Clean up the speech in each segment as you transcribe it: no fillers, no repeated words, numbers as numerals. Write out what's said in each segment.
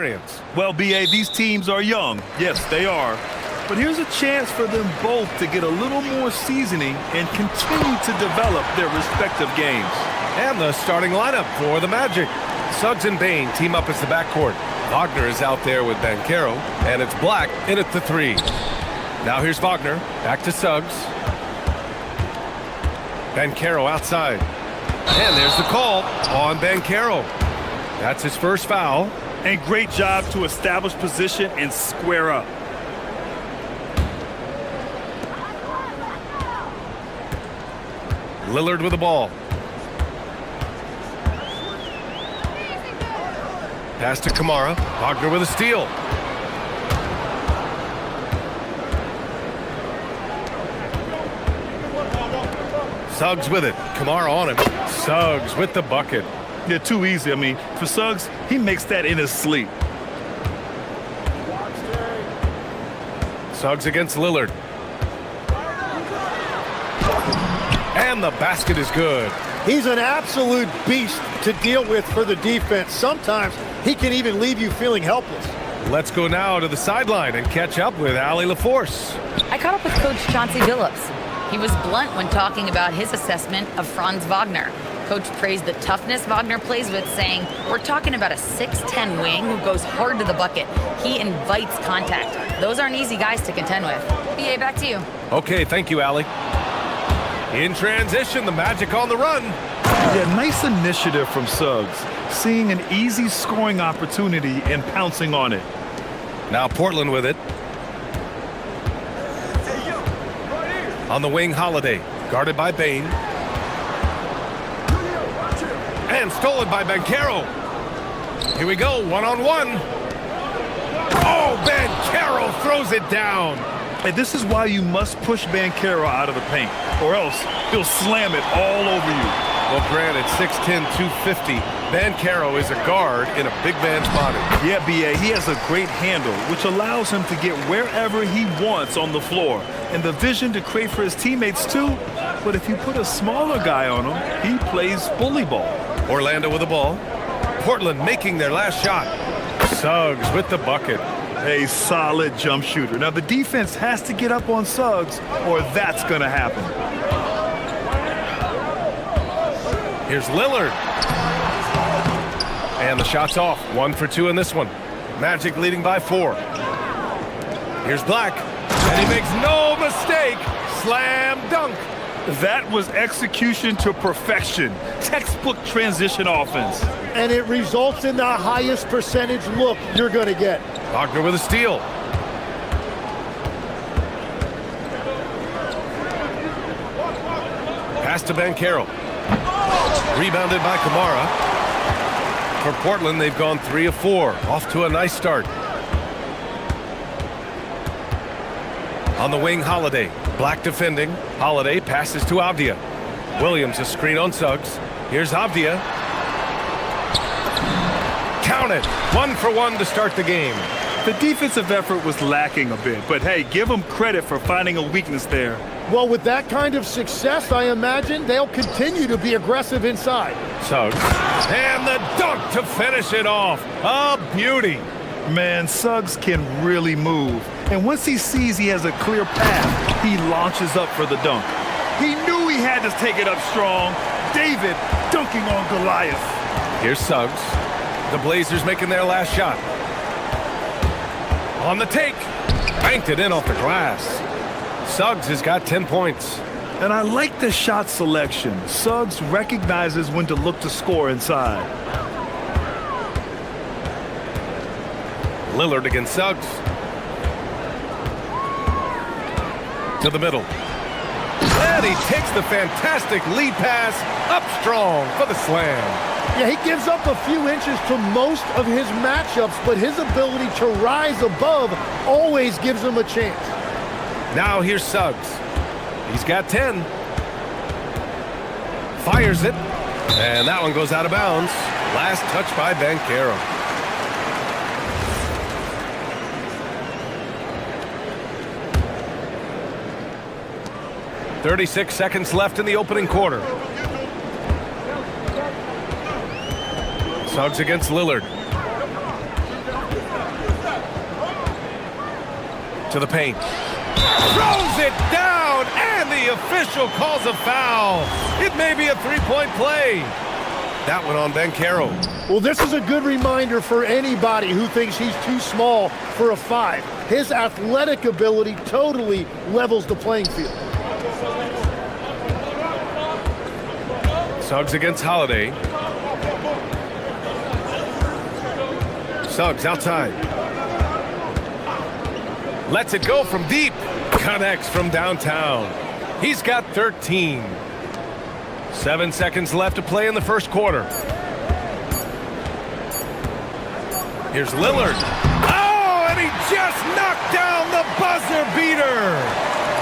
experience. Well, BA, these teams are young. Yes, they are. But here's a chance for them both to get a little more seasoning and continue to develop their respective games. And the starting lineup for the Magic. Suggs and Bain team up as the backcourt. Wagner is out there with Banchero, and it's Black in at the 3. Now here's Wagner, back to Suggs. Banchero outside. And there's the call on Banchero. That's his first foul. And great job to establish position and square up. Lillard with the ball. Pass to Kamara. Wagner with a steal. Suggs with it. Kamara on him. Suggs with the bucket. Yeah, too easy. I mean, for Suggs, he makes that in his sleep. Suggs against Lillard. And the basket is good. He's an absolute beast to deal with for the defense. Sometimes he can even leave you feeling helpless. Let's go now to the sideline and catch up with Allie LaForce. I caught up with Coach Chauncey Billups. He was blunt when talking about his assessment of Franz Wagner. Coach praised the toughness Wagner plays with, saying, "We're talking about a 6'10" wing who goes hard to the bucket. He invites contact. Those aren't easy guys to contend with." BA, back to you. Okay, thank you, Allie. In transition, the Magic on the run. Yeah, nice initiative from Suggs, seeing an easy scoring opportunity and pouncing on it. Now Portland with it. On the wing, Holiday, guarded by Bain. And stolen by Banchero. Here we go, one-on-one. Oh, Banchero throws it down. And this is why you must push Banchero out of the paint, or else he'll slam it all over you. Well, granted, 6'10", 250. Banchero is a guard in a big man's body. Yeah, BA, he has a great handle, which allows him to get wherever he wants on the floor. And the vision to create for his teammates, too. But if you put a smaller guy on him, he plays bully ball. Orlando with the ball. Portland making their last shot. Suggs with the bucket. A solid jump shooter. Now, the defense has to get up on Suggs, or that's going to happen. Here's Lillard. And the shot's off. 1 for 2 in this one. Magic leading by 4. Here's Black. And he makes no mistake. Slam dunk. That was execution to perfection. Textbook transition offense. And it results in the highest percentage look you're going to get. Wagner with a steal. Pass to Banchero. Rebounded by Kamara. For Portland, they've gone 3 of 4. Off to a nice start. On the wing, Holiday. Black defending. Holiday passes to Avdia. Williams a screen on Suggs. Here's Avdia. Count it. 1 for 1 to start the game. The defensive effort was lacking a bit, but hey, give them credit for finding a weakness there. Well, with that kind of success, I imagine they'll continue to be aggressive inside. Suggs. And the dunk to finish it off. A beauty. Man, Suggs can really move. And once he sees he has a clear path, he launches up for the dunk. He knew he had to take it up strong. David dunking on Goliath. Here's Suggs. The Blazers making their last shot. On the take. Banked it in off the glass. Suggs has got 10 points. And I like the shot selection. Suggs recognizes when to look to score inside. Lillard against Suggs. To the middle. And he takes the fantastic lead pass up strong for the slam. Yeah, he gives up a few inches to most of his matchups, but his ability to rise above always gives him a chance. Now here's Suggs. He's got 10. Fires it. And that one goes out of bounds. Last touch by Banchero. .36 seconds left in the opening quarter. Suggs against Lillard. to the paint. Throws it down, and the official calls a foul. It may be a three-point play. That one on Bankero. Well, this is a good reminder for anybody who thinks he's too small for a 5. His athletic ability totally levels the playing field. Suggs against Holiday. Suggs outside. Lets it go from deep. Connects from downtown. He's got 13. 7 seconds left to play in the first quarter. Here's Lillard. Oh, and he just knocked down the buzzer beater.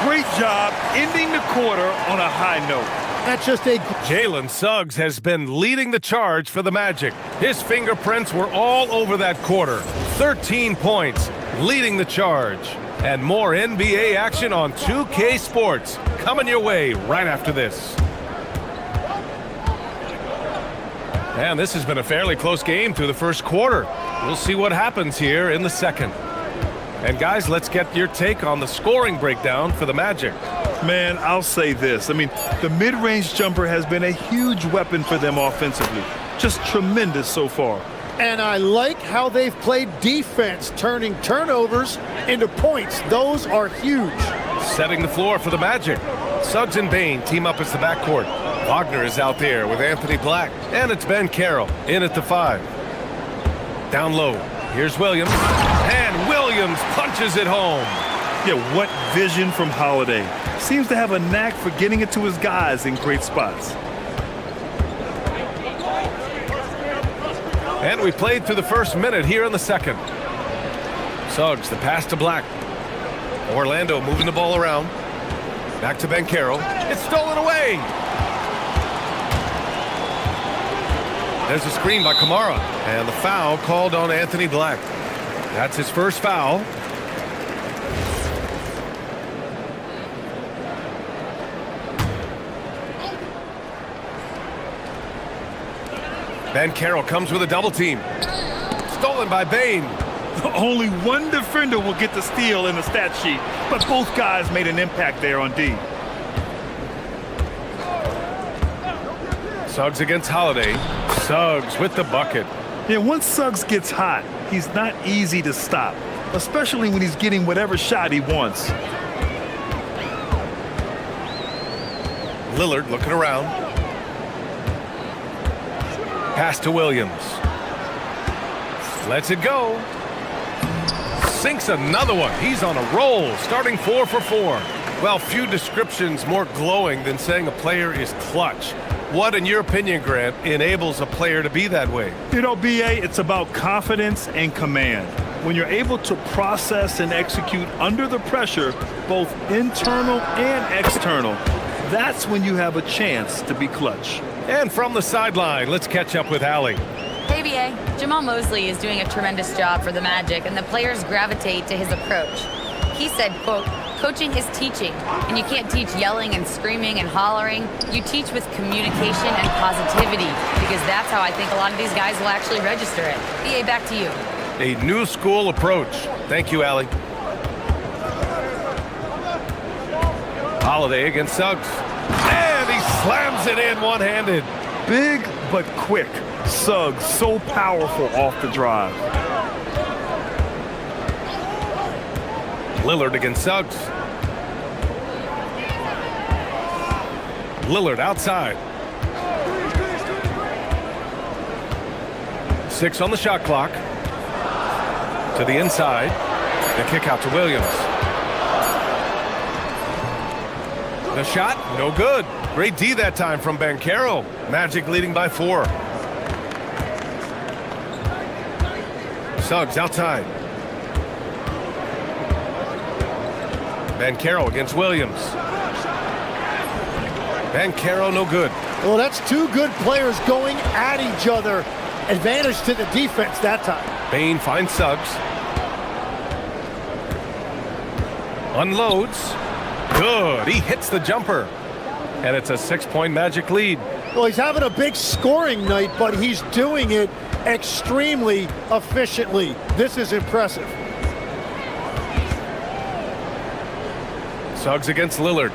Great job ending the quarter on a high note. That's just a... Jalen Suggs has been leading the charge for the Magic. His fingerprints were all over that quarter. 13 points, leading the charge. And more NBA action on 2K Sports coming your way right after this. And this has been a fairly close game through the first quarter. We'll see what happens here in the second. And guys, let's get your take on the scoring breakdown for the Magic. Man, I'll say this. I mean, the mid-range jumper has been a huge weapon for them offensively. Just tremendous so far. And I like how they've played defense, turning turnovers into points. Those are huge. Setting the floor for the Magic. Suggs and Bane team up as the backcourt. Wagner is out there with Anthony Black. And it's Ben Carroll in at the 5. Down low. Here's Williams. And Williams punches it home. Yeah, what vision from Holiday. Seems to have a knack for getting it to his guys in great spots. And we played through the first minute here in the second. Suggs, the pass to Black. Orlando moving the ball around. Back to Ben Carroll. It's stolen away. There's a screen by Kamara. And the foul called on Anthony Black. That's his first foul. Ben Carroll comes with a double team. Stolen by Bane. Only one defender will get the steal in the stat sheet, but both guys made an impact there on D. Suggs against Holiday. Suggs with the bucket. Yeah, once Suggs gets hot, he's not easy to stop, especially when he's getting whatever shot he wants. Lillard looking around. Pass to Williams. Lets it go. Sinks another one. He's on a roll, starting 4 for 4. Well, few descriptions more glowing than saying a player is clutch. What, in your opinion, Grant, enables a player to be that way? You know, BA, it's about confidence and command. When you're able to process and execute under the pressure, both internal and external, that's when you have a chance to be clutch. And from the sideline, let's catch up with Allie. Hey, BA. Jamal Mosley is doing a tremendous job for the Magic, and the players gravitate to his approach. He said, quote, "Coaching is teaching, and you can't teach yelling and screaming and hollering. You teach with communication and positivity, because that's how I think a lot of these guys will actually register it." BA, back to you. A new school approach. Thank you, Allie. Holiday against Suggs. And he slams it in one-handed. Big but quick. Suggs so powerful off the drive. Lillard against Suggs. Lillard outside. 6 on the shot clock. To the inside. The kick out to Williams. The shot, no good. Great D that time from Bankero. Magic leading by 4. Suggs outside. Bankero against Williams. Bankero no good. Well, that's two good players going at each other. Advantage to the defense that time. Bane finds Suggs. Unloads. Good. He hits the jumper. And it's a 6-point Magic lead. Well, he's having a big scoring night, but he's doing it extremely efficiently. This is impressive. Suggs against Lillard.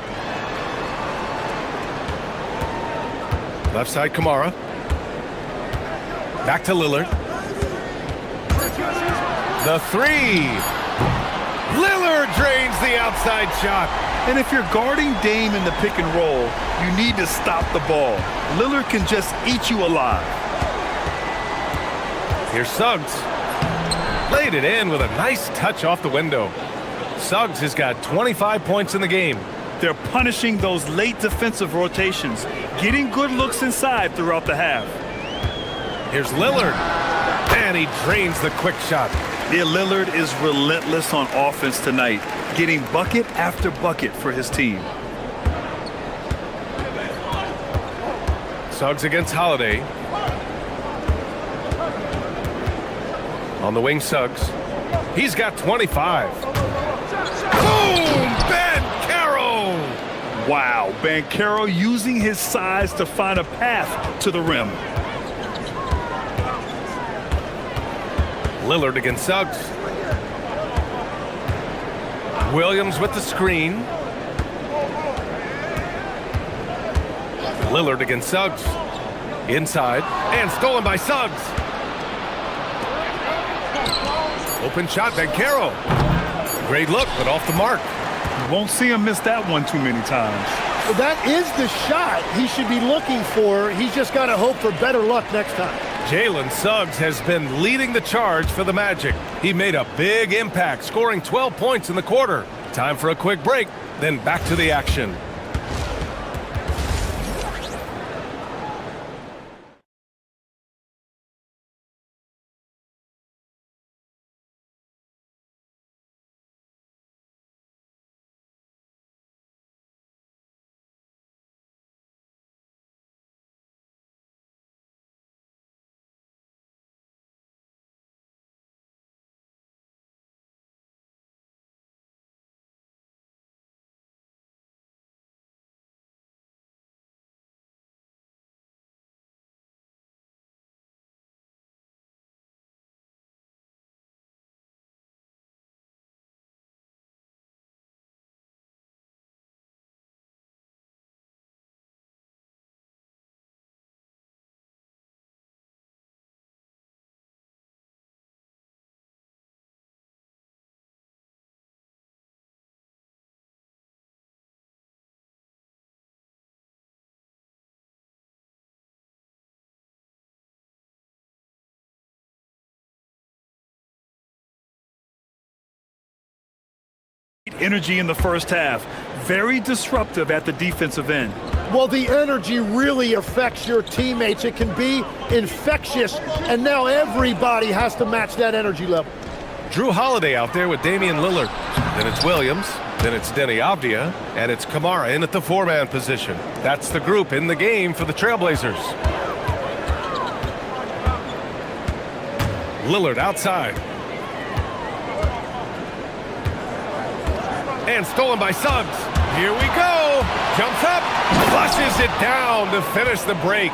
Left side, Kamara. Back to Lillard. The three. Lillard drains the outside shot. And if you're guarding Dame in the pick and roll, you need to stop the ball. Lillard can just eat you alive. Here's Suggs. Laid it in with a nice touch off the window. Suggs has got 25 points in the game. They're punishing those late defensive rotations, getting good looks inside throughout the half. Here's Lillard. And he drains the quick shot. Yeah, Lillard is relentless on offense tonight, getting bucket after bucket for his team. Suggs against Holiday. On the wing, Suggs. He's got 25. Boom! Banchero! Wow, Banchero using his size to find a path to the rim. Lillard against Suggs. Williams with the screen. Lillard against Suggs. Inside, and stolen by Suggs. Open shot, Banchero. Great look, but off the mark. You won't see him miss that one too many times. Well, that is the shot he should be looking for. He's just got to hope for better luck next time. Jalen Suggs has been leading the charge for the Magic. He made a big impact, scoring 12 points in the quarter. Time for a quick break, then back to the action. Energy in the first half. Very disruptive at the defensive end. Well, the energy really affects your teammates. It can be infectious, and now everybody has to match that energy level. Drew Holiday out there with Damian Lillard. Then it's Williams. Then it's Denny Avdia. And it's Kamara in at the four-man position. That's the group in the game for the Trailblazers. Lillard outside. And stolen by Suggs. Here we go. Jumps up, flushes it down to finish the break.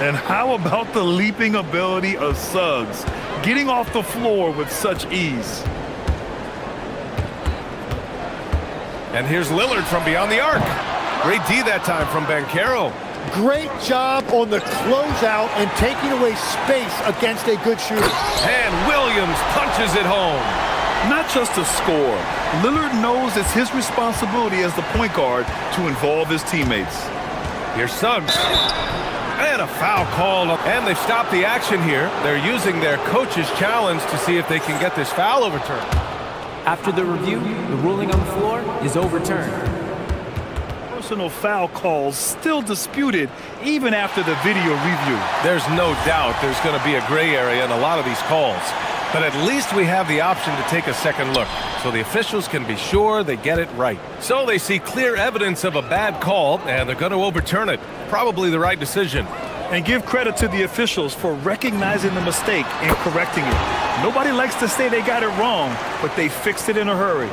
And how about the leaping ability of Suggs, getting off the floor with such ease. And here's Lillard from beyond the arc. Great D that time from Banchero. Great job on the closeout and taking away space against a good shooter. And Williams punches it home. Not just a score. Lillard knows it's his responsibility as the point guard to involve his teammates. Here's Suggs. And a foul called. And they've stopped the action here. They're using their coach's challenge to see if they can get this foul overturned. After the review, the ruling on the floor is overturned. Personal foul calls still disputed even after the video review. There's no doubt there's going to be a gray area in a lot of these calls. But at least we have the option to take a second look, so the officials can be sure they get it right. So they see clear evidence of a bad call, and they're going to overturn it. Probably the right decision. And give credit to the officials for recognizing the mistake and correcting it. Nobody likes to say they got it wrong, but they fixed it in a hurry.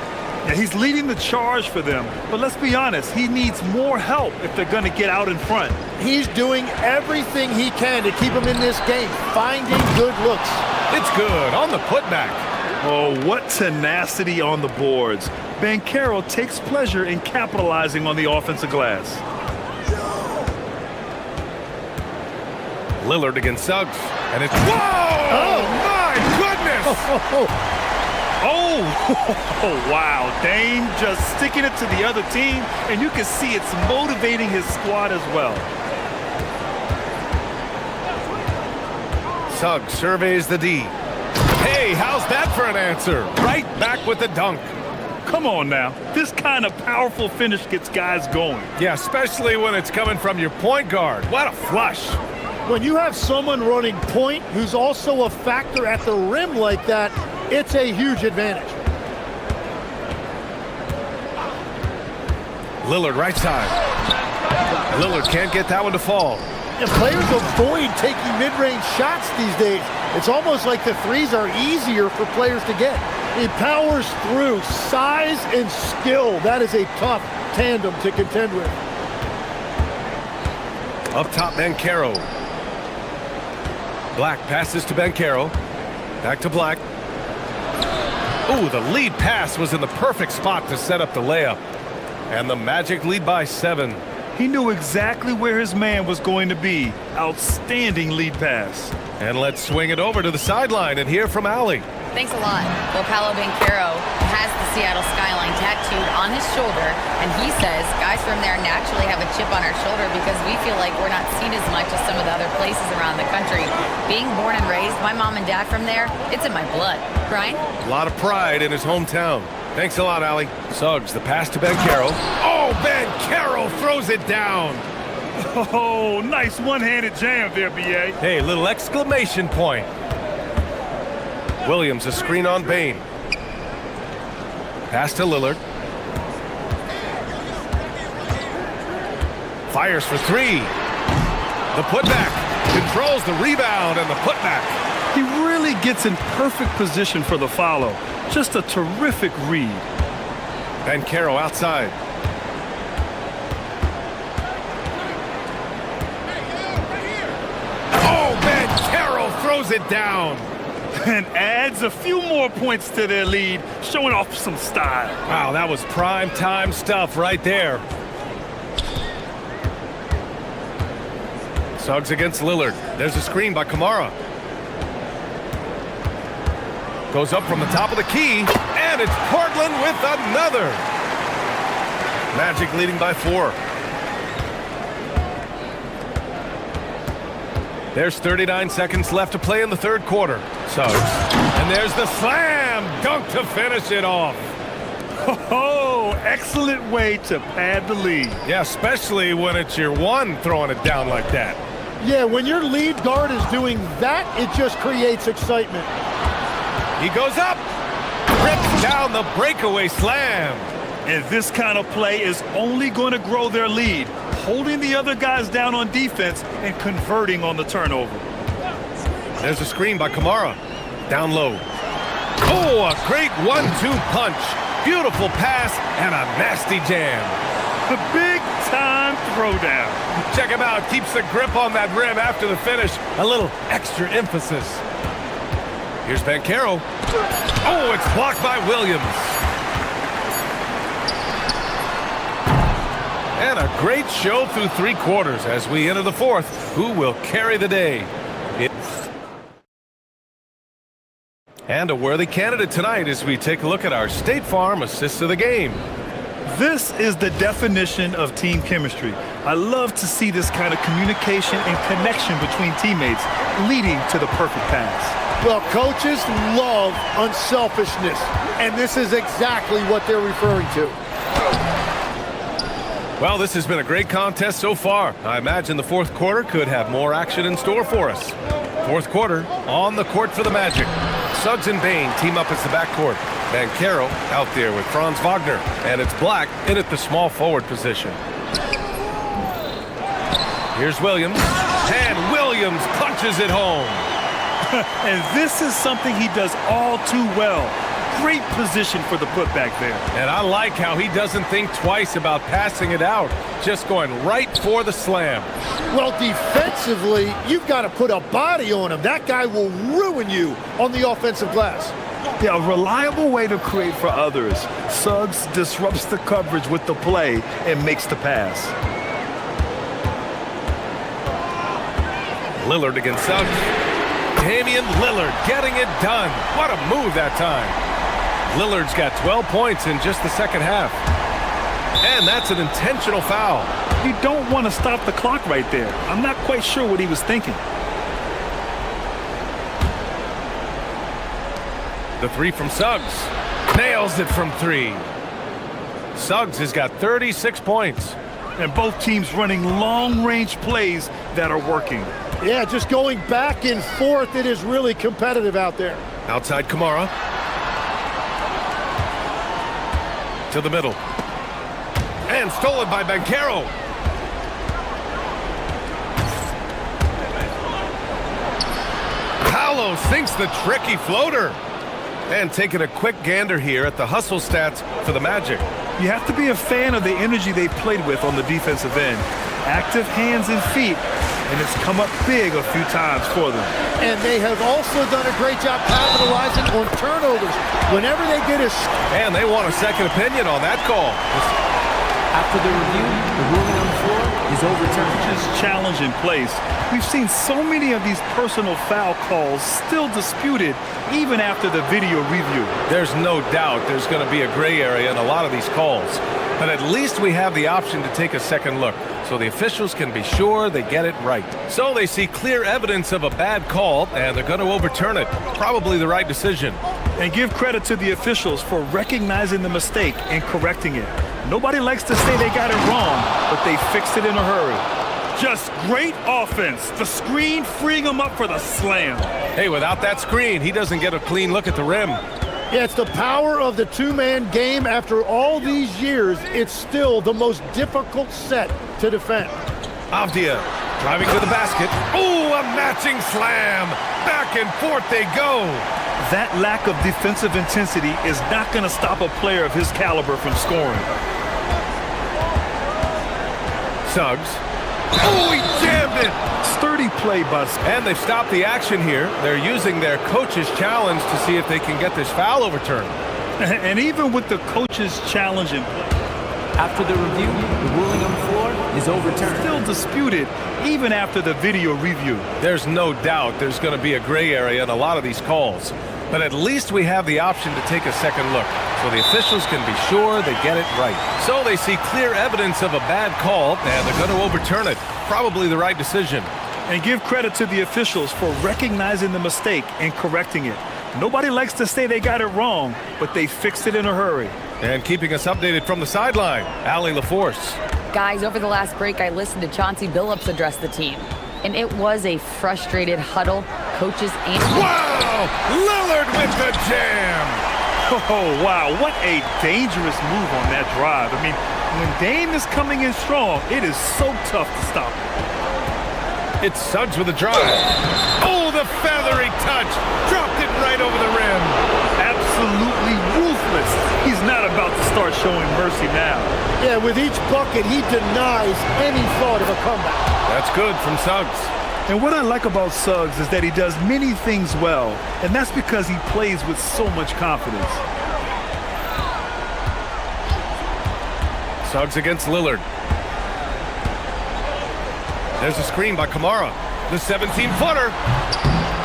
Now, he's leading the charge for them, but let's be honest, he needs more help if they're going to get out in front. He's doing everything he can to keep them in this game, finding good looks. It's good on the putback. Oh, what tenacity on the boards. Banchero takes pleasure in capitalizing on the offensive glass. Lillard against Suggs. And it's... Whoa! Oh, my goodness! Oh, wow. Dame just sticking it to the other team, and you can see it's motivating his squad as well. Suggs surveys the D. Hey, how's that for an answer? Right back with the dunk. Come on now. This kind of powerful finish gets guys going. Yeah, especially when it's coming from your point guard. What a flush. When you have someone running point who's also a factor at the rim like that, it's a huge advantage. Lillard right side. Lillard can't get that one to fall. And players avoid taking mid-range shots these days. It's almost like the threes are easier for players to get. He powers through. Size and skill. That is a tough tandem to contend with. Up top, Banchero. Black passes to Banchero. Back to Black. Ooh, the lead pass was in the perfect spot to set up the layup. And the Magic lead by 7. He knew exactly where his man was going to be. Outstanding lead pass. And let's swing it over to the sideline and hear from Allie. Thanks a lot. Well, Paolo Banchero has the Seattle skyline tattooed on his shoulder, and he says guys from there naturally have a chip on our shoulder because we feel like we're not seen as much as some of the other places around the country. Being born and raised, my mom and dad from there, it's in my blood. Brian? A lot of pride in his hometown. Thanks a lot, Allie. Suggs, the pass to Banchero. Oh, Banchero throws it down. Oh, nice one-handed jam there, B.A. Hey, little exclamation point. Williams, a screen on Bain. Pass to Lillard. Fires for 3. The putback. Controls the rebound and the putback. He really gets in perfect position for the follow. Just a terrific read. Banchero outside. Oh, Banchero throws it down. And adds a few more points to their lead, showing off some style. Wow, that was prime time stuff right there. Suggs against Lillard. There's a screen by Kamara. Goes up from the top of the key, and it's Portland with another. Magic leading by 4. There's 39 seconds left to play in the third quarter. Suggs. And there's the slam dunk to finish it off. Oh, excellent way to pad the lead. Yeah, especially when it's your one throwing it down like that. Yeah, when your lead guard is doing that, it just creates excitement. He goes up, rips down the breakaway slam. And this kind of play is only going to grow their lead, holding the other guys down on defense and converting on the turnover. There's a screen by Kamara. Down low. Oh, a great 1-2 punch. Beautiful pass and a nasty jam. The big-time throwdown. Check him out. Keeps the grip on that rim after the finish. A little extra emphasis. Here's Banchero. Oh, it's blocked by Williams. And a great show through 3 quarters as we enter the 4th. Who will carry the day? And a worthy candidate tonight as we take a look at our State Farm assists of the game. This is the definition of team chemistry. I love to see this kind of communication and connection between teammates leading to the perfect pass. Well, coaches love unselfishness, and this is exactly what they're referring to. Well, this has been a great contest so far. I imagine the 4th quarter could have more action in store for us. 4th quarter, on the court for the Magic. Suggs and Bain team up as the backcourt. Banchero out there with Franz Wagner, and it's Black in at the small forward position. Here's Williams, and Williams punches it home. And this is something he does all too well. Great position for the putback there. And I like how he doesn't think twice about passing it out, just going right for the slam. Well, defensively, you've got to put a body on him. That guy will ruin you on the offensive glass. Yeah, a reliable way to create for others. Suggs disrupts the coverage with the play and makes the pass. Lillard against Suggs. Damian Lillard getting it done. What a move that time. Lillard's got 12 points in just the second half. And that's an intentional foul. You don't want to stop the clock right there. I'm not quite sure what he was thinking. The three from Suggs. Nails it from three. Suggs has got 36 points. And both teams running long-range plays that are working. Yeah, just going back and forth. It is really competitive out there. Outside Kamara. To the middle. And stolen by Bankero. Paolo sinks the tricky floater. And taking a quick gander here at the hustle stats for the Magic. You have to be a fan of the energy they've played with on the defensive end. Active hands and feet, and it's come up big a few times for them. And they have also done a great job capitalizing on turnovers. Whenever they get a... And they want a second opinion on that call. After the review, the ruling on the floor is overturned. Just challenge in place. We've seen so many of these personal foul calls still disputed even after the video review. There's no doubt there's going to be a gray area in a lot of these calls. But at least we have the option to take a second look, so the officials can be sure they get it right. So they see clear evidence of a bad call, and they're going to overturn it. Probably the right decision. And give credit to the officials for recognizing the mistake and correcting it. Nobody likes to say they got it wrong, but they fixed it in a hurry. Just great offense. The screen freeing him up for the slam. Hey, without that screen, he doesn't get a clean look at the rim. Yeah, it's the power of the two-man game. After all these years, it's still the most difficult set to defend. Avdia driving to the basket. Ooh, a matching slam. Back and forth they go. That lack of defensive intensity is not going to stop a player of his caliber from scoring. Suggs. Oh, he jammed it. Sturdy play by... And they've stopped the action here. They're using their coach's challenge to see if they can get this foul overturned. And even with the coach's challenge in play, After the review, the ruling on the floor is overturned. still disputed even after the video review. There's no doubt there's going to be a gray area in a lot of these calls. But at least we have the option to take a second look, so the officials can be sure they get it right. So they see clear evidence of a bad call, and they're going to overturn it. Probably the right decision. And give credit to the officials for recognizing the mistake and correcting it. Nobody likes to say they got it wrong, but they fixed it in a hurry. And keeping us updated from the sideline, Allie LaForce. Guys, over the last break, I listened to Chauncey Billups address the team. And it was a frustrated huddle. Coaches and... Wow! Lillard with the jam! Oh, wow, what a dangerous move on that drive. I mean, when Dame is coming in strong, it is so tough to stop. It's Suggs with a drive. Oh, the feathery touch! Dropped it right over the rim. Absolutely ruthless. He's not about to start showing mercy now. Yeah, with each bucket, he denies any thought of a comeback. That's good from Suggs. And what I like about Suggs is that he does many things well, and that's because he plays with so much confidence. Suggs against Lillard. There's a screen by Kamara. The 17-footer.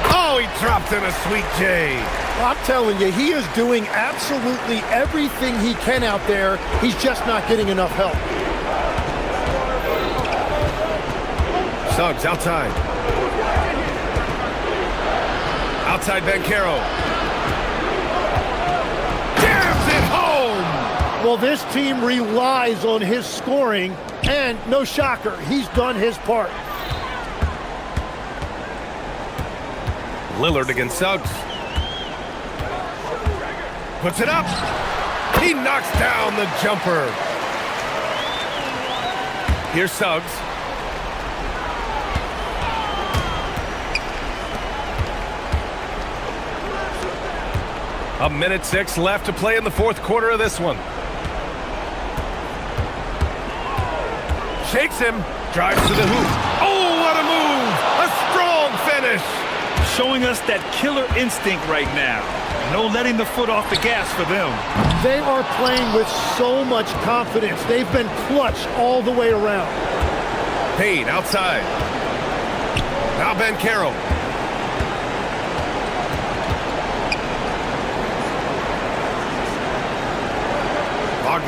Oh, he dropped in a sweet J. Well, I'm telling you, he is doing absolutely everything he can out there. He's just not getting enough help. Suggs outside. Outside Bankero. Jams it home! Well, this team relies on his scoring, and no shocker, he's done his part. Lillard against Suggs. Puts it up. He knocks down the jumper. Here's Suggs. 1:06 left to play in the fourth quarter of this one. Shakes him, drives to the hoop. Oh, what a move! A strong finish! Showing us that killer instinct right now. No letting the foot off the gas for them. They are playing with so much confidence. They've been clutch all the way around. Payne outside. Now Ben Carroll.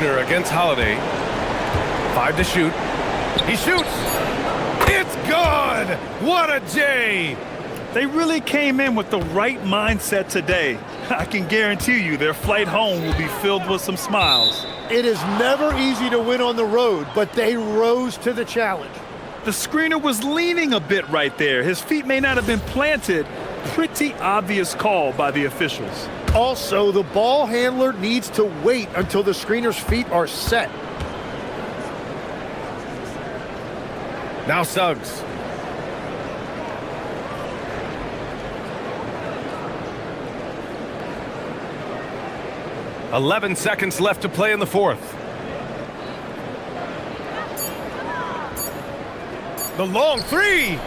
Wagner against Holiday. 5 to shoot. He shoots. It's good! What a J! They really came in with the right mindset today. I can guarantee you their flight home will be filled with some smiles. It is never easy to win on the road, but they rose to the challenge. The screener was leaning a bit right there. His feet may not have been planted. Pretty obvious call by the officials. Also, the ball handler needs to wait until the screener's feet are set. Now Suggs. "11 seconds left to play in the fourth. The long three!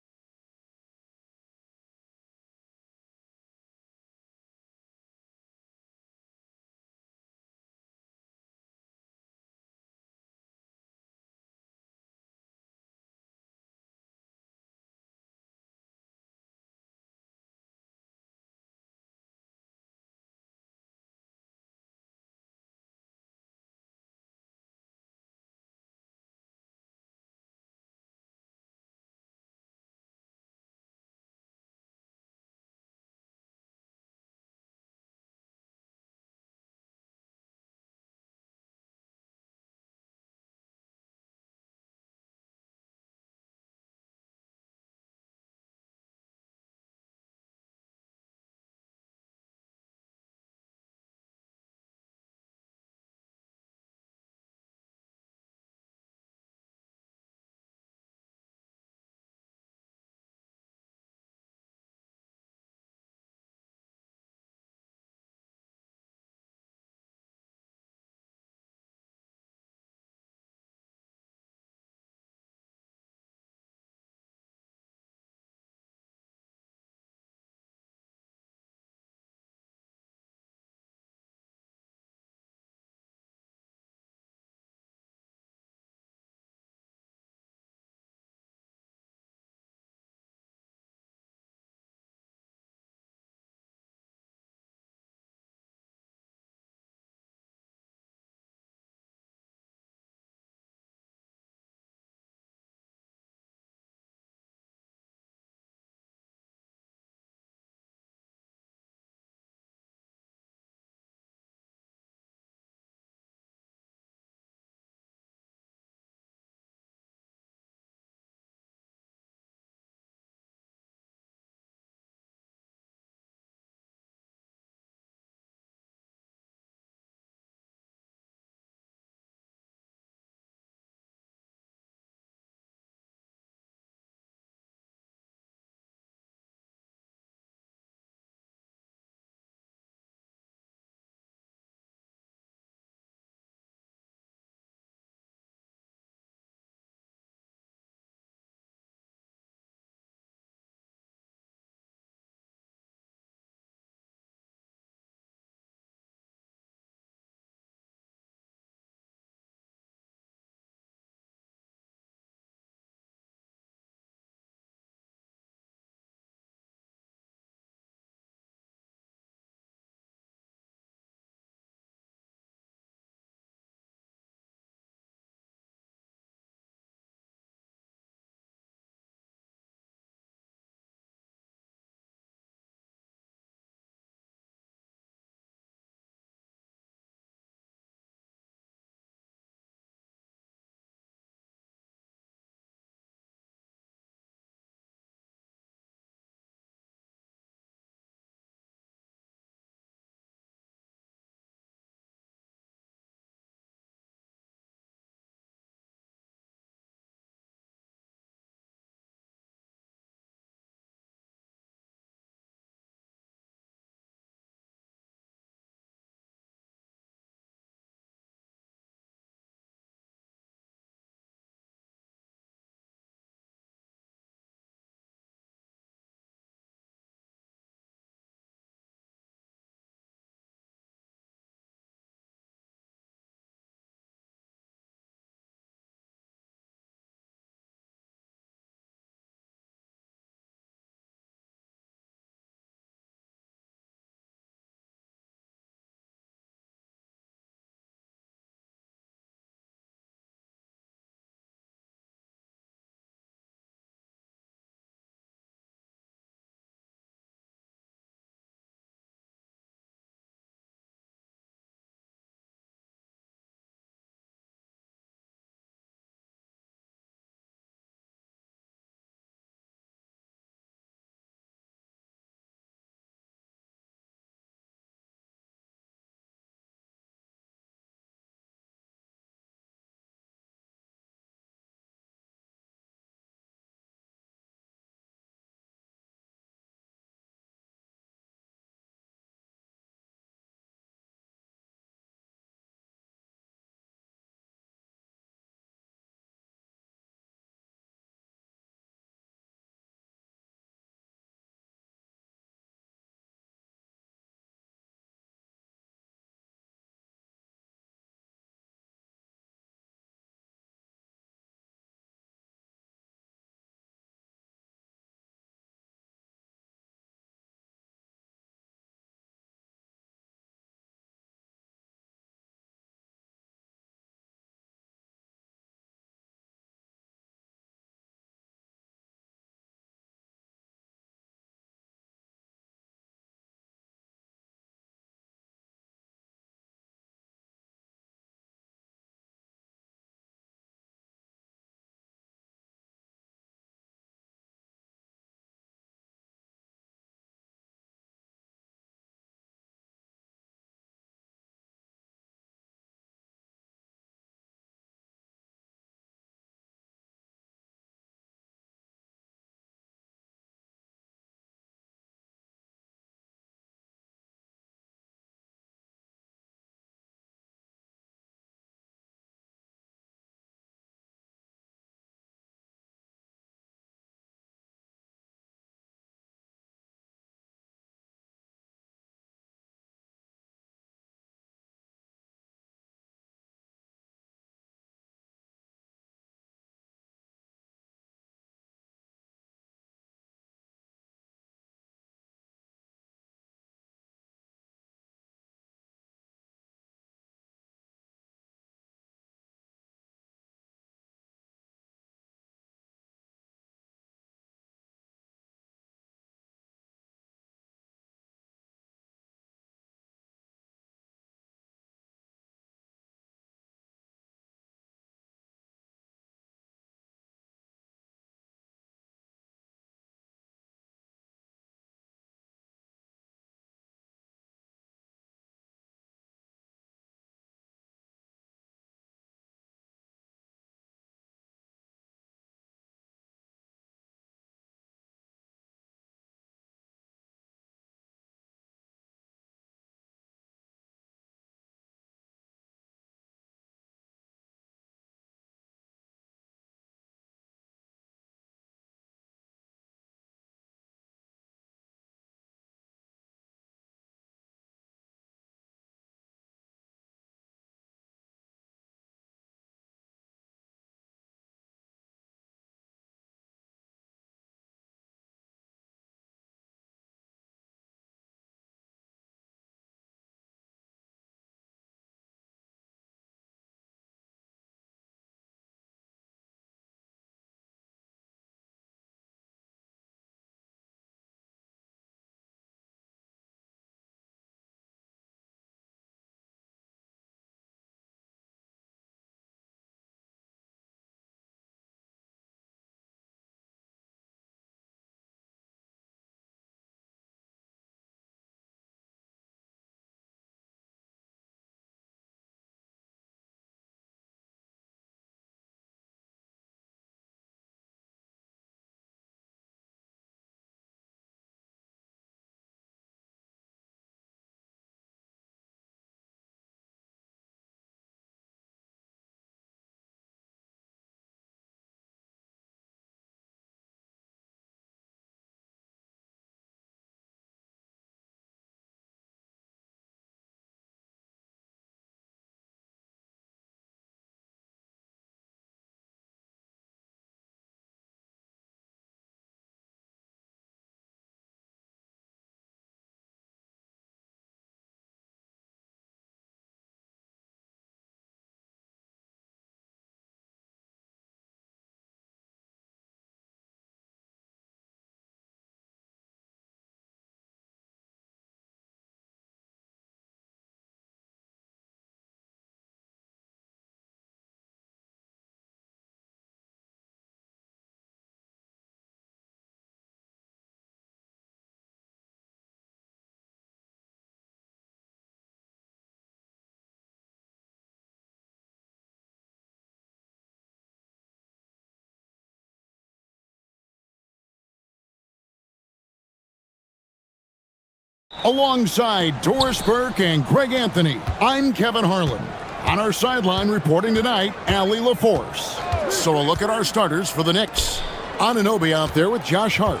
Alongside Doris Burke and Greg Anthony, I'm Kevin Harlan. On our sideline reporting tonight, Allie LaForce. So a look at our starters for the Knicks. Anunoby out there with Josh Hart.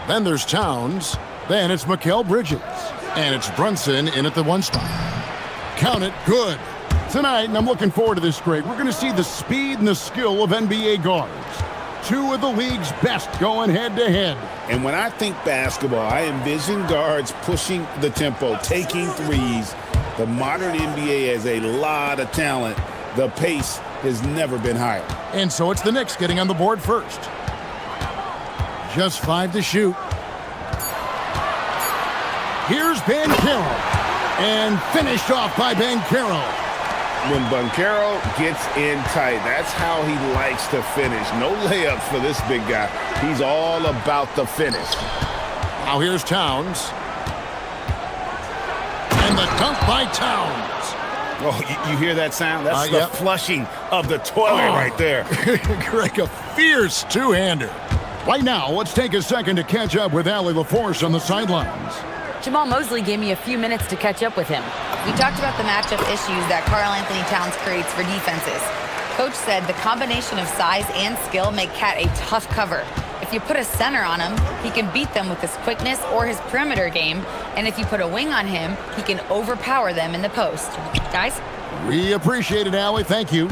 Then there's Towns. Then it's Mikal Bridges. And it's Brunson in at the 1 spot. Count it, good. Tonight, and I'm looking forward to this, Greg, we're going to see the speed and the skill of NBA guards. 2 of the league's best going head-to-head. And when I think basketball, I envision guards pushing the tempo, taking threes. The modern NBA has a lot of talent. The pace has never been higher. And so it's the Knicks getting on the board first. Just 5 to shoot. Here's Banchero. And finished off by Banchero. When Banchero gets in tight, that's how he likes to finish. No layups for this big guy. He's all about the finish. Now here's Towns. And the dunk by Towns. Oh, you hear that sound? That's the yep. flushing of the toilet right there. Greg, a fierce two-hander. Right now, let's take a second to catch up with Allie LaForce on the sidelines. Jamal Mosley gave me a few minutes to catch up with him. We talked about the matchup issues that Karl Anthony Towns creates for defenses. Coach said the combination of size and skill make Cat a tough cover. If you put a center on him, he can beat them with his quickness or his perimeter game. And if you put a wing on him, he can overpower them in the post. Guys? We appreciate it, Allie. Thank you.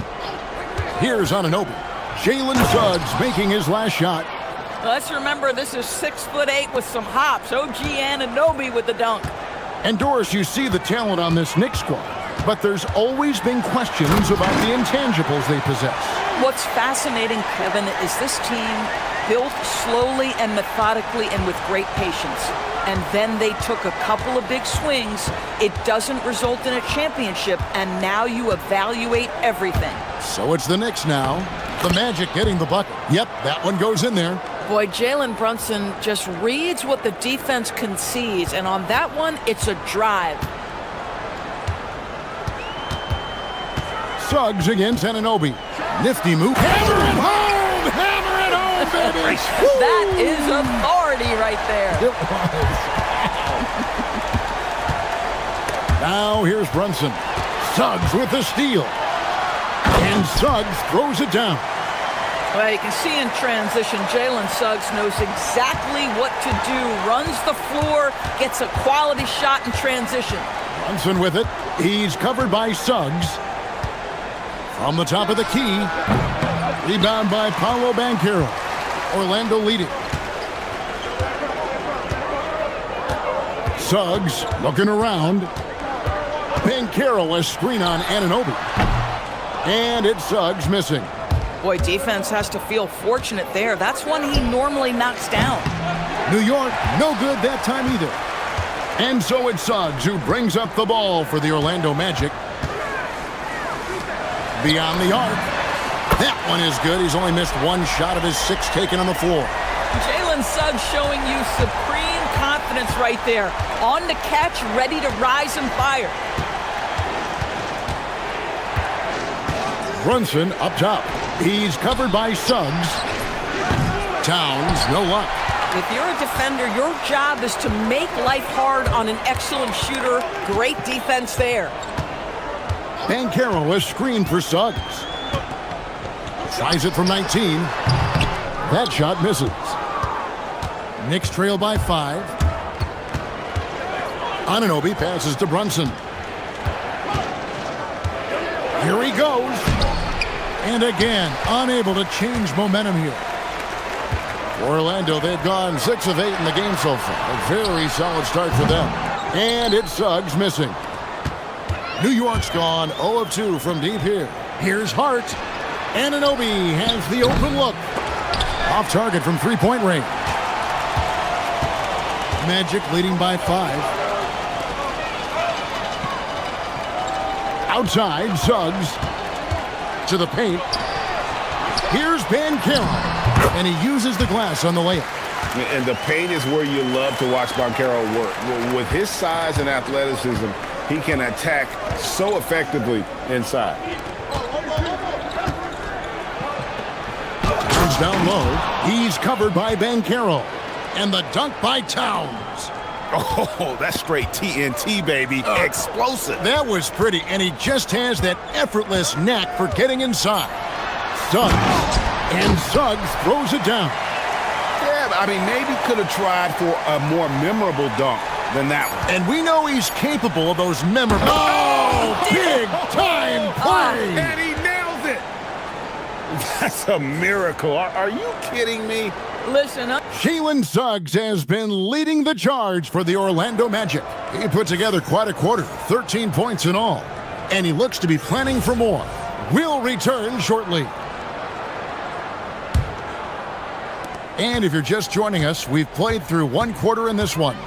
Here's Anunoby. Jalen Suggs making his last shot. Let's remember this is 6'8" with some hops. OG Anunoby with the dunk. And Doris, you see the talent on this Knicks squad, but there's always been questions about the intangibles they possess. What's fascinating, Kevin, is this team built slowly and methodically and with great patience. And then they took a couple of big swings. It doesn't result in a championship, and now you evaluate everything. So it's the Knicks now. The Magic getting the bucket. Yep, that one goes in there. Boy, Jalen Brunson just reads what the defense concedes, and on that one, it's a drive. Suggs against Anunoby. Nifty move. Hammer it home! Hammer it home, baby! That is authority right there. It was. Now here's Brunson. Suggs with the steal. And Suggs throws it down. Well, you can see in transition, Jalen Suggs knows exactly what to do. Runs the floor, gets a quality shot in transition. Brunson with it. He's covered by Suggs. From the top of the key. Rebound by Paolo Banchero. Orlando leading. Suggs looking around. Banchero a screen on Anunoby. And it's Suggs missing. Boy, defense has to feel fortunate there. That's one he normally knocks down. New York, no good that time either. And so it's Suggs who brings up the ball for the Orlando Magic. Beyond the arc. That one is good. He's only missed 1 shot of his 6 taken on the floor. Jalen Suggs showing you supreme confidence right there. On the catch, ready to rise and fire. Brunson up top. He's covered by Suggs. Towns, no luck. If you're a defender, your job is to make life hard on an excellent shooter. Great defense there. Banchero a screen for Suggs. Tries it from 19. That shot misses. Knicks trail by 5. Anunoby passes to Brunson. Here he goes. And again, unable to change momentum here. For Orlando, they've gone 6 of 8 in the game so far. A very solid start for them. And it's Suggs missing. New York's gone 0 of 2 from deep here. Here's Hart. Anunoby has the open look. Off target from 3-point range. Magic leading by 5. Outside, Suggs to the paint. Here's Banchero, and he uses the glass on the layup. And the paint is where you love to watch Banchero work. With his size and athleticism, he can attack so effectively inside. Towns down low. He's covered by Banchero. And the dunk by Towns. Oh, that's straight TNT, baby. Explosive. That was pretty, and he just has that effortless knack for getting inside. Suggs. And Suggs throws it down. Yeah, I mean, maybe could have tried for a more memorable dunk than that one. And we know he's capable of those memorable... Oh, big-time play! And he nails it. That's a miracle. Are you kidding me? Listen, Jalen Suggs has been leading the charge for the Orlando Magic. He put together quite a quarter, 13 points in all. And he looks to be planning for more. We'll return shortly. And if you're just joining us, we've played through one quarter in this one.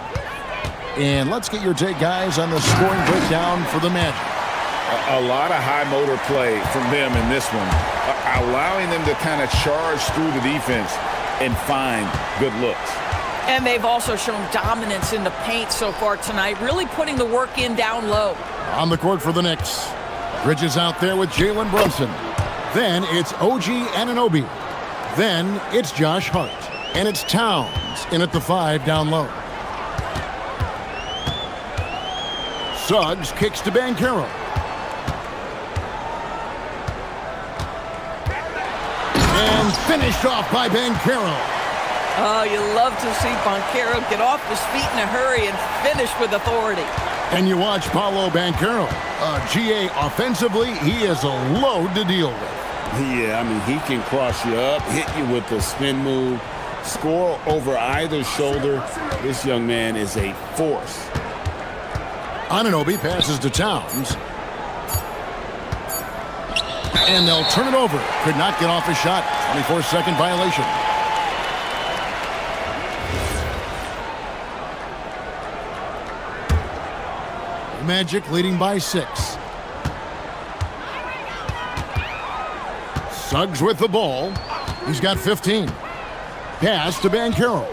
And let's get your take, guys, on the scoring breakdown for the Magic. A lot of high motor play from them in this one, allowing them to kind of charge through the defense and find good looks. and they've also shown dominance in the paint so far tonight, really putting the work in down low. On the court for the Knicks. Bridges out there with Jalen Brunson. Then it's OG Anunoby. Then it's Josh Hart. And it's Towns in at the 5 down low. Suggs kicks to Banchero. And finished off by Banchero. Oh, you love to see Banchero get off his feet in a hurry and finish with authority. And you watch Paolo Banchero. GA offensively, he is a load to deal with. Yeah, I mean, he can cross you up, hit you with the spin move, score over either shoulder. This young man is a force. Anunoby passes to Towns. And they'll turn it over. Could not get off his shot. 24-second violation. Magic leading by 6. Suggs with the ball. He's got 15. Pass to Banchero.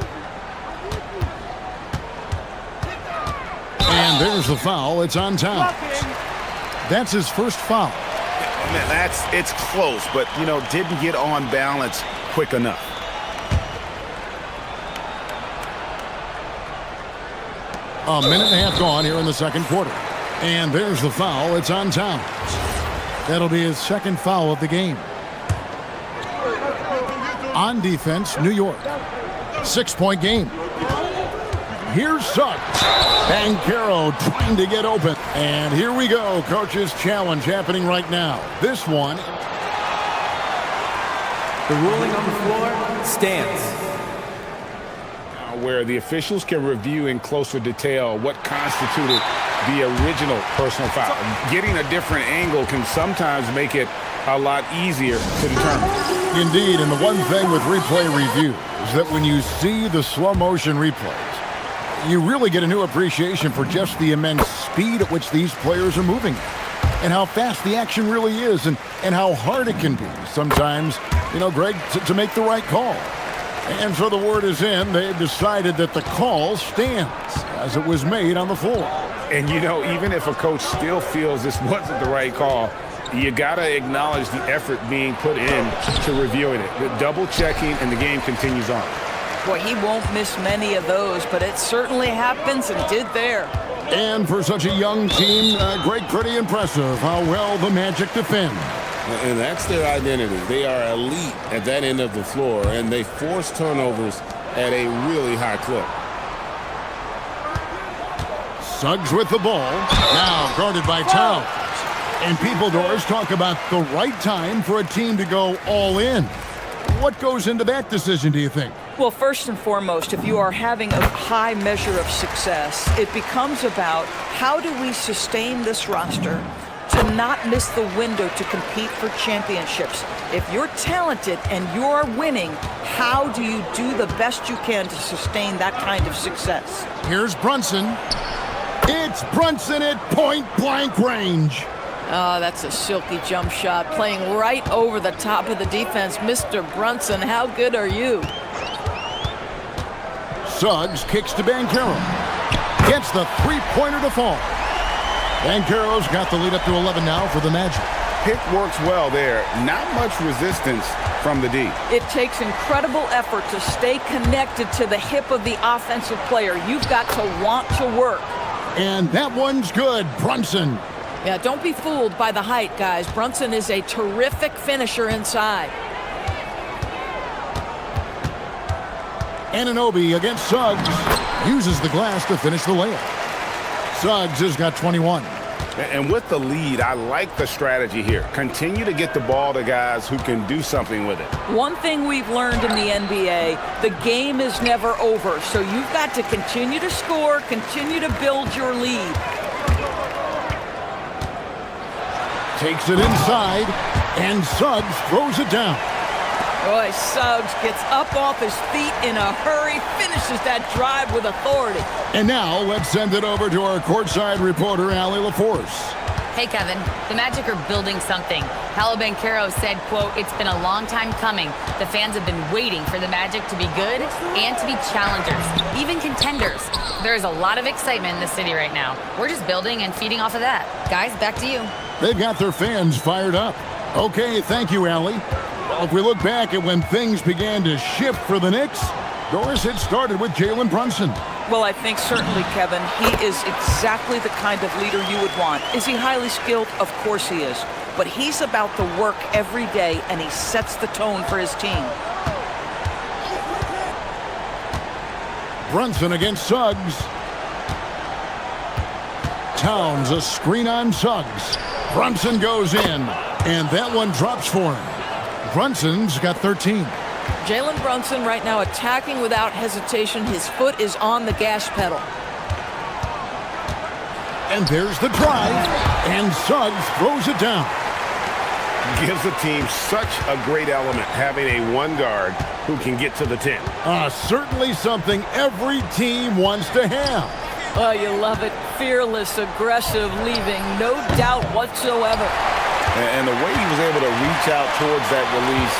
And there's the foul. It's on Towns. That's his first foul. Man, it's close, but, you know, didn't get on balance quick enough. A minute and a half gone here in the second quarter. And there's the foul. It's on Towns. That'll be his second foul of the game. On defense, New York. 6-point game. Here's Suggs. Banchero trying to get open. And here we go. Coach's challenge happening right now. This one. The ruling on the floor stands. Where the officials can review in closer detail what constituted the original personal foul. Getting a different angle can sometimes make it a lot easier to determine. Indeed, and the one thing with replay review is that when you see the slow motion replays, you really get a new appreciation for just the immense speed at which these players are moving and how fast the action really is and how hard it can be sometimes, you know, Greg, to make the right call. And so the word is in. They've decided that the call stands as it was made on the floor. And, you know, even if a coach still feels this wasn't the right call, you got to acknowledge the effort being put in to reviewing it. The double checking, and the game continues on. Boy, he won't miss many of those, but it certainly happens and did there. And for such a young team, Greg, pretty impressive how well the Magic defend. And that's their identity. They are elite at that end of the floor, and they force turnovers at a really high clip. Suggs with the ball. Now guarded by Towns. And people doors talk about the right time for a team to go all in. What goes into that decision, do you think? Well, first and foremost, if you are having a high measure of success, it becomes about how do we sustain this roster to not miss the window to compete for championships. If you're talented and you're winning, how do you do the best you can to sustain that kind of success? Here's Brunson. It's Brunson at point-blank range. Oh, that's a silky jump shot, playing right over the top of the defense. Mr. Brunson, how good are you? Suggs kicks to Banchero. Gets the three-pointer to fall. Banchero's got the lead up to 11 now for the Magic. Pick works well there. Not much resistance from the D. It takes incredible effort to stay connected to the hip of the offensive player. You've got to want to work. And that one's good. Brunson. Yeah, don't be fooled by the height, guys. Brunson is a terrific finisher inside. Anunoby against Suggs. Uses the glass to finish the layup. Suggs has got 21. And with the lead, I like the strategy here. Continue to get the ball to guys who can do something with it. One thing we've learned in the NBA, the game is never over. So you've got to continue to score, continue to build your lead. Takes it inside, and Suggs throws it down. Boy, Suggs gets up off his feet in a hurry, finishes that drive with authority. And now let's send it over to our courtside reporter, Allie LaForce. Hey, Kevin, the Magic are building something. Paolo Banchero said, quote, "It's been a long time coming. The fans have been waiting for the Magic to be good and to be challengers, even contenders. There is a lot of excitement in the city right now. We're just building and feeding off of that. Guys, back to you." They've got their fans fired up. Okay, thank you, Allie. Well, if we look back at when things began to shift for the Knicks, Doris, it started with Jalen Brunson. Well, I think certainly, Kevin, he is exactly the kind of leader you would want. Is he highly skilled? Of course he is. But he's about the work every day, and he sets the tone for his team. Brunson against Suggs. Towns a screen on Suggs. Brunson goes in, and that one drops for him. Brunson's got 13. Jalen Brunson right now attacking without hesitation. His foot is on the gas pedal. And there's the drive, and Suggs throws it down. Gives the team such a great element, having a one guard who can get to the 10. Certainly something every team wants to have. Oh, you love it. Fearless, aggressive, leaving no doubt whatsoever. And the way he was able to reach out towards that release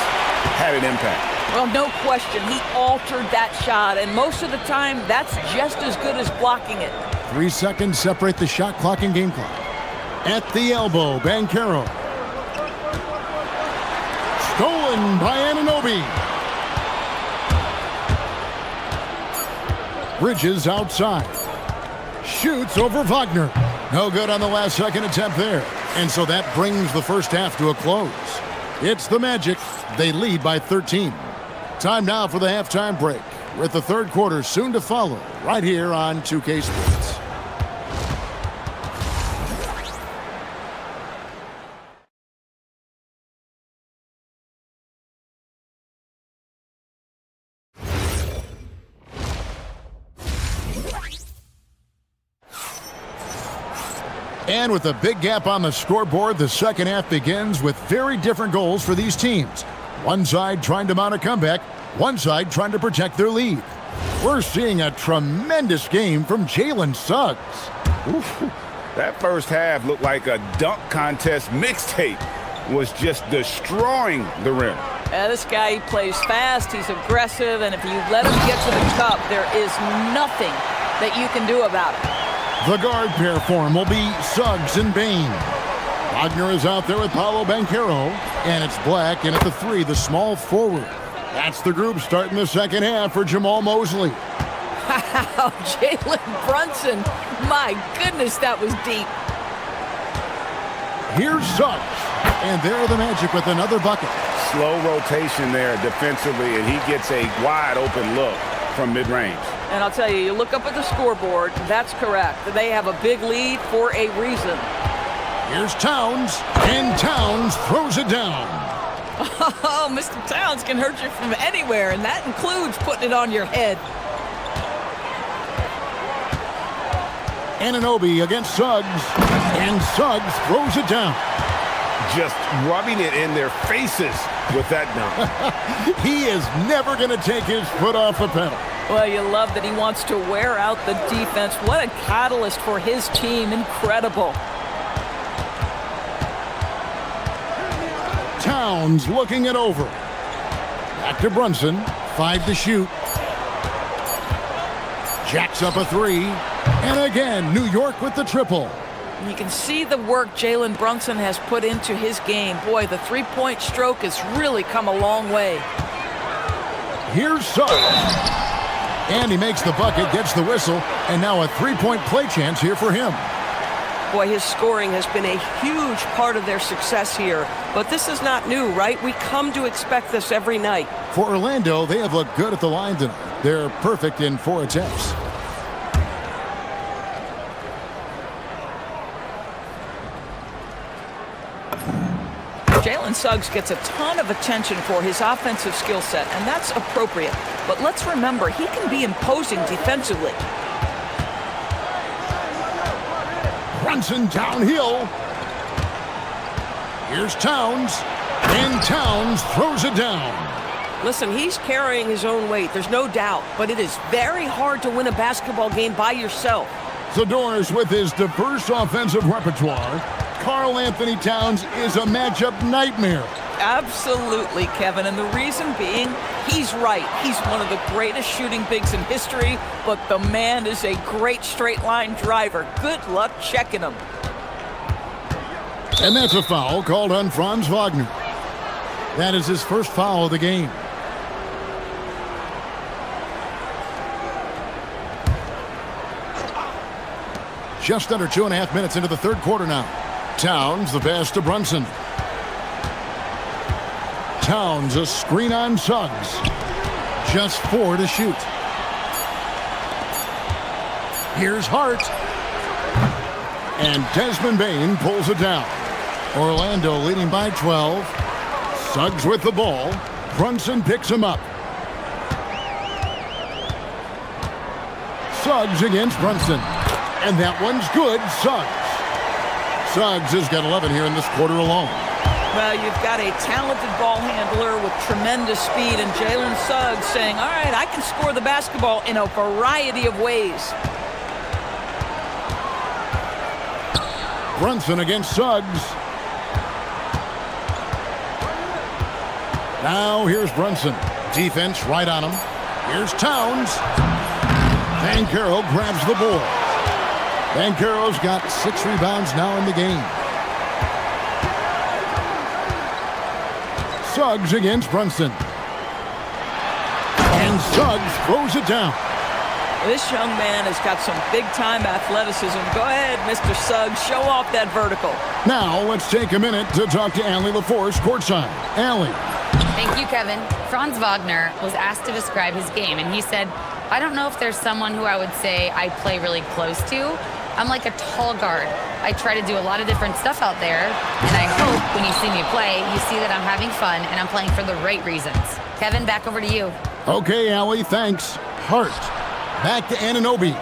had an impact. Well, no question. He altered that shot, and most of the time, that's just as good as blocking it. 3 seconds separate the shot clock and game clock. At the elbow, Banchero. Stolen by Anunoby. Bridges outside. Shoots over Wagner. No good on the last second attempt there. And so that brings the first half to a close. It's the Magic. They lead by 13. Time now for the halftime break, with the third quarter soon to follow, right here on 2K Sports. And with a big gap on the scoreboard, the second half begins with very different goals for these teams. One side trying to mount a comeback, one side trying to protect their lead. We're seeing a tremendous game from Jalen Suggs. Oof. That first half looked like a dunk contest mixtape. Was just destroying the rim. This guy, he plays fast, he's aggressive, and if you let him get to the cup, there is nothing that you can do about it. The guard pair form will be Suggs and Bain. Wagner is out there with Paolo Banchero, and it's Black, and at the 3, the small forward. That's the group starting the second half for Jamal Mosley. Wow, Jalen Brunson. My goodness, that was deep. Here's Suggs, and there are the Magic with another bucket. Slow rotation there defensively, and he gets a wide open look from mid-range. And I'll tell you, you look up at the scoreboard, that's correct. They have a big lead for a reason. Here's Towns, and Towns throws it down. Oh, Mr. Towns can hurt you from anywhere, and that includes putting it on your head. Anunoby against Suggs, and Suggs throws it down. Just rubbing it in their faces with that dunk. He is never going to take his foot off the pedal. Well, you love that he wants to wear out the defense. What a catalyst for his team. Incredible. Towns looking it over. Back to Brunson. 5 to shoot. Jacks up a 3. And again, New York with the triple. You can see the work Jalen Brunson has put into his game. Boy, the three-point stroke has really come a long way. Here's Suggs. And he makes the bucket, gets the whistle, and now a three-point play chance here for him. Boy, his scoring has been a huge part of their success here. But this is not new, right? We come to expect this every night. For Orlando, they have looked good at the line tonight. They're perfect in 4 attempts. Jalen Suggs gets a ton of attention for his offensive skill set, and that's appropriate. But let's remember, he can be imposing defensively. Brunson downhill. Here's Towns. And Towns throws it down. Listen, he's carrying his own weight, there's no doubt. But it is very hard to win a basketball game by yourself. Zador's with his diverse offensive repertoire. Karl Anthony Towns is a matchup nightmare. Absolutely, Kevin, and the reason being, he's right. He's one of the greatest shooting bigs in history, but the man is a great straight-line driver. Good luck checking him. And that's a foul called on Franz Wagner. That is his first foul of the game. Just under 2.5 minutes into the third quarter now. Towns, the pass to Brunson. Towns, a screen on Suggs. Just 4 to shoot. Here's Hart. And Desmond Bane pulls it down. Orlando leading by 12. Suggs with the ball. Brunson picks him up. Suggs against Brunson. And that one's good. Suggs has got 11 here in this quarter alone. Well, you've got a talented ball handler with tremendous speed, and Jalen Suggs saying, all right, I can score the basketball in a variety of ways. Brunson against Suggs. Now here's Brunson. Defense right on him. Here's Towns. Banchero grabs the ball. Banchero's got 6 rebounds now in the game. Suggs against Brunson. And Suggs throws it down. This young man has got some big-time athleticism. Go ahead, Mr. Suggs. Show off that vertical. Now let's take a minute to talk to Allie LaForce courtside. Allie. Thank you, Kevin. Franz Wagner was asked to describe his game, and he said, I don't know if there's someone who I would say I play really close to. I'm like a tall guard. I try to do a lot of different stuff out there, and I hope when you see me play, you see that I'm having fun and I'm playing for the right reasons. Kevin, back over to you. Okay, Allie, thanks. Hart. Back to Anunoby.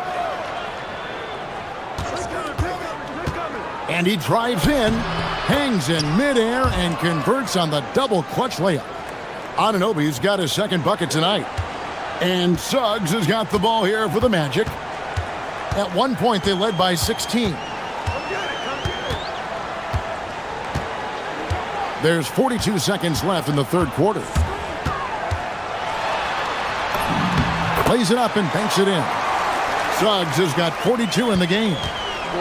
And he drives in, hangs in midair, and converts on the double clutch layup. Anunoby's got his second bucket tonight. And Suggs has got the ball here for the Magic. At one point, they led by 16. There's 42 seconds left in the third quarter. Plays it up and banks it in. Suggs has got 42 in the game.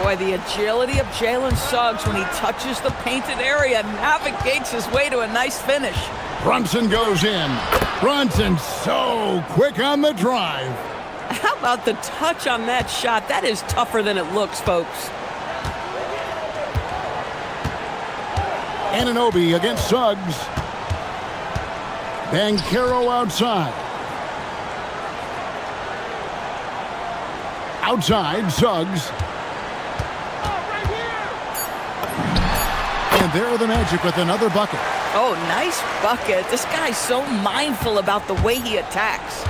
Boy, the agility of Jalen Suggs when he touches the painted area navigates his way to a nice finish. Brunson goes in. Brunson so quick on the drive. How about the touch on that shot? That is tougher than it looks, folks. Anunoby against Suggs. Banchero outside. Outside, Suggs. And there are the Magic with another bucket. Oh, nice bucket. This guy's so mindful about the way he attacks.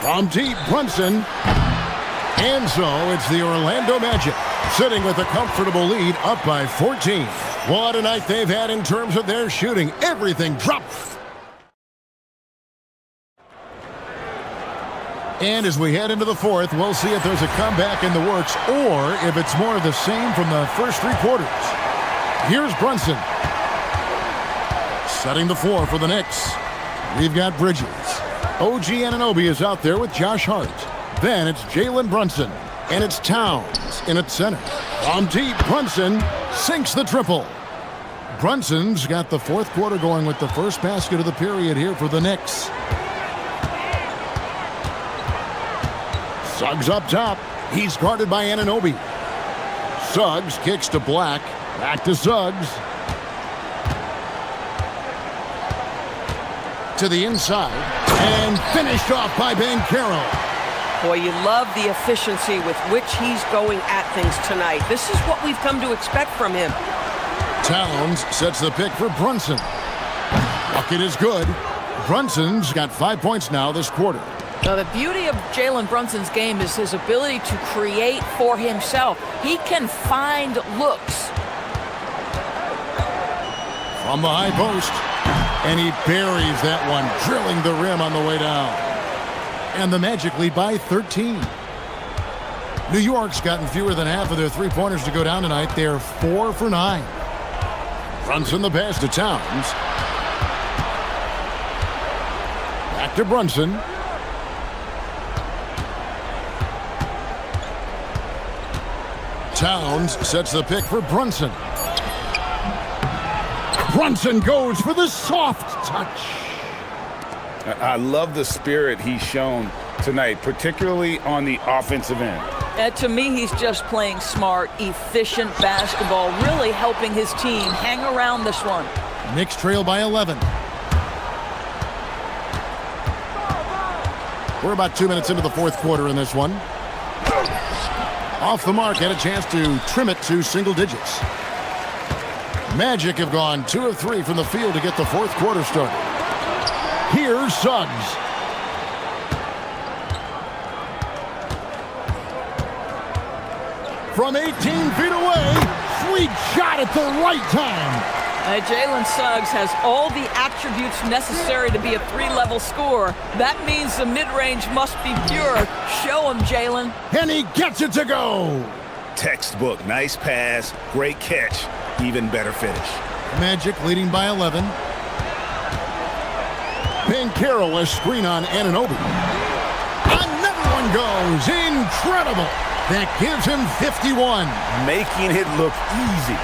From deep, Brunson. And so it's the Orlando Magic sitting with a comfortable lead up by 14. What a night they've had in terms of their shooting. Everything drops. And as we head into the fourth, we'll see if there's a comeback in the works or if it's more of the same from the first 3 quarters. Here's Brunson. Setting the floor for the Knicks. We've got Bridges. OG Anunoby is out there with Josh Hart. Then it's Jalen Brunson. And it's Towns in at center. On deep, Brunson sinks the triple. Brunson's got the fourth quarter going with the first basket of the period here for the Knicks. Suggs up top. He's guarded by Anunoby. Suggs kicks to Black. Back to Suggs. To the inside. And finished off by Banchero. Boy, you love the efficiency with which he's going at things tonight. This is what we've come to expect from him. Towns sets the pick for Brunson. Bucket is good. Brunson's got 5 points now this quarter. Now, the beauty of Jalen Brunson's game is his ability to create for himself. He can find looks. From the high post. And he buries that one, drilling the rim on the way down. And the Magic lead by 13. New York's gotten fewer than half of their three-pointers to go down tonight. They're 4 for 9. Brunson the pass to Towns. Back to Brunson. Towns sets the pick for Brunson. Brunson goes for the soft touch. I love the spirit he's shown tonight, particularly on the offensive end. To me, he's just playing smart, efficient basketball, really helping his team hang around this one. Knicks trail by 11. We're about 2 minutes into the fourth quarter in this one. Off the mark, had a chance to trim it to single digits. Magic have gone 2 of 3 from the field to get the fourth quarter started. Here's Suggs. From 18 feet away, sweet shot at the right time. Jalen Suggs has all the attributes necessary to be a three-level scorer. That means the mid-range must be pure. Show him, Jalen. And he gets it to go. Textbook, nice pass, great catch, even better finish. Magic leading by 11. Banchero a screen on Anunoby. Another one goes. Incredible. That gives him 51. Making it look easy.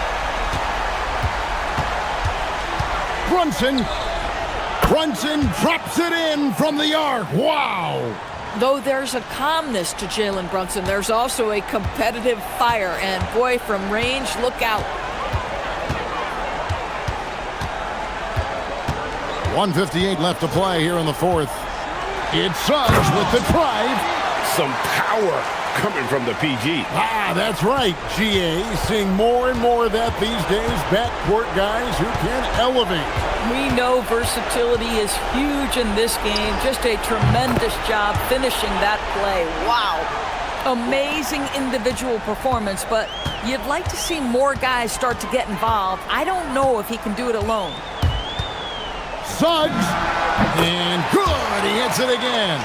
Brunson drops it in from the arc. Wow. Though there's a calmness to Jalen Brunson, there's also a competitive fire. And boy, from range, look out. 1:58 left to play here in the fourth. It's Suggs with the drive. Some power coming from the PG. That's right, GA. Seeing more and more of that these days. Backcourt guys who can elevate. We know versatility is huge in this game. Just a tremendous job finishing that play. Wow. Amazing individual performance, but you'd like to see more guys start to get involved. I don't know if he can do it alone. Suggs. And good. He hits it again.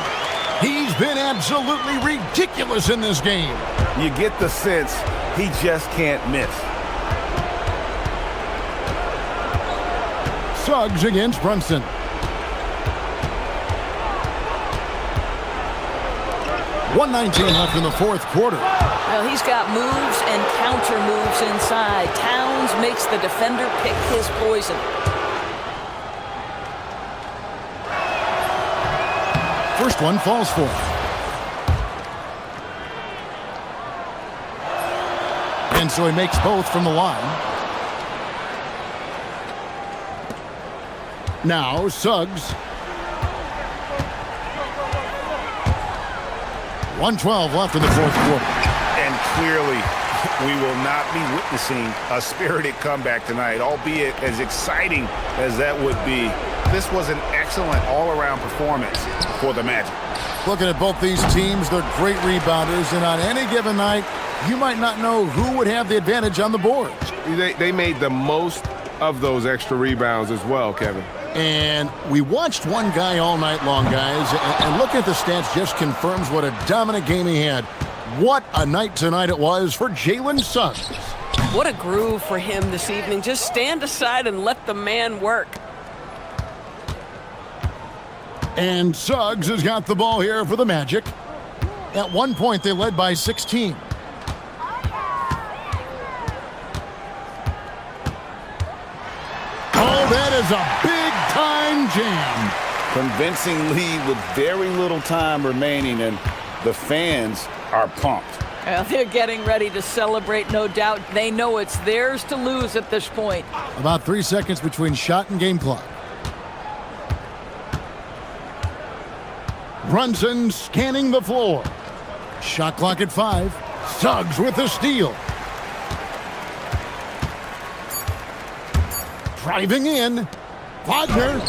He's been absolutely ridiculous in this game. You get the sense he just can't miss. Suggs against Brunson. .119 left in the fourth quarter. Well, he's got moves and counter moves inside. Towns makes the defender pick his poison. First one falls for him. And so he makes both from the line. Now Suggs. 1:12 left in the fourth quarter. And clearly, we will not be witnessing a spirited comeback tonight, albeit as exciting as that would be. This was an excellent all-around performance for the Magic. Looking at both these teams, they're great rebounders, and on any given night, you might not know who would have the advantage on the boards. They made the most of those extra rebounds as well, Kevin. And we watched one guy all night long, guys, and looking at the stats just confirms what a dominant game he had. What a night tonight it was for Jalen Suggs. What a groove for him this evening. Just stand aside and let the man work. And Suggs has got the ball here for the Magic. At one point, they led by 16. Oh, that is a big-time jam. Convincing lead with very little time remaining, and the fans are pumped. Well, they're getting ready to celebrate, no doubt. They know it's theirs to lose at this point. About 3 seconds between shot and game clock. Brunson scanning the floor. Shot clock at 5. Suggs with the steal. Driving in. Wagner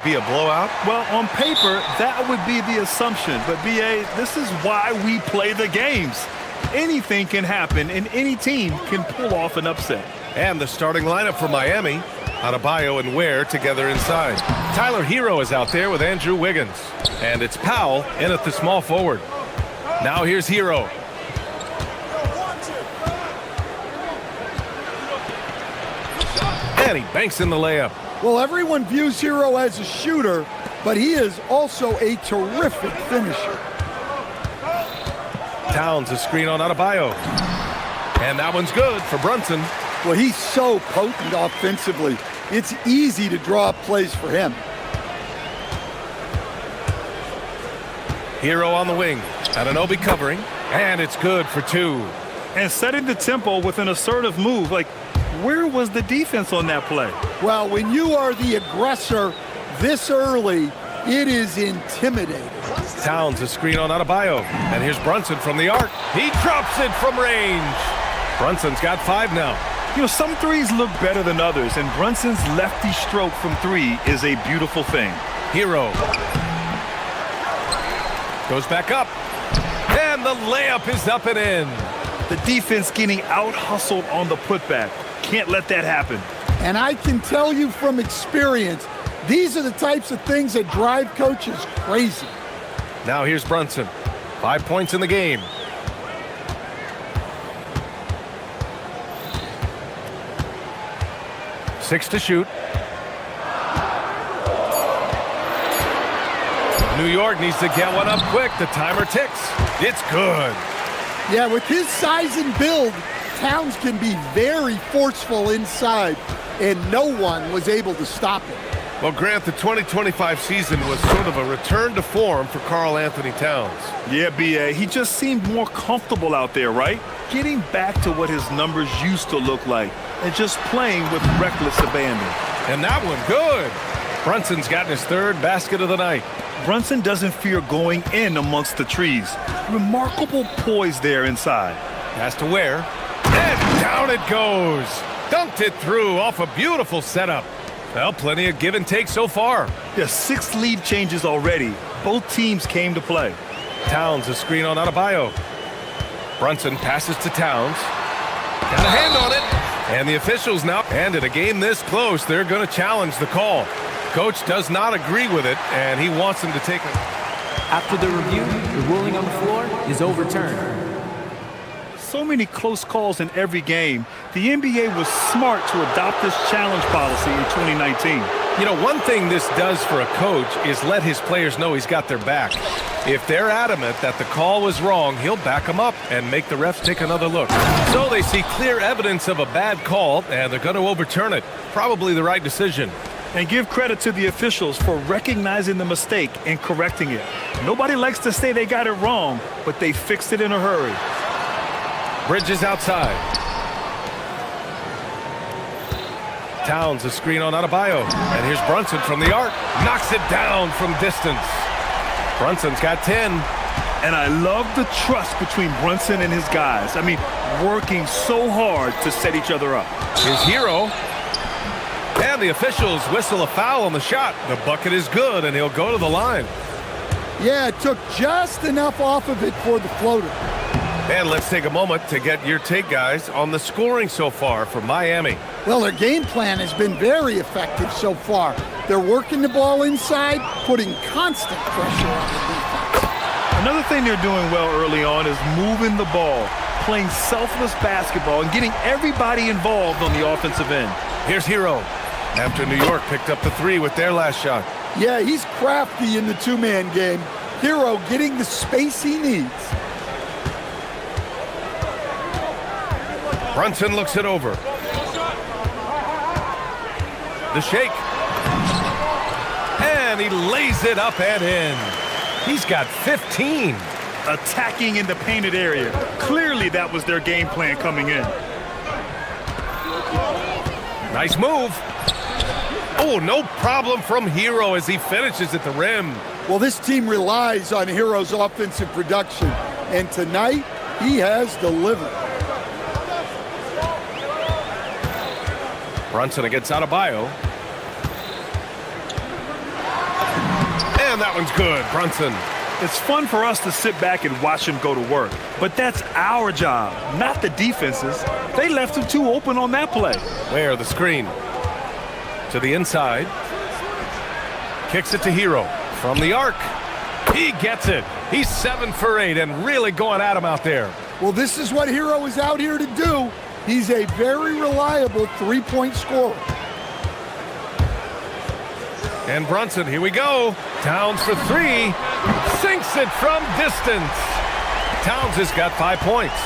be a blowout? Well, on paper, that would be the assumption. But, B.A., this is why we play the games. Anything can happen, and any team can pull off an upset. And the starting lineup for Miami. Adebayo and Ware together inside. Tyler Hero is out there with Andrew Wiggins. And it's Powell in at the small forward. Now here's Hero. And he banks in the layup. Well, everyone views Hero as a shooter, but he is also a terrific finisher. Towns a screen on Adebayo. And that one's good for Brunson. Well, he's so potent offensively. It's easy to draw up plays for him. Hero on the wing. Anunoby covering. And it's good for two. And setting the tempo with an assertive move. Like, where was the defense on that play? Well, when you are the aggressor this early, it is intimidating. Towns a screen on Adebayo. And here's Brunson from the arc. He drops it from range. Brunson's got 5 now. You know, some threes look better than others, and Brunson's lefty stroke from 3 is a beautiful thing. Hero goes back up. And the layup is up and in. The defense getting out-hustled on the putback. Can't let that happen. And I can tell you from experience, these are the types of things that drive coaches crazy. Now here's Brunson. 5 points in the game. Six to shoot. New York needs to get one up quick. The timer ticks. It's good. Yeah, with his size and build, Towns can be very forceful inside, and no one was able to stop him. Well, Grant, the 2025 season was sort of a return to form for Karl Anthony Towns. Yeah, B.A., he just seemed more comfortable out there, right? Getting back to what his numbers used to look like and just playing with reckless abandon. And that one, good. Brunson's gotten his 3rd basket of the night. Brunson doesn't fear going in amongst the trees. Remarkable poise there inside. Has to Ware. And down it goes. Dunked it through off a beautiful setup. Well, plenty of give and take so far. There's 6 lead changes already. Both teams came to play. Towns a screen on Adebayo. Brunson passes to Towns. Got a hand on it. And the officials now, and in a game this close, they're going to challenge the call. Coach does not agree with it, and he wants them to take it. After the review, the ruling on the floor is overturned. So many close calls in every game. The NBA was smart to adopt this challenge policy in 2019. You know, one thing this does for a coach is let his players know he's got their back. If they're adamant that the call was wrong, he'll back them up and make the refs take another look. So they see clear evidence of a bad call, and they're going to overturn it. Probably the right decision. And give credit to the officials for recognizing the mistake and correcting it. Nobody likes to say they got it wrong, but they fixed it in a hurry. Bridges outside. Towns a screen on Adebayo. And here's Brunson from the arc. Knocks it down from distance. Brunson's got 10. And I love the trust between Brunson and his guys. I mean, working so hard to set each other up. His Hero. And the officials whistle a foul on the shot. The bucket is good, and he'll go to the line. Yeah, it took just enough off of it for the floater. And let's take a moment to get your take, guys, on the scoring so far for Miami. Well, their game plan has been very effective so far. They're working the ball inside, putting constant pressure on the defense. Another thing they're doing well early on is moving the ball, playing selfless basketball, and getting everybody involved on the offensive end. Here's Hero. After New York picked up the 3 with their last shot. Yeah, he's crafty in the two-man game. Hero getting the space he needs. Brunson looks it over. The shake. And he lays it up and in. He's got 15. Attacking in the painted area. Clearly that was their game plan coming in. Nice move. Oh, no problem from Hero as he finishes at the rim. Well, this team relies on Hero's offensive production, and tonight he has delivered. Brunson against Adebayo. And that one's good. Brunson. It's fun for us to sit back and watch him go to work, but that's our job, not the defense's. They left him too open on that play. Where the screen. To the inside. Kicks it to Hero. From the arc. He gets it. He's 7 for 8 and really going at him out there. Well, this is what Hero is out here to do. He's a very reliable three-point scorer. And Brunson, here we go. Towns for 3. Sinks it from distance. Towns has got 5 points.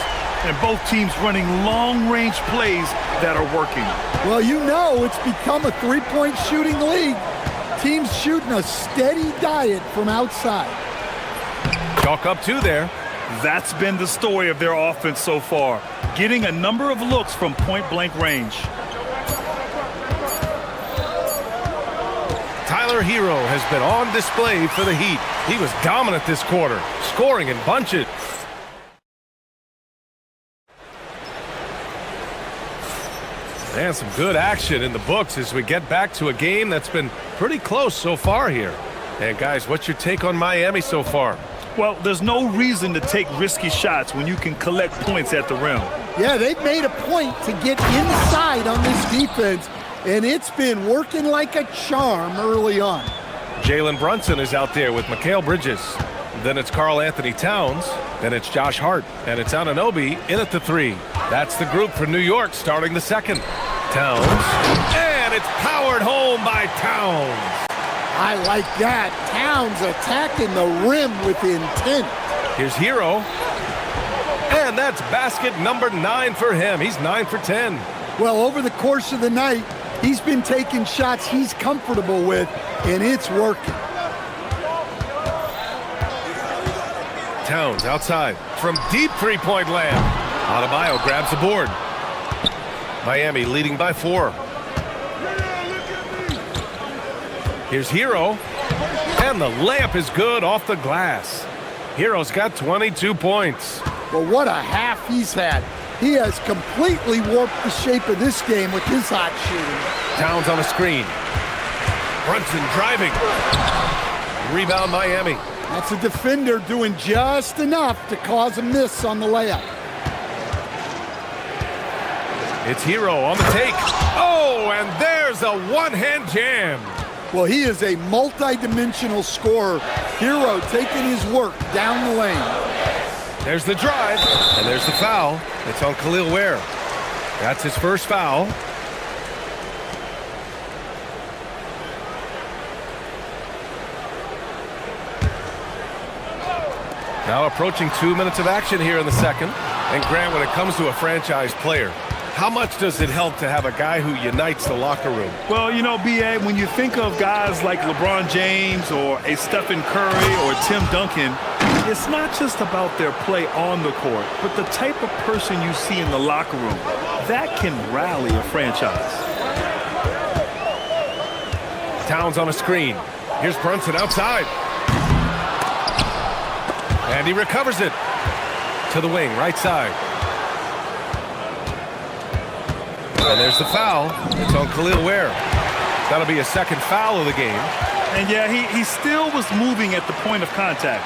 And both teams running long-range plays that are working. Well, you know it's become a three-point shooting league. Teams shooting a steady diet from outside. Chalk up 2 there. That's been the story of their offense so far, getting a number of looks from point-blank range. Tyler Hero has been on display for the Heat. He was dominant this quarter, scoring in bunches. And some good action in the books as we get back to a game that's been pretty close so far here. And guys, what's your take on Miami so far? Well, there's no reason to take risky shots when you can collect points at the rim. Yeah, they've made a point to get inside on this defense, and it's been working like a charm early on. Jalen Brunson is out there with Mikal Bridges. Then it's Karl Anthony Towns. Then it's Josh Hart. And it's Anunoby in at the 3. That's the group for New York starting the second. Towns. And it's powered home by Towns. I like that. Towns attacking the rim with intent. Here's Hero. And that's basket number 9 for him. He's 9 for 10. Well, over the course of the night, he's been taking shots he's comfortable with, and it's working. Towns outside from deep three-point land. Adebayo grabs the board. Miami leading by 4. Here's Hero. And the layup is good off the glass. Hero's got 22 points. Well, what a half he's had. He has completely warped the shape of this game with his hot shooting. Towns on a screen. Brunson driving. Rebound Miami. That's a defender doing just enough to cause a miss on the layup. It's Hero on the take. Oh, and there's a one-hand jam. Well, he is a multi-dimensional scorer. Hero taking his work down the lane. There's the drive, and there's the foul. It's on Khalil Ware. That's his first foul. Now approaching 2 minutes of action here in the second. And Grant, when it comes to a franchise player, how much does it help to have a guy who unites the locker room? Well, you know, B.A., when you think of guys like LeBron James or a Stephen Curry or Tim Duncan, it's not just about their play on the court, but the type of person you see in the locker room. That can rally a franchise. Towns on a screen. Here's Brunson outside. And he recovers it to the wing, right side. And there's the foul. It's on Khalil Ware. That'll be a second foul of the game. And yeah, he still was moving at the point of contact.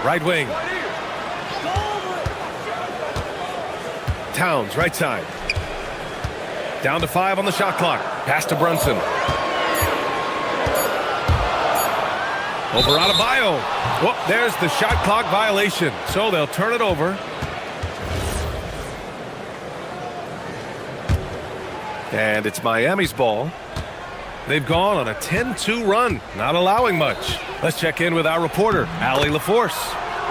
Right wing. Towns, right side. Down to 5 on the shot clock. Pass to Brunson. Over Adebayo. Whoop, there's the shot clock violation. So they'll turn it over. And it's Miami's ball. They've gone on a 10-2 run, not allowing much. Let's check in with our reporter, Allie LaForce.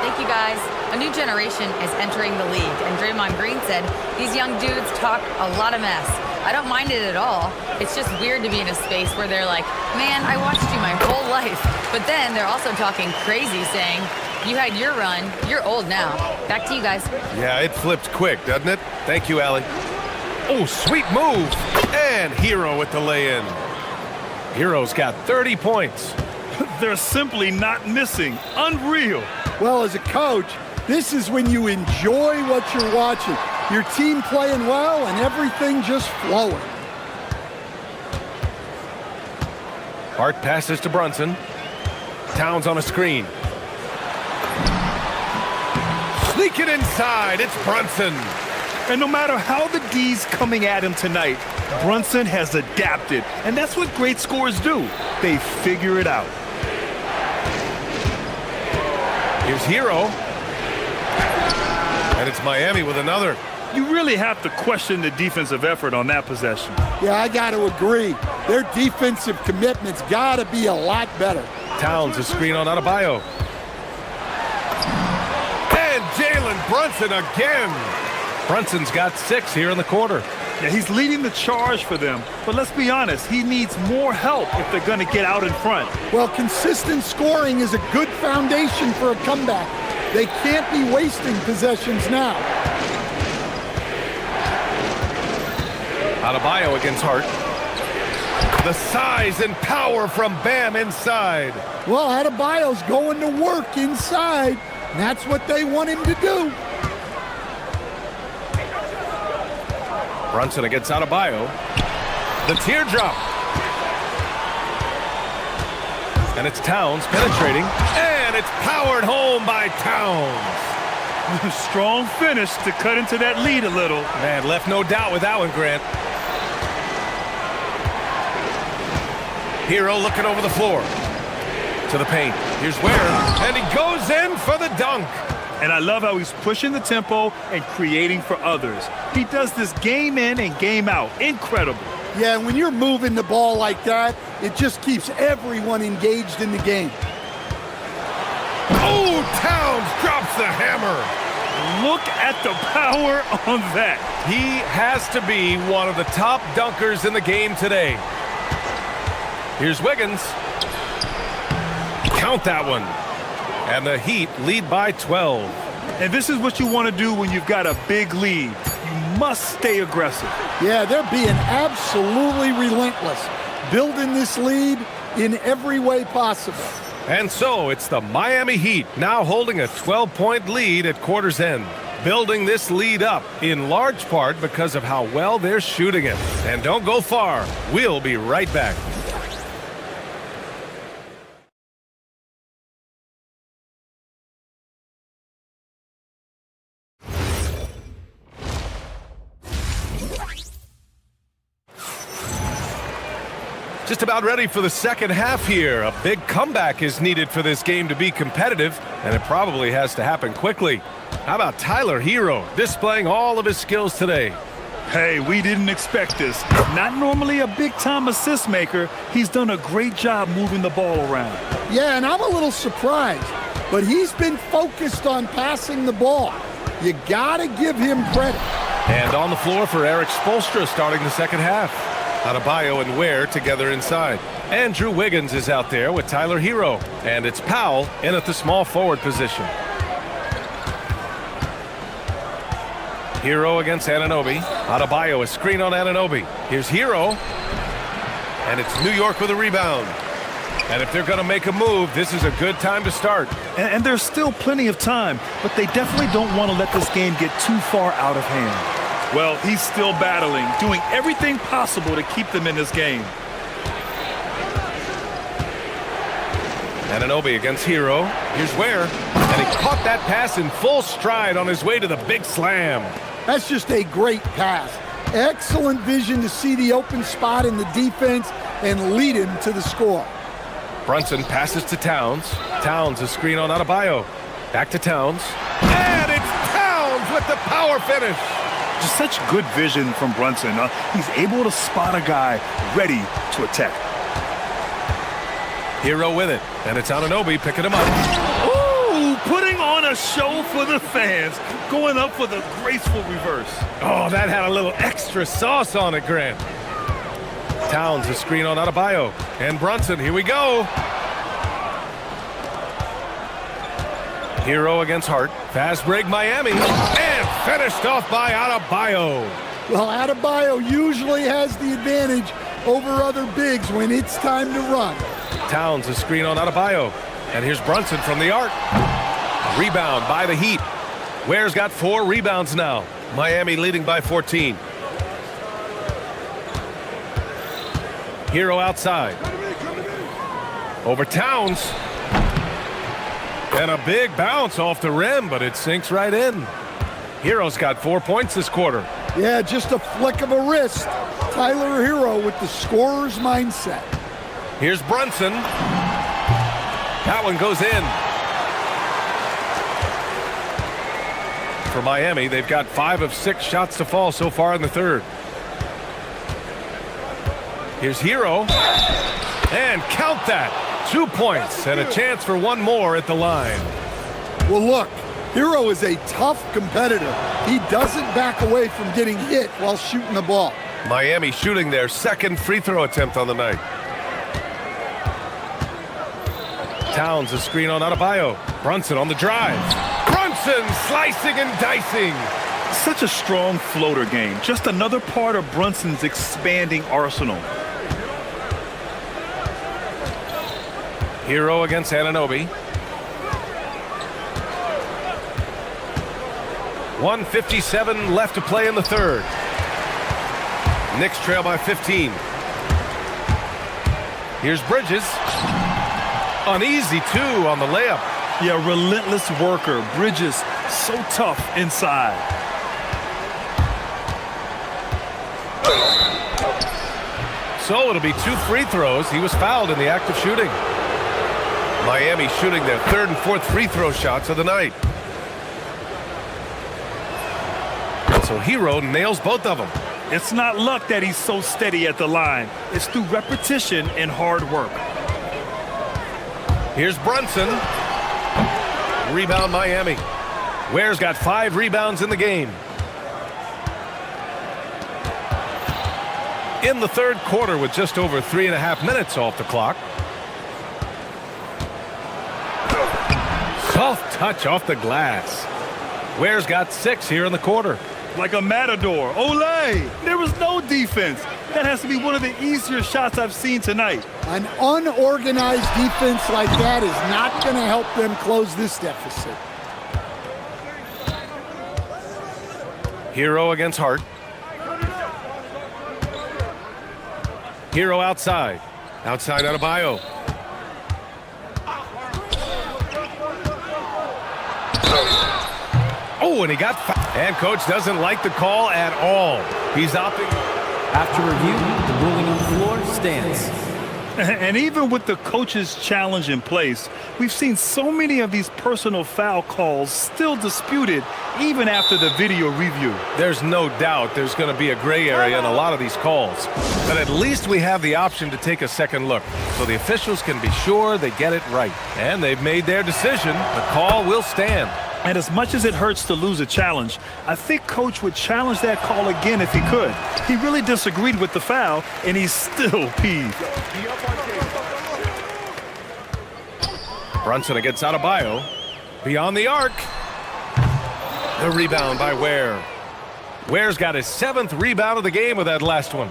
Thank you, guys. A new generation is entering the league, and Draymond Green said these young dudes talk a lot of mess. I don't mind it at all. It's just weird to be in a space where they're like, man, I watched you my whole life. But then they're also talking crazy, saying, you had your run, you're old now. Back to you guys. Yeah, it flipped quick, doesn't it? Thank you, Allie. Oh, sweet move. And Hero with the lay-in. Hero's got 30 points. They're simply not missing. Unreal. Well, as a coach, this is when you enjoy what you're watching. Your team playing well and everything just flowing. Hart passes to Brunson. Towns on a screen. Sneak it inside. It's Brunson. And no matter how the D's coming at him tonight, Brunson has adapted. And that's what great scorers do. They figure it out. Here's Hero. And it's Miami with another. You really have to question the defensive effort on that possession. Yeah, I got to agree. Their defensive commitment's got to be a lot better. Towns a screen on Adebayo. And Jalen Brunson again. Brunson's got 6 here in the quarter. Yeah, he's leading the charge for them. But let's be honest, he needs more help if they're going to get out in front. Well, consistent scoring is a good foundation for a comeback. They can't be wasting possessions now. Adebayo against Hart. The size and power from Bam inside. Well, Adebayo's going to work inside. And that's what they want him to do. Brunson against Adebayo. The teardrop. And it's Towns penetrating. And it's powered home by Towns. Strong finish to cut into that lead a little. Man, left no doubt with that one, Grant. Hero looking over the floor. To the paint. Here's Ware. And he goes in for the dunk. And I love how he's pushing the tempo and creating for others. He does this game in and game out. Incredible. Yeah, and when you're moving the ball like that, it just keeps everyone engaged in the game. Oh, Towns drops the hammer. Look at the power on that. He has to be one of the top dunkers in the game today. Here's Wiggins. Count that one. And the Heat lead by 12. And this is what you want to do when you've got a big lead. You must stay aggressive. Yeah, they're being absolutely relentless, building this lead in every way possible. And so it's the Miami Heat now holding a 12-point lead at quarter's end. Building this lead up in large part because of how well they're shooting it. And don't go far. We'll be right back. Just about ready for the second half here. A big comeback is needed for this game to be competitive, and it probably has to happen quickly. How about Tyler Hero displaying all of his skills today? Hey, we didn't expect this. Not normally a big-time assist maker. He's done a great job moving the ball around. Yeah, and I'm a little surprised, but he's been focused on passing the ball. You gotta give him credit. And on the floor for Eric Spoelstra starting the second half. Adebayo and Ware together inside. Andrew Wiggins is out there with Tyler Hero. And it's Powell in at the small forward position. Hero against Anunoby. Adebayo a screen on Anunoby. Here's Hero. And it's New York with a rebound. And if they're going to make a move, this is a good time to start. And there's still plenty of time, but they definitely don't want to let this game get too far out of hand. Well, he's still battling, doing everything possible to keep them in this game. Anunoby against Hero. Here's Ware. And he caught that pass in full stride on his way to the big slam. That's just a great pass. Excellent vision to see the open spot in the defense and lead him to the score. Brunson passes to Towns. Towns a screen on Adebayo. Back to Towns. And it's Towns with the power finish. Just such good vision from Brunson. He's able to spot a guy ready to attack. Hero with it. And it's Anunoby picking him up. Ooh, putting on a show for the fans. Going up with a graceful reverse. Oh, that had a little extra sauce on it, Grant. Towns a screen on Adebayo. And Brunson, here we go. Hero against Hart. Fast break Miami. And finished off by Adebayo. Well, Adebayo usually has the advantage over other bigs when it's time to run. Towns a screen on Adebayo. And here's Brunson from the arc. Rebound by the Heat. Ware's got 4 rebounds now. Miami leading by 14. Hero outside. Over Towns. And a big bounce off the rim, but it sinks right in. Hero's got 4 points this quarter. Yeah, just a flick of a wrist. Tyler Hero with the scorer's mindset. Here's Brunson. That one goes in. For Miami, they've got 5 of 6 shots to fall so far in the third. Here's Hero. And count that. 2 points and a chance for one more at the line. Well, look, Hero is a tough competitor. He doesn't back away from getting hit while shooting the ball. Miami shooting their second free throw attempt on the night. Towns a screen on Adebayo. Brunson on the drive. Brunson slicing and dicing. Such a strong floater game. Just another part of Brunson's expanding arsenal. Hero against Anunoby. 1:57 left to play in the third. Knicks trail by 15. Here's Bridges. An easy 2 on the layup. Yeah, relentless worker. Bridges, so tough inside. So it'll be 2 free throws. He was fouled in the act of shooting. Miami shooting their third and fourth free throw shots of the night. So Hero nails both of them. It's not luck that he's so steady at the line. It's through repetition and hard work. Here's Brunson. Rebound Miami. Ware's got 5 rebounds in the game. In the third quarter with just over 3.5 minutes off the clock. Soft touch off the glass. Ware's got 6 here in the quarter. Like a matador. Olay! There was no defense. That has to be one of the easier shots I've seen tonight. An unorganized defense like that is not going to help them close this deficit. Hero against Hart. Hero outside. Outside Adebayo. Oh, and he got fouled. And coach doesn't like the call at all. He's opting. After review, the ruling on the floor stands. And even with the coach's challenge in place, we've seen so many of these personal foul calls still disputed even after the video review. There's no doubt there's going to be a gray area in a lot of these calls. But at least we have the option to take a second look, so the officials can be sure they get it right. And they've made their decision. The call will stand. And as much as it hurts to lose a challenge, I think Coach would challenge that call again if he could. He really disagreed with the foul, and he's still peeved. Brunson against Adebayo. Beyond the arc. The rebound by Ware. Ware's got his 7th rebound of the game with that last one.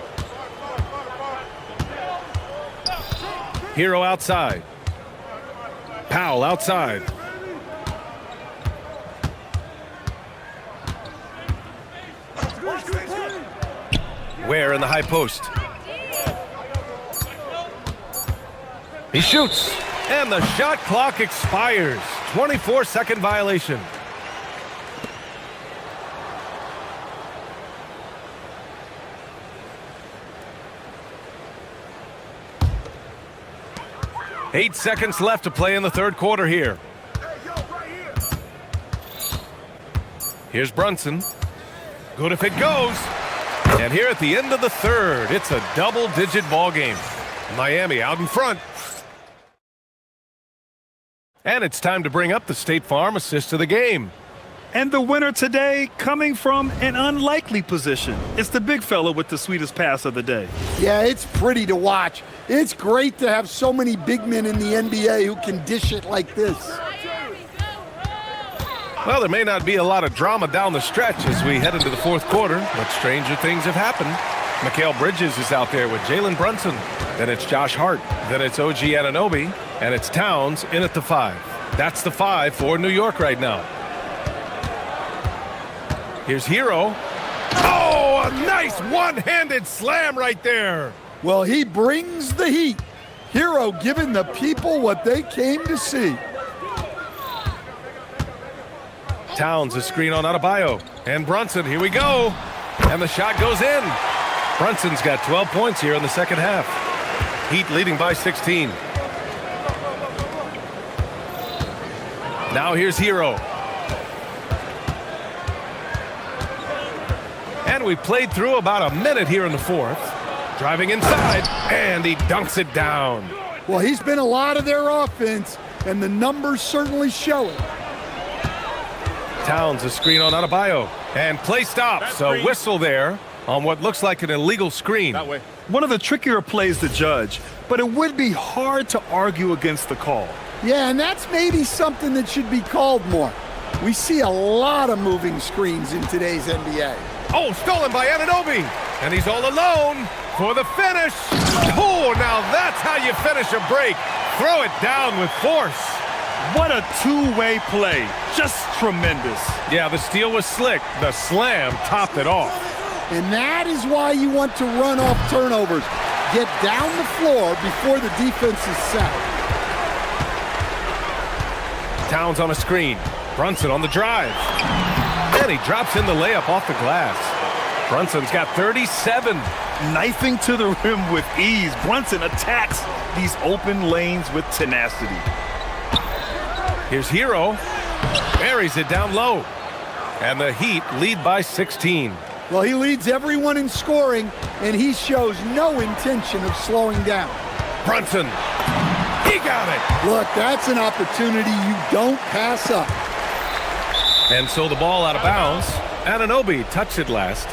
Hero outside. Powell outside. Ware in the high post. He shoots, and the shot clock expires. 24-second violation. Eight seconds left to play in the third quarter here. Here's Brunson. Good if it goes. And here at the end of the third, it's a double-digit ball game. Miami out in front. And it's time to bring up the State Farm assist of the game. And the winner today coming from an unlikely position. It's the big fella with the sweetest pass of the day. Yeah, it's pretty to watch. It's great to have so many big men in the NBA who can dish it like this. Well, there may not be a lot of drama down the stretch as we head into the fourth quarter, but stranger things have happened. Mikal Bridges is out there with Jalen Brunson. Then it's Josh Hart. Then it's OG Anunoby. And it's Towns in at the 5. That's the 5 for New York right now. Here's Hero. Oh, a nice one-handed slam right there. Well, he brings the heat. Hero giving the people what they came to see. Towns a screen on Adebayo. And Brunson, here we go. And the shot goes in. Brunson's got 12 points here in the second half. Heat leading by 16. Now here's Hero. And we played through about a minute here in the fourth. Driving inside, and he dunks it down. Well, he's been a lot of their offense, and the numbers certainly show it. Towns a screen on Adebayo. And play stops. A whistle there on what looks like an illegal screen. That way. One of the trickier plays to judge, but it would be hard to argue against the call. Yeah, and that's maybe something that should be called more. We see a lot of moving screens in today's NBA. Oh, stolen by Anunoby. And he's all alone for the finish. Oh, now that's how you finish a break. Throw it down with force. What a two-way play. Just tremendous. Yeah, the steal was slick. The slam topped it off. And that is why you want to run off turnovers. Get down the floor before the defense is set. Towns on a screen. Brunson on the drive. And he drops in the layup off the glass. Brunson's got 37. Knifing to the rim with ease. Brunson attacks these open lanes with tenacity. Here's Hero. Buries it down low. And the Heat lead by 16. Well, he leads everyone in scoring, and he shows no intention of slowing down. Brunson. He got it. Look, that's an opportunity you don't pass up. And so the ball out of bounds. Anunoby touched it last.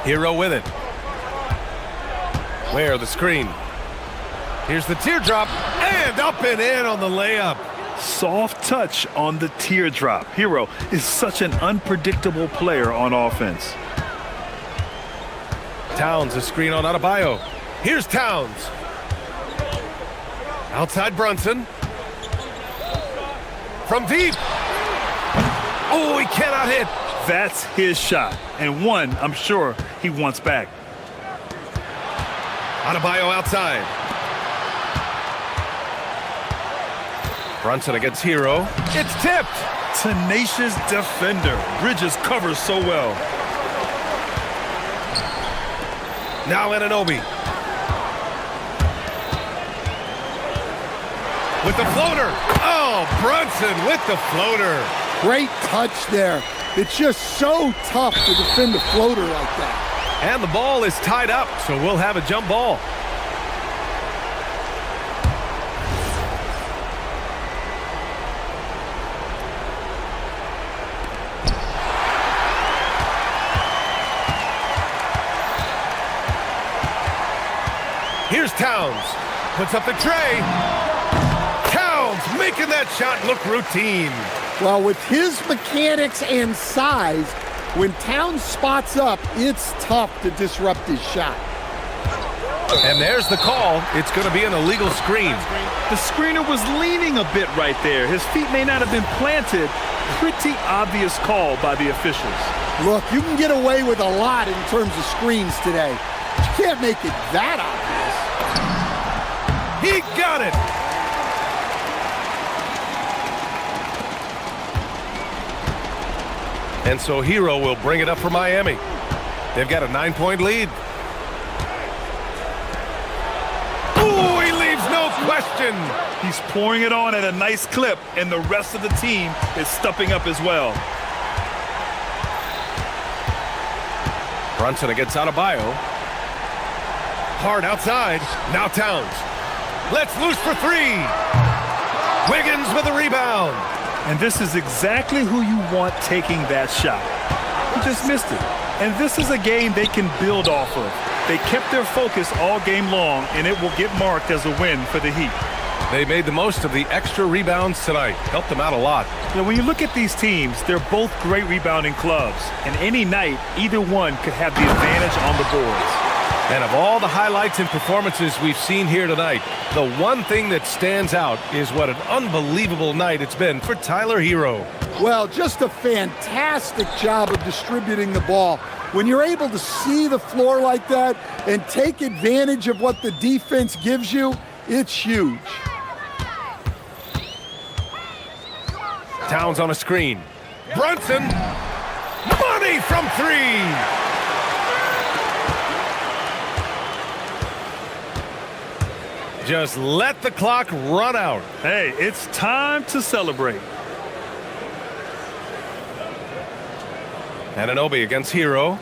Hero with it. Where the screen. Here's the teardrop. And up and in on the layup. Soft touch on the teardrop. Hero is such an unpredictable player on offense. Towns a screen on Adebayo. Here's Towns. Outside Brunson. From deep. Oh, he cannot hit. That's his shot, and one I'm sure he wants back. Adebayo outside. Brunson against Hero. It's tipped. Tenacious defender. Bridges covers so well. Now Anunoby. With the floater. Oh, Brunson with the floater. Great touch there. It's just so tough to defend a floater like that. And the ball is tied up, so we'll have a jump ball. Here's Towns. Puts up the tray. Towns making that shot look routine. Well, with his mechanics and size, when Towns spots up, it's tough to disrupt his shot. And there's the call. It's going to be an illegal screen. The screener was leaning a bit right there. His feet may not have been planted. Pretty obvious call by the officials. Look, you can get away with a lot in terms of screens today. You can't make it that obvious. He got it. And so Hero will bring it up for Miami. They've got a 9-point lead. Ooh, he leaves no question. He's pouring it on at a nice clip, and the rest of the team is stepping up as well. Brunson against Adebayo. Hard outside. Now Towns. Let's loose for three. Wiggins with a rebound. And this is exactly who you want taking that shot. He just missed it. And this is a game they can build off of. They kept their focus all game long, and it will get marked as a win for the Heat. They made the most of the extra rebounds tonight. Helped them out a lot. Now, when you look at these teams, they're both great rebounding clubs. And any night, either one could have the advantage on the boards. And of all the highlights and performances we've seen here tonight, the one thing that stands out is what an unbelievable night it's been for Tyler Hero. Well, just a fantastic job of distributing the ball. When you're able to see the floor like that and take advantage of what the defense gives you, it's huge. Towns on a screen. Brunson, money from three. Just let the clock run out. Hey, it's time to celebrate. Anunoby against Hero.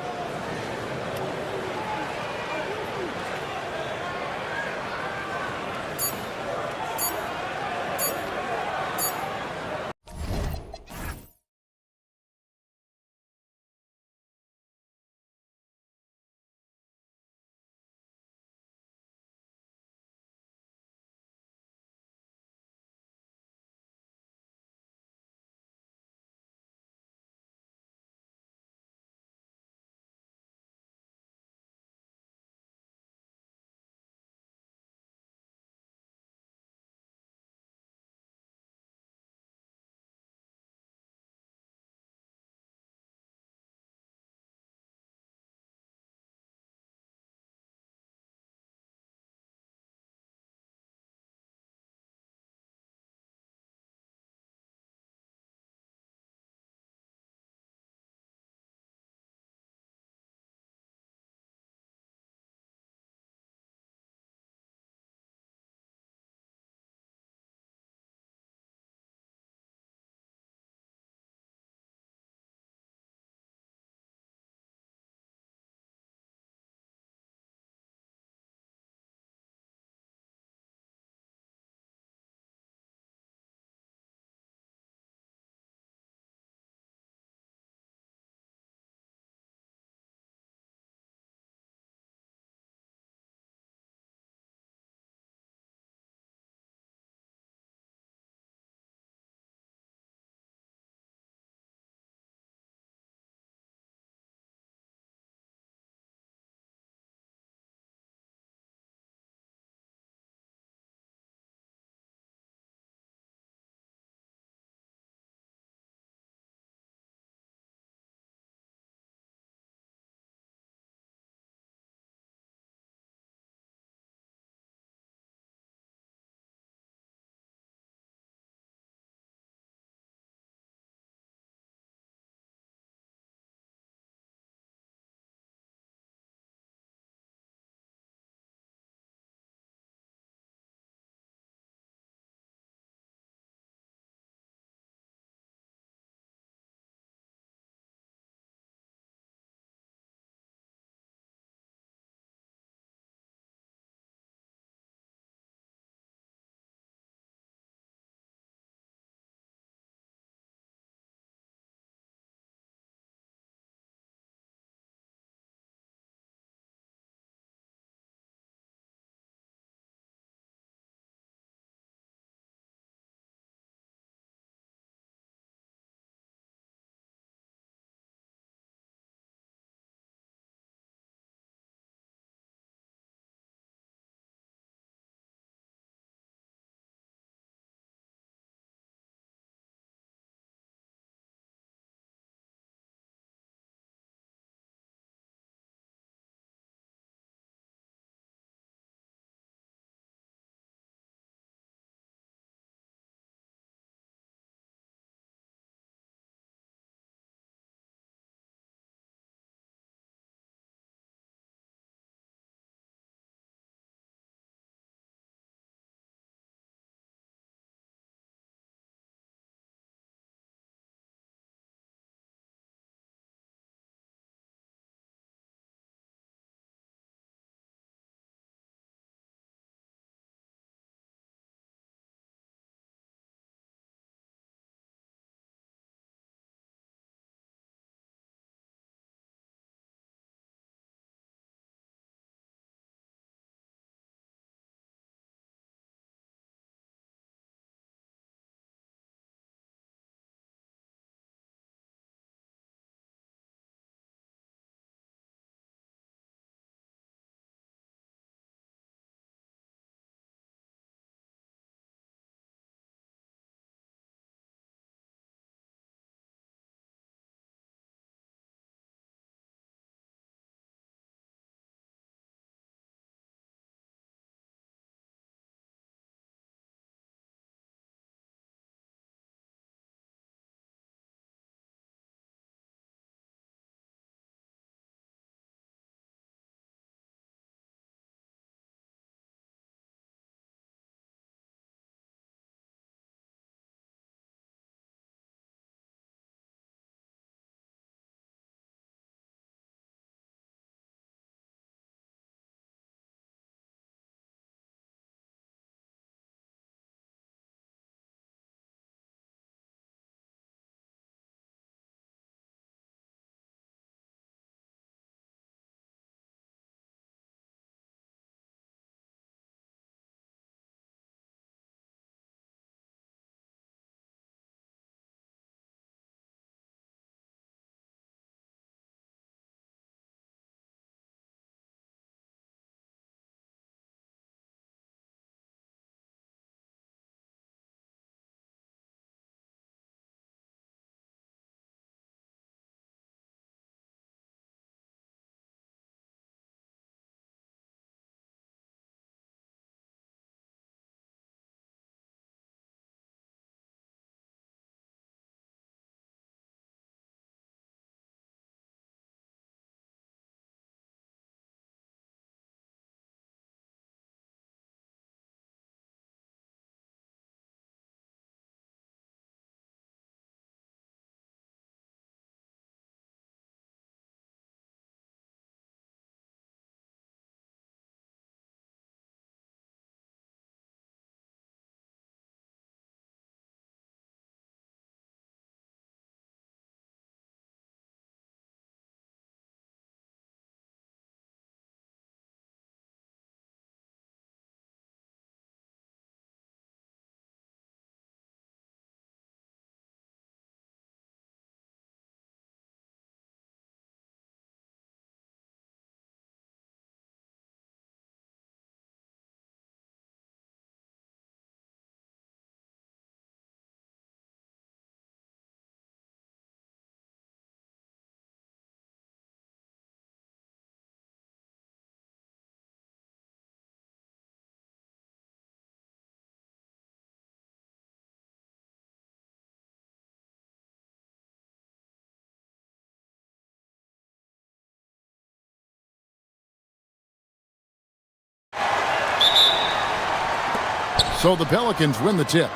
So the Pelicans win the tip.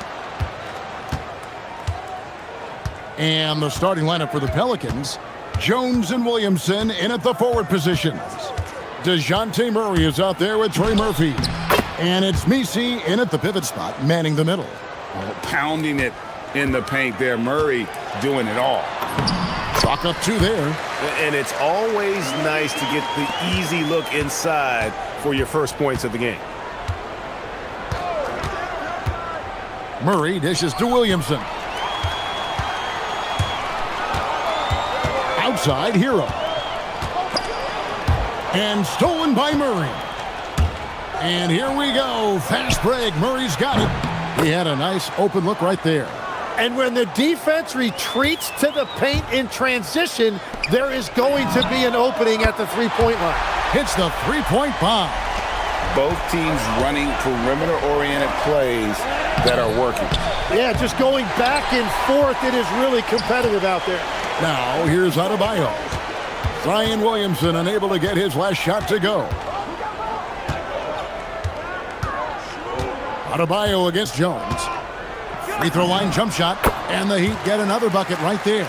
And the starting lineup for the Pelicans, Jones and Williamson in at the forward positions. DeJounte Murray is out there with Trey Murphy. And it's Messi in at the pivot spot, manning the middle. Pounding it in the paint there. Murray doing it all. Chalk up 2 there. And it's always nice to get the easy look inside for your first points of the game. Murray dishes to Williamson. Outside, Hero. And stolen by Murray. And here we go. Fast break. Murray's got it. He had a nice open look right there. And when the defense retreats to the paint in transition, there is going to be an opening at the three-point line. Hits the three-point bomb. Both teams running perimeter-oriented plays that are working. Yeah, just going back and forth. It is really competitive out there. Now, here's Adebayo. Zion Williamson unable to get his last shot to go. Adebayo against Jones. Free throw line jump shot, and the Heat get another bucket right there.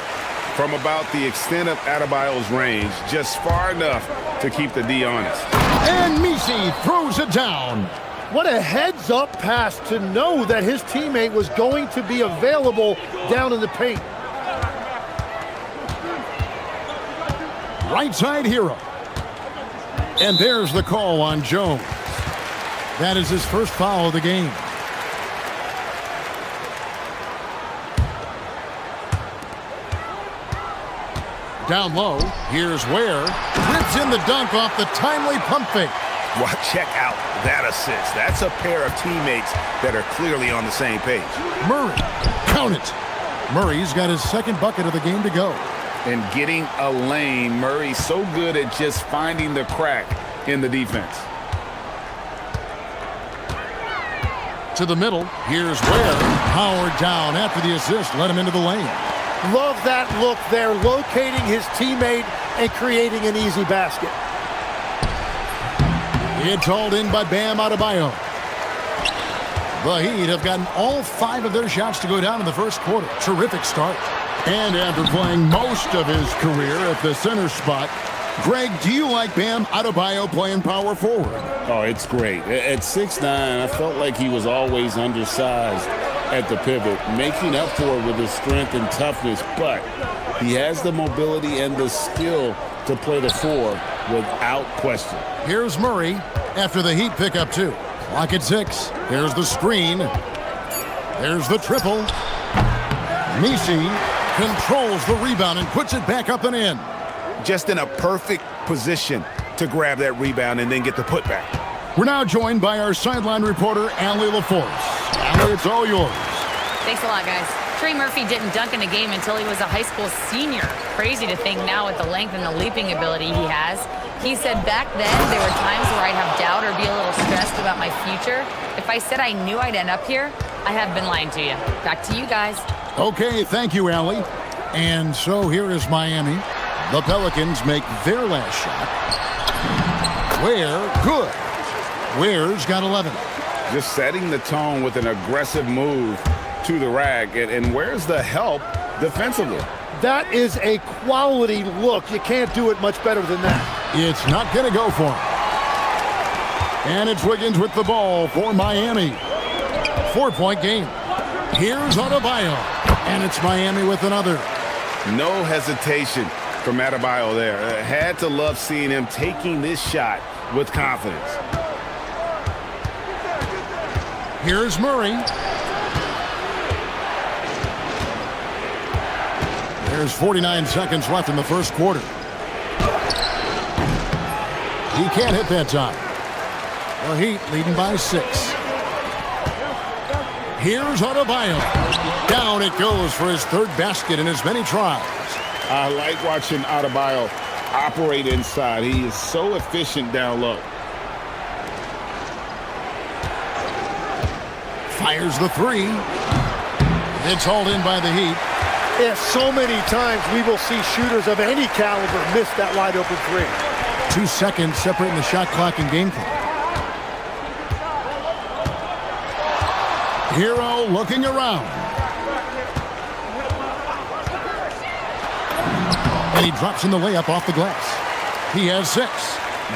From about the extent of Adebayo's range, just far enough to keep the D honest. And Messi throws it down. What a heads-up pass to know that his teammate was going to be available down in the paint. Right side Hero. And there's the call on Jones. That is his first foul of the game. Down low, here's Ware. Rips in the dunk off the timely pump fake. Well, check out that assist. That's a pair of teammates that are clearly on the same page. Murray, count it. Murray's got his second bucket of the game to go. And getting a lane, Murray's so good at just finding the crack in the defense. To the middle, here's Ware. Howard down after the assist, let him into the lane. Love that look there, locating his teammate and creating an easy basket. It's hauled in by Bam Adebayo. The Heat have gotten all 5 of their shots to go down in the first quarter. Terrific start. And after playing most of his career at the center spot, Greg, do you like Bam Adebayo playing power forward? Oh, it's great. At 6'9", I felt like he was always undersized at the pivot, making up for it with his strength and toughness, but he has the mobility and the skill to play the 4 without question. Here's Murray after the Heat pick up 2. Clock at 6. Here's the screen. There's the triple. Messi controls the rebound and puts it back up and in. Just in a perfect position to grab that rebound and then get the putback. We're now joined by our sideline reporter, Allie LaForce. Allie, it's all yours. Thanks a lot, guys. Trey Murphy didn't dunk in a game until he was a high school senior. Crazy to think now with the length and the leaping ability he has. He said back then there were times where I'd have doubt or be a little stressed about my future. If I said I knew I'd end up here, I have been lying to you. Back to you guys. Okay, thank you, Allie. And so here is Miami. The Pelicans make their last shot. Ware, good. Ware's got 11. Just setting the tone with an aggressive move to the rack. And where's the help defensively? That is a quality look. You can't do it much better than that. It's not going to go for him. And it's Wiggins with the ball for Miami. 4-point game. Here's Adebayo. And it's Miami with another. No hesitation from Adebayo there. Had to love seeing him taking this shot with confidence. Here's Murray. There's 49 seconds left in the first quarter. He can't hit that time. The Heat leading by 6. Here's Adebayo. Down it goes for his 3rd basket in as many tries. I like watching Adebayo operate inside. He is so efficient down low. Fires the 3. It's hauled in by the Heat. Yeah, so many times we will see shooters of any caliber miss that wide open 3. 2 seconds separating the shot clock and game clock. Hero looking around. And he drops in the layup off the glass. He has 6.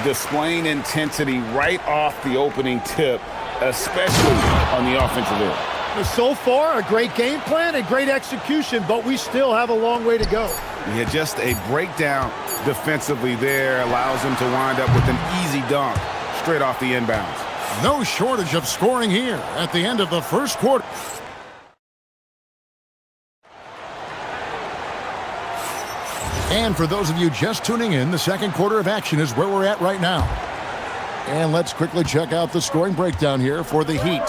Displaying intensity right off the opening tip, especially on the offensive end. So far, a great game plan and great execution, but we still have a long way to go. Yeah, just a breakdown defensively there allows him to wind up with an easy dunk straight off the inbounds. No shortage of scoring here at the end of the first quarter. And for those of you just tuning in, the second quarter of action is where we're at right now. And let's quickly check out the scoring breakdown here for the Heat.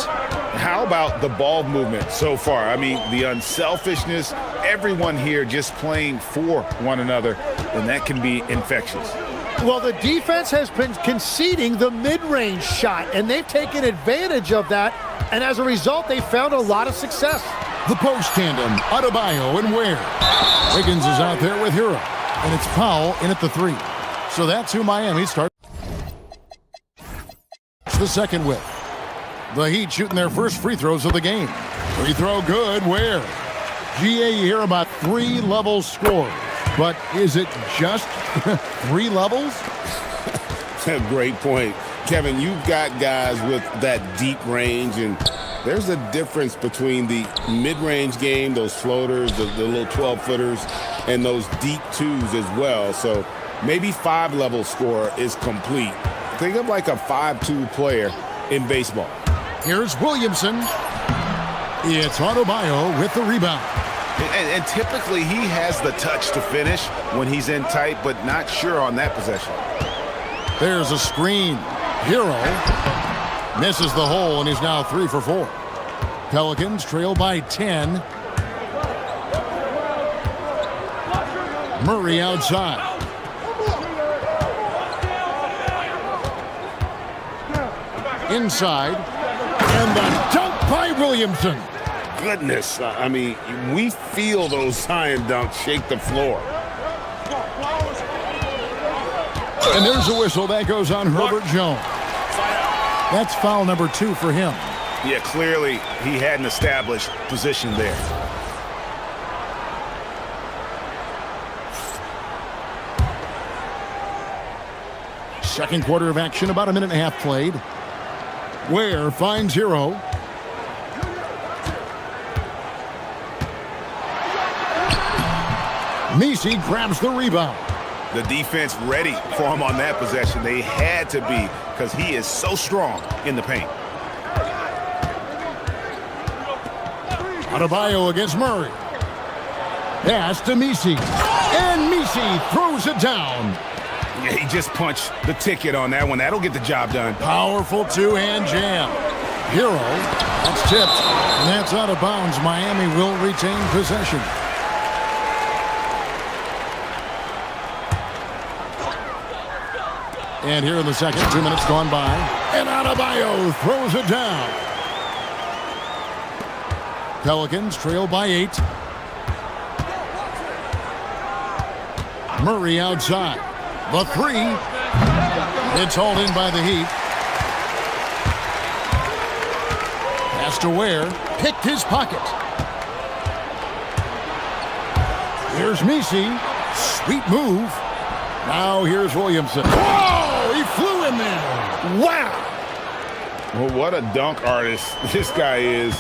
How about the ball movement so far? I mean, the unselfishness, everyone here just playing for one another, and that can be infectious. Well, the defense has been conceding the mid-range shot, and they've taken advantage of that, and as a result, they found a lot of success. The post tandem, Adebayo and Ware. Wiggins is out there with Hero, and it's Powell in at the 3. So that's who Miami starts the second with. The Heat shooting their first free throws of the game. Free throw good, Ware. GA, you hear about 3 levels scored, but is it just 3 levels? Great point. Kevin, you've got guys with that deep range, and there's a difference between the mid-range game, those floaters, the little 12-footers, and those deep 2s as well. So maybe 5-level score is complete. Think of like a 5-2 player in baseball. Here's Williamson. It's Adebayo with the rebound. And typically he has the touch to finish when he's in tight, but not sure on that possession. There's a screen. Hero misses the hole, and he's now 3 for 4. Pelicans trail by 10. Murray outside. Inside. And the dunk by Williamson. Goodness, I mean, we feel those science dunks shake the floor. And there's a whistle that goes on Herbert Jones. That's foul number 2 for him. Yeah, clearly he hadn't established position there. Second quarter of action, about a minute and a half played. Ware finds Hero. Messi grabs the rebound. The defense ready for him on that possession. They had to be, because he is so strong in the paint. Adebayo against Murray. Pass to Messi. And Messi throws it down. Yeah, he just punched the ticket on that one. That'll get the job done. Powerful two-hand jam. Hero, that's tipped. And that's out of bounds. Miami will retain possession. And here in the second, 2 minutes gone by. And Adebayo throws it down. Pelicans trail by 8. Murray outside. The 3. It's hauled in by the Heat. Pass to Ware. Picked his pocket. Here's Messi. Sweet move. Now here's Williamson. Whoa! He flew in there. Wow! Well, what a dunk artist this guy is.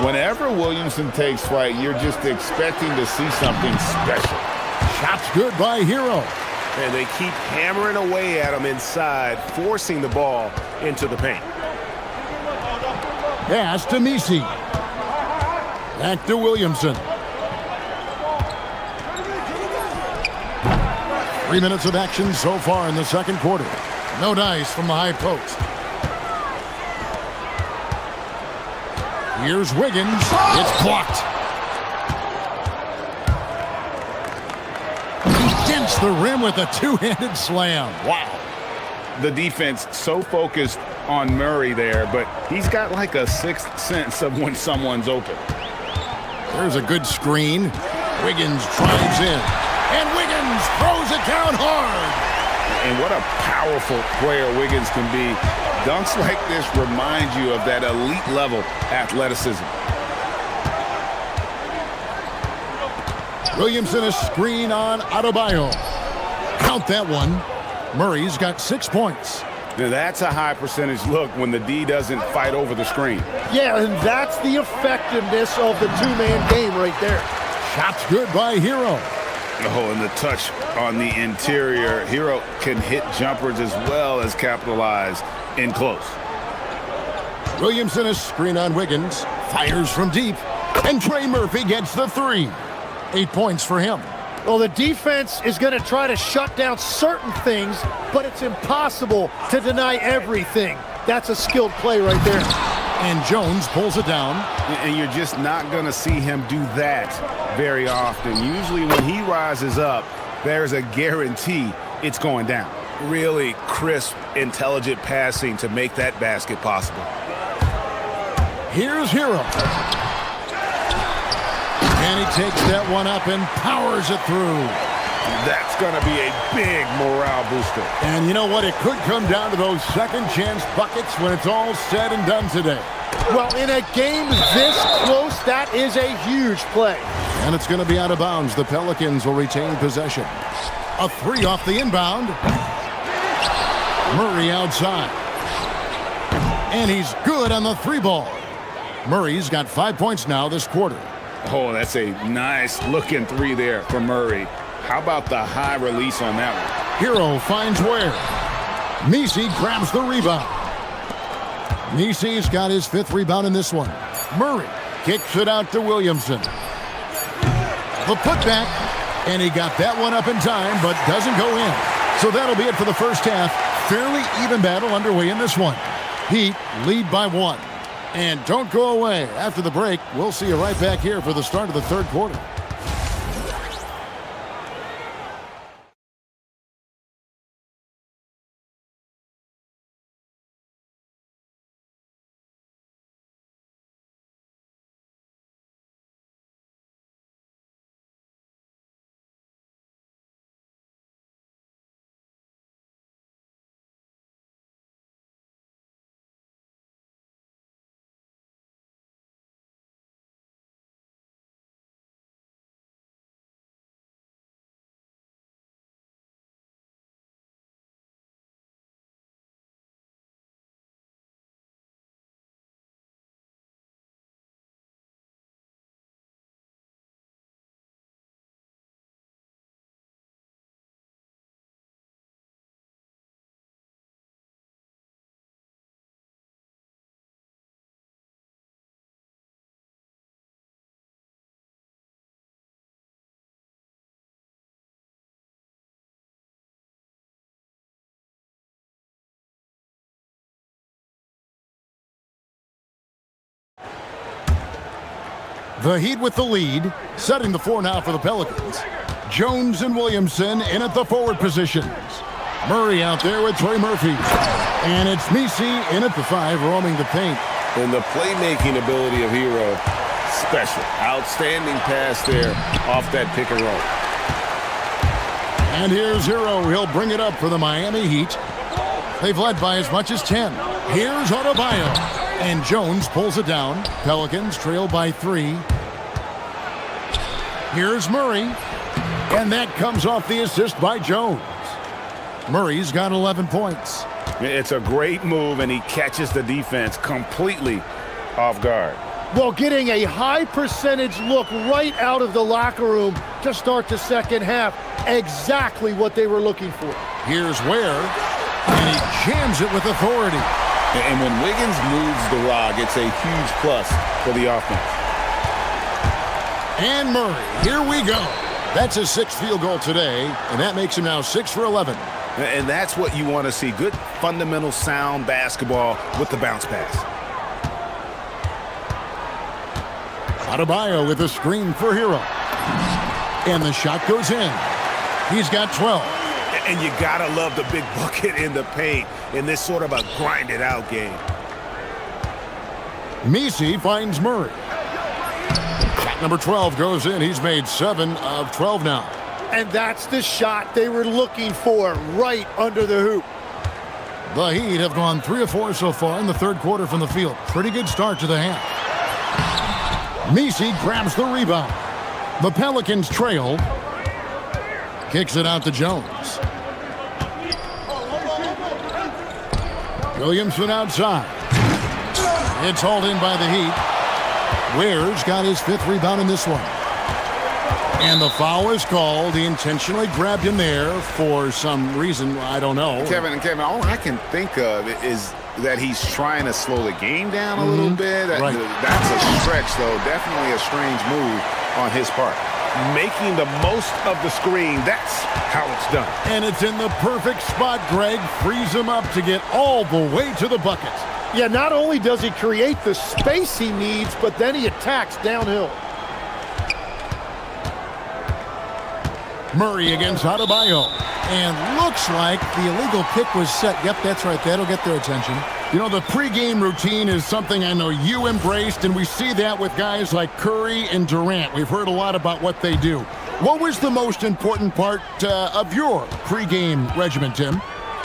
Whenever Williamson takes flight, you're just expecting to see something special. Shot's good by Hero. And they keep hammering away at him inside, forcing the ball into the paint. Pass to Messi. Back to Williamson. 3 minutes of action so far in the second quarter. No dice from the high post. Here's Wiggins. It's blocked. He dents the rim with a two-handed slam. Wow. The defense so focused on Murray there, but he's got like a sixth sense of when someone's open. There's a good screen. Wiggins drives in. And Wiggins throws it down hard. And what a powerful player Wiggins can be. Dunks like this remind you of that elite level athleticism. Williamson a screen on Adebayo. Count that one. Murray's got 6 points. Now that's a high percentage look when the D doesn't fight over the screen. Yeah, and that's the effectiveness of the two-man game right there. Shot's good by Hero. Oh, and the touch on the interior. Hero can hit jumpers as well as capitalize in close. Williamson a screen on Wiggins. Fires from deep. And Trey Murphy gets the 3. 8 points for him. Well, the defense is going to try to shut down certain things, but it's impossible to deny everything. That's a skilled play right there. And Jones pulls it down. And you're just not going to see him do that very often. Usually when he rises up, there's a guarantee it's going down. Really crisp, intelligent passing to make that basket possible. Here's Hero. And he takes that one up and powers it through. That's going to be a big morale booster. And you know what? It could come down to those second chance buckets when it's all said and done today. Well, in a game this close, that is a huge play. And it's going to be out of bounds. The Pelicans will retain possession. A 3 off the inbound. Murray outside. And he's good on the 3 ball. Murray's got 5 points now this quarter. Oh, that's a nice looking 3 there for Murray. How about the high release on that one? Hero finds Ware. Messi grabs the rebound. Messi's got his 5th rebound in this one. Murray kicks it out to Williamson. The putback, and he got that one up in time, but doesn't go in. So that'll be it for the first half. Fairly even battle underway in this one. Heat lead by 1. And don't go away. After the break, we'll see you right back here for the start of the third quarter. The Heat with the lead, setting the 4 now for the Pelicans. Jones and Williamson in at the forward positions. Murray out there with Trey Murphy. And it's Messi in at the 5, roaming the paint. And the playmaking ability of Hero, special. Outstanding pass there off that pick and roll. And here's Hero. He'll bring it up for the Miami Heat. They've led by as much as 10. Here's Adebayo. And Jones pulls it down. Pelicans trail by 3. Here's Murray. And that comes off the assist by Jones. Murray's got 11 points. It's a great move, and he catches the defense completely off guard. Well, getting a high percentage look right out of the locker room to start the second half. Exactly what they were looking for. Here's Ware. And he jams it with authority. And when Wiggins moves the rock, it's a huge plus for the offense. And Murray, here we go. That's his 6th field goal today, and that makes him now 6 for 11. And that's what you want to see. Good, fundamental, sound basketball with the bounce pass. Adebayo with a screen for Hero. And the shot goes in. He's got 12. And you got to love the big bucket in the paint in this sort of a grinded-out game. Messi finds Murray. Shot number 12 goes in. He's made 7 of 12 now. And that's the shot they were looking for right under the hoop. The Heat have gone 3 of 4 so far in the third quarter from the field. Pretty good start to the half. Messi grabs the rebound. The Pelicans trail. Kicks it out to Jones. Williamson outside. It's hauled in by the Heat. Ware's got his 5th rebound in this one. And the foul is called. He intentionally grabbed him there for some reason. I don't know. Kevin, all I can think of is that he's trying to slow the game down a little bit. Right. That's a stretch, though. Definitely a strange move on his part. Making the most of the screen. That's how it's done. And it's in the perfect spot, Greg. Frees him up to get all the way to the bucket. Yeah, not only does he create the space he needs, but then he attacks downhill. Murray against Adebayo. And looks like the illegal pick was set. Yep, that's right. That'll get their attention. You know, the pregame routine is something I know you embraced, and we see that with guys like Curry and Durant. We've heard a lot about what they do. What was the most important part of your pregame regimen, Tim?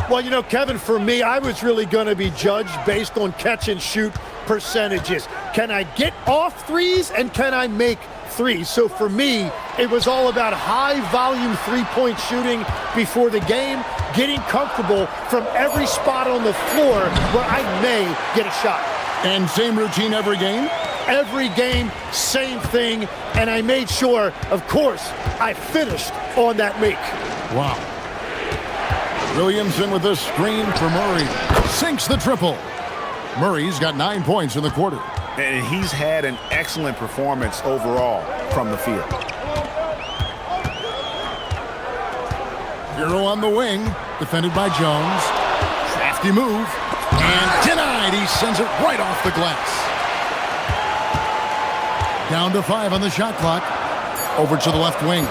Well, you know, Kevin, for me, I was really going to be judged based on catch and shoot percentages. Can I get off threes and can I make threes? So for me, it was all about high volume 3-point shooting before the game, getting comfortable from every spot on the floor where I may get a shot. And same routine every game? Every game, same thing, and I made sure, of course, I finished on that make. Wow. Williamson with a screen for Murray. Sinks the triple. Murray's got 9 points in the quarter. And he's had an excellent performance overall from the field. Hero on the wing, defended by Jones. Crafty move, and denied. He sends it right off the glass. Down to 5 on the shot clock. Over to the left wing.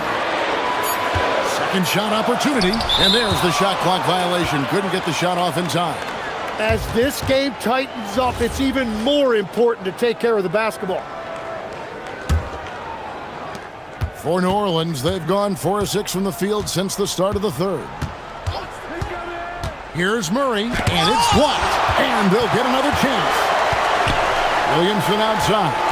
Second shot opportunity, and there's the shot clock violation. Couldn't get the shot off in time. As this game tightens up, it's even more important to take care of the basketball. For New Orleans, they've gone 4 of 6 from the field since the start of the third. Here's Murray, and it's blocked, and they'll get another chance. Williamson outside.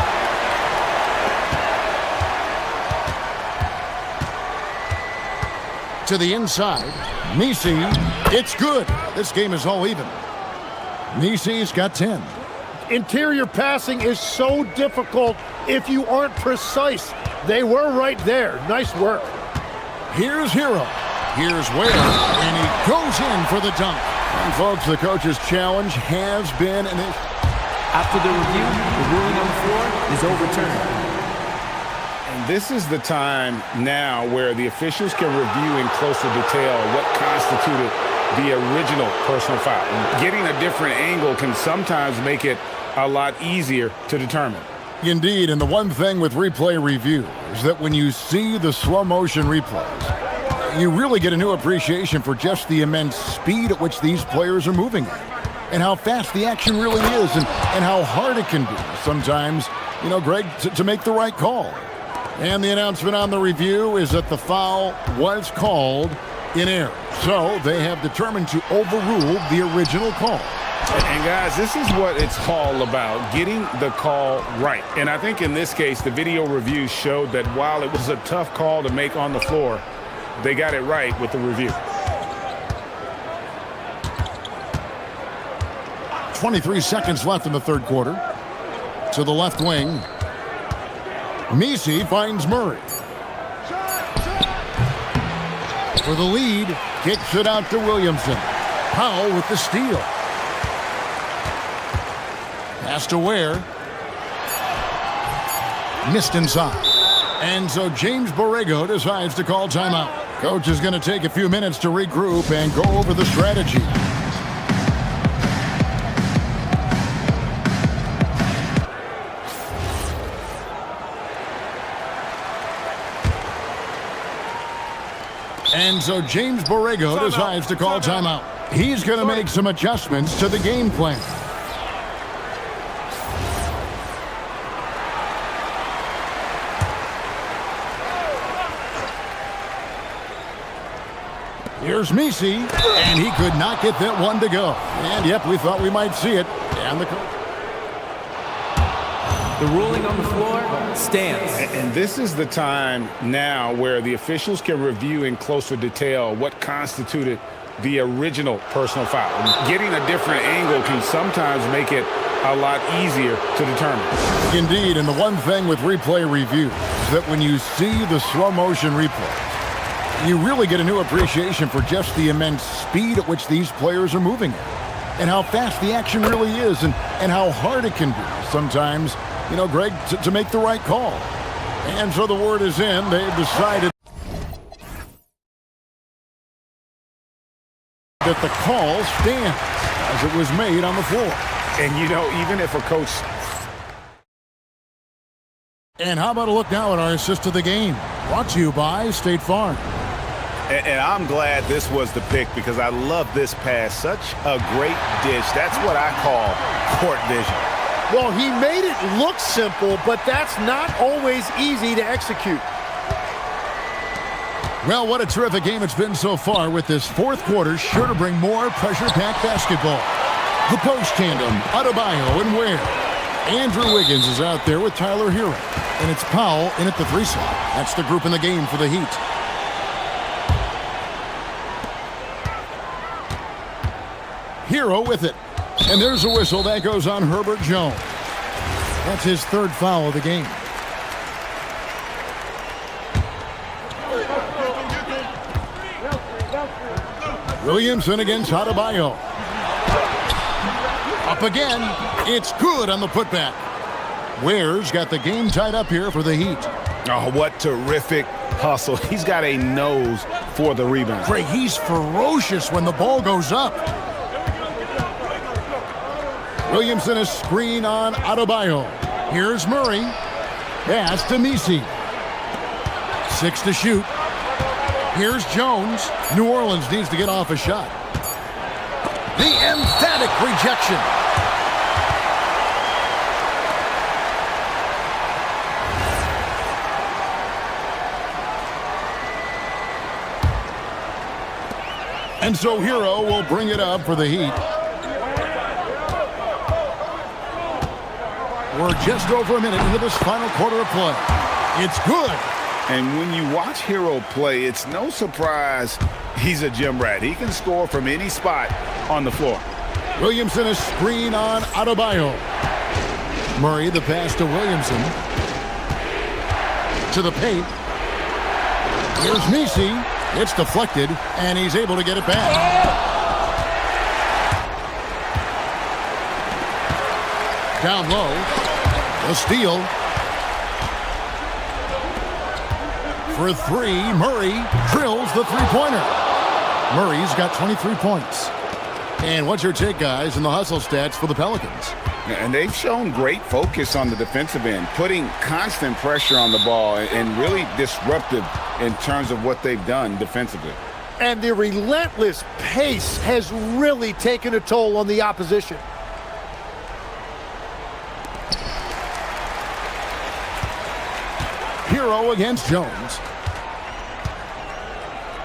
To the inside, Messi, it's good. This game is all even. Messi's got 10. Interior passing is so difficult if you aren't precise. They were right there. Nice work. Here's Hero. Here's Ware, and he goes in for the dunk. And folks, the coach's challenge has been an issue. After the review, the ruling on the floor is overturned. And this is the time now where the officials can review in closer detail what constituted the original personal foul. Getting a different angle can sometimes make it a lot easier to determine. Indeed, and the one thing with replay review is that when you see the slow motion replays, you really get a new appreciation for just the immense speed at which these players are moving at, and how fast the action really is, and how hard it can be sometimes, you know, Greg, to make the right call. And the announcement on the review is that the foul was called in error. So they have determined to overrule the original call. And guys, this is what it's all about, getting the call right. And I think in this case, the video review showed that while it was a tough call to make on the floor, they got it right with the review. 23 seconds left in the third quarter. To the left wing. Messi finds Murray. For the lead, kicks it out to Williamson. Powell with the steal. Pass to Ware. Missed inside. And so James Borrego decides to call timeout. Coach is going to take a few minutes to regroup and go over the strategy. And so James Borrego decides to call timeout. He's going to make some adjustments to the game plan. Here's Misi, and he could not get that one to go. And, yep, we thought we might see it. And the ruling on the floor stands. And this is the time now where the officials can review in closer detail what constituted the original personal foul. Getting a different angle can sometimes make it a lot easier to determine. Indeed, and the one thing with replay review is that when you see the slow motion replay, you really get a new appreciation for just the immense speed at which these players are moving at, and how fast the action really is, and how hard it can be sometimes, you know, Greg, to make the right call. And so the word is in. They've decided that the call stands as it was made on the floor. And, you know, even if a coach... And how about a look now at our assist of the game? Brought to you by State Farm. And I'm glad this was the pick because I love this pass. Such a great dish. That's what I call court vision. Well, he made it look simple, but that's not always easy to execute. Well, what a terrific game it's been so far, with this fourth quarter sure to bring more pressure-packed basketball. The post tandem, Adebayo and Ware. Andrew Wiggins is out there with Tyler Hero. And it's Powell in at the 3 slot. That's the group in the game for the Heat. Hero with it. And there's a whistle that goes on Herbert Jones. That's his 3rd foul of the game. Williamson against Adebayo. Up again. It's good on the putback. Ware's got the game tied up here for the Heat. Oh, what terrific hustle. He's got a nose for the rebound. Greg, he's ferocious when the ball goes up. Williamson a screen on Adebayo. Here's Murray. Pass to Misi. 6 to shoot. Here's Jones. New Orleans needs to get off a shot. The emphatic rejection. And so Hero will bring it up for the Heat. We're just over a minute into this final quarter of play. It's good. And when you watch Hero play, it's no surprise he's a gym rat. He can score from any spot on the floor. Williamson a screen on Adebayo. Murray the pass to Williamson. To the paint. Here's Misi. It's deflected, and he's able to get it back. Down low. A steal. For 3, Murray drills the three-pointer. Murray's got 23 points. And what's your take, guys, in the hustle stats for the Pelicans? And they've shown great focus on the defensive end, putting constant pressure on the ball and really disruptive in terms of what they've done defensively. And the relentless pace has really taken a toll on the opposition. Hero against Jones.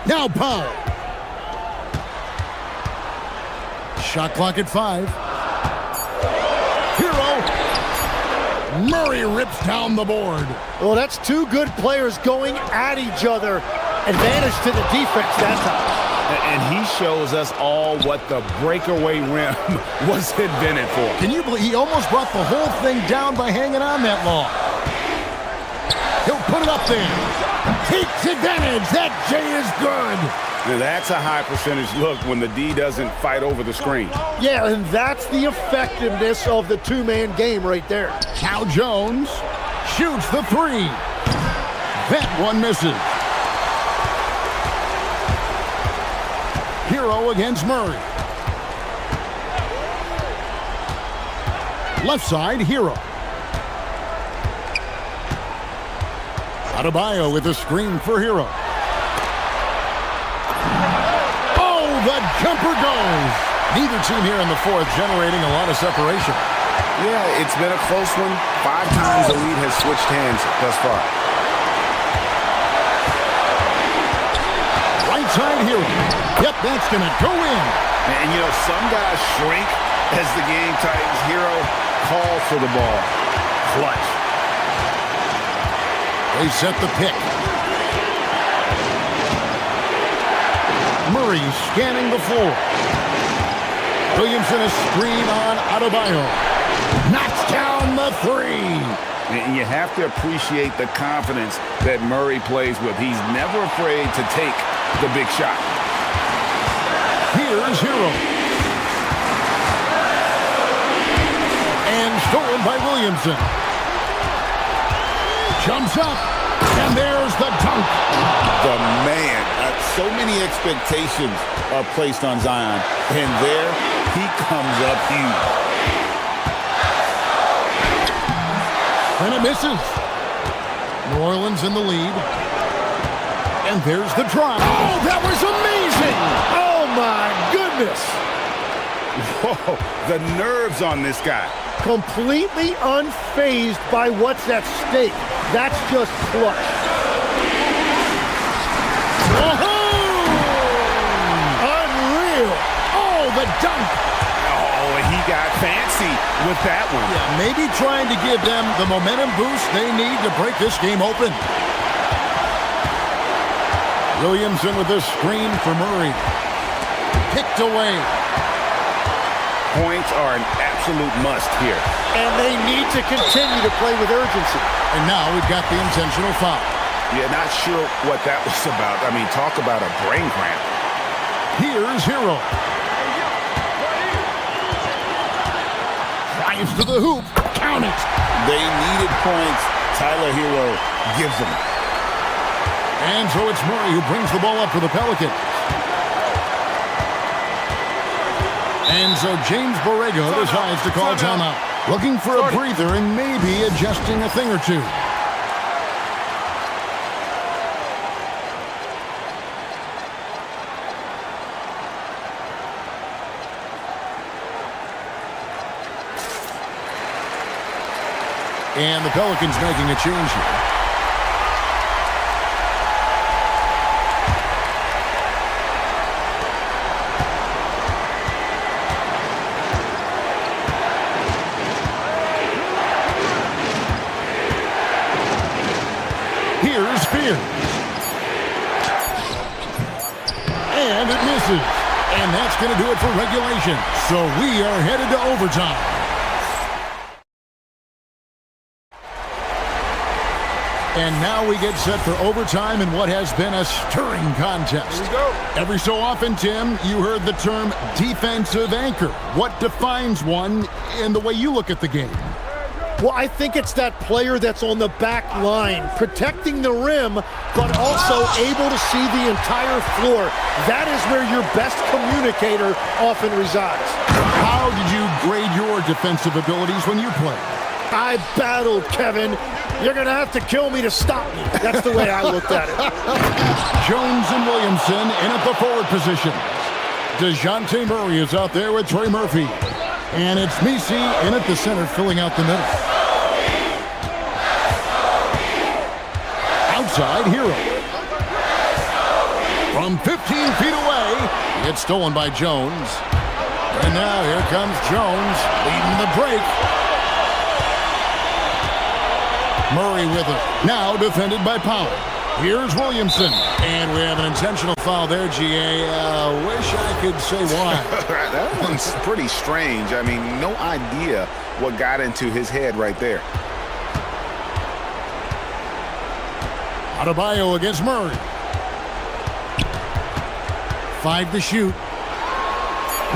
Now Powell. Shot clock at 5. Hero. Murray rips down the board. Well, that's 2 good players going at each other. Advantage to the defense that time. And he shows us all what the breakaway rim was invented for. Can you believe he almost brought the whole thing down by hanging on that long? He'll put it up there. Takes advantage. That J is good. Now that's a high percentage look when the D doesn't fight over the screen. Yeah, and that's the effectiveness of the 2-man game right there. Now Jones shoots the 3. That one misses. Hero against Murray. Left side, Hero. Adebayo with a screen for Hero. Oh, the jumper goes. Neither team here in the fourth generating a lot of separation. Yeah, it's been a close one. 5 times the lead has switched hands thus far. Right outside Hero. Yep, that's going to go in. And, you know, some guys shrink as the game tightens. Hero calls for the ball. Clutch. They set the pick. Murray scanning the floor. Williamson a screen on Adebayo. Knocks down the three. And you have to appreciate the confidence that Murray plays with. He's never afraid to take the big shot. Here's Hero. And stolen by Williamson. Jumps up. And there's the dunk. The man. So many expectations are placed on Zion, and there he comes up huge. And it misses. New Orleans in the lead. And there's the drop. Oh, that was amazing! Oh, my goodness. Whoa, the nerves on this guy. Completely unfazed by what's at stake. That's just clutch. The dunk. Oh, and he got fancy with that one. Yeah, maybe trying to give them the momentum boost they need to break this game open. Williamson with a screen for Murray. Picked away. Points are an absolute must here. And they need to continue to play with urgency. And now we've got the intentional foul. Yeah, not sure what that was about. I mean, talk about a brain cramp. Here's Hero. Drives to the hoop. Count it. They needed points. Tyler Hero gives them. And so it's Murray who brings the ball up for the Pelicans. And so James Borrego decides to call timeout. Looking for a breather and maybe adjusting a thing or two. And the Pelicans making a change here. Here's Spears. And it misses. And that's going to do it for regulation. So we are headed to overtime. And now we get set for overtime in what has been a stirring contest. Here we go. Every so often, Tim, you heard the term defensive anchor. What defines one in the way you look at the game? Well, I think it's that player that's on the back line, protecting the rim, but also able to see the entire floor. That is where your best communicator often resides. How did you grade your defensive abilities when you played? I battled, Kevin. You're going to have to kill me to stop me. That's the way I looked at it. Jones and Williamson in at the forward position. DeJounte Murray is out there with Trey Murphy. And it's Misi in at the center, filling out the middle. Outside, Hero. From 15 feet away, it's stolen by Jones. And now here comes Jones, leading the break. Murray with it. Now defended by Powell. Here's Williamson. And we have an intentional foul there, GA. Wish I could say why. That one's pretty strange. I mean, no idea what got into his head right there. Adebayo against Murray. 5 to shoot.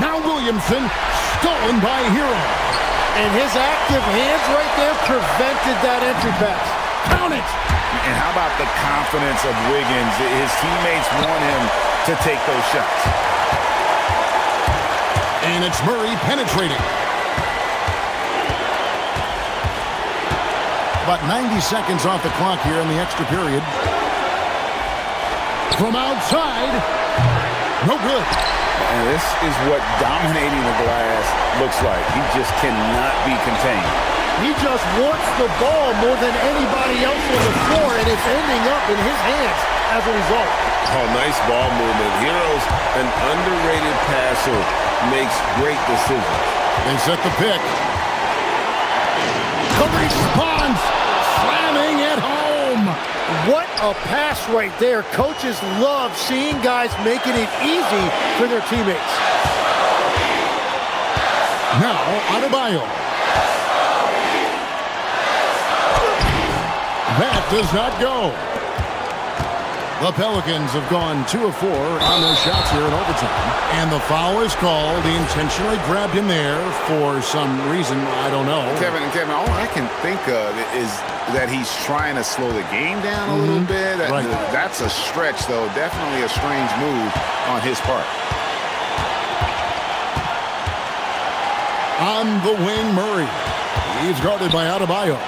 Now Williamson, stolen by Hero. And his active hands right there prevented that entry pass. Count it! And how about the confidence of Wiggins? His teammates want him to take those shots. And it's Murray penetrating. About 90 seconds off the clock here in the extra period. From outside, no good. And this is what dominating the glass looks like. He just cannot be contained. He just wants the ball more than anybody else on the floor, and it's ending up in his hands as a result. Oh, nice ball movement. Hero's an underrated passer, makes great decisions. They set the pick. The response, slamming at home. What a pass right there. Coaches love seeing guys making it easy for their teammates. Now, Adebayo. That does not go. The Pelicans have gone 2 of 4 on their shots here in overtime. And the foul is called. He intentionally grabbed him there for some reason. I don't know. Kevin, all I can think of is that he's trying to slow the game down a little bit. Right. That's a stretch, though. Definitely a strange move on his part. On the wing, Murray. He's guarded by Adebayo.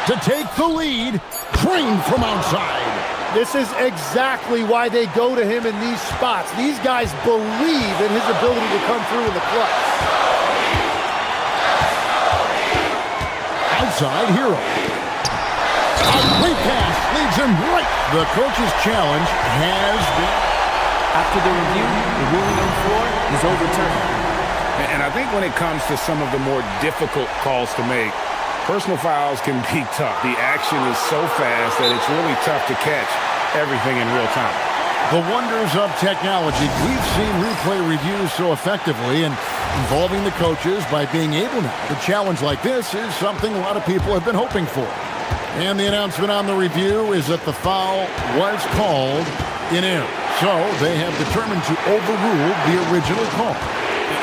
To take the lead, trained from outside. This is exactly why they go to him in these spots. These guys believe in his ability to come through in the clutch. Outside, Hero. A great pass leads him right. The coach's challenge has been... After the review, the ruling on the floor is overturned. And I think when it comes to some of the more difficult calls to make, personal fouls can be tough. The action is so fast that it's really tough to catch everything in real time. The wonders of technology. We've seen replay reviews so effectively and involving the coaches by being able now to challenge like this is something a lot of people have been hoping for. And the announcement on the review is that the foul was called in error. So they have determined to overrule the original call.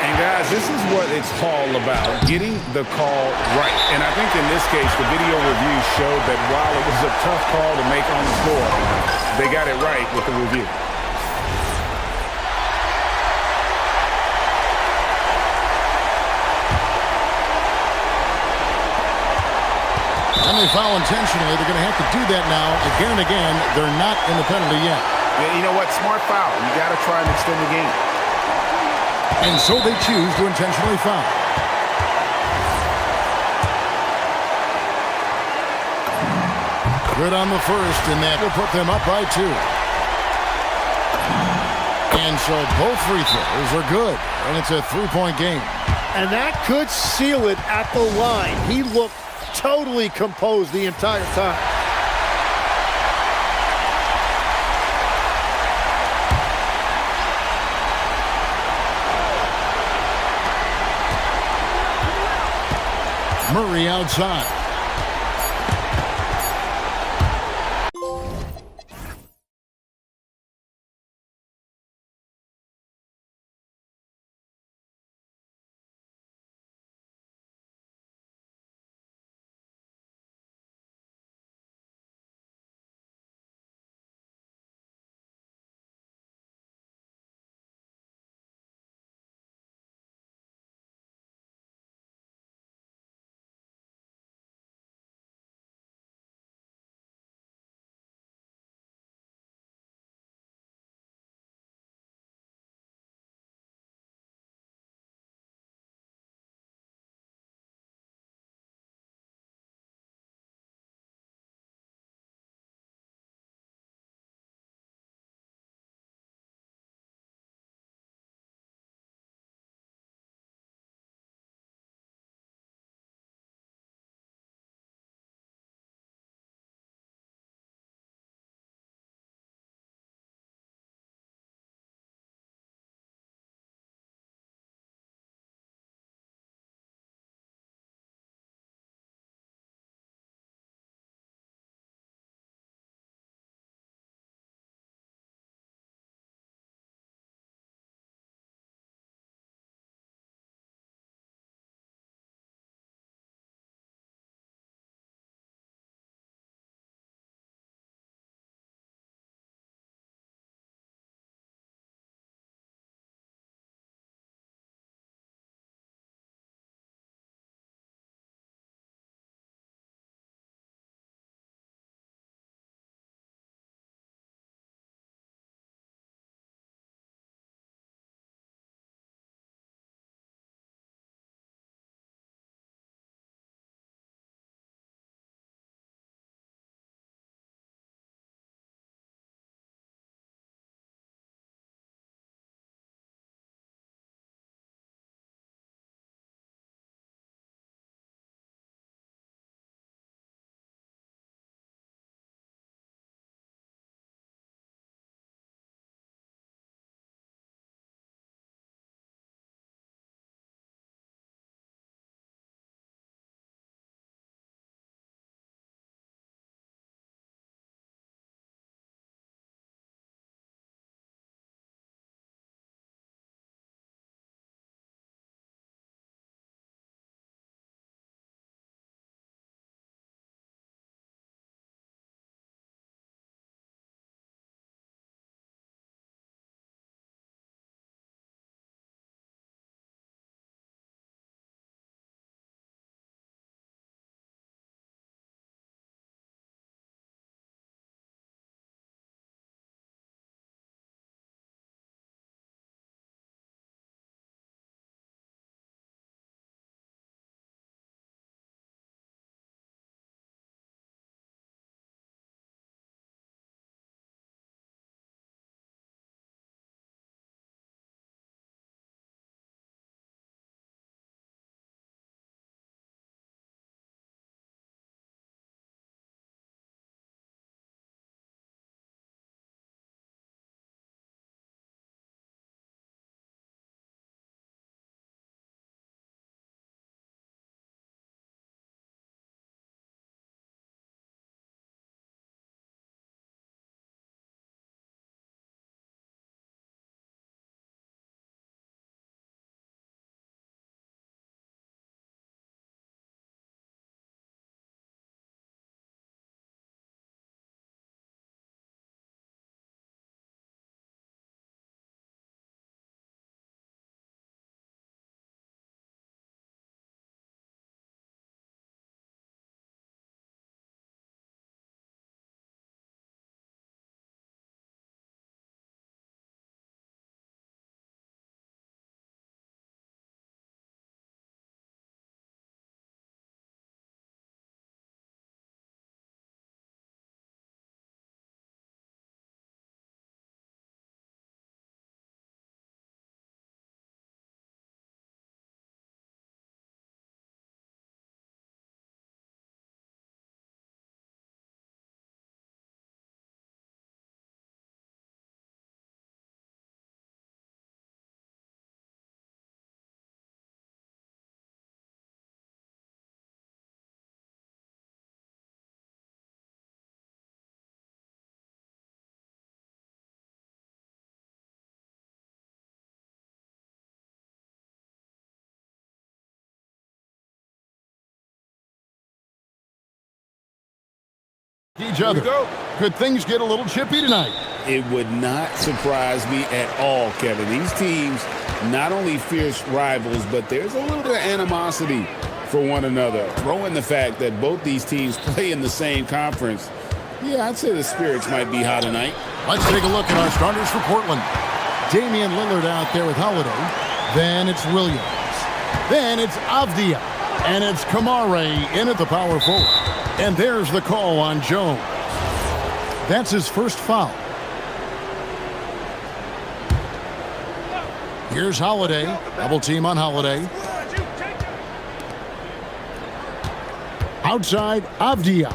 And guys, this is what it's all about, getting the call right. And I think in this case, the video review showed that while it was a tough call to make on the floor, they got it right with the review. And they foul intentionally. They're going to have to do that now again and again. They're not in the penalty yet. Yeah, you know what? Smart foul. You got to try and extend the game. And so they choose to intentionally foul. Good on the first, and that will put them up by 2. And so both free throws are good, and it's a 3-point game. And that could seal it at the line. He looked totally composed the entire time. Murray outside. each other. Could things get a little chippy tonight? It would not surprise me at all, Kevin. These teams, not only fierce rivals, but there's a little bit of animosity for one another. Throw in the fact that both these teams play in the same conference. Yeah, I'd say the spirits might be high tonight. Let's take a look at our starters for Portland. Damian Lillard out there with Holiday. Then it's Williams. Then it's Avdia. And it's Kamare in at the power forward. And there's the call on Jones. That's his first foul. Here's Holiday. Double team on Holiday. Outside, Avdia.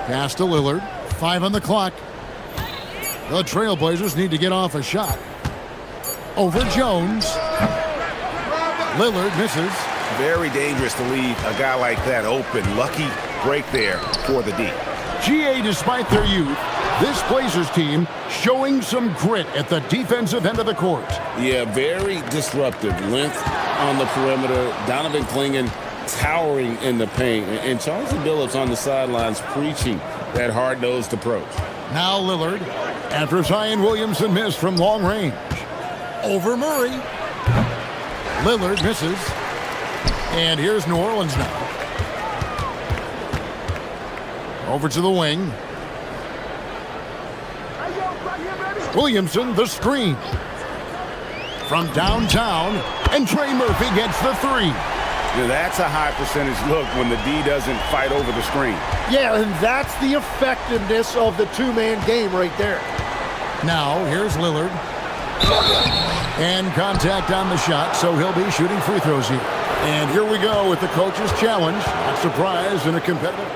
Pass to Lillard. 5 on the clock. The Trailblazers need to get off a shot. Over Jones. Lillard misses. Very dangerous to leave a guy like that open. Lucky break there for the D. GA, despite their youth, this Blazers team showing some grit at the defensive end of the court. Yeah, very disruptive. Length on the perimeter. Donovan Clingan towering in the paint. And Charles Billups on the sidelines preaching that hard-nosed approach. Now Lillard, after Zion Williamson missed from long range. Over Murray. Lillard misses. And here's New Orleans now. Over to the wing. Williamson, the screen. From downtown, and Trey Murphy gets the three. Yeah, that's a high percentage look when the D doesn't fight over the screen. Yeah, and that's the effectiveness of the two-man game right there. Now, here's Lillard. And contact on the shot, so he'll be shooting free throws here. And here we go with the coach's challenge. Not surprised in a competitive.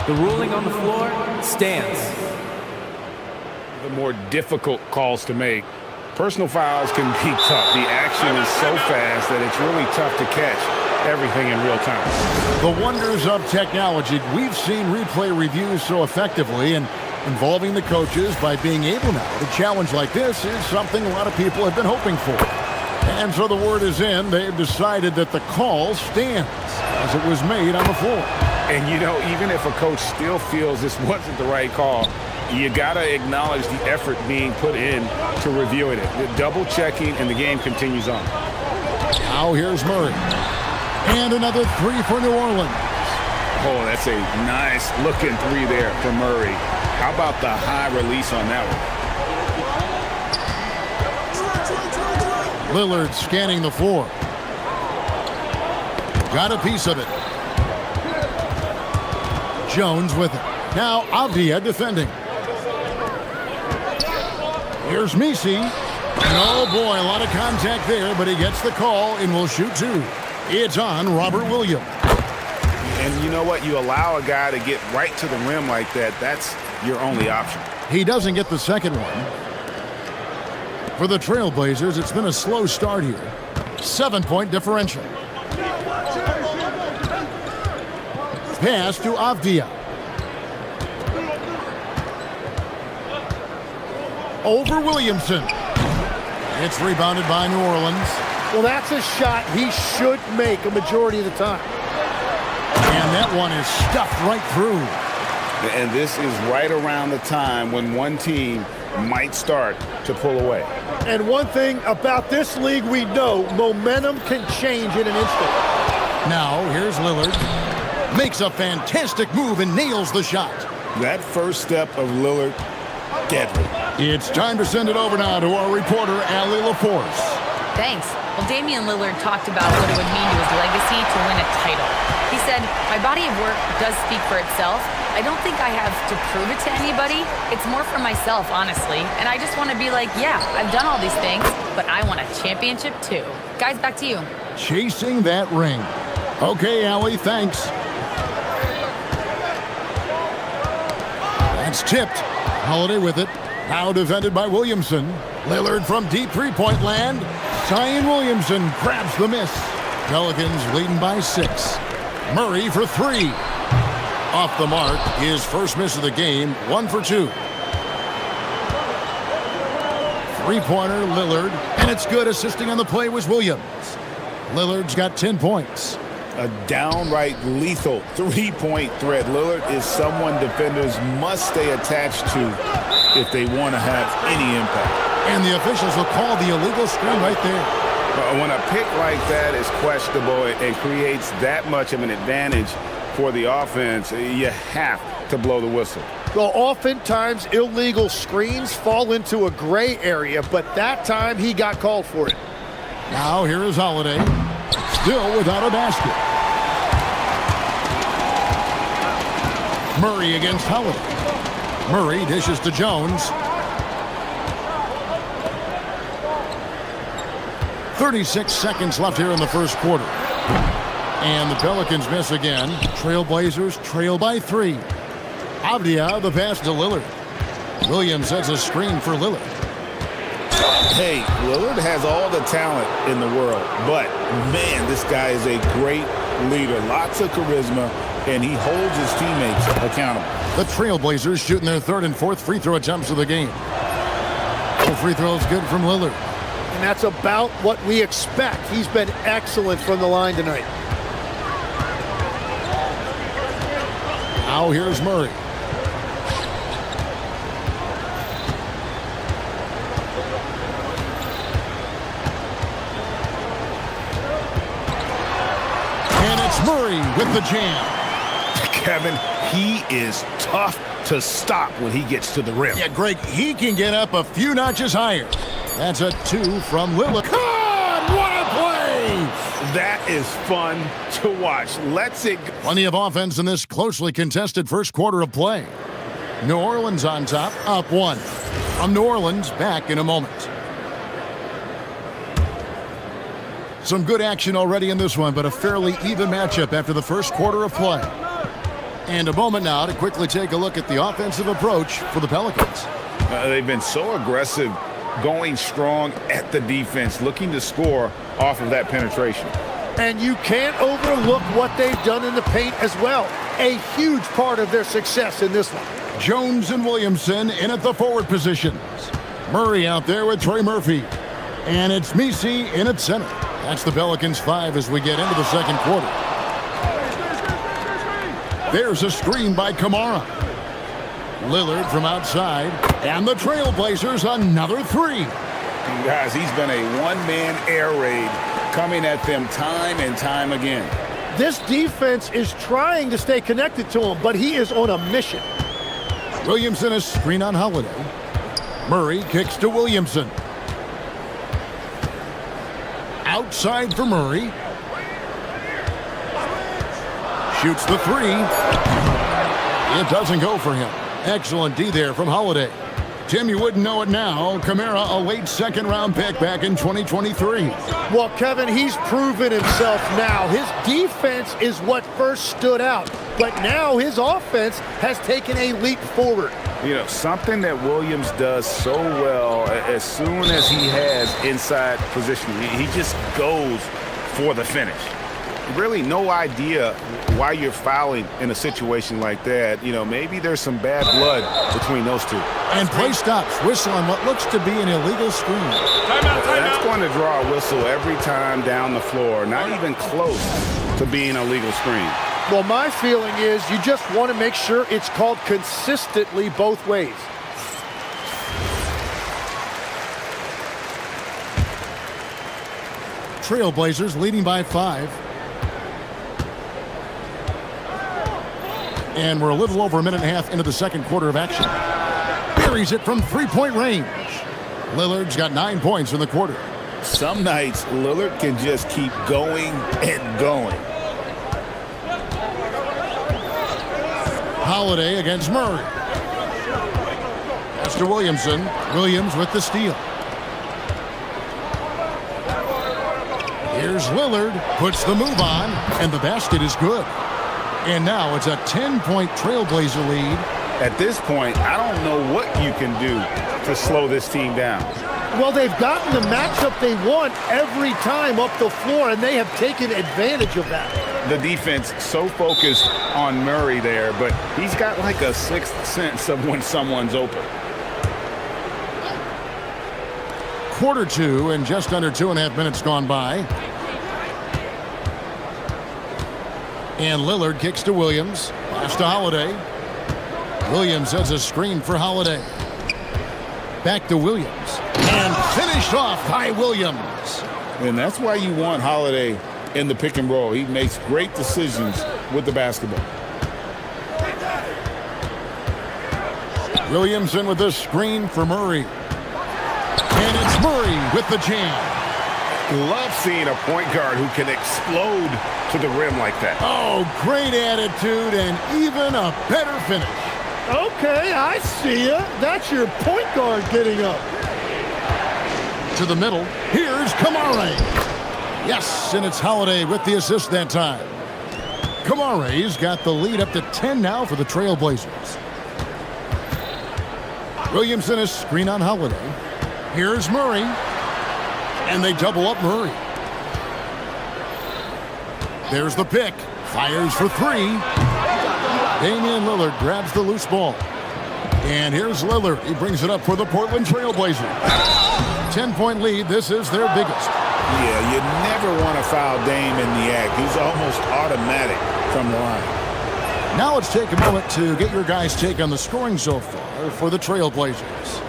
The ruling on the floor stands. The more difficult calls to make. Personal fouls can be tough. The action is so fast that it's really tough to catch everything in real time. The wonders of technology. We've seen replay reviews so effectively, and involving the coaches by being able now to challenge like this is something a lot of people have been hoping for. And so the word is in. They've decided that the call stands as it was made on the floor. And, you know, even if a coach still feels this wasn't the right call, you got to acknowledge the effort being put in to reviewing it. The double checking, and the game continues on. Now here's Murray. And another three for New Orleans. Oh, that's a nice looking three there for Murray. How about the high release on that one? Lillard scanning the floor. Got a piece of it. Jones with it. Now Avdia defending. Here's Misi. And oh boy, a lot of contact there, but he gets the call and will shoot two. It's on Robert Williams. And you know what? You allow a guy to get right to the rim like that, that's your only option. He doesn't get the second one. For the Trailblazers, it's been a slow start here. 7-point differential. Pass to Avdia. Over Williamson. It's rebounded by New Orleans. Well, that's a shot he should make a majority of the time. And that one is stuffed right through. And this is right around the time when one team might start to pull away. And one thing about this league we know, momentum can change in an instant. Now, here's Lillard. Makes a fantastic move and nails the shot. That first step of Lillard, deadly. It's time to send it over now to our reporter, Allie LaForce. Thanks. Well, Damian Lillard talked about what it would mean to his legacy to win a title. He said, my body of work does speak for itself. I don't think I have to prove it to anybody. It's more for myself, honestly. And I just want to be like, yeah, I've done all these things, but I want a championship too. Guys, back to you. Chasing that ring. Okay, Allie, thanks. That's tipped. Holiday with it. Now defended by Williamson. Lillard from deep three-point land. Zion Williamson grabs the miss. Pelicans leading by 6. Murray for 3. Off the mark. His first miss of the game. 1 for 2. Three-pointer, Lillard. And it's good. Assisting on the play was Williams. Lillard's got 10 points. a downright lethal three-point threat. Lillard is someone defenders must stay attached to if they want to have any impact. And the officials will call the illegal screen right there. When a pick like that is questionable and creates that much of an advantage for the offense, you have to blow the whistle. Well, oftentimes illegal screens fall into a gray area, but that time he got called for it. Now here is Holiday, still without a basket. Murray against Holiday. Murray dishes to Jones. 36 seconds left here in the first quarter. And the Pelicans miss again. Trailblazers trail by 3. Avdia, the pass to Lillard. Williams sets a screen for Lillard. Hey, Lillard has all the talent in the world, but man, this guy is a great leader. Lots of charisma, and he holds his teammates accountable. The Trailblazers shooting their third and fourth free throw attempts of the game. The free throw is good from Lillard. And that's about what we expect. He's been excellent from the line tonight. Now here's Murray. And it's Murray with the jam. Kevin, he is tough to stop when he gets to the rim. Yeah, Greg, he can get up a few notches higher. That's a 2 from Lillard. God, what a play! That is fun to watch. Let's it go. Plenty of offense in this closely contested first quarter of play. New Orleans on top, up 1. From New Orleans, back in a moment. Some good action already in this one, but a fairly even matchup after the first quarter of play. And a moment now to quickly take a look at the offensive approach for the Pelicans. They've been so aggressive, going strong at the defense, looking to score off of that penetration. And you can't overlook what they've done in the paint as well. A huge part of their success in this one. Jones and Williamson in at the forward positions. Murray out there with Trey Murphy. And it's Messi in at center. That's the Pelicans 5 as we get into the second quarter. There's a screen by Kamara. Lillard from outside. And the Trailblazers another 3. Guys, he's been a one-man air raid coming at them time and time again. This defense is trying to stay connected to him, but he is on a mission. Williamson a screen on Holiday. Murray kicks to Williamson. Outside for Murray. Shoots the 3. It doesn't go for him. Excellent D there from Holiday. Tim, you wouldn't know it now. Kamara, a late second-round pick back in 2023. Well, Kevin, he's proven himself now. His defense is what first stood out, but now his offense has taken a leap forward. You know, something that Williams does so well, as soon as he has inside position, he just goes for the finish. Really no idea why you're fouling in a situation like that. You know, maybe there's some bad blood between those two. And play stops. Whistle on what looks to be an illegal screen. That's going to draw a whistle every time down the floor. Not even close to being a legal screen. Well, my feeling is you just want to make sure it's called consistently both ways. Trailblazers leading by 5. And we're a little over a minute and a half into the second quarter of action. Buries it from three-point range. Lillard's got 9 points in the quarter. Some nights, Lillard can just keep going and going. Holiday against Murray. That's to Williamson. Williams with the steal. Here's Lillard. Puts the move on, and the basket is good. And now it's a 10-point Trailblazer lead. At this point, I don't know what you can do to slow this team down. Well, they've gotten the matchup they want every time up the floor, and they have taken advantage of that. The defense so focused on Murray there, but he's got like a sixth sense of when someone's open. Quarter 2 and just under 2.5 minutes gone by. And Lillard kicks to Williams. Pass to Holiday. Williams has a screen for Holiday. Back to Williams. And finished off by Williams. And that's why you want Holiday in the pick and roll. He makes great decisions with the basketball. Williamson with the screen for Murray. And it's Murray with the jam. Love seeing a point guard who can explode to the rim like that. Oh, great attitude and even a better finish. Okay, I see ya. That's your point guard getting up. To the middle. Here's Kamare. Yes, and it's Holiday with the assist that time. Kamare's got the lead up to 10 now for the Trailblazers. Williamson is screen on Holiday. Here's Murray. And they double up Murray. There's the pick. Fires for three. Damian Lillard grabs the loose ball. And here's Lillard. He brings it up for the Portland Trailblazers. 10-point lead. This is their biggest. Yeah, you never want to foul Dame in the act. He's almost automatic from the line. Now let's take a moment to get your guys' take on the scoring so far for the Trailblazers.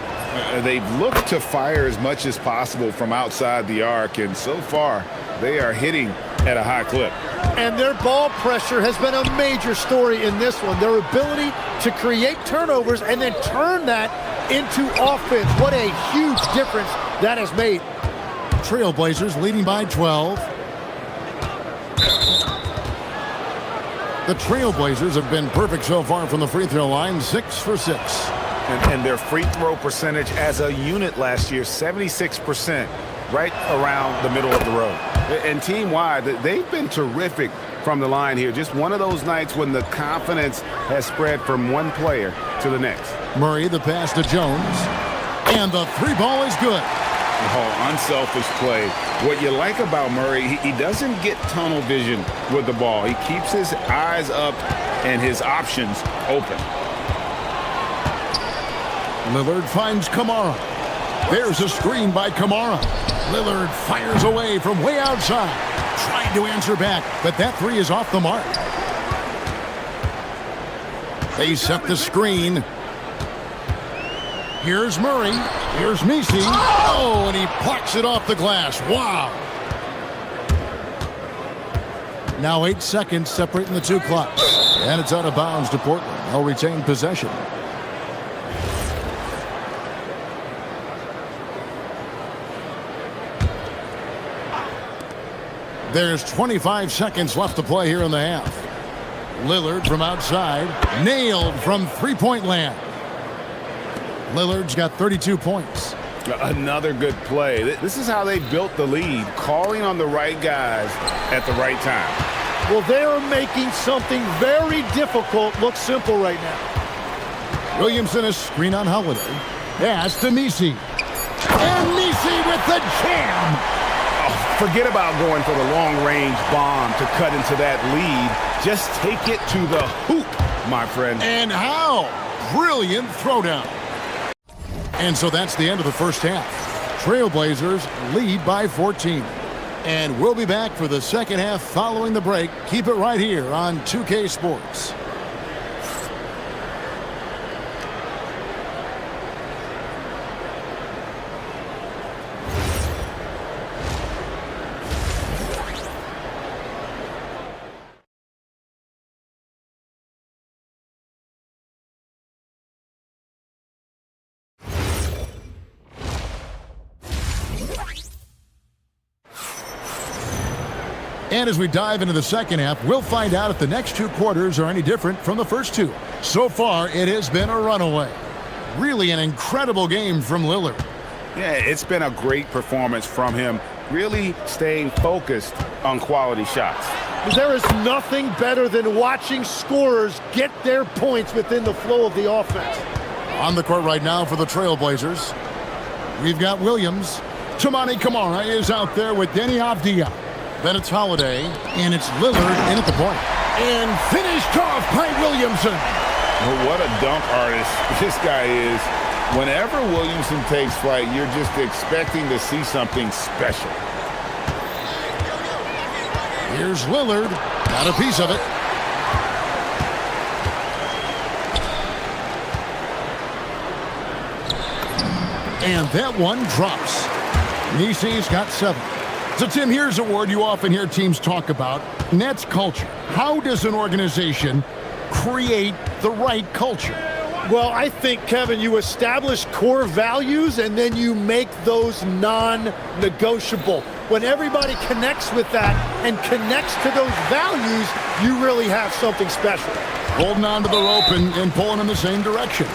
They've looked to fire as much as possible from outside the arc, and so far they are hitting at a high clip. And their ball pressure has been a major story in this one. Their ability to create turnovers and then turn that into offense. What a huge difference that has made. Trailblazers leading by 12. The Trailblazers have been perfect so far from the free throw line, 6 for 6. And their free throw percentage as a unit last year, 76%, right around the middle of the road. And team-wide, they've been terrific from the line here. Just one of those nights when the confidence has spread from one player to the next. Murray, the pass to Jones. And the three ball is good. Oh, unselfish play. What you like about Murray, he doesn't get tunnel vision with the ball. He keeps his eyes up and his options open. Lillard finds Kamara. There's a screen by Kamara. Lillard fires away from way outside. Trying to answer back, but that three is off the mark. They set the screen. Here's Murray. Here's Misi. Oh, and he plucks it off the glass. Wow. Now 8 seconds separating the two clocks. And it's out of bounds to Portland. They'll retain possession. There's 25 seconds left to play here in the half. Lillard from outside. Nailed from three-point land. Lillard's got 32 points. Another good play. This is how they built the lead, calling on the right guys at the right time. Well, they are making something very difficult look simple right now. Williamson is screen on Holiday. Pass to Misi. And Misi with the jam. Forget about going for the long-range bomb to cut into that lead. Just take it to the hoop, my friend. And how? Brilliant throwdown. And so that's the end of the first half. Trailblazers lead by 14. And we'll be back for the second half following the break. Keep it right here on 2K Sports. And as we dive into the second half, we'll find out if the next two quarters are any different from the first two. So far, it has been a runaway. Really an incredible game from Lillard. Yeah, it's been a great performance from him, really staying focused on quality shots. There is nothing better than watching scorers get their points within the flow of the offense. On the court right now for the Trailblazers, we've got Williams. Toumani Camara is out there with Denny Avdia. Then it's Holiday, and it's Lillard in at the point. And finished off by Williamson. Well, what a dunk artist this guy is. Whenever Williamson takes flight, you're just expecting to see something special. Here's Lillard. Got a piece of it. And that one drops. Nisi's got 7. So, Tim, here's a word you often hear teams talk about, and that's culture. How does an organization create the right culture? Well, I think, Kevin, you establish core values and then you make those non-negotiable. When everybody connects with that and connects to those values, you really have something special. Holding on to the rope and pulling in the same direction.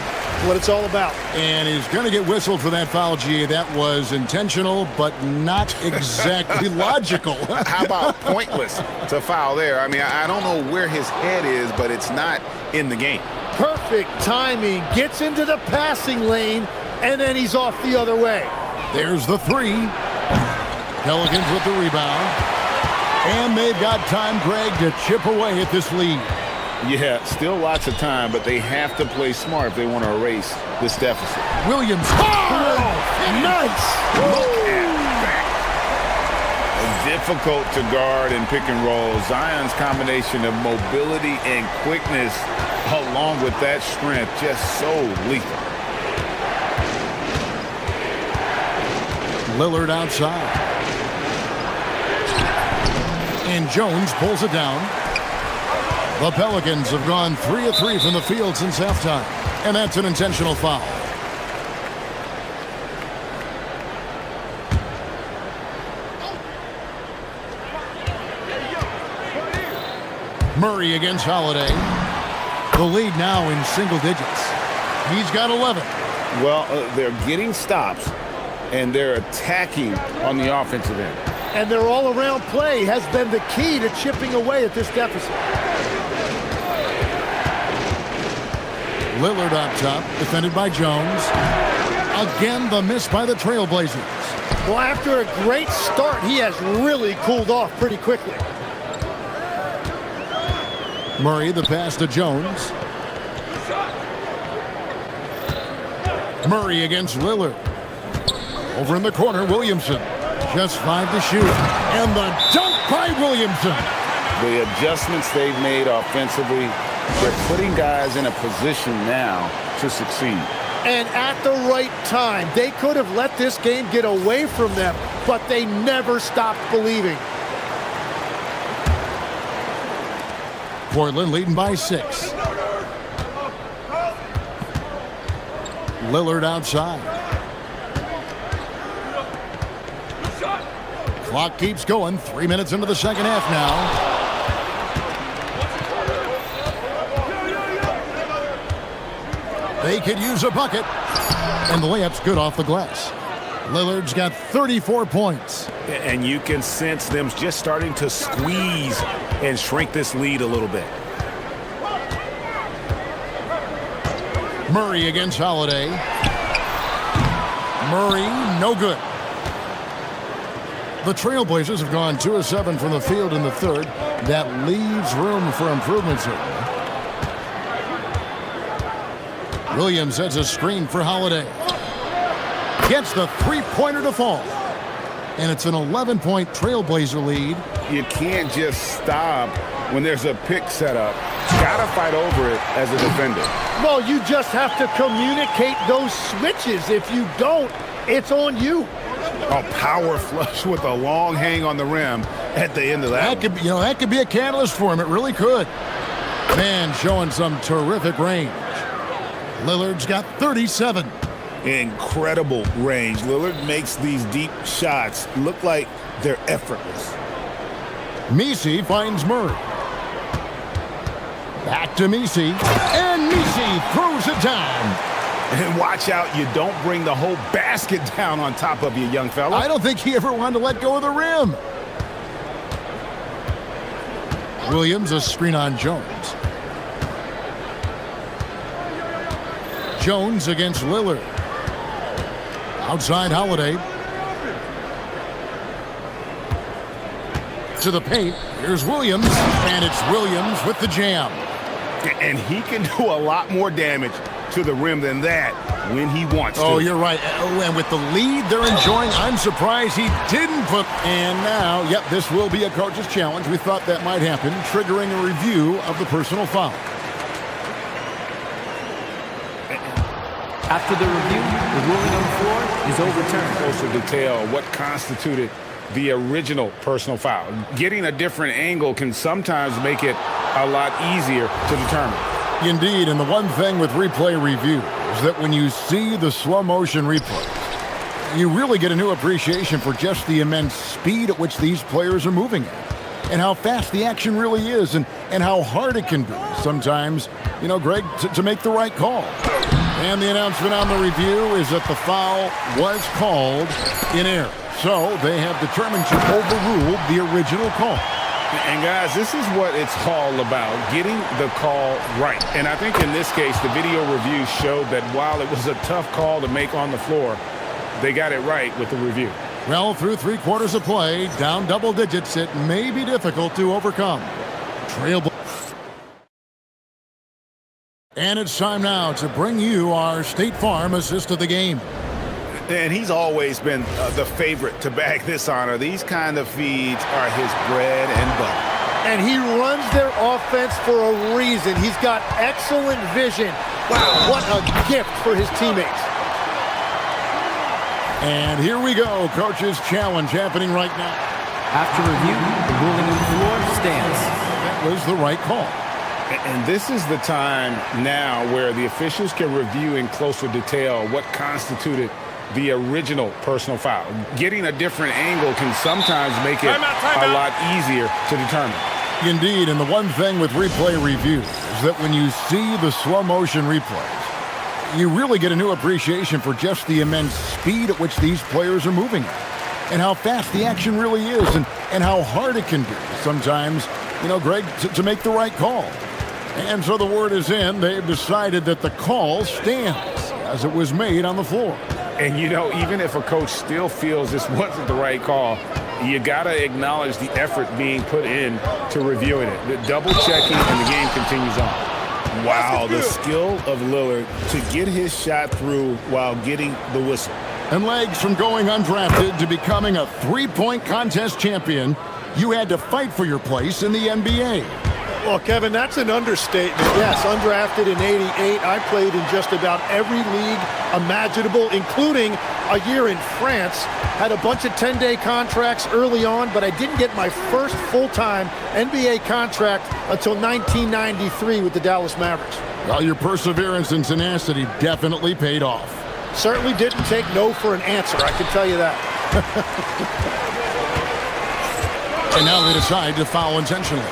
What it's all about. And he's going to get whistled for that foul, G. That was intentional, but not exactly logical. How about pointless to foul there? I mean, I don't know where his head is, but it's not in the game. Perfect timing. Gets into the passing lane, and then he's off the other way. There's the 3. Pelicans with the rebound. And they've got time, Greg, to chip away at this lead. Yeah, still lots of time, but they have to play smart if they want to erase this deficit. Williams. Nice. Look at that. Difficult to guard and pick and roll. Zion's combination of mobility and quickness along with that strength, just so lethal. Lillard outside. And Jones pulls it down. The Pelicans have gone 3 of 3 from the field since halftime. And that's an intentional foul. Murray against Holiday. The lead now in single digits. He's got 11. Well, they're getting stops, and they're attacking on the offensive end. And their all-around play has been the key to chipping away at this deficit. Lillard up top, defended by Jones. Again, the miss by the Trailblazers. Well, after a great start, he has really cooled off pretty quickly. Murray, the pass to Jones. Murray against Lillard. Over in the corner, Williamson. Just 5 to shoot. And the dunk by Williamson. The adjustments they've made offensively, they're putting guys in a position now to succeed. And at the right time, they could have let this game get away from them, but they never stopped believing. Portland leading by 6. Lillard outside. Clock keeps going. 3 minutes into the second half now. They could use a bucket. And the layup's good off the glass. Lillard's got 34 points. And you can sense them just starting to squeeze and shrink this lead a little bit. Murray against Holiday. Murray, no good. The Trailblazers have gone 2 of 7 from the field in the third. That leaves room for improvement, certainly. Williams sets a screen for Holiday. Gets the three-pointer to fall. And it's an 11-point Trailblazer lead. You can't just stop when there's a pick set up. You gotta fight over it as a defender. Well, you just have to communicate those switches. If you don't, it's on you. A power flush with a long hang on the rim at the end of that. That could be a catalyst for him. It really could. Man, showing some terrific range. Lillard's got 37. Incredible range. Lillard makes these deep shots look like they're effortless. Misi finds Murray. Back to Misi. And Misi throws it down. And watch out, you don't bring the whole basket down on top of you, young fella. I don't think he ever wanted to let go of the rim. Williams, a screen on Jones. Jones against Lillard. Outside Holiday. To the paint. Here's Williams. And it's Williams with the jam. And he can do a lot more damage to the rim than that when he wants to. Oh, you're right. Oh, and with the lead they're enjoying, I'm surprised he didn't put. And now, yep, this will be a coach's challenge. We thought that might happen, triggering a review of the personal foul. After the review, the ruling on the floor is overturned. Closer detail what constituted the original personal foul. Getting a different angle can sometimes make it a lot easier to determine. Indeed, and the one thing with replay review is that when you see the slow motion replay, you really get a new appreciation for just the immense speed at which these players are moving at, and how fast the action really is, and how hard it can be sometimes, you know, Greg, to make the right call. And the announcement on the review is that the foul was called in error. So they have determined to overrule the original call. And guys, this is what it's all about, getting the call right. And I think in this case, the video review showed that while it was a tough call to make on the floor, they got it right with the review. Well, through 3 quarters of play, down double digits, it may be difficult to overcome. And it's time now to bring you our State Farm assist of the game. And he's always been the favorite to bag this honor. These kind of feeds are his bread and butter. And he runs their offense for a reason. He's got excellent vision. Wow, what a gift for his teammates. And here we go, coach's challenge happening right now. After review, the ruling on the floor stands. That was the right call. And this is the time now where the officials can review in closer detail what constituted the original personal foul. Getting a different angle can sometimes make it a lot easier to determine. Indeed, and the one thing with replay review is that when you see the slow motion replays, you really get a new appreciation for just the immense speed at which these players are moving at, and how fast the action really is, and how hard it can be sometimes, you know, Greg, to make the right call. And so the word is in. They've decided that the call stands as it was made on the floor. And, you know, even if a coach still feels this wasn't the right call, you got to acknowledge the effort being put in to reviewing it. The double checking, and the game continues on. Wow, the skill of Lillard to get his shot through while getting the whistle. And legs from going undrafted to becoming a 3-point contest champion, you had to fight for your place in the NBA. Well, Kevin, that's an understatement. Yes, undrafted in '88. I played in just about every league imaginable, including a year in France. Had a bunch of 10-day contracts early on, but I didn't get my first full-time NBA contract until 1993 with the Dallas Mavericks. Well, your perseverance and tenacity definitely paid off. Certainly didn't take no for an answer, I can tell you that. And now they decide to foul intentionally.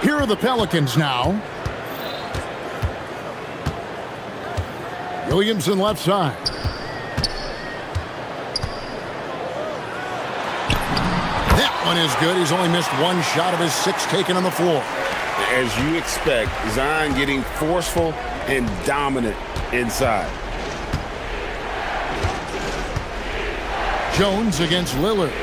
Here are the Pelicans now. Williamson left side. That one is good. He's only missed 1 shot of his 6 taken on the floor. As you expect, Zion getting forceful and dominant inside. Jones against Lillard.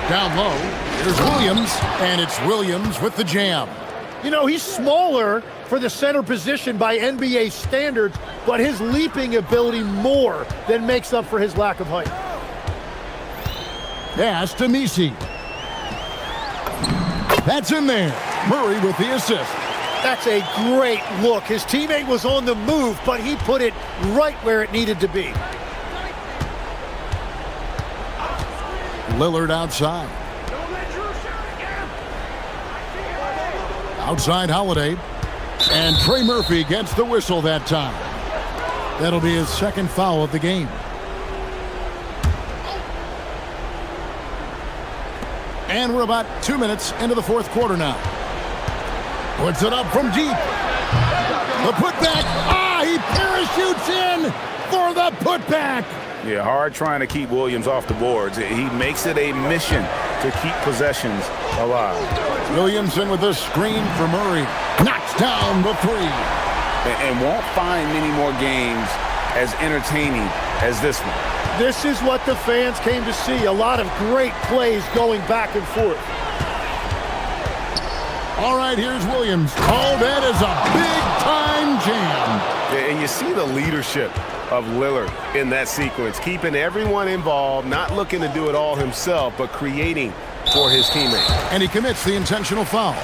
Down low, here's Williams, and it's Williams with the jam. You know, he's smaller for the center position by NBA standards, but his leaping ability more than makes up for his lack of height. Pass to Misi. That's in there. Murray with the assist. That's a great look. His teammate was on the move, but he put it right where it needed to be. Lillard outside. Outside Holiday. And Trey Murphy gets the whistle that time. That'll be his 2nd foul of the game. And we're about 2 minutes into the 4th quarter now. Puts it up from deep. The putback. He parachutes in for the putback. Yeah, hard trying to keep Williams off the boards. He makes it a mission to keep possessions alive. Williamson with a screen for Murray. Knocks down the 3. And won't find many more games as entertaining as this one. This is what the fans came to see. A lot of great plays going back and forth. All right, here's Williams. Oh, that is a big-time jam. And you see the leadership of Lillard in that sequence, keeping everyone involved, not looking to do it all himself, but creating for his teammates. And he commits the intentional foul.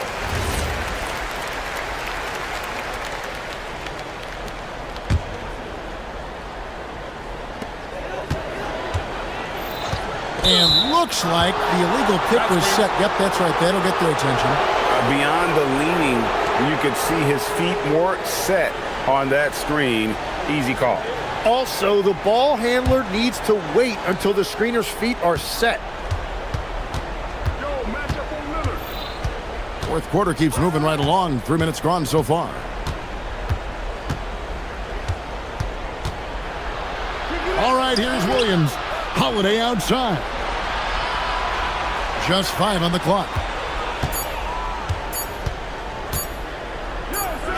And looks like the illegal kick was set. Yep, that's right. That'll get their attention. Beyond the leaning, you could see his feet weren't set on that screen. Easy call. Also, the ball handler needs to wait until the screener's feet are set. Fourth quarter keeps moving right along. 3 minutes gone so far. All right, here's Williams. Holiday outside. Just 5 on the clock.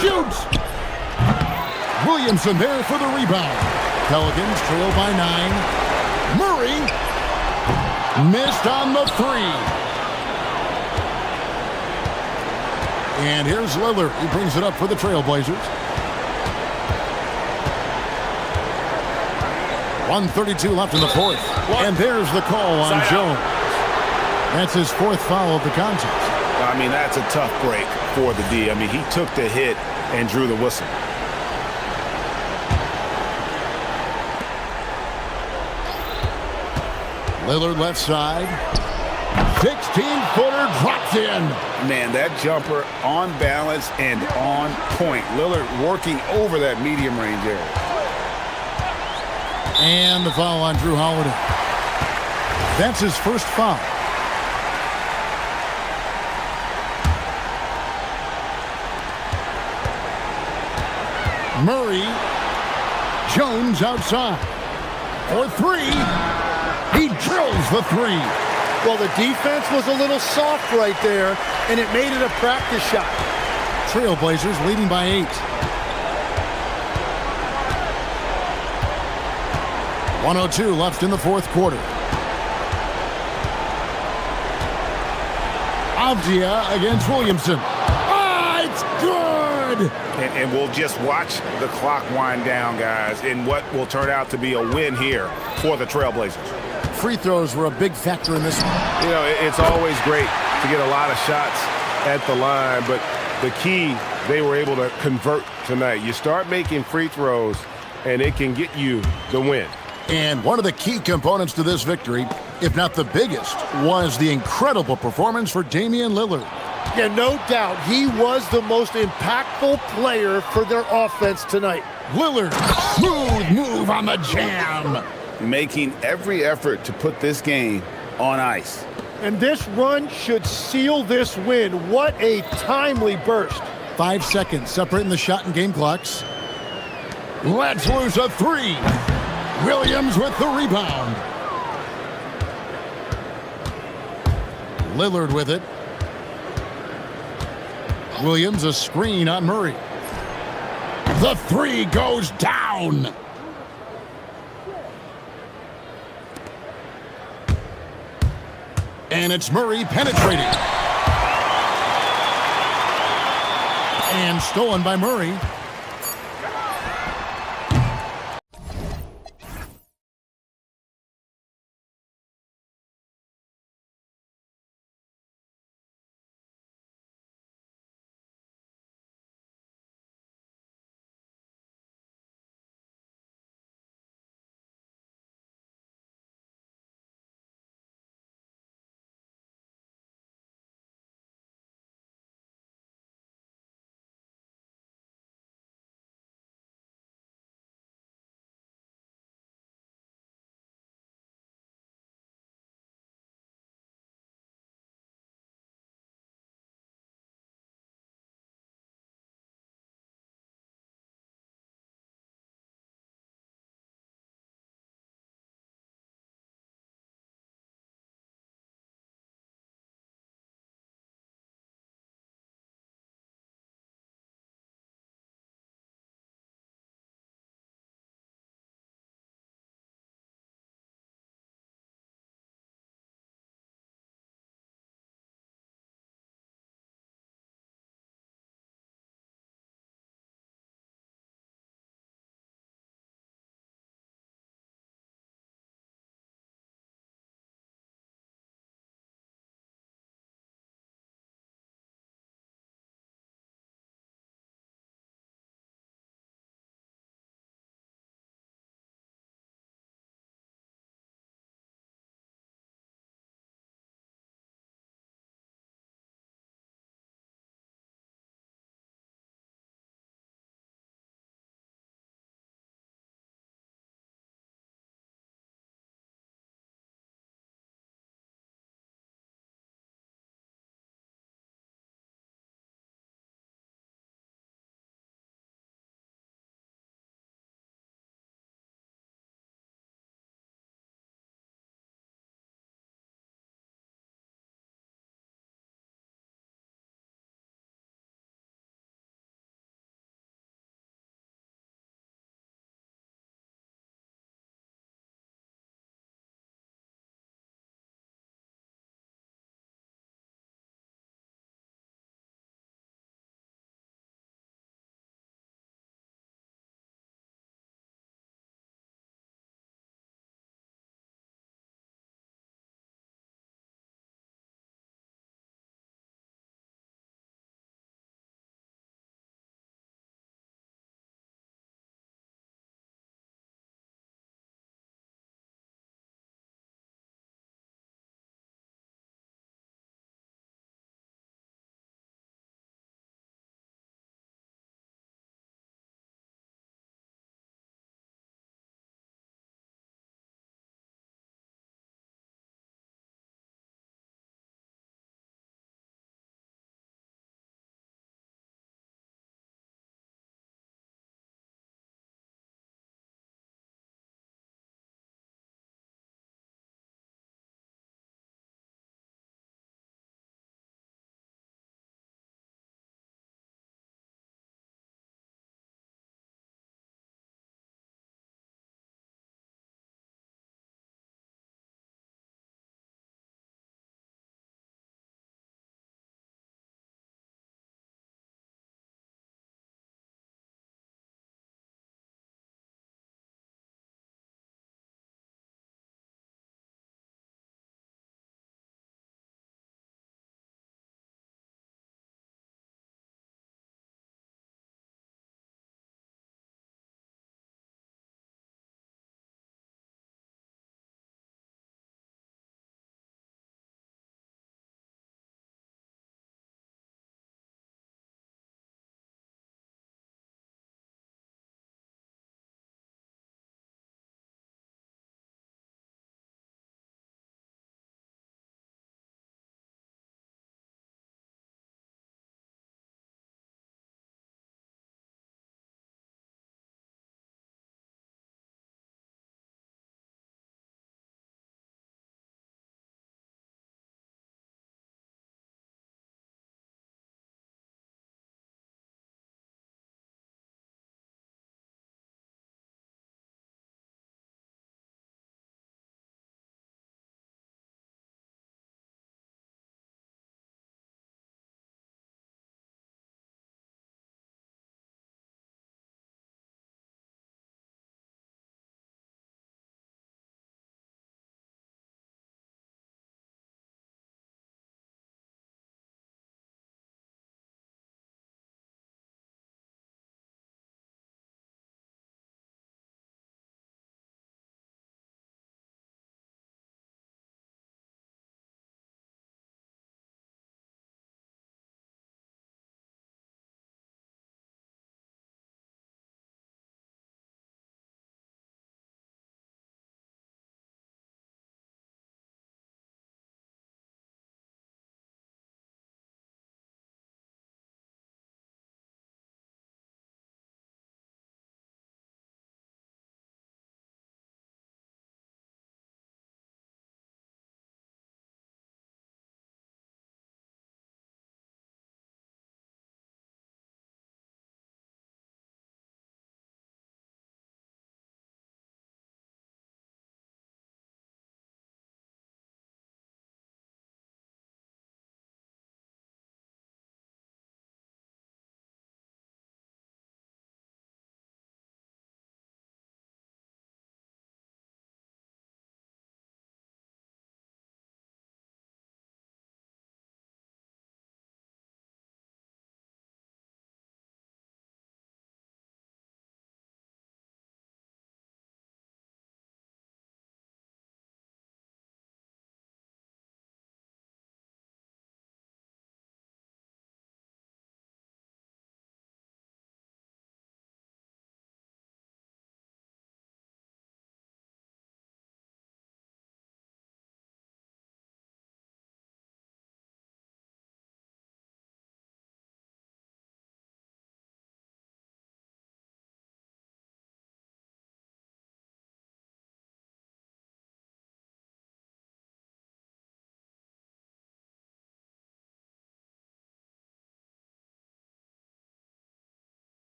Shoots! Williamson there for the rebound. Pelicans trail by 9. Murray missed on the 3. And here's Lillard. He brings it up for the Trailblazers. 1:32 left in the fourth. And there's the call on Jones. That's his fourth foul of the contest. I mean, that's a tough break for the D. I mean, he took the hit and drew the whistle. Lillard left side. 16-footer drops in. Man, that jumper on balance and on point. Lillard working over that medium range area. And the foul on Drew Holiday. That's his first foul. Murray. Jones outside. For 3. He drills the 3. Well, the defense was a little soft right there, and it made it a practice shot. Trailblazers leading by 8. 1:02 left in the fourth quarter. Avdia against Williamson. Ah, it's good! And we'll just watch the clock wind down, guys, in what will turn out to be a win here for the Trailblazers. Free throws were a big factor in this one. You know, it's always great to get a lot of shots at the line, but the key, they were able to convert tonight. You start making free throws, and it can get you the win. And one of the key components to this victory, if not the biggest, was the incredible performance for Damian Lillard. Yeah, no doubt. He was the most impactful player for their offense tonight. Lillard, smooth move on the jam. Making every effort to put this game on ice. And this run should seal this win. What a timely burst. 5 seconds separating the shot and game clocks. Let's lose a 3. Williams with the rebound. Lillard with it. Williams a screen on Murray. The 3 goes down. And it's Murray penetrating. And stolen by Murray.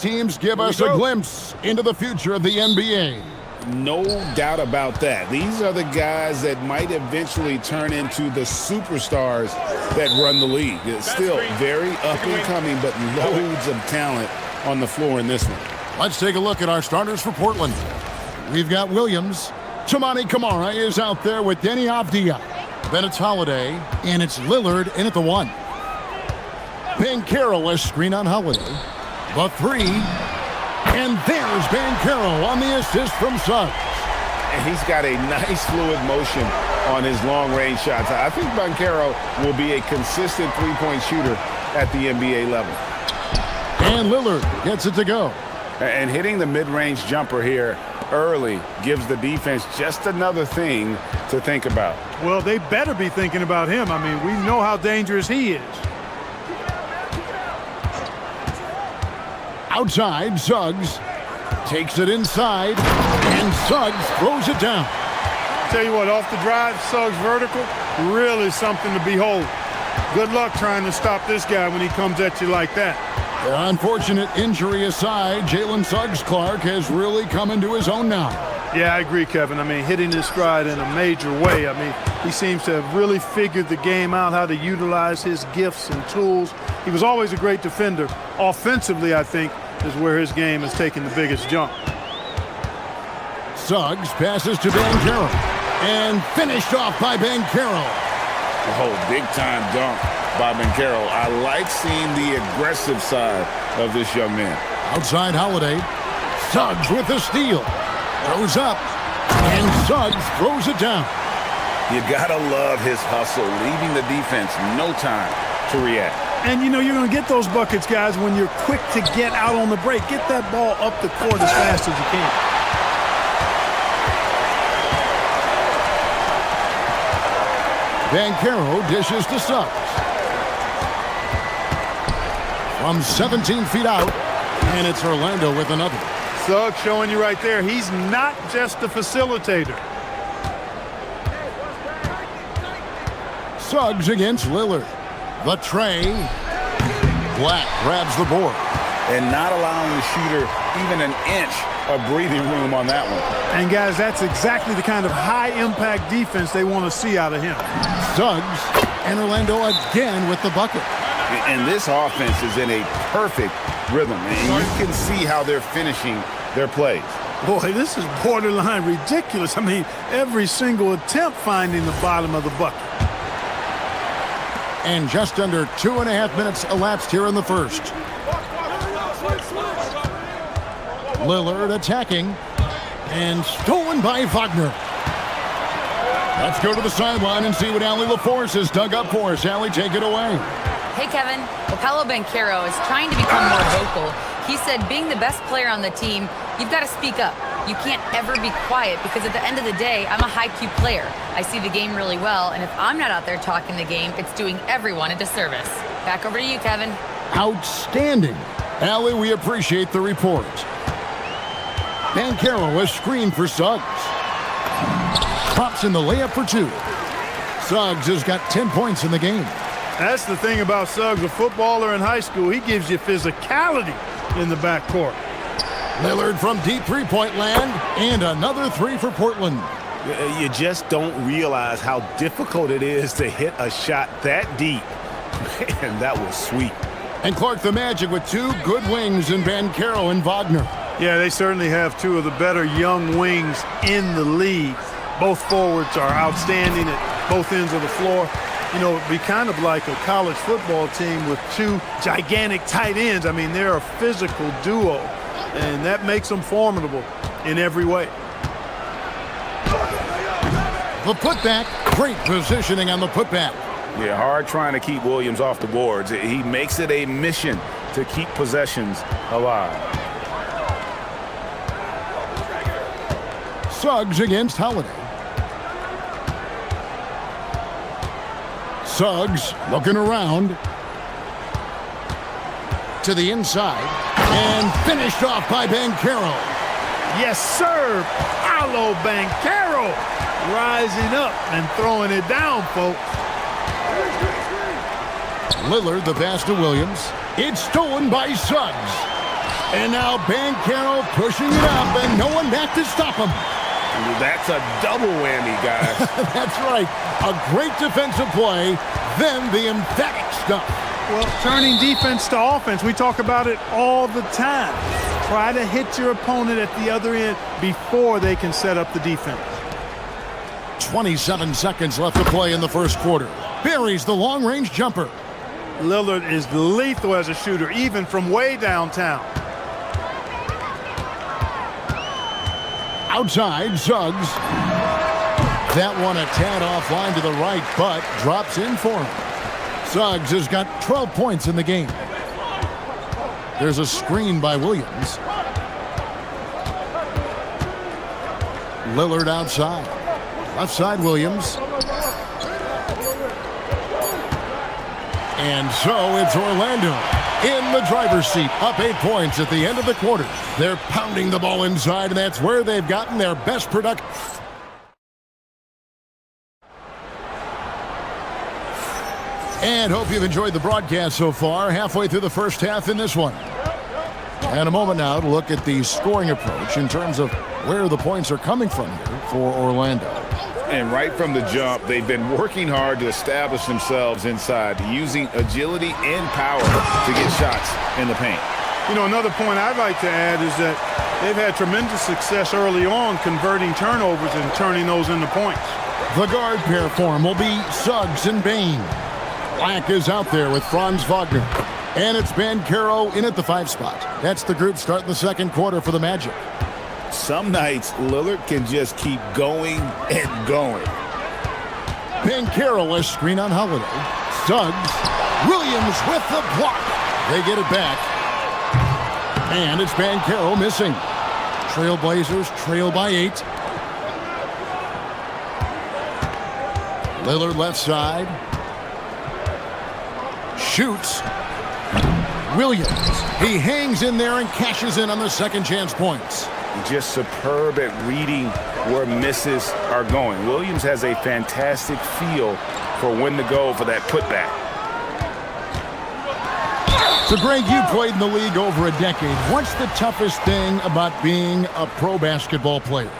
teams give us a glimpse into the future of the NBA. No doubt about that. These are the guys that might eventually turn into the superstars that run the league. It's still very up and coming, but loads of talent on the floor in this one. Let's take a look at our starters for Portland. We've got Williams. Toumani Camara is out there with Denny Avdia. Then it's Holiday, and it's Lillard in at the 1. Banchero, a screen on Holiday. The 3. And there's Banchero on the assist from Suggs. And he's got a nice fluid motion on his long-range shots. I think Banchero will be a consistent three-point shooter at the NBA level. And Lillard gets it to go. And hitting the mid-range jumper here early gives the defense just another thing to think about. Well, they better be thinking about him. I mean, we know how dangerous he is. Outside, Suggs takes it inside, and Suggs throws it down. Tell you what, off the drive, Suggs vertical, really something to behold. Good luck trying to stop this guy when he comes at you like that. The unfortunate injury aside, Jalen Suggs-Clark has really come into his own now. Yeah, I agree, Kevin. I mean, hitting his stride in a major way. I mean, he seems to have really figured the game out, how to utilize his gifts and tools. He was always a great defender. Offensively, I think, is where his game has taken the biggest jump. Suggs passes to Banchero, and finished off by Banchero. Oh, big-time dunk by Banchero. I like seeing the aggressive side of this young man. Outside Holiday. Suggs with the steal. Throws up, and Suggs throws it down. You gotta love his hustle, leaving the defense no time to react. And, you know, you're going to get those buckets, guys, when you're quick to get out on the break. Get that ball up the court as fast as you can. Banchero dishes to Suggs. From 17 feet out, and it's Orlando with another. Suggs showing you right there, he's not just a facilitator. Suggs against Lillard. The tray. Black grabs the board. And not allowing the shooter even an inch of breathing room on that one. And, guys, that's exactly the kind of high-impact defense they want to see out of him. Suggs and Orlando again with the bucket. And this offense is in a perfect rhythm. And you can see how they're finishing their plays. Boy, this is borderline ridiculous. I mean, every single attempt finding the bottom of the bucket. And just under 2.5 minutes elapsed here in the first. Lillard attacking. And stolen by Wagner. Let's go to the sideline and see what Allie LaForce has dug up for us. Allie, take it away. Hey, Kevin. Well, Paolo Banchero is trying to become more vocal. He said being the best player on the team, you've got to speak up. You can't ever be quiet because at the end of the day, I'm a high-Q player. I see the game really well, and if I'm not out there talking the game, it's doing everyone a disservice. Back over to you, Kevin. Outstanding. Allie, we appreciate the report. Banchero, a screen for Suggs. Pops in the layup for 2. Suggs has got 10 points in the game. That's the thing about Suggs, a footballer in high school. He gives you physicality in the backcourt. Lillard from deep three-point land, and another 3 for Portland. You just don't realize how difficult it is to hit a shot that deep. Man, that was sweet. And Clark, the Magic with 2 good wings in Banchero and Wagner. Yeah, they certainly have 2 of the better young wings in the league. Both forwards are outstanding at both ends of the floor. You know, it'd be kind of like a college football team with 2 gigantic tight ends. I mean, they're a physical duo, and that makes them formidable in every way. The putback, great positioning on the putback. Yeah, hard trying to keep Williams off the boards. He makes it a mission to keep possessions alive. Suggs against Holiday. Suggs looking around to the inside and finished off by Banchero. Yes, sir. Paolo Banchero rising up and throwing it down, folks. Lillard, the pass to Williams. It's stolen by Suggs. And now Bankero pushing it up, and no one back to stop him. That's a double whammy, guys. That's right. A great defensive play, then the emphatic stuff. Well, turning defense to offense, we talk about it all the time. Try to hit your opponent at the other end before they can set up the defense. 27 seconds left to play in the first quarter. Buries the long-range jumper. Lillard is lethal as a shooter, even from way downtown. Outside, Suggs. That one a tad offline to the right, but drops in for him. Suggs has got 12 points in the game. There's a screen by Williams. Lillard outside. Left side, Williams. And so it's Orlando in the driver's seat, up 8 points at the end of the quarter. They're pounding the ball inside, and that's where they've gotten their best production. And hope you've enjoyed the broadcast so far, halfway through the first half in this one. And a moment now to look at the scoring approach in terms of where the points are coming from here for Orlando. And right from the jump, they've been working hard to establish themselves inside, using agility and power to get shots in the paint. You know, another point I'd like to add is that they've had tremendous success early on converting turnovers and turning those into points. The guard pair form will be Suggs and Bain. Black is out there with Franz Wagner. And it's Bankero in at the 5 spot. That's the group starting the second quarter for the Magic. Some nights, Lillard can just keep going and going. Bankero, a screen on Holiday. Suggs. Williams with the block. They get it back. And it's Bankero missing. Trailblazers trail by 8. Lillard left side. Shoots. Williams. He hangs in there and cashes in on the second chance points. Just superb at reading where misses are going. Williams has a fantastic feel for when to go for that putback. So, Greg, you played in the league over a decade. What's the toughest thing about being a pro basketball player?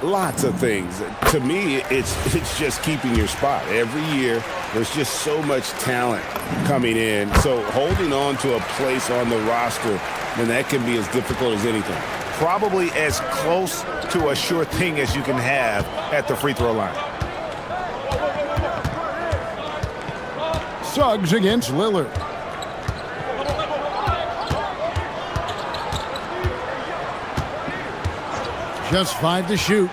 Lots of things. To me, it's just keeping your spot. Every year, there's just so much talent coming in. So holding on to a place on the roster, then that can be as difficult as anything. Probably as close to a sure thing as you can have at the free throw line. Suggs against Lillard. Just 5 to shoot.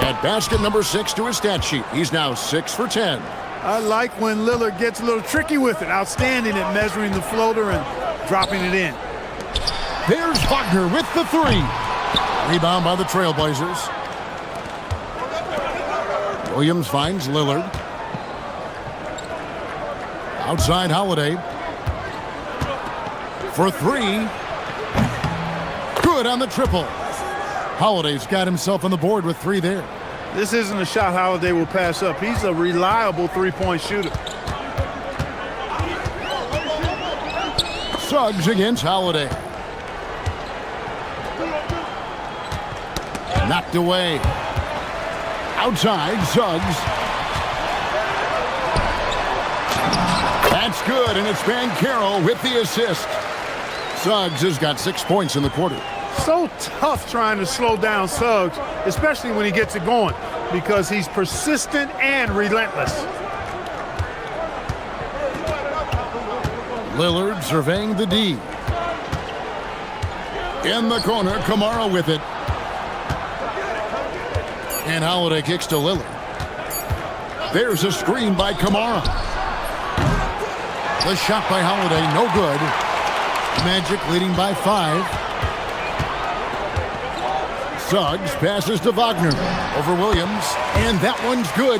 At basket number 6 to his stat sheet. He's now 6 for 10. I like when Lillard gets a little tricky with it. Outstanding at measuring the floater and dropping it in. There's Wagner with the 3. Rebound by the Trailblazers. Williams finds Lillard. Outside Holiday. For 3. Good on the triple. Holiday's got himself on the board with 3 there. This isn't a shot Holiday will pass up. He's a reliable three-point shooter. Suggs against Holiday. Knocked away. Outside, Suggs. That's good, and it's Bankero with the assist. Suggs has got 6 points in the quarter. So tough trying to slow down Suggs, especially when he gets it going, because he's persistent and relentless. Lillard surveying the D. In the corner, Kamara with it. And Holiday kicks to Lillard. There's a screen by Kamara. The shot by Holiday, no good. Magic leading by 5. Suggs passes to Wagner over Williams, and that one's good.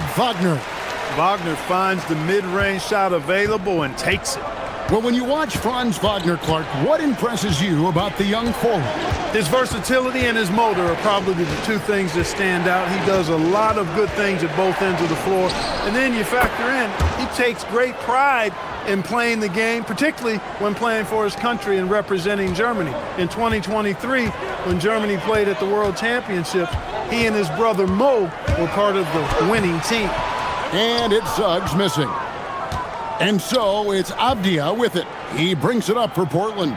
Wagner finds the mid-range shot available and takes it. Well, when you watch Franz Wagner, Clark, what impresses you about the young forward? His versatility and his motor are probably the two things that stand out. He does a lot of good things at both ends of the floor. And then you factor in, he takes great pride in playing the game, particularly when playing for his country and representing Germany. In 2023, when Germany played at the World Championships, he and his brother Mo were part of the winning team. And it's Suggs missing. And so it's Avdia with it. He brings it up for Portland.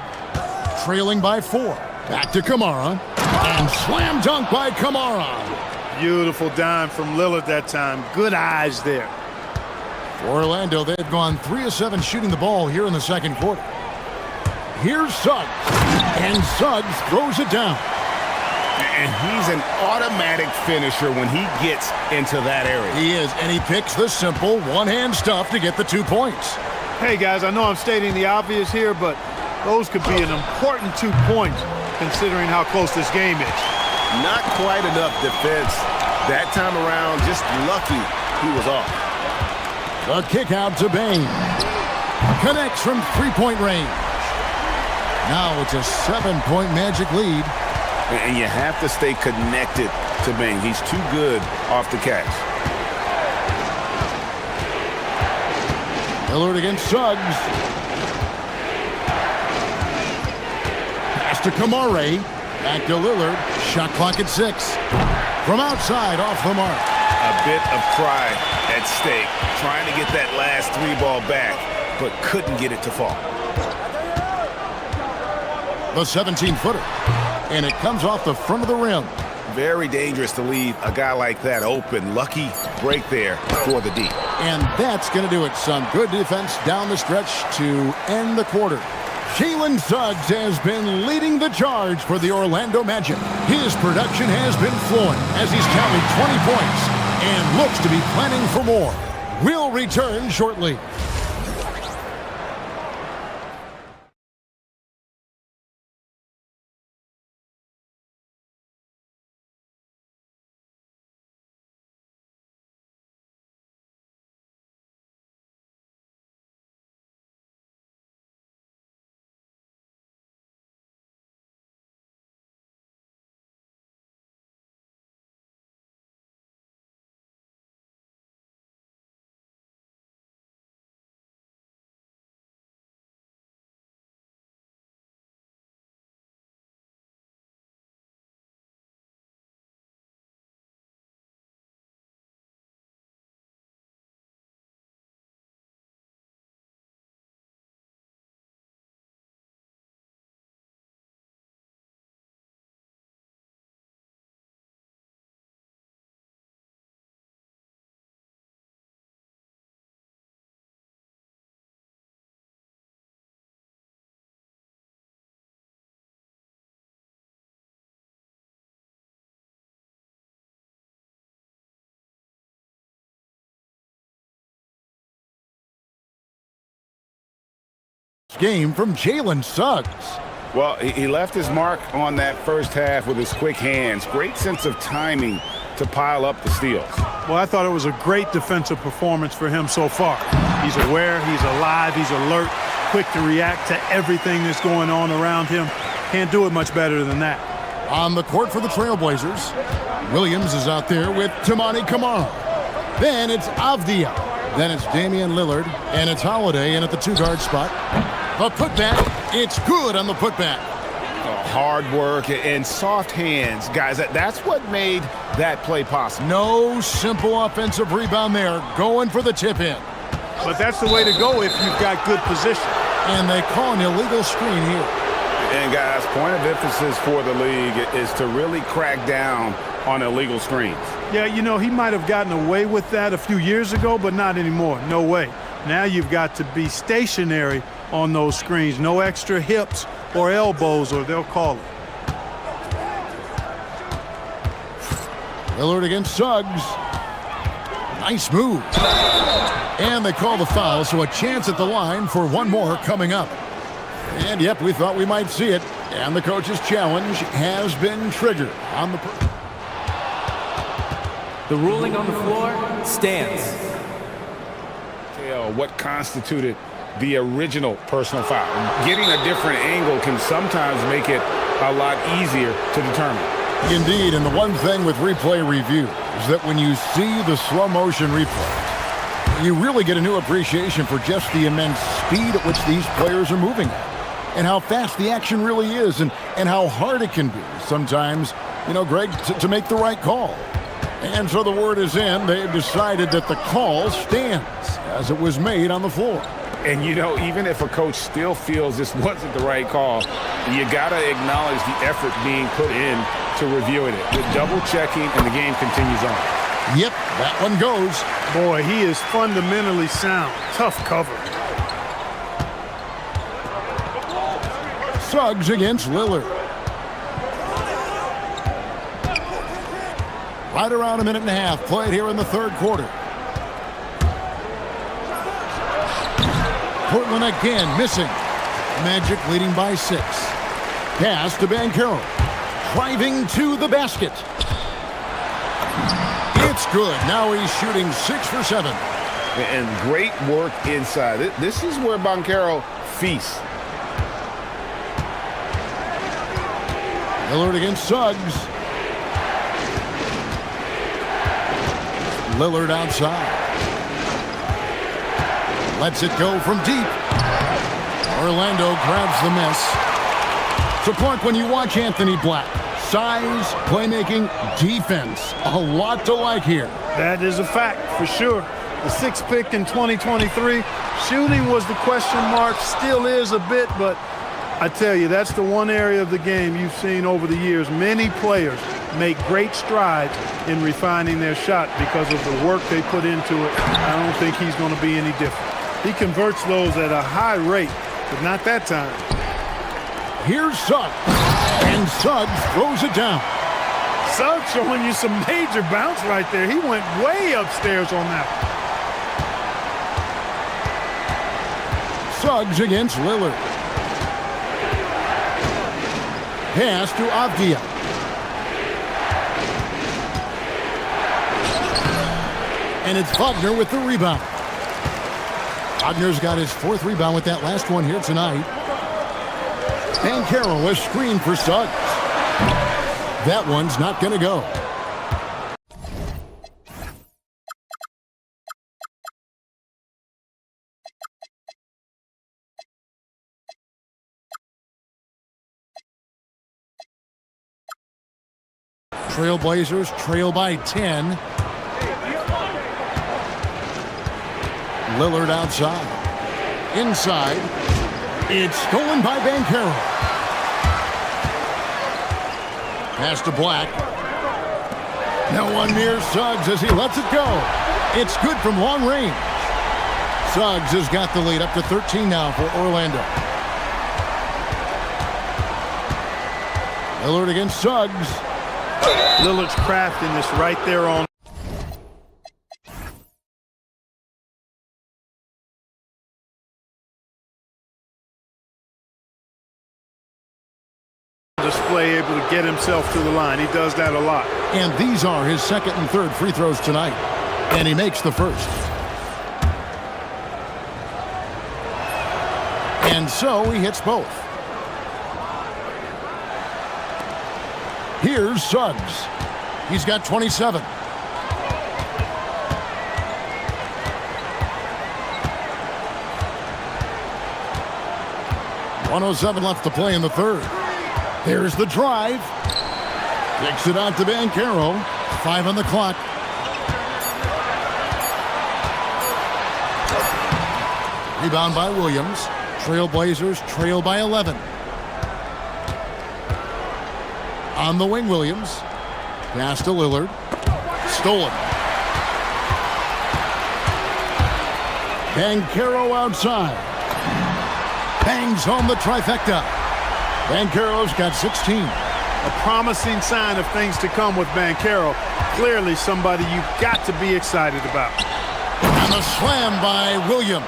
Trailing by 4. Back to Kamara. And slam dunk by Kamara. Beautiful dime from Lillard that time. Good eyes there. For Orlando, they've gone 3 of 7 shooting the ball here in the second quarter. Here's Suggs. And Suggs throws it down. And he's an automatic finisher when he gets into that area. He is, and he picks the simple one-hand stuff to get the 2 points. Hey, guys, I know I'm stating the obvious here, but those could be an important 2 points considering how close this game is. Not quite enough defense that time around. Just lucky he was off. The kick out to Bain. Connects from three-point range. Now it's a 7-point Magic lead. And you have to stay connected to Bain. He's too good off the catch. Lillard against Suggs. Pass to Kamare. Back to Lillard. Shot clock at 6. From outside, off the mark. A bit of pride at stake. Trying to get that last 3-ball back, but couldn't get it to fall. The 17-footer. And it comes off the front of the rim. Very dangerous to leave a guy like that open. Lucky break there for the D. And that's going to do it. Some good defense down the stretch to end the quarter. Jalen Suggs has been leading the charge for the Orlando Magic. His production has been flowing as he's tallied 20 points and looks to be planning for more. We'll return shortly. Game from Jalen Suggs. Well, he left his mark on that first half with his quick hands. Great sense of timing to pile up the steals. Well, I thought it was a great defensive performance for him so far. He's aware, he's alive, he's alert, quick to react to everything that's going on around him. Can't do it much better than that. On the court for the Trailblazers, Williams is out there with Toumani Camara. Then it's Avdia. Then it's Damian Lillard, and it's Holiday in at the 2-guard spot. The putback, it's good on the putback. Hard work and soft hands, guys. That's what made that play possible. No simple offensive rebound there, going for the tip-in. But that's the way to go if you've got good position. And they call an illegal screen here. And guys, point of emphasis for the league is to really crack down on illegal screens. Yeah, you know, he might have gotten away with that a few years ago, but not anymore. No way. Now you've got to be stationary on those screens. No extra hips or elbows, or they'll call it. Lillard against Suggs. Nice move. And they call the foul, so a chance at the line for one more coming up. And yep, we thought we might see it. And the coach's challenge has been triggered on the... The ruling on the floor stands. What constituted the original personal foul. Getting a different angle can sometimes make it a lot easier to determine. Indeed, and the one thing with replay review is that when you see the slow motion replay, you really get a new appreciation for just the immense speed at which these players are moving at, and how fast the action really is, and how hard it can be sometimes, you know, Greg, to make the right call. And so the word is in. They've decided that the call stands as it was made on the floor. And, you know, even if a coach still feels this wasn't the right call, you got to acknowledge the effort being put in to reviewing it. With double-checking, and the game continues on. Yep, that one goes. Boy, he is fundamentally sound. Tough cover. Suggs against Lillard. Right around a minute and a half played here in the third quarter. Portland again missing. Magic leading by 6. Pass to Banchero. Driving to the basket. It's good. Now he's shooting 6 for 7. And great work inside. This is where Banchero feasts. Lillard against Suggs. Lillard outside. Lets it go from deep. Orlando grabs the miss. So, Clark, when you watch Anthony Black, size, playmaking, defense, a lot to like here. That is a fact, for sure. The 6th pick in 2023. Shooting was the question mark, still is a bit, but I tell you, that's the one area of the game you've seen over the years. Many players make great strides in refining their shot because of the work they put into it. I don't think he's going to be any different. He converts those at a high rate, but not that time. Here's Suggs, and Suggs throws it down. Suggs showing you some major bounce right there. He went way upstairs on that. Suggs against Lillard. Pass to Avdia. And it's Wagner with the rebound. Wagner's got his 4th rebound with that last one here tonight. Banchero, a screen for Suggs. That one's not going to go. Trailblazers trail by 10. Lillard outside. Inside. It's stolen by Banchero. Pass to Black. No one near Suggs as he lets it go. It's good from long range. Suggs has got the lead up to 13 now for Orlando. Lillard against Suggs. Lillard's crafting this right there on display, able to get himself to the line. He does that a lot. And these are his 2nd and 3rd free throws tonight. And he makes the 1st. And so he hits both. Here's Suggs. He's got 27. .107 left to play in the 3rd. There's the drive. Kicks it out to Banchero. 5 on the clock. Rebound by Williams. Trailblazers trail by 11. On the wing, Williams. Pass to Lillard. Stolen. Banchero outside. Bangs home the trifecta. Banchero's got 16. A promising sign of things to come with Banchero. Clearly somebody you've got to be excited about. And a slam by Williams.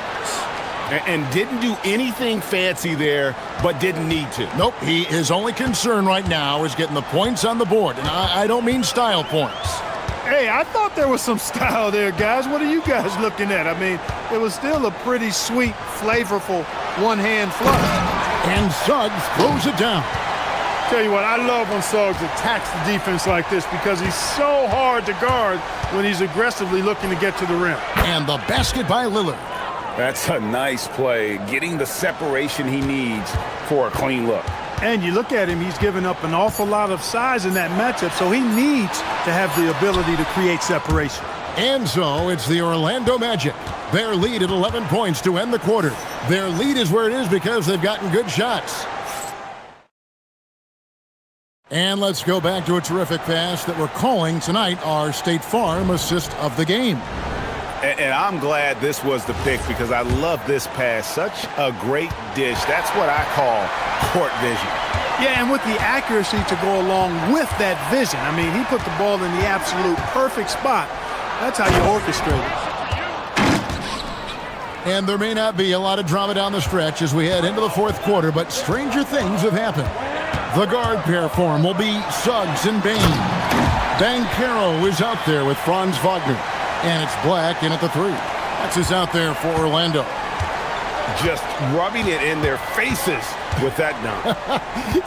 And didn't do anything fancy there, but didn't need to. Nope, his only concern right now is getting the points on the board. And I don't mean style points. Hey, I thought there was some style there, guys. What are you guys looking at? I mean, it was still a pretty sweet, flavorful one-hand flush. And Suggs throws it down. Tell you what, I love when Suggs attacks the defense like this because he's so hard to guard when he's aggressively looking to get to the rim. And the basket by Lillard. That's a nice play, getting the separation he needs for a clean look. And you look at him, he's given up an awful lot of size in that matchup, so he needs to have the ability to create separation. And so it's the Orlando Magic. Their lead at 11 points to end the quarter. Their lead is where it is because they've gotten good shots. And let's go back to a terrific pass that we're calling tonight our State Farm assist of the game. And I'm glad this was the pick because I love this pass. Such a great dish. That's what I call court vision. Yeah, and with the accuracy to go along with that vision. I mean, he put the ball in the absolute perfect spot. That's how you orchestrate it. And there may not be a lot of drama down the stretch as we head into the fourth quarter, but stranger things have happened. The guard pair form will be Suggs and Bain. Banchero is out there with Franz Wagner. And it's Black in at the three. That's is out there for Orlando. Just rubbing it in their faces with that dunk.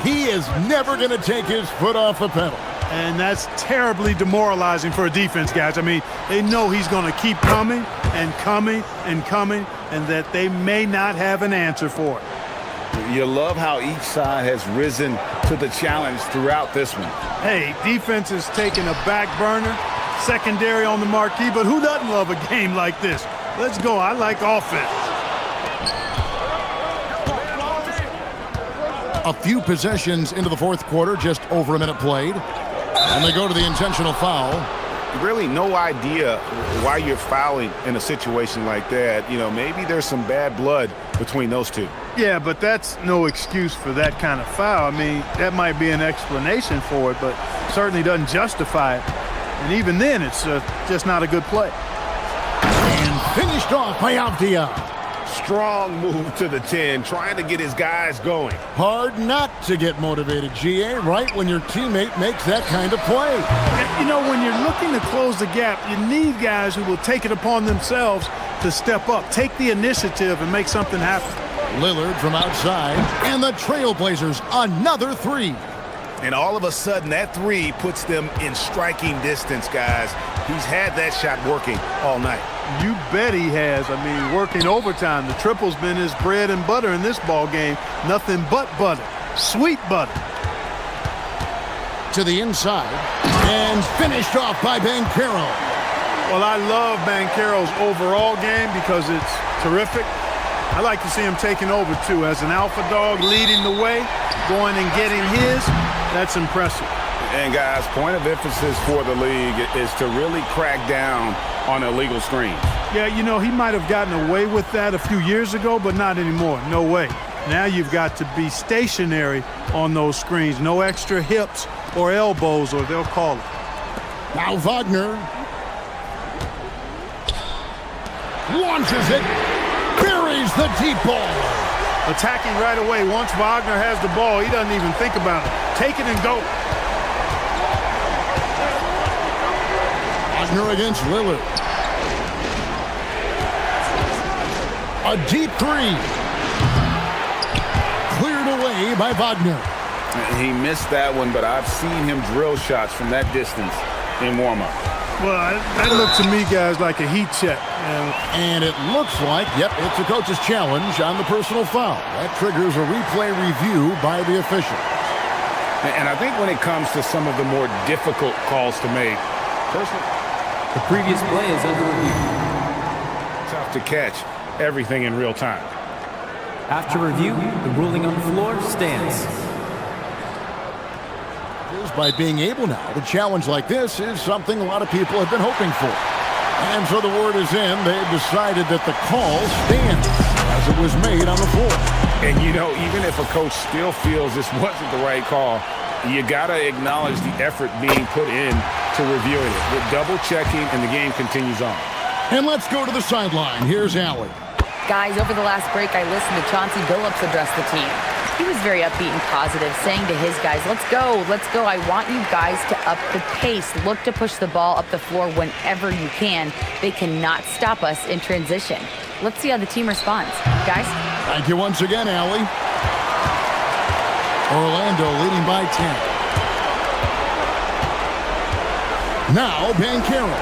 He is never going to take his foot off the pedal. And that's terribly demoralizing for a defense, guys. I mean, they know he's going to keep coming and coming and coming, and that they may not have an answer for it. You love how each side has risen to the challenge throughout this one. Hey, defense is taking a back burner. Secondary on the marquee, but who doesn't love a game like this? Let's go. I like offense. A few possessions into the fourth quarter, just over a minute played. And they go to the intentional foul. Really no idea why you're fouling in a situation like that. You know, maybe there's some bad blood between those two. Yeah, but that's no excuse for that kind of foul. I mean, that might be an explanation for it, but certainly doesn't justify it. And even then, it's just not a good play. And finished off by Avdia. Strong move to the 10, trying to get his guys going. Hard not to get motivated, GA, right when your teammate makes that kind of play. You know, when you're looking to close the gap, you need guys who will take it upon themselves to step up, take the initiative, and make something happen. Lillard from outside, and the Trailblazers another three. And all of a sudden, that three puts them in striking distance, guys. He's had that shot working all night. You bet he has. I mean, working overtime. The triple's been his bread and butter in this ball game. Nothing but butter. Sweet butter. To the inside. And finished off by Banchero. Well, I love Banchero's overall game because it's terrific. I like to see him taking over, too. As an alpha dog leading the way, going and getting his, that's impressive. And, guys, point of emphasis for the league is to really crack down on illegal screens. Yeah, you know, he might have gotten away with that a few years ago, but not anymore. No way. Now you've got to be stationary on those screens. No extra hips or elbows, or they'll call it. Now Wagner launches it, buries the deep ball. Attacking right away. Once Wagner has the ball, he doesn't even think about it. Take it and go. Wagner against Lillard. A deep three. Cleared away by Wagner. He missed that one, but I've seen him drill shots from that distance in warm-up. Well, that looked to me, guys, like a heat check. And it looks like, yep, it's a coach's challenge on the personal foul. That triggers a replay review by the official. And I think when it comes to some of the more difficult calls to make, the previous play is under review. Tough to catch everything in real time. After review, the ruling on the floor stands. By being able now to challenge like this is something a lot of people have been hoping for. And so the word is in, they've decided that the call stands as it was made on the floor. And you know, even if a coach still feels this wasn't the right call, you gotta acknowledge the effort being put in to reviewing it. With double checking, and the game continues on. And let's go to the sideline. Here's Allie. Guys, over the last break, I listened to Chauncey Billups address the team. He was very upbeat and positive, saying to his guys, let's go. I want you guys to up the pace. Look to push the ball up the floor whenever you can. They cannot stop us in transition. Let's see how the team responds. Guys? Thank you once again, Allie. Orlando leading by 10. Now, Bankero.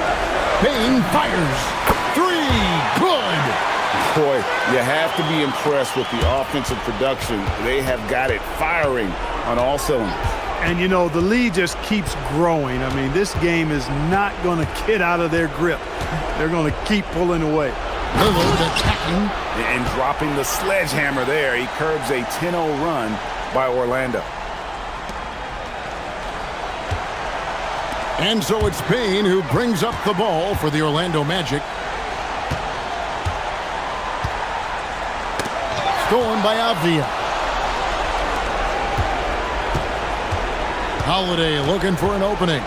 Bain fires. 3. Good. Boy, you have to be impressed with the offensive production. They have got it firing on all cylinders. And, you know, the lead just keeps growing. I mean, this game is not going to get out of their grip. They're going to keep pulling away. Lillard attacking. And dropping the sledgehammer there. He curbs a 10-0 run by Orlando. And so it's Bain who brings up the ball for the Orlando Magic. Stolen by Avdia. Holiday looking for an opening.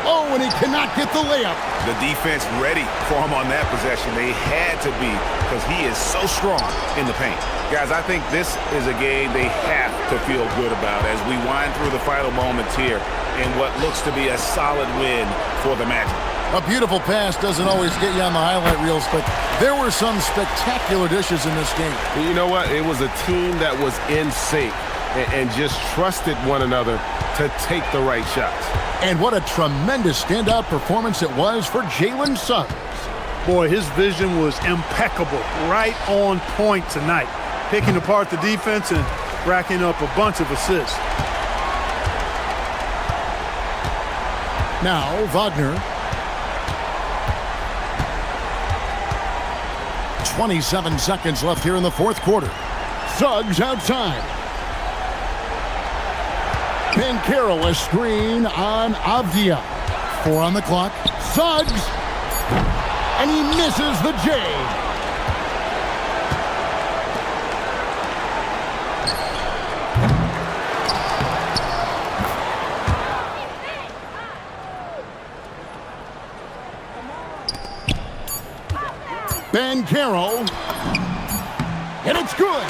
Oh, and he cannot get the layup. The defense ready for him on that possession. They had to be, because he is so strong in the paint. Guys, I think this is a game they have to feel good about as we wind through the final moments here in what looks to be a solid win for the Magic. A beautiful pass doesn't always get you on the highlight reels, but there were some spectacular dishes in this game. You know what? It was a team that was in sync and just trusted one another to take the right shots. And what a tremendous standout performance it was for Jalen Suggs. Boy, his vision was impeccable, right on point tonight, picking apart the defense and racking up a bunch of assists. Now, Wagner. 27 seconds left here in the fourth quarter. Suggs outside. Bankero a screen on Avdia. 4 on the clock. Suggs! And he misses the J. Bankero. And it's good.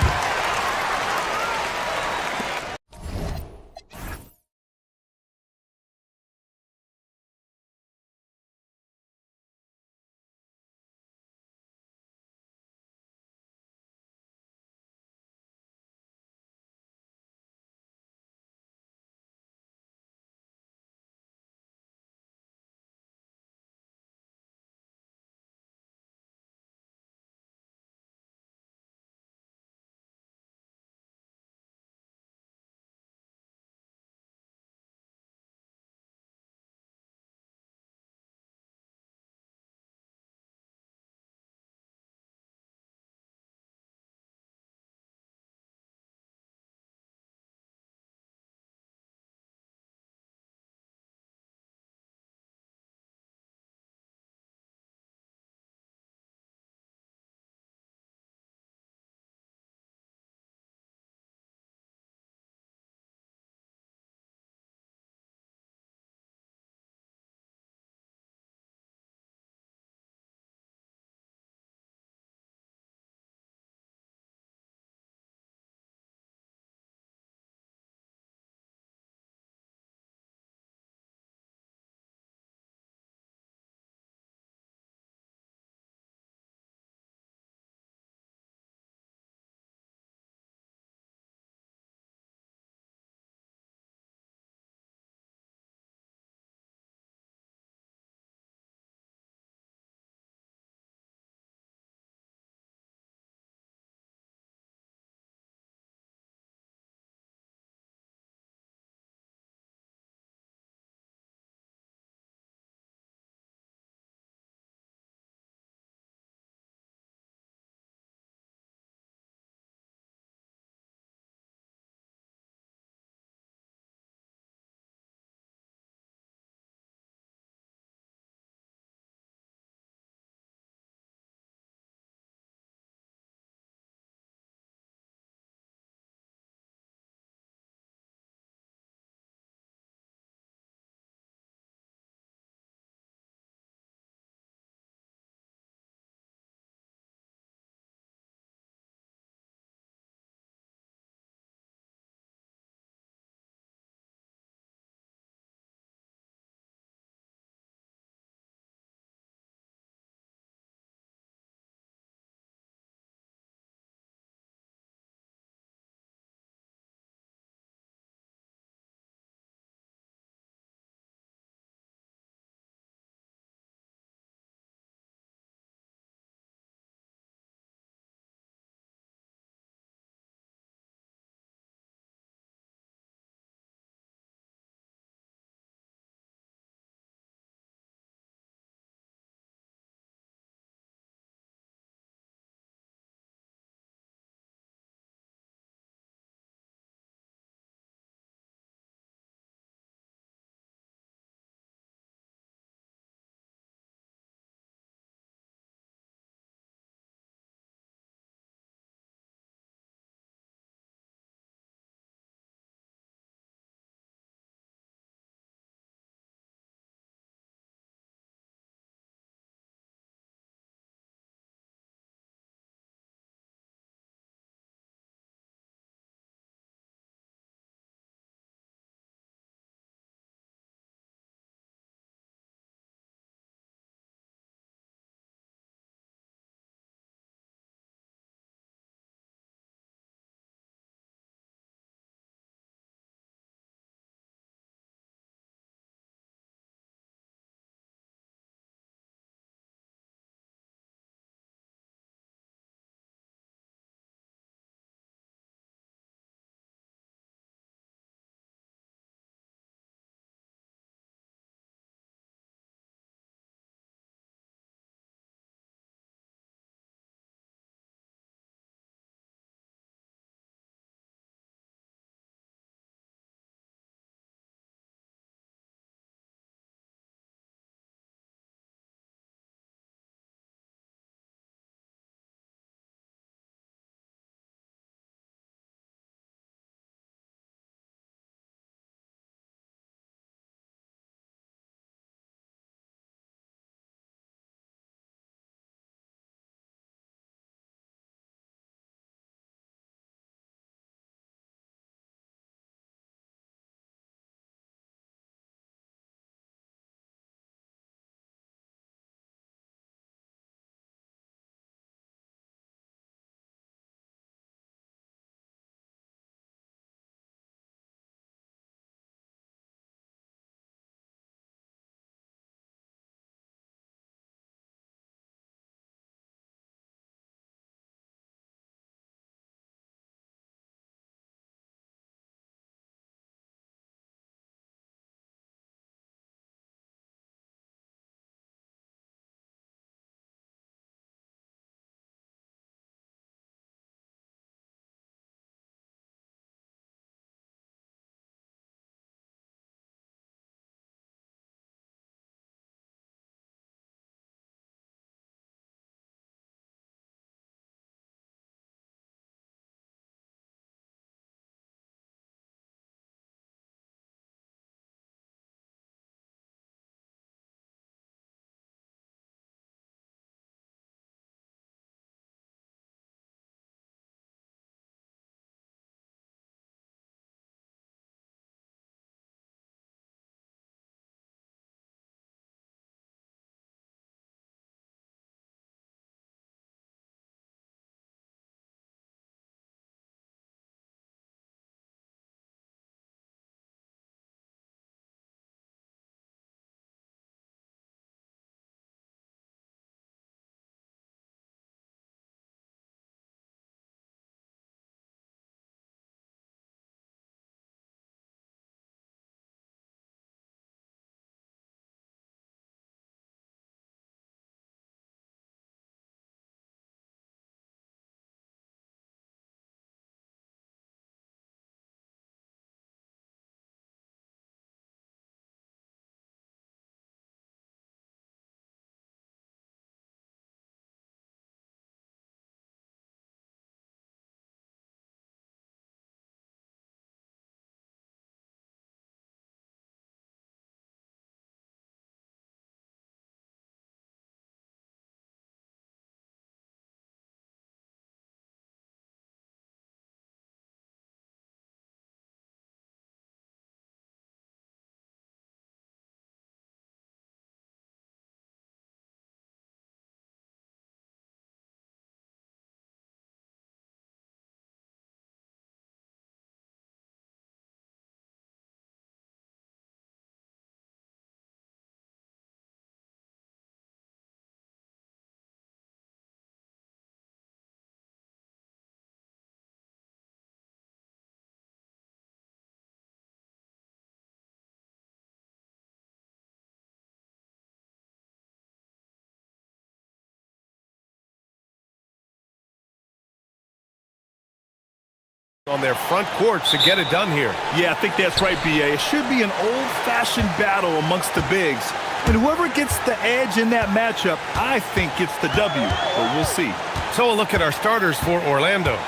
on their front courts to get it done here. Yeah, I think that's right, B.A. It should be an old-fashioned battle amongst the bigs. And whoever gets the edge in that matchup, I think gets the W. But we'll see. So a look at our starters for Orlando.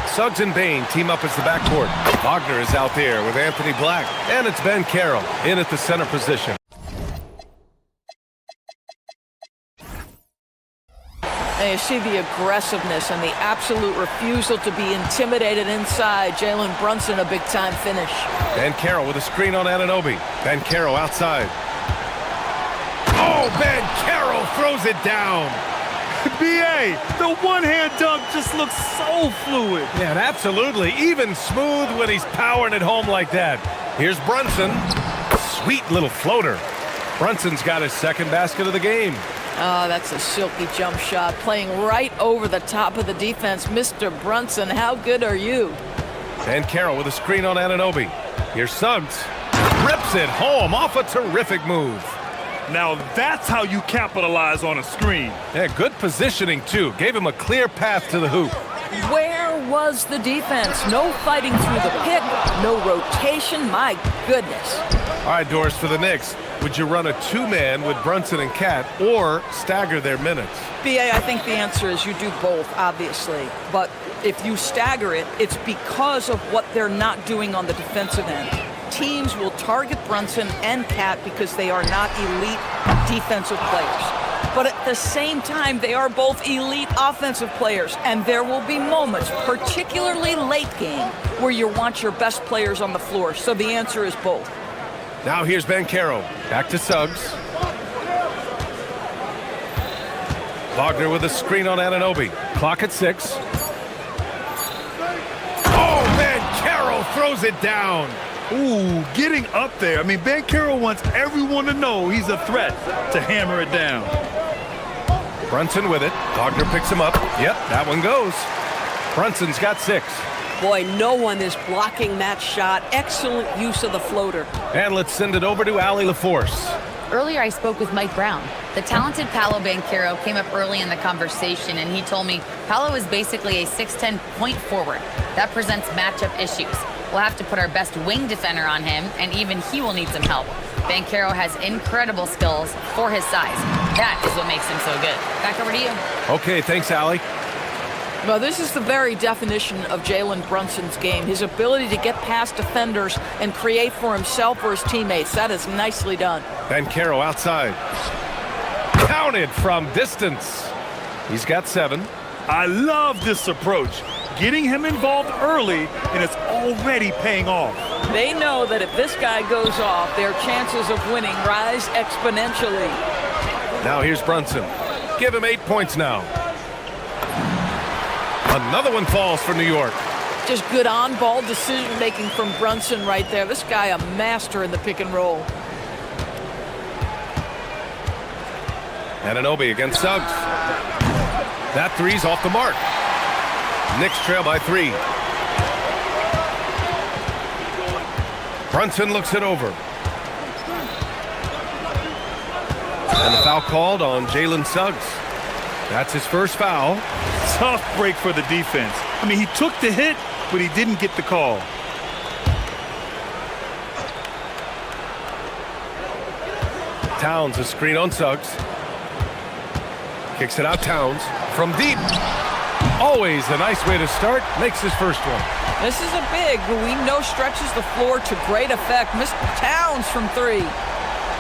Suggs and Bain team up as the backcourt. Wagner is out there with Anthony Black. And it's Ben Carroll in at the center position. And you see the aggressiveness and the absolute refusal to be intimidated inside. Jalen Brunson, a big-time finish. Ben Carroll with a screen on Anunoby. Ben Carroll outside. Oh, Ben Carroll throws it down. B.A., the one-hand dunk just looks so fluid. Yeah, absolutely. Even smooth when he's powering it home like that. Here's Brunson. Sweet little floater. Brunson's got his second basket of the game. Oh, that's a silky jump shot, playing right over the top of the defense. Mr. Brunson, how good are you? Ben Carroll with a screen on Anunoby. Here's Suggs. Rips it home off a terrific move. Now that's how you capitalize on a screen. Yeah, good positioning, too. Gave him a clear path to the hoop. Where was the defense? No fighting through the pick, no rotation. My goodness. All right, Doris, for the Knicks, would you run a two-man with Brunson and Cat or stagger their minutes? B.A., I think the answer is you do both, obviously. But if you stagger it, it's because of what they're not doing on the defensive end. Teams will target Brunson and Cat because they are not elite defensive players. But at the same time, they are both elite offensive players. And there will be moments, particularly late game, where you want your best players on the floor. So the answer is both. Now here's Ben Carroll. Back to Suggs. Wagner with a screen on Anunoby. Clock at 6. Oh, Ben Carroll throws it down. Ooh, getting up there. I mean, Ben Carroll wants everyone to know he's a threat to hammer it down. Brunson with it. Wagner picks him up. Yep, that one goes. Brunson's got 6. Boy, no one is blocking that shot. Excellent use of the floater. And let's send it over to Allie LaForce. Earlier, I spoke with Mike Brown. The talented Paolo Banchero came up early in the conversation, and he told me Paolo is basically a 6'10" point forward. That presents matchup issues. We'll have to put our best wing defender on him, and even he will need some help. Banchero has incredible skills for his size. That is what makes him so good. Back over to you. Okay, thanks, Allie. Well, this is the very definition of Jalen Brunson's game. His ability to get past defenders and create for himself or his teammates. That is nicely done. Ben Carroll outside. Counted from distance. He's got 7. I love this approach. Getting him involved early, and it's already paying off. They know that if this guy goes off, their chances of winning rise exponentially. Now here's Brunson. Give him 8 points now. Another one falls for New York. Just good on-ball decision-making from Brunson right there. This guy a master in the pick and roll. Anunoby against Suggs. That three's off the mark. Knicks trail by 3. Brunson looks it over. And the foul called on Jalen Suggs. That's his first foul. Tough break for the defense. I mean, he took the hit, but he didn't get the call. Towns a screen on Suggs. Kicks it out Towns from deep. Always a nice way to start. Makes his first one. This is a big who we know stretches the floor to great effect. Mr. Towns from 3.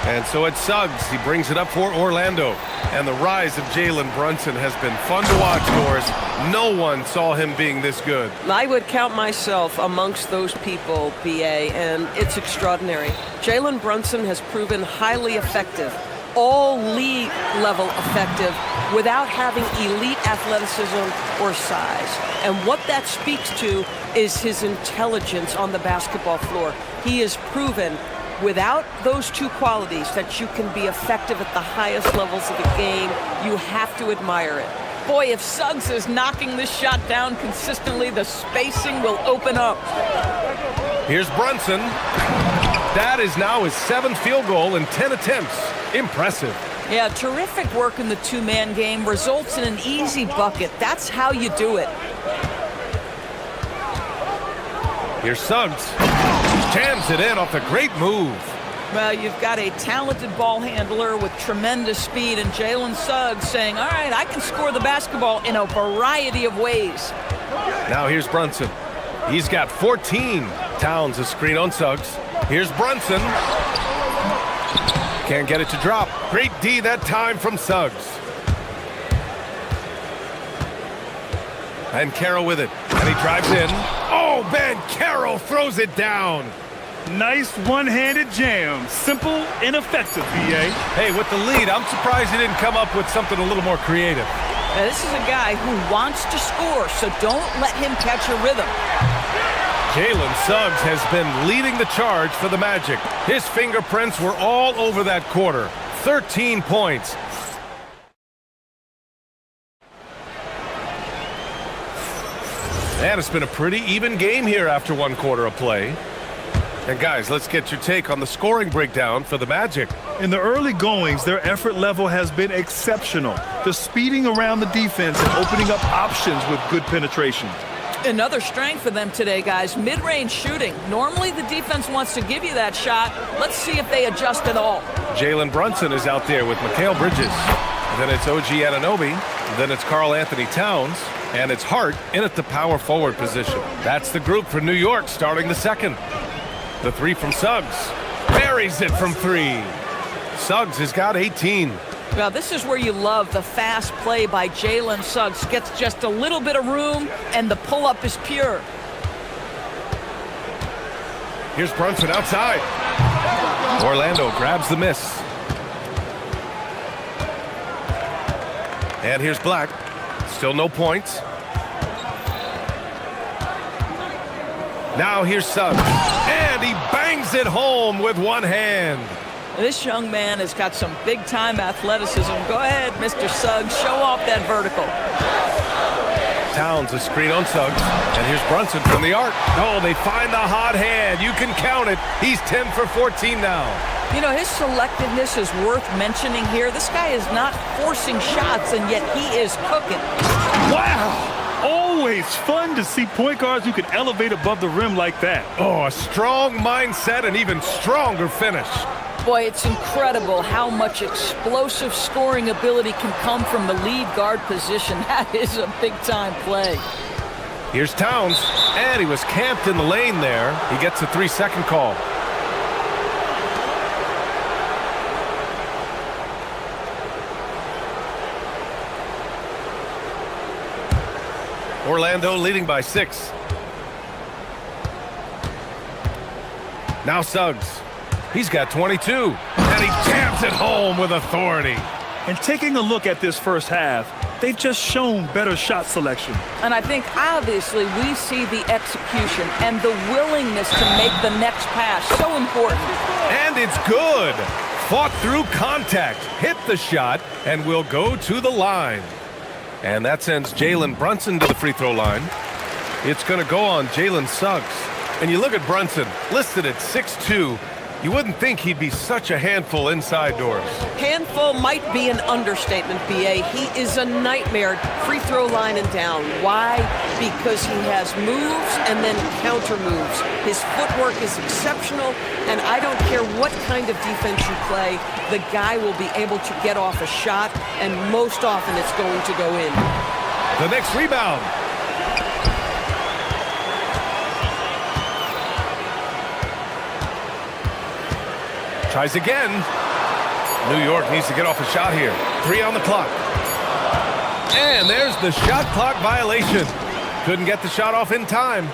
And so it's Suggs. He brings it up for Orlando. And the rise of Jalen Brunson has been fun to watch, Doris. No one saw him being this good. I would count myself amongst those people, B.A., and it's extraordinary. Jalen Brunson has proven highly effective, all league level effective, without having elite athleticism or size. And what that speaks to is his intelligence on the basketball floor. He has proven without those two qualities that you can be effective at the highest levels of the game. You have to admire it. Boy, if Suggs is knocking this shot down consistently, the spacing will open up. Here's Brunson. That is now his 7th field goal in 10 attempts. Impressive. Yeah, terrific work in the two-man game results in an easy bucket. That's how you do it. Here's Suggs. Jams it in off a great move. Well, you've got a talented ball handler with tremendous speed, and Jalen Suggs saying, all right, I can score the basketball in a variety of ways. Now here's Brunson. He's got 14. Towns a screen on Suggs. Here's Brunson. Can't get it to drop. Great D that time from Suggs. And Carroll with it. And he drives in. Oh, Ben Carroll throws it down. Nice one-handed jam. Simple and effective, B.A. Hey, with the lead, I'm surprised he didn't come up with something a little more creative. Now, this is a guy who wants to score, so don't let him catch a rhythm. Jalen Suggs has been leading the charge for the Magic. His fingerprints were all over that quarter. 13 points. And it's been a pretty even game here after one quarter of play. And guys, let's get your take on the scoring breakdown for the Magic. In the early goings, their effort level has been exceptional. They're speeding around the defense and opening up options with good penetration. Another strength for them today, guys, mid-range shooting. Normally the defense wants to give you that shot. Let's see if they adjust at all. Jalen Brunson is out there with Mikal Bridges. Then it's OG Anunoby. Then it's Karl Anthony Towns. And it's Hart in at the power forward position. That's the group for New York starting the second. The three from Suggs. Buries it from three. Suggs has got 18. Well, this is where you love the fast play by Jalen Suggs. Gets just a little bit of room, and the pull-up is pure. Here's Brunson outside. Orlando grabs the miss. And here's Black. Still no points. Now here's Suggs. And he bangs it home with one hand. This young man has got some big-time athleticism. Go ahead, Mr. Suggs. Show off that vertical. Towns a screen on Suggs. And here's Brunson from the arc. Oh, they find the hot hand. You can count it. He's 10 for 14 now. You know, his selectiveness is worth mentioning here. This guy is not forcing shots, and yet he is cooking. Wow! Always fun to see point guards who can elevate above the rim like that. Oh, a strong mindset and even stronger finish. Boy, it's incredible how much explosive scoring ability can come from the lead guard position. That is a big-time play. Here's Towns, and he was camped in the lane there. He gets a 3-second call. Orlando leading by 6. Now Suggs. He's got 22. And he jams it home with authority. And taking a look at this first half, they've just shown better shot selection. And I think, obviously, we see the execution and the willingness to make the next pass so important. And it's good. Fought through contact, hit the shot, and will go to the line. And that sends Jalen Brunson to the free throw line. It's going to go on Jalen Suggs. And you look at Brunson, listed at 6'2". You wouldn't think he'd be such a handful inside doors. Handful might be an understatement, B.A. He is a nightmare, free throw line and down. Why? Because he has moves and then counter moves. His footwork is exceptional, and I don't care what kind of defense you play, the guy will be able to get off a shot, and most often it's going to go in. The next rebound. Tries again. New York needs to get off a shot here. 3 on the clock. And there's the shot clock violation. Couldn't get the shot off in time.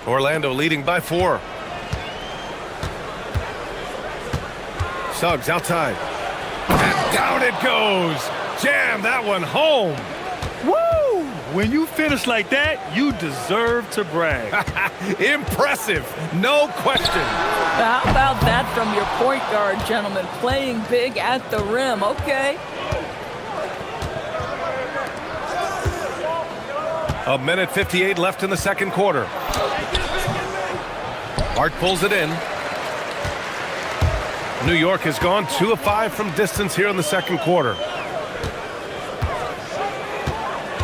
Orlando leading by 4. Suggs outside. And down it goes. Jam that one home. Woo! When you finish like that, you deserve to brag. Impressive, no question. How about that from your point guard, gentlemen? Playing big at the rim, okay. A minute 58 left in the second quarter. Hart pulls it in. New York has gone 2 of 5 from distance here in the second quarter.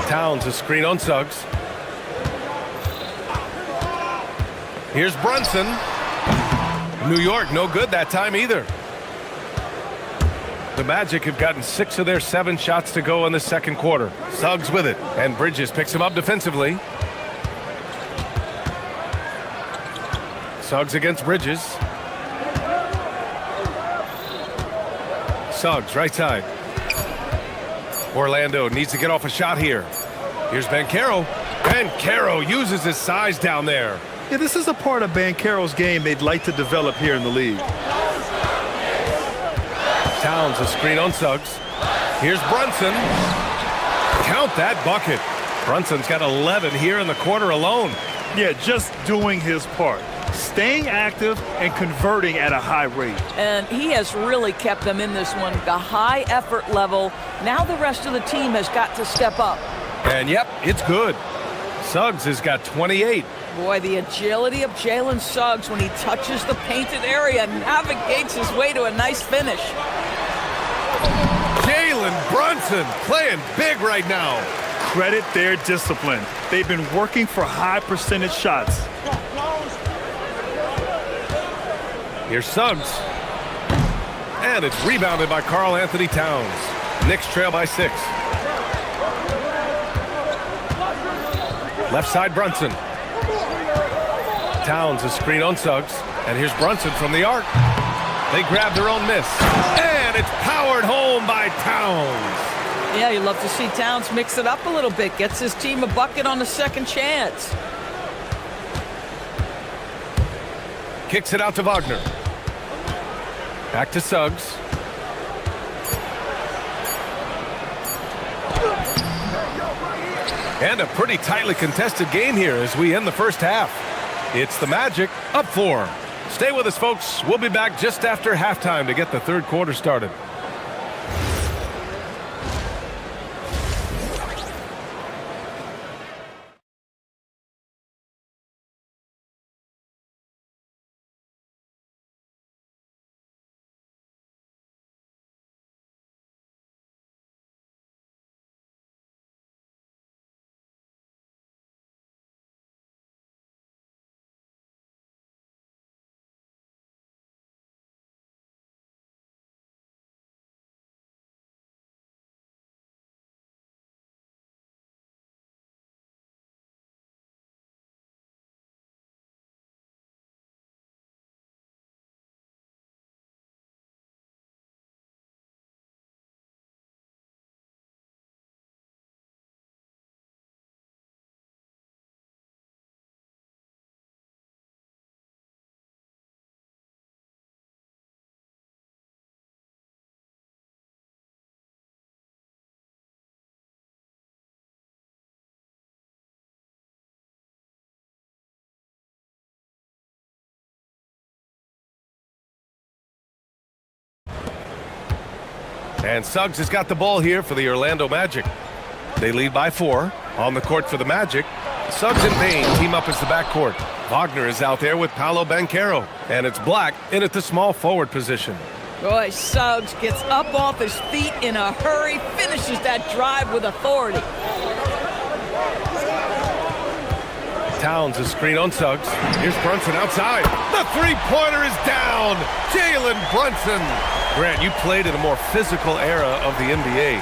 Towns a screen on Suggs. Here's Brunson. New York no good that time either. The Magic have gotten 6 of their 7 shots to go in the second quarter. Suggs with it, and Bridges picks him up defensively. Suggs against Bridges. Suggs, right side. Orlando needs to get off a shot here. Here's Banchero. Banchero uses his size down there. Yeah, this is a part of Banchero's game they'd like to develop here in the league. Towns a screen on Suggs. Here's Brunson. Count that bucket. Brunson's got 11 here in the quarter alone. Yeah, just doing his part. Staying active and converting at a high rate. And he has really kept them in this one. The high effort level. Now the rest of the team has got to step up. And yep, it's good. Suggs has got 28. Boy, the agility of Jalen Suggs when he touches the painted area navigates his way to a nice finish. Jalen Brunson playing big right now. Credit their discipline. They've been working for high percentage shots. Here's Suggs. And it's rebounded by Karl Anthony Towns. Knicks trail by 6. Left side Brunson. Towns a screen on Suggs. And here's Brunson from the arc. They grab their own miss. And it's powered home by Towns. Yeah, you love to see Towns mix it up a little bit. Gets his team a bucket on the second chance. Kicks it out to Wagner. Back to Suggs. And a pretty tightly contested game here as we end the first half. It's the Magic up 4. Stay with us, folks. We'll be back just after halftime to get the third quarter started. And Suggs has got the ball here for the Orlando Magic. They lead by 4. On the court for the Magic, Suggs and Payne team up as the backcourt. Wagner is out there with Paolo Banchero. And it's Black in at the small forward position. Boy, Suggs gets up off his feet in a hurry, finishes that drive with authority. Towns a screen on Suggs. Here's Brunson outside. The three-pointer is down. Jalen Brunson. Grant, you played in a more physical era of the NBA.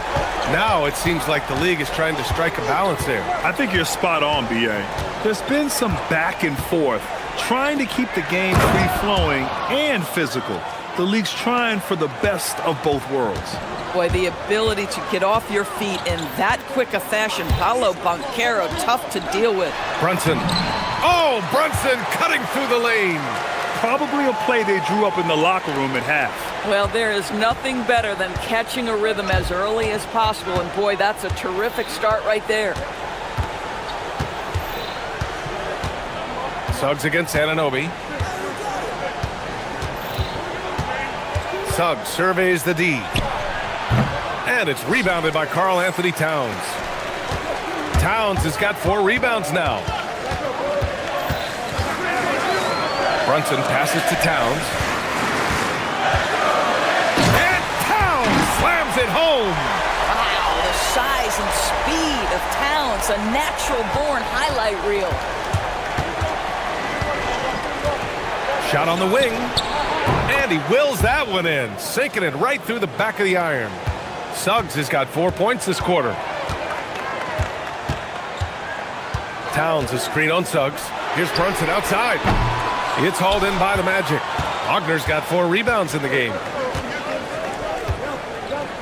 Now it seems like the league is trying to strike a balance there. I think you're spot on, B.A. There's been some back and forth, trying to keep the game free-flowing and physical. The league's trying for the best of both worlds. Boy, the ability to get off your feet in that quick a fashion. Paolo Banchero, tough to deal with. Brunson. Oh, Brunson cutting through the lane. Probably a play they drew up in the locker room at half. Well, there is nothing better than catching a rhythm as early as possible. And boy, that's a terrific start right there. Suggs against Anunoby. Suggs surveys the D. And it's rebounded by Karl Anthony Towns. Towns has got 4 rebounds now. Brunson passes to Towns. it home. Wow, the size and speed of Towns, a natural-born highlight reel. Shot on the wing. And he wills that one in, sinking it right through the back of the iron. Suggs has got 4 points this quarter. Towns is screen on Suggs. Here's Brunson outside. It's hauled in by the Magic. Wagner's got 4 rebounds in the game.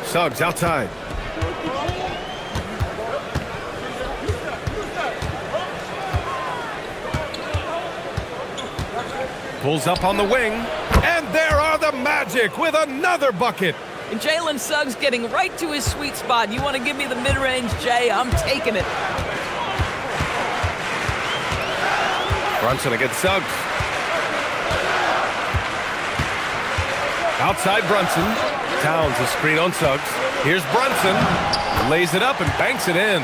Suggs outside. Pulls up on the wing. And there are the Magic with another bucket. And Jalen Suggs getting right to his sweet spot. You want to give me the mid-range, Jay? I'm taking it. Brunson against Suggs. Outside Brunson. Towns a screen on Suggs. Here's Brunson. Lays it up and banks it in.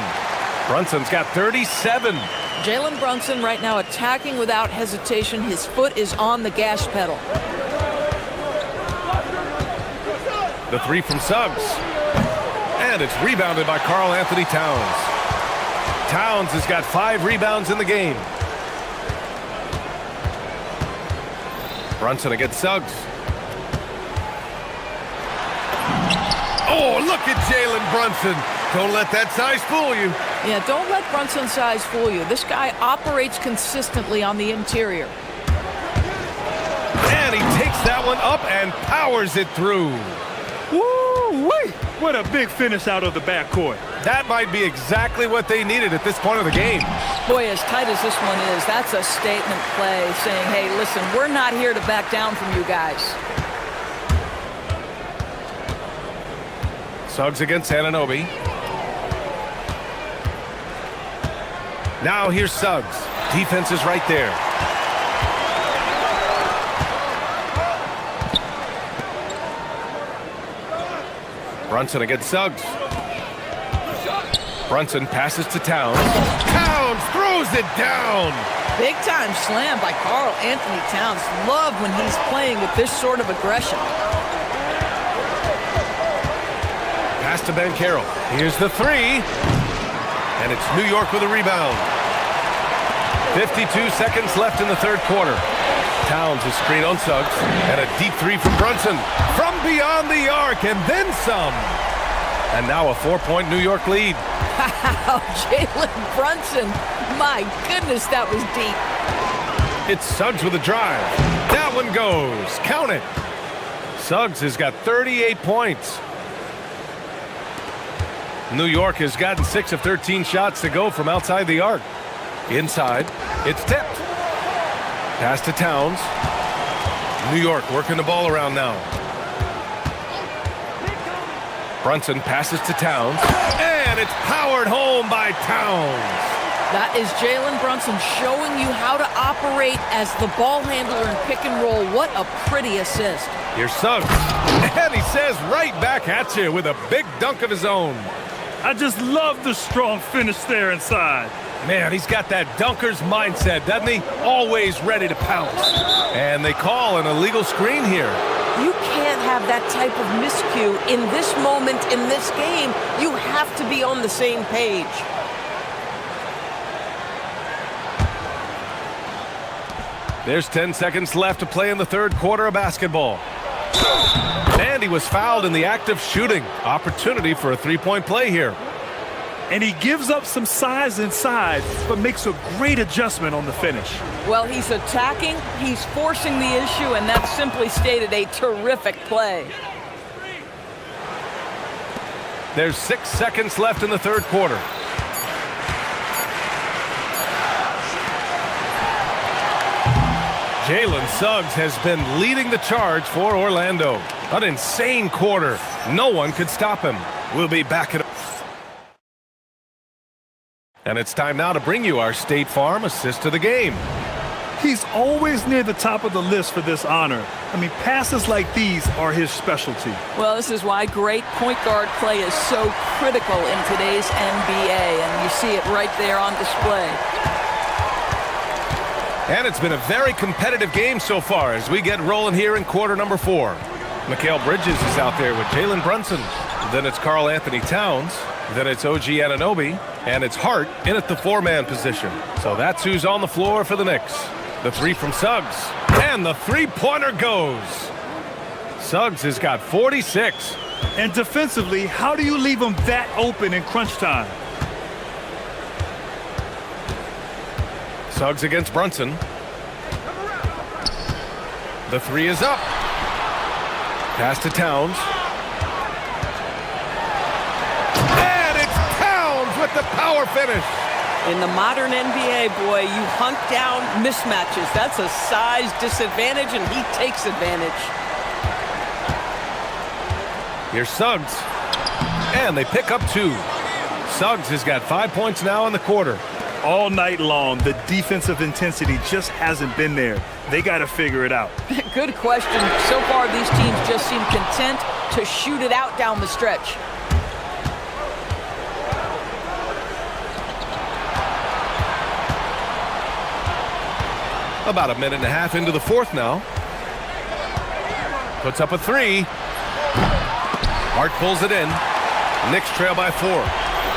Brunson's got 37. Jalen Brunson right now attacking without hesitation. His foot is on the gas pedal. The three from Suggs. And it's rebounded by Karl Anthony Towns. Towns has got 5 rebounds in the game. Brunson against Suggs. Oh, look at Jalen Brunson. Don't let that size fool you. Yeah, don't let Brunson's size fool you. This guy operates consistently on the interior. And he takes that one up and powers it through. Woo-wee! What a big finish out of the backcourt. That might be exactly what they needed at this point of the game. Boy, as tight as this one is, that's a statement play saying, hey, listen, we're not here to back down from you guys. Suggs against Anunoby. Now here's Suggs. Defense is right there. Brunson against Suggs. Brunson passes to Towns. Towns throws it down. Big time slam by Karl Anthony Towns. Love when he's playing with this sort of aggression. Pass to Banchero. Here's the three. And it's New York with a rebound. 52 seconds left in the third quarter. Towns is screen on Suggs. And a deep three from Brunson. From beyond the arc and then some. And now a 4-point New York lead. Wow, Jalen Brunson. My goodness, that was deep. It's Suggs with a drive. That one goes. Count it. Suggs has got 38 points. New York has gotten 6 of 13 shots to go from outside the arc. Inside, it's tipped. Pass to Towns. New York working the ball around now. Brunson passes to Towns. And it's powered home by Towns. That is Jalen Brunson showing you how to operate as the ball handler in pick and roll. What a pretty assist. Here's Suggs. And he says right back at you with a big dunk of his own. I just love the strong finish there inside. Man, he's got that dunker's mindset, doesn't he? Always ready to pounce. And they call an illegal screen here. You can't have that type of miscue in this moment, in this game. You have to be on the same page. There's 10 seconds left to play in the third quarter of basketball. And he was fouled in the act of shooting. Opportunity for a three-point play here. And he gives up some size inside, but makes a great adjustment on the finish. Well, he's attacking, he's forcing the issue, and that's simply stated a terrific play. There's 6 seconds left in the third quarter. Jalen Suggs has been leading the charge for Orlando. An insane quarter. No one could stop him. We'll be back at... And it's time now to bring you our State Farm assist of the game. He's always near the top of the list for this honor. I mean, passes like these are his specialty. Well, this is why great point guard play is so critical in today's NBA, and you see it right there on display. And it's been a very competitive game so far as we get rolling here in quarter number 4. Mikal Bridges is out there with Jalen Brunson. Then it's Karl Anthony Towns. Then it's OG Anunoby. And it's Hart in at the four-man position. So that's who's on the floor for the Knicks. The three from Suggs. And the three-pointer goes. Suggs has got 46. And defensively, how do you leave him that open in crunch time? Suggs against Brunson. The three is up. Pass to Towns. And it's Towns with the power finish. In the modern NBA, boy, you hunt down mismatches. That's a size disadvantage, and he takes advantage. Here's Suggs. And they pick up two. Suggs has got 5 points now in the quarter. All night long, the defensive intensity just hasn't been there. They got to figure it out. Good question. So far, these teams just seem content to shoot it out down the stretch. About a minute and a half into the fourth now. Puts up a three. Hart pulls it in. Knicks trail by 4.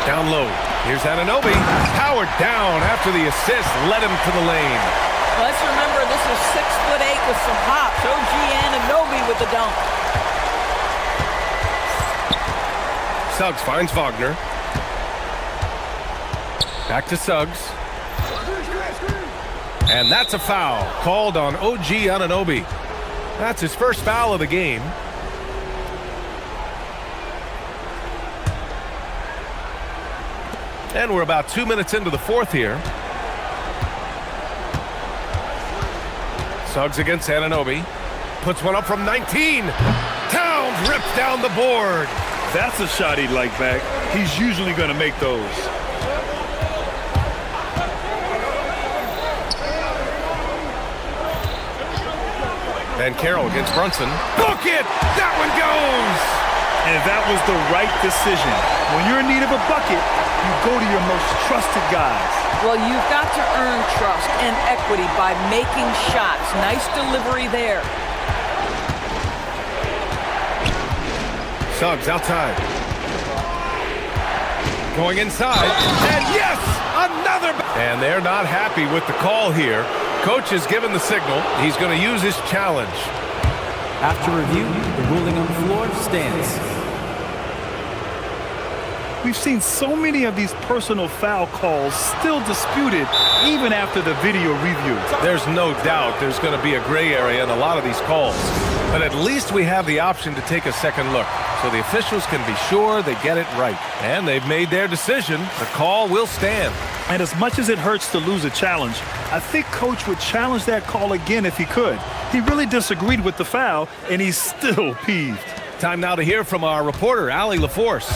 Down low. Here's Anunoby. Powered down after the assist led him to the lane. Let's remember this is 6'8" with some hops. OG Anunoby with the dunk. Suggs finds Wagner. Back to Suggs. And that's a foul called on OG Anunoby. That's his first foul of the game. And we're about 2 minutes into the fourth here. Suggs against Anunoby. Puts one up from 19. Towns rips down the board. That's a shot he'd like back. He's usually going to make those. And Carroll against Brunson. Book it! That one goes! And that was the right decision. When you're in need of a bucket, you go to your most trusted guys. Well, you've got to earn trust and equity by making shots. Nice delivery there. Suggs outside. Going inside. And yes! Another! And they're not happy with the call here. Coach has given the signal. He's going to use his challenge. After review, the ruling on the floor stands. We've seen so many of these personal foul calls still disputed even after the video review. There's no doubt there's going to be a gray area in a lot of these calls. But at least we have the option to take a second look, so the officials can be sure they get it right. And they've made their decision. The call will stand. And as much as it hurts to lose a challenge, I think Coach would challenge that call again if he could. He really disagreed with the foul, and he's still peeved. Time now to hear from our reporter, Allie LaForce.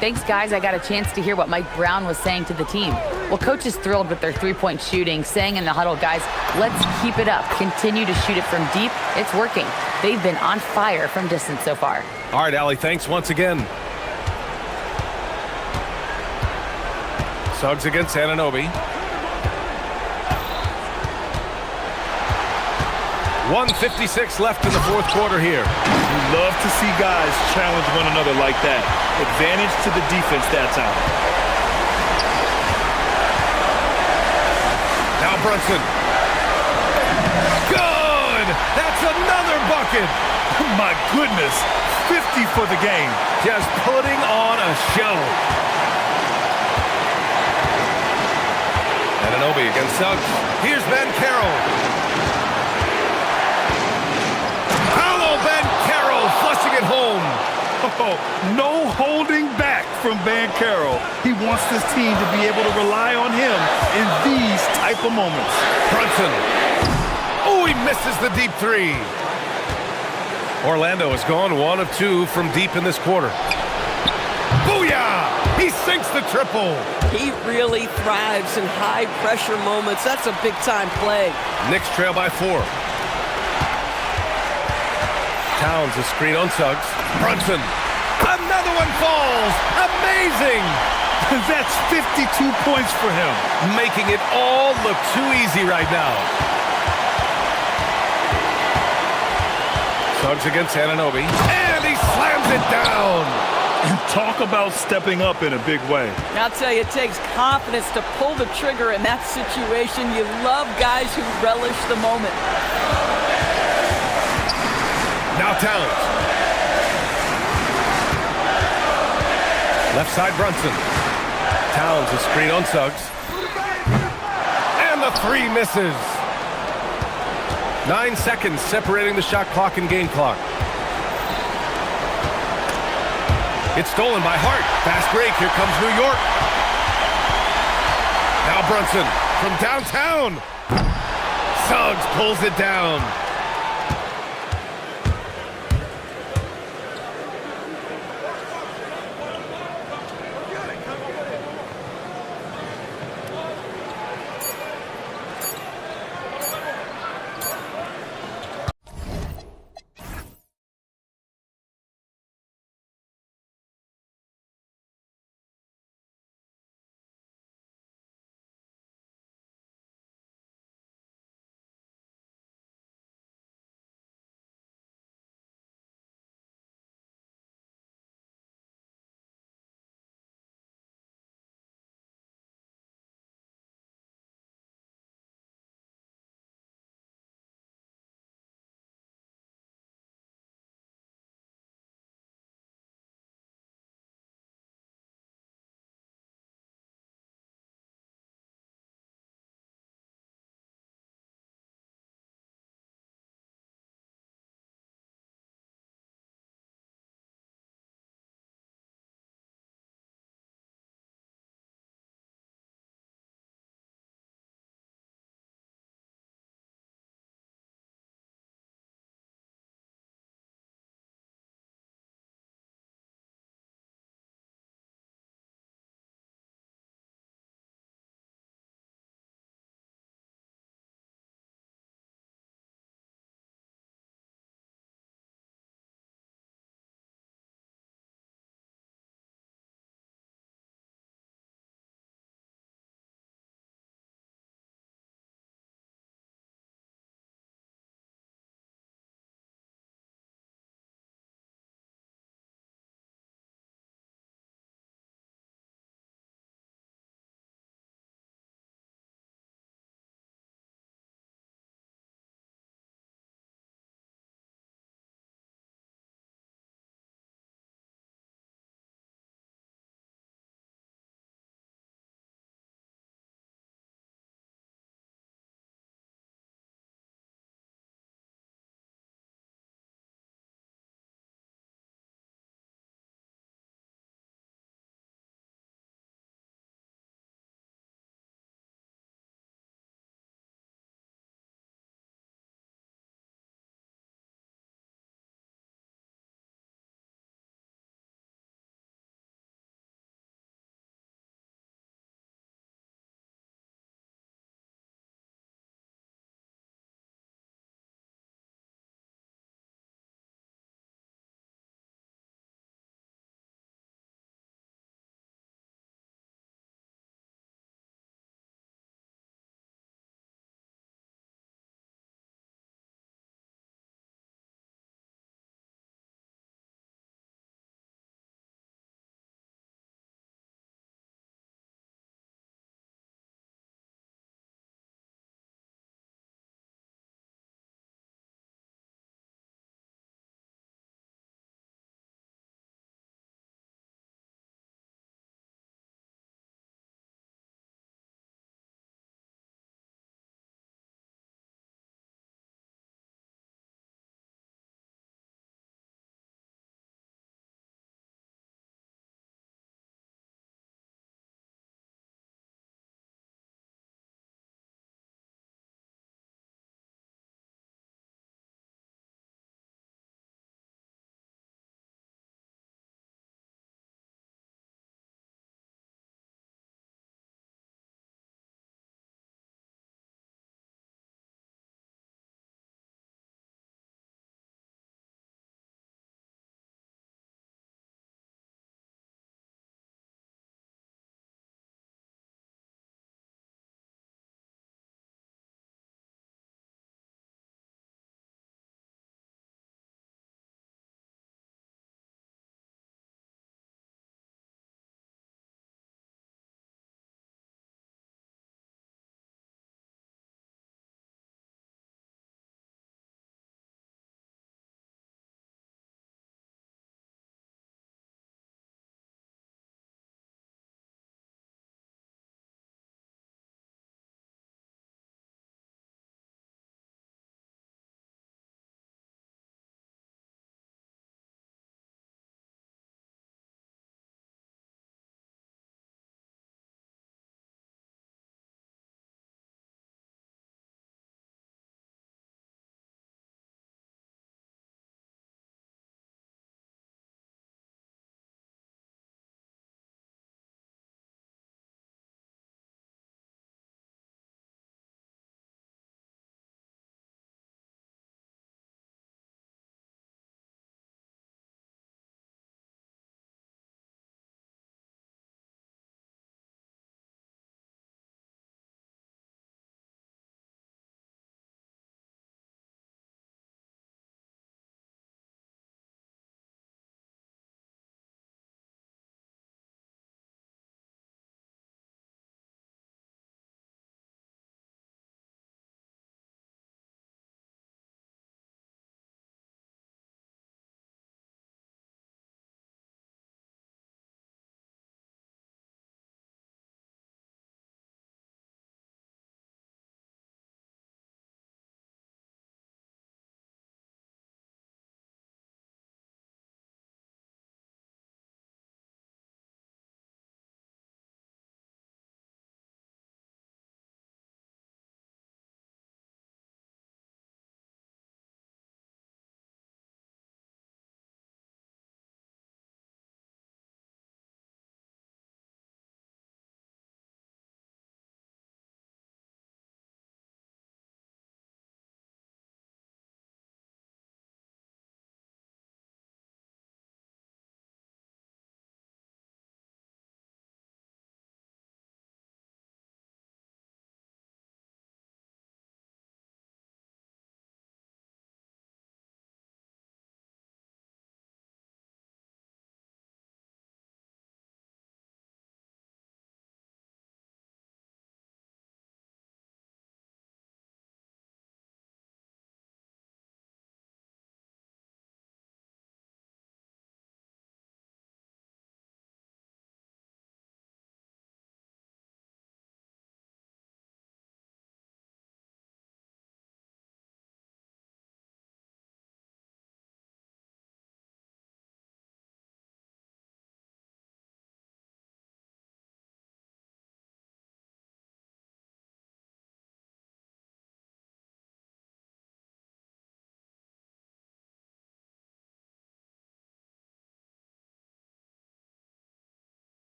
Thanks, guys. I got a chance to hear what Mike Brown was saying to the team. Well, Coach is thrilled with their three-point shooting, saying in the huddle, guys, let's keep it up. Continue to shoot it from deep. It's working. They've been on fire from distance so far. All right, Allie, thanks once again. Suggs against Anunoby. 1:56 left in the fourth quarter here. You love to see guys challenge one another like that. Advantage to the defense that time. Now Brunson. Good! That's another bucket! My goodness, 50 for the game. Just putting on a show. Anunoby against Suggs. Here's Ben Carroll. Flushing it home. Oh, no holding back from Ben Carroll. He wants this team to be able to rely on him in these type of moments. Brunson. Oh, he misses the deep three. Orlando has gone 1 of 2 from deep in this quarter. Booyah! He sinks the triple. He really thrives in high-pressure moments. That's a big-time play. Knicks trail by 4. Towns a screen on Suggs. Brunson. Another one falls. Amazing. That's 52 points for him. Making it all look too easy right now. Suggs against Anunoby. And he slams it down. And talk about stepping up in a big way. I'll tell you, it takes confidence to pull the trigger in that situation. You love guys who relish the moment. Now Towns. Left side Brunson. Towns a screen on Suggs. And the three misses. 9 seconds separating the shot clock and game clock. It's stolen by Hart. Fast break. Here comes New York. Now Brunson from downtown. Suggs pulls it down.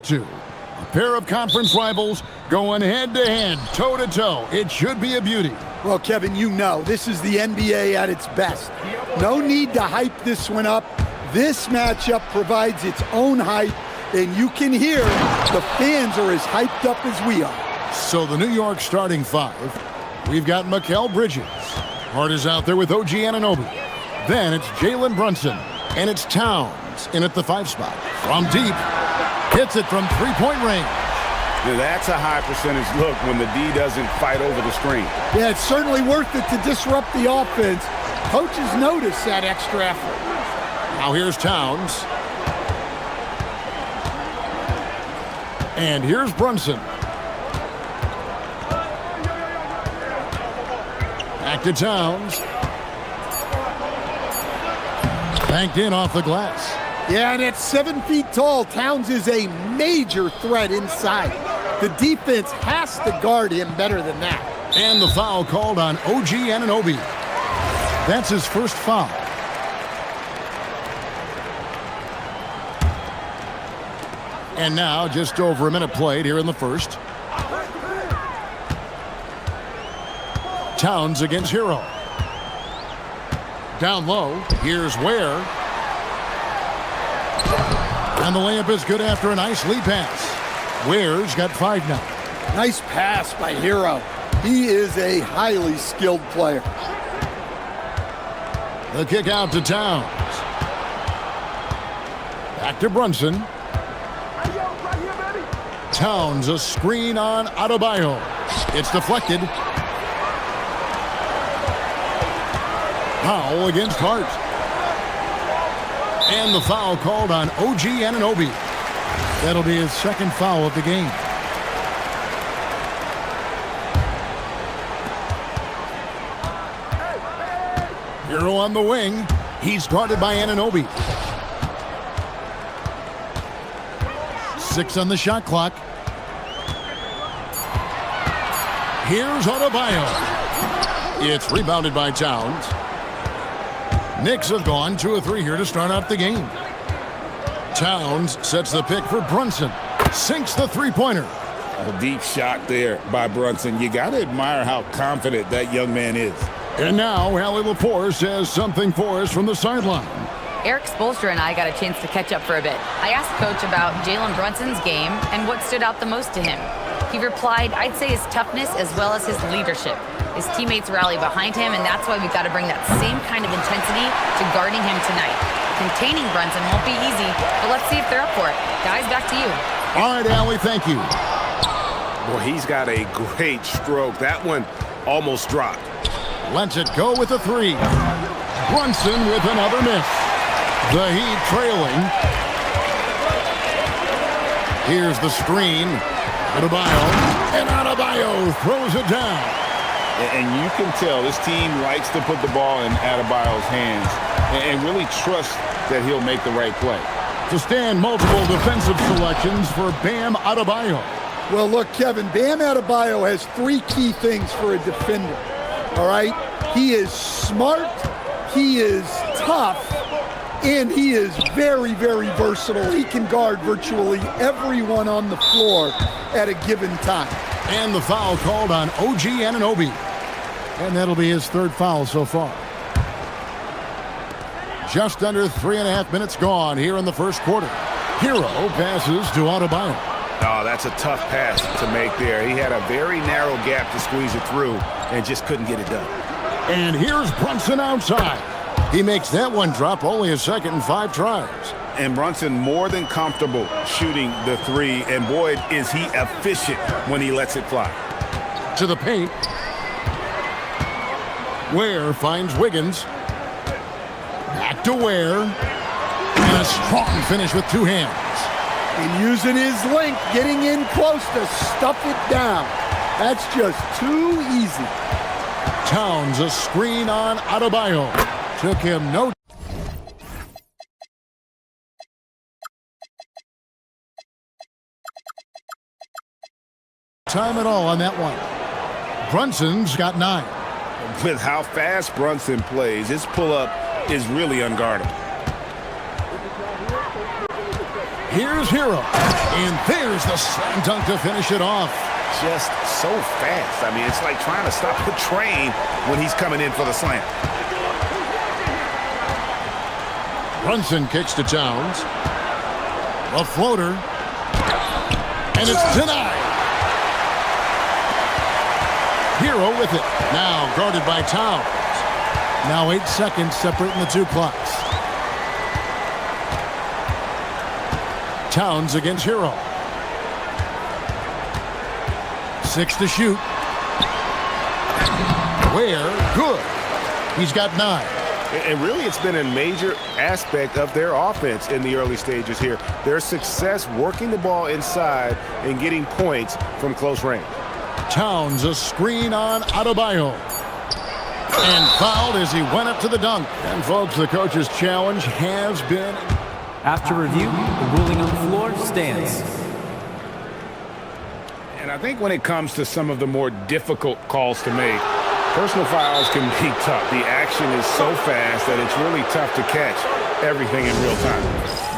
Two. A pair of conference rivals going head-to-head, toe-to-toe. It should be a beauty. Well, Kevin, you know, this is the NBA at its best. No need to hype this one up. This matchup provides its own hype, and you can hear the fans are as hyped up as we are. So the New York starting five, we've got Mikal Bridges. Hart is out there with OG Anunoby. Then it's Jalen Brunson, and it's Towns in at the 5 spot. From deep, hits it from three-point range. Now that's a high percentage look when the D doesn't fight over the screen. Yeah, it's certainly worth it to disrupt the offense. Coaches notice that extra effort. Now here's Towns. And here's Brunson. Back to Towns. Banked in off the glass. Yeah, and at 7 feet tall, Towns is a major threat inside. The defense has to guard him better than that. And the foul called on OG Anunoby. That's his first foul. And now just over a minute played here in the first. Towns against Hero. Down low, here's Ware. And the layup is good after a nice lead pass. Ware's got 5 now. Nice pass by Hero. He is a highly skilled player. The kick out to Towns. Back to Brunson. Towns, a screen on Adebayo. It's deflected. Foul against Hart. And the foul called on OG Anunoby. That'll be his second foul of the game. Hero on the wing. He's guarded by Anunoby. 6 on the shot clock. Here's Adebayo. It's rebounded by Towns. Knicks have gone 2 of 3 here to start out the game. Towns sets the pick for Brunson. Sinks the three-pointer. A deep shot there by Brunson. You got to admire how confident that young man is. And now, Allie LaForce has something for us from the sideline. Eric Spoelstra and I got a chance to catch up for a bit. I asked Coach about Jalen Brunson's game and what stood out the most to him. He replied, I'd say his toughness as well as his leadership. His teammates rally behind him, and that's why we've got to bring that same kind of intensity to guarding him tonight. Containing Brunson won't be easy, but let's see if they're up for it. Guys, back to you. All right, Allie, thank you. Well, he's got a great stroke. That one almost dropped. Lets it go with a 3. Brunson with another miss. The Heat trailing. Here's the screen. Adebayo. And Adebayo throws it down. And you can tell this team likes to put the ball in Adebayo's hands and really trust that he'll make the right play. To stand multiple defensive selections for Bam Adebayo. Well, look, Kevin, Bam Adebayo has 3 key things for a defender. All right? He is smart, he is tough, and he is very, very versatile. He can guard virtually everyone on the floor at a given time. And the foul called on OG Anunoby. And that'll be his 3rd foul so far. Just under 3.5 minutes gone here in the first quarter. Hero passes to Adebayo. Oh, that's a tough pass to make there. He had a very narrow gap to squeeze it through and just couldn't get it done. And here's Brunson outside. He makes that one drop, only a 2nd and 5 tries. And Brunson more than comfortable shooting the 3, and boy, is he efficient when he lets it fly. To the paint. Ware finds Wiggins. Back to Ware. And a strong finish with 2 hands. And using his length, getting in close to stuff it down. That's just too easy. Towns, a screen on Adebayo. Took him no time at all on that one. Brunson's got 9. With how fast Brunson plays, his pull-up is really unguardable. Here's Hero. And there's the slam dunk to finish it off. Just so fast. I mean, it's like trying to stop a train when he's coming in for the slam. Brunson kicks to Towns. A floater. And it's denied. Hero with it. Now guarded by Towns. Now 8 seconds separating the two clocks. Towns against Hero. 6 to shoot. Where? Good. He's got 9. And really, it's been a major aspect of their offense in the early stages here. Their success working the ball inside and getting points from close range. Towns, a screen on Adebayo. And fouled as he went up to the dunk. And, folks, the coach's challenge has been... After review, the ruling on the floor stands. And I think when it comes to some of the more difficult calls to make, personal fouls can be tough. The action is so fast that it's really tough to catch everything in real time.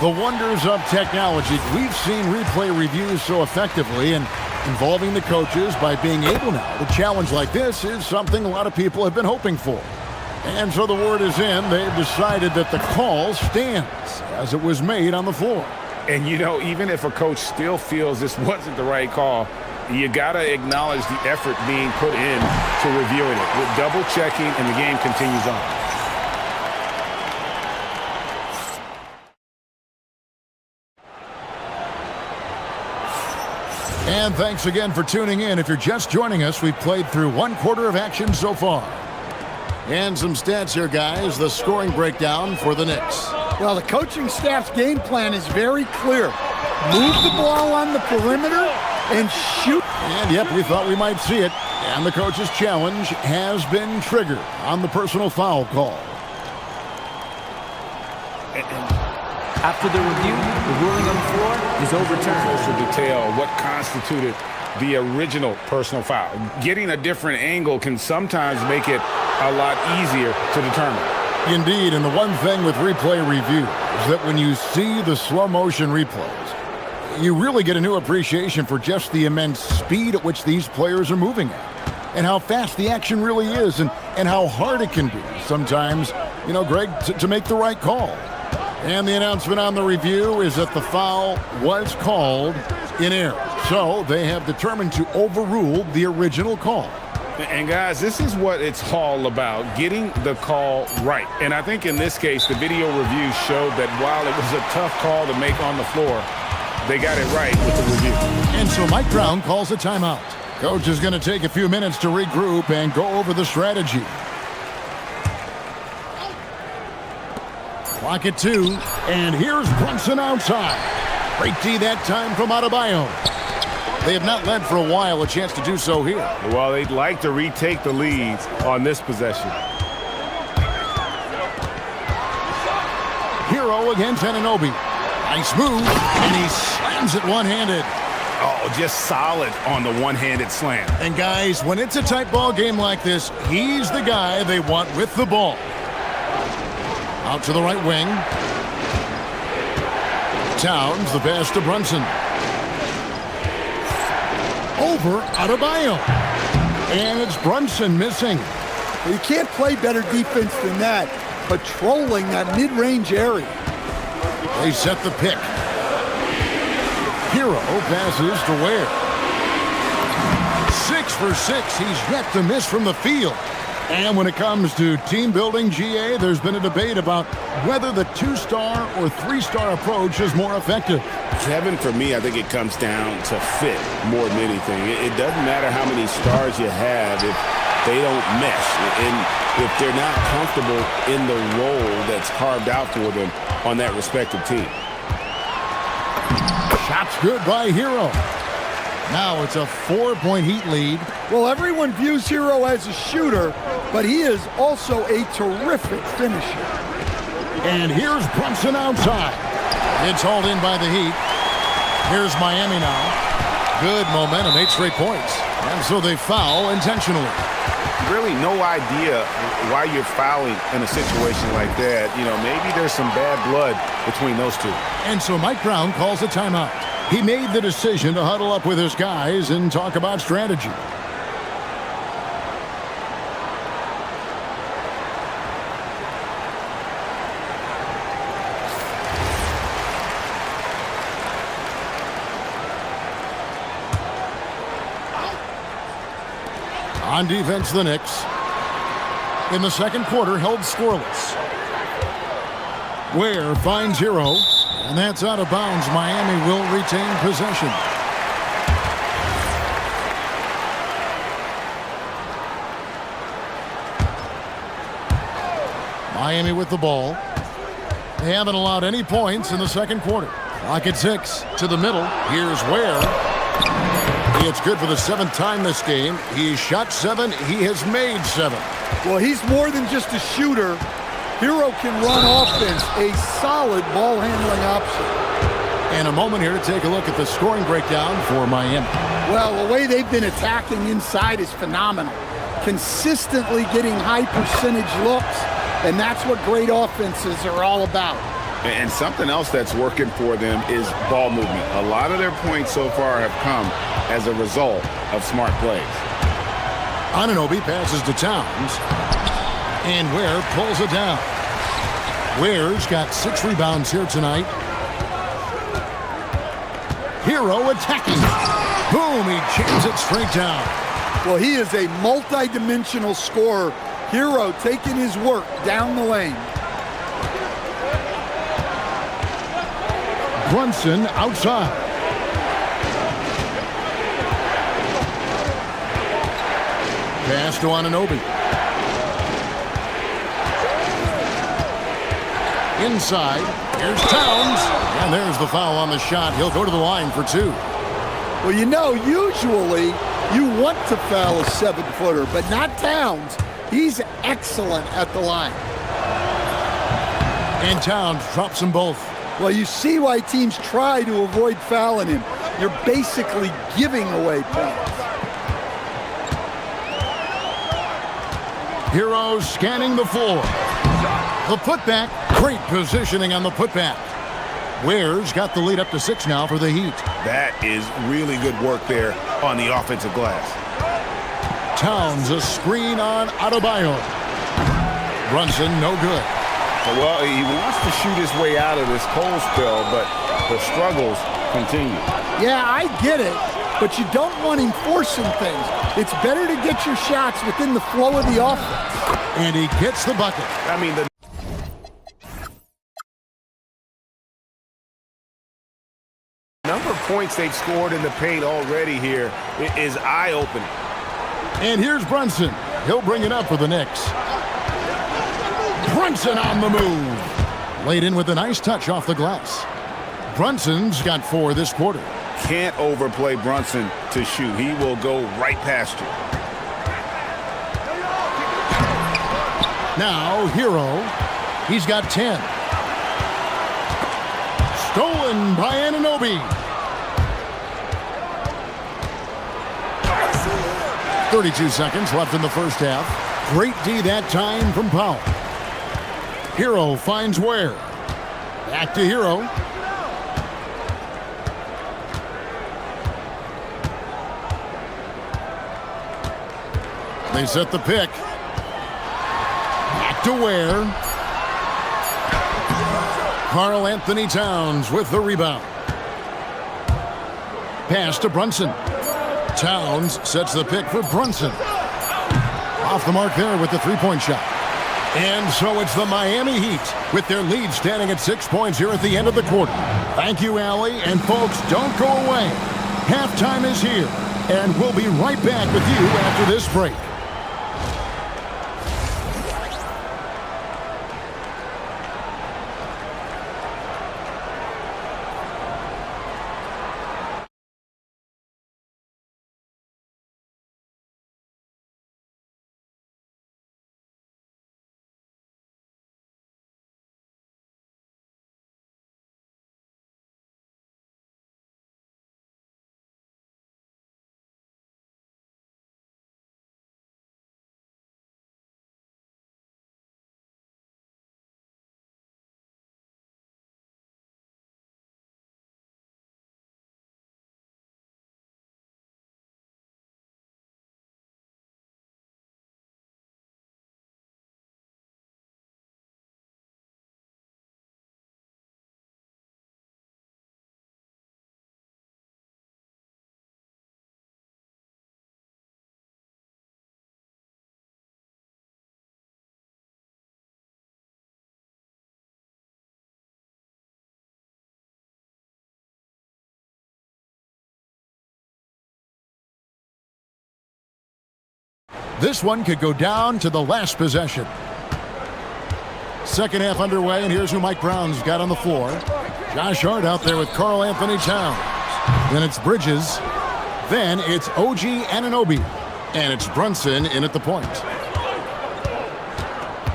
The wonders of technology. We've seen replay reviews so effectively, and involving the coaches by being able now to challenge like this is something a lot of people have been hoping for. And so the word is in. They've decided that the call stands as it was made on the floor. And, you know, even if a coach still feels this wasn't the right call, you got to acknowledge the effort being put in to reviewing it. With double checking, and the game continues on. And thanks again for tuning in. If you're just joining us, we've played through 1/4 of action so far. And some stats here, guys. The scoring breakdown for the Knicks. Well, the coaching staff's game plan is very clear. Move the ball on the perimeter and shoot. And, yep, we thought we might see it. And the coach's challenge has been triggered on the personal foul call. After the review, the ruling on the floor is overturned. Closer detail what constituted the original personal foul. Getting a different angle can sometimes make it a lot easier to determine. Indeed, and the one thing with replay review is that when you see the slow motion replays, you really get a new appreciation for just the immense speed at which these players are moving at, and how fast the action really is, and how hard it can be sometimes, you know, Greg, to make the right call. And the announcement on the review is that the foul was called in error. So they have determined to overrule the original call. And guys, this is what it's all about, getting the call right. And I think in this case, the video review showed that while it was a tough call to make on the floor, they got it right with the review. And so Mike Brown calls a timeout. Coach is going to take a few minutes to regroup and go over the strategy. Clock at 2, and here's Brunson outside. Great D that time from Adebayo. They have not led for a while, a chance to do so here. Well, they'd like to retake the leads on this possession. Hero against Anunoby. Nice move, and he slams it one-handed. Oh, just solid on the one-handed slam. And guys, when it's a tight ball game like this, he's the guy they want with the ball. Out to the right wing. Towns, the pass to Brunson. Over Adebayo. And it's Brunson missing. You can't play better defense than that, patrolling that mid-range area. They set the pick. Hero passes to Ware. 6 for 6. He's yet to miss from the field. And when it comes to team building, GA, there's been a debate about whether the 2-star or 3-star approach is more effective. Kevin, for me, I think it comes down to fit more than anything. It doesn't matter how many stars you have if they don't mesh, and if they're not comfortable in the role that's carved out for them on that respective team. Shots good by Hero. Now it's a 4-point Heat lead. Well, everyone views Hero as a shooter, but he is also a terrific finisher. And here's Brunson outside. It's hauled in by the Heat. Here's Miami now. Good momentum, 8 straight points. And so they foul intentionally. really no idea why you're fouling in a situation like that. You know, maybe there's some bad blood between those two. And so Mike Brown calls a timeout. He made the decision to huddle up with his guys and talk about strategy. On defense, the Knicks. In the second quarter, held scoreless. Ware finds Hero, and that's out of bounds. Miami will retain possession. Miami with the ball. They haven't allowed any points in the second quarter. Clock at 6. To the middle. Here's Ware. It's good for the 7th time this game. He shot 7. He has made 7. Well, he's more than just a shooter. Hero can run offense, a solid ball handling option. And a moment here to take a look at the scoring breakdown for Miami. Well, the way they've been attacking inside is phenomenal. Consistently getting high percentage looks, and that's what great offenses are all about. And something else that's working for them is ball movement. A lot of their points so far have come as a result of smart plays. Anunoby passes to Towns. And Ware pulls it down. Ware's got 6 rebounds here tonight. Hero attacking. Boom, he jams it straight down. Well, he is a multi-dimensional scorer. Hero taking his work down the lane. Brunson outside. Pass to Anunoby. Inside. Here's Towns. And there's the foul on the shot. He'll go to the line for 2. Well, you know, usually you want to foul a 7-footer, but not Towns. He's excellent at the line. And Towns drops them both. Well, you see why teams try to avoid fouling him. You're basically giving away points. Hero scanning the floor. The putback. Great positioning on the putback. Ware's got the lead up to 6 now for the Heat. That is really good work there on the offensive glass. Towns a screen on Adebayo. Brunson no good. Well, he wants to shoot his way out of this cold spell, but the struggles continue. Yeah, I get it, but you don't want him forcing things. It's better to get your shots within the flow of the offense. And he gets the bucket. I mean, the number of points they've scored in the paint already here is eye-opening. And here's Brunson. He'll bring it up for the Knicks. Brunson on the move. Laid in with a nice touch off the glass. Brunson's got 4 this quarter. Can't overplay Brunson to shoot. He will go right past you. Now, Hero. He's got 10. Stolen by Anunoby. 32 seconds left in the first half. Great D that time from Powell. Hero finds Ware. Back to Hero. They set the pick. Back to Ware. Karl Anthony Towns with the rebound. Pass to Brunson. Towns sets the pick for Brunson. Off the mark there with the 3-point shot. And so it's the Miami Heat with their lead standing at 6 points here at the end of the quarter. Thank you, Allie. And folks, don't go away. Halftime is here, and we'll be right back with you after this break. This one could go down to the last possession. Second half underway, and here's who Mike Brown's got on the floor. Josh Hart out there with Karl Anthony Towns. Then it's Bridges. Then it's OG Anunoby. And it's Brunson in at the point.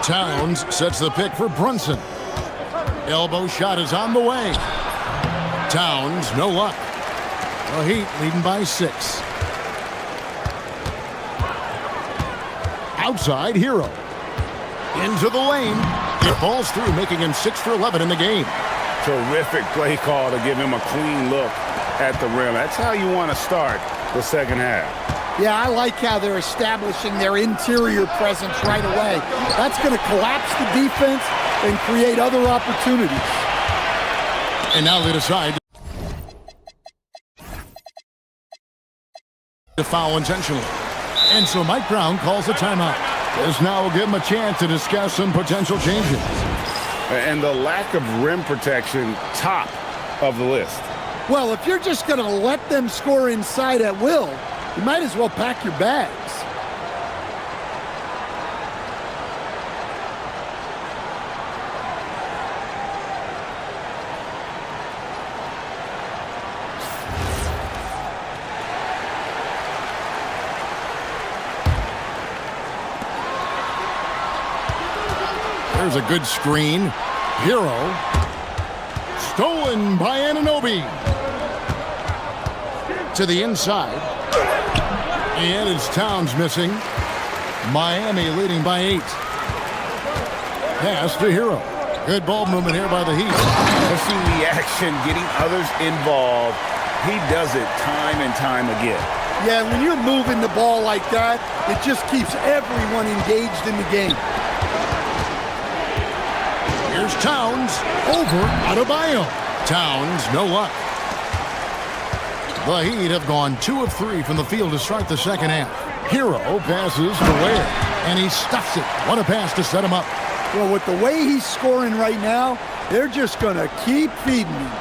Towns sets the pick for Brunson. Elbow shot is on the way. Towns, no luck. The Heat leading by 6. Outside, Hero. Into the lane. It falls through, making him 6 for 11 in the game. Terrific play call to give him a clean look at the rim. That's how you want to start the second half. Yeah, I like how they're establishing their interior presence right away. That's going to collapse the defense and create other opportunities. And now they decide to foul intentionally. And so Mike Brown calls a timeout. This now will give him a chance to discuss some potential changes. And the lack of rim protection, top of the list. Well, if you're just going to let them score inside at will, you might as well pack your bags. There's a good screen. Hero. Stolen by Anunoby. To the inside. And it's Towns missing. Miami leading by 8. Pass to Hero. Good ball movement here by the Heat. Pushing the action, getting others involved. He does it time and time again. Yeah, when you're moving the ball like that, it just keeps everyone engaged in the game. Here's Towns. Over Adebayo. Towns, no luck. The Heat have gone 2 of 3 from the field to start the second half. Hero passes to Ware, and he stuffs it. What a pass to set him up. Well, with the way he's scoring right now, they're just going to keep feeding him.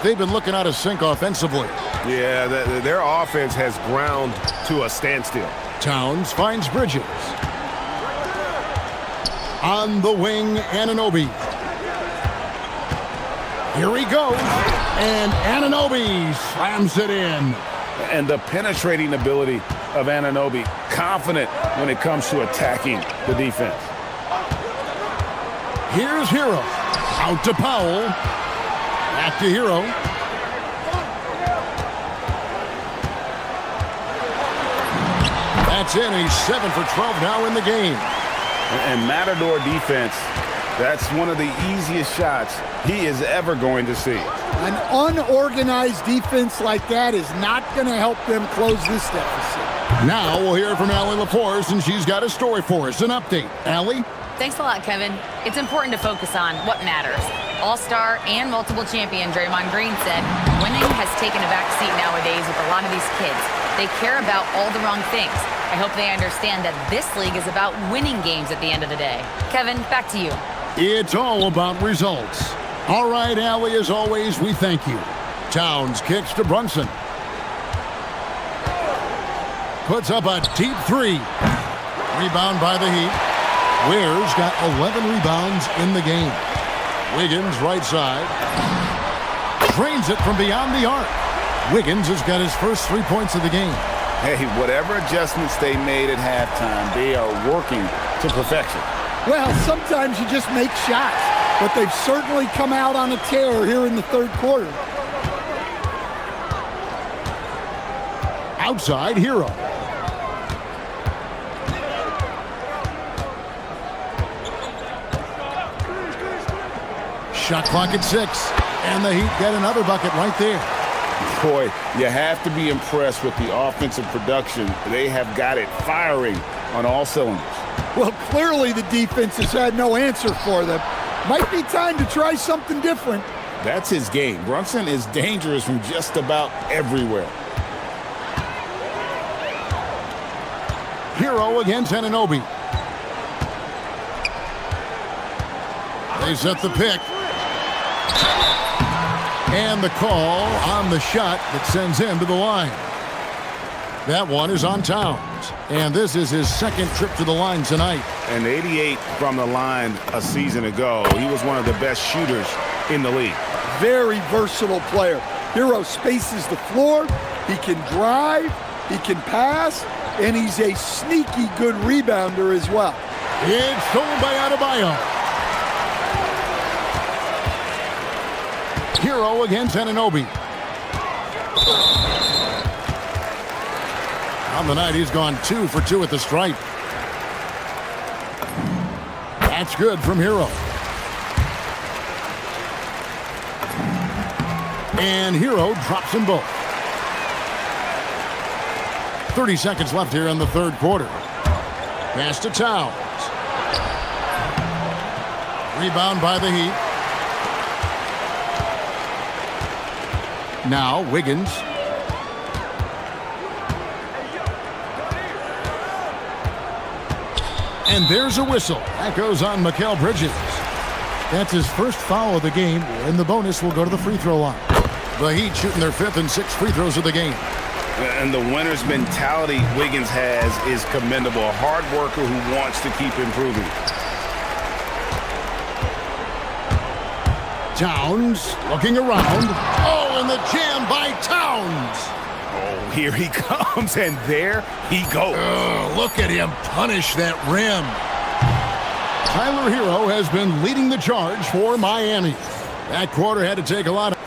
They've been looking out of sync offensively. Yeah, their offense has ground to a standstill. Towns finds Bridges. On the wing, Anunoby. Here he goes. And Anunoby slams it in. And the penetrating ability of Anunoby, confident when it comes to attacking the defense. Here's Hero. Out to Powell. Back to Hero. That's in. He's 7 for 12 now in the game. And Matador defense, that's one of the easiest shots he is ever going to see. An unorganized defense like that is not going to help them close this deficit. Now we'll hear from Allie LaForce, and she's got a story for us. An update. Allie? Thanks a lot, Kevin. It's important to focus on what matters. All-star and multiple champion Draymond Green said, winning has taken a back seat nowadays with a lot of these kids. They care about all the wrong things. I hope they understand that this league is about winning games at the end of the day. Kevin, back to you. It's all about results. All right, Allie, as always, we thank you. Towns kicks to Brunson. Puts up a deep 3. Rebound by the Heat. Ware's got 11 rebounds in the game. Wiggins, right side. Drains it from beyond the arc. Wiggins has got his first 3 points of the game. Hey, whatever adjustments they made at halftime, they are working to perfection. Well, sometimes you just make shots, but they've certainly come out on a tear here in the third quarter. Outside, Hero. Shot clock at 6, and the Heat get another bucket right there. Boy, you have to be impressed with the offensive production. They have got it firing on all cylinders. Well, clearly the defense has had no answer for them. Might be time to try something different. That's his game. Brunson is dangerous from just about everywhere. Hero against Anunoby. They set the pick. And the call on the shot that sends him to the line. That one is on Towns. And this is his second trip to the line tonight. And 88 from the line a season ago. He was one of the best shooters in the league. Very versatile player. Hero spaces the floor. He can drive. He can pass. And he's a sneaky good rebounder as well. It's stolen by Adebayo. Hero against Anunoby. On the night, he's gone 2 for 2 at the stripe. That's good from Hero. And Hero drops them both. 30 seconds left here in the third quarter. Pass to Towns. Rebound by the Heat. Now Wiggins. And there's a whistle. That goes on Mikal Bridges. That's his first foul of the game, and the bonus will go to the free throw line. The Heat shooting their 5th and 6th free throws of the game. And the winner's mentality Wiggins has is commendable. A hard worker who wants to keep improving. Towns looking around. Oh, and the jam by Towns. Oh, here he comes, and there he goes. Look at him punish that rim. Tyler Hero has been leading the charge for Miami. That quarter had to take a lot of...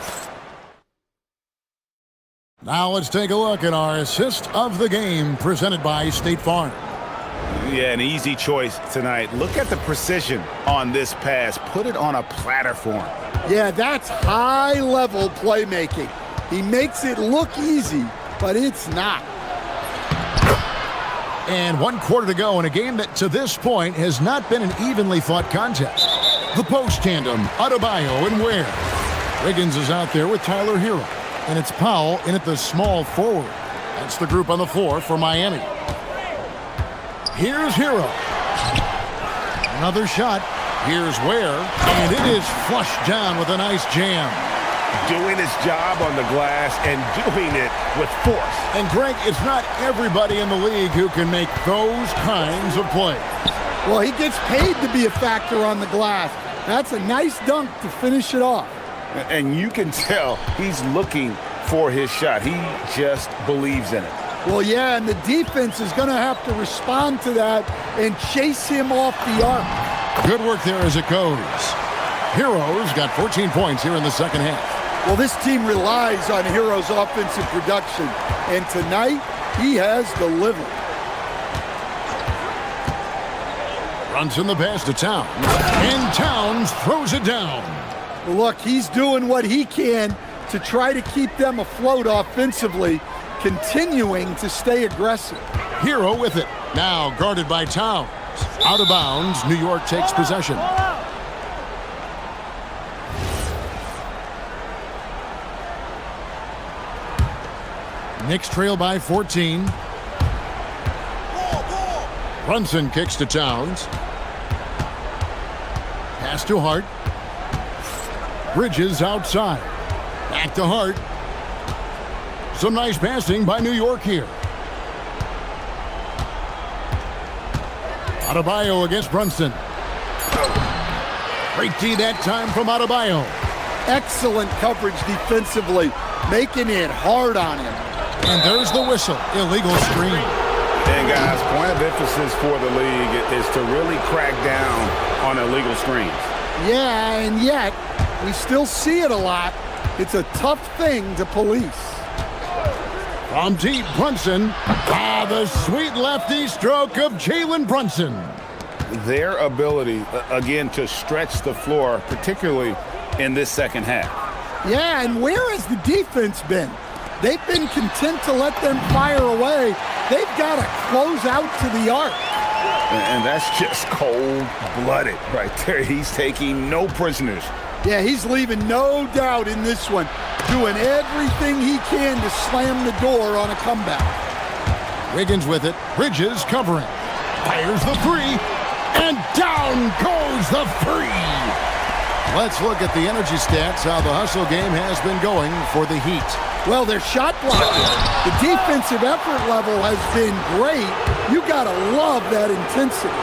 Now let's take a look at our assist of the game presented by State Farm. Yeah, an easy choice tonight. Look at the precision on this pass. Put it on a platform. Yeah, that's high-level playmaking. He makes it look easy, but it's not. And 1 quarter to go in a game that to this point has not been an evenly fought contest. The post tandem, Adebayo and Ware. Wiggins is out there with Tyler Hero. And it's Powell in at the small forward. That's the group on the floor for Miami. Here's Hero. Another shot. Here's Ware. And it is flushed down with a nice jam. Doing his job on the glass and doing it with force. And Greg, it's not everybody in the league who can make those kinds of plays. Well, he gets paid to be a factor on the glass. That's a nice dunk to finish it off. And you can tell he's looking for his shot. He just believes in it. Well, yeah, and the defense is going to have to respond to that and chase him off the arc. Good work there as it goes. Hero's got 14 points here in the second half. Well, this team relies on Hero's offensive production, and tonight he has delivered. Runs in the pass to Towns, and Towns throws it down. Look, he's doing what he can to try to keep them afloat offensively, continuing to stay aggressive. Hero with it. Now guarded by Towns. Out of bounds, New York takes possession. Knicks trail by 14. Brunson kicks to Towns. Pass to Hart. Bridges outside. Back to Hart. Some nice passing by New York here. Adebayo against Brunson. Great D that time from Adebayo. Excellent coverage defensively, making it hard on him. And there's the whistle. Illegal screen. And guys, point of emphasis for the league is to really crack down on illegal screens. Yeah, and yet we still see it a lot. It's a tough thing to police. From deep, Brunson. The sweet lefty stroke of Jalen Brunson. Their ability, again, to stretch the floor, particularly in this second half. Yeah, and where has the defense been? They've been content to let them fire away. They've got to close out to the arc. And that's just cold-blooded right there. He's taking no prisoners. Yeah, he's leaving no doubt in this one, doing everything he can to slam the door on a comeback. Wiggins with it. Bridges covering. Fires the three. And down goes the three. Let's look at the energy stats, how the hustle game has been going for the Heat. Well, their shot blocking, the defensive effort level has been great. You got to love that intensity.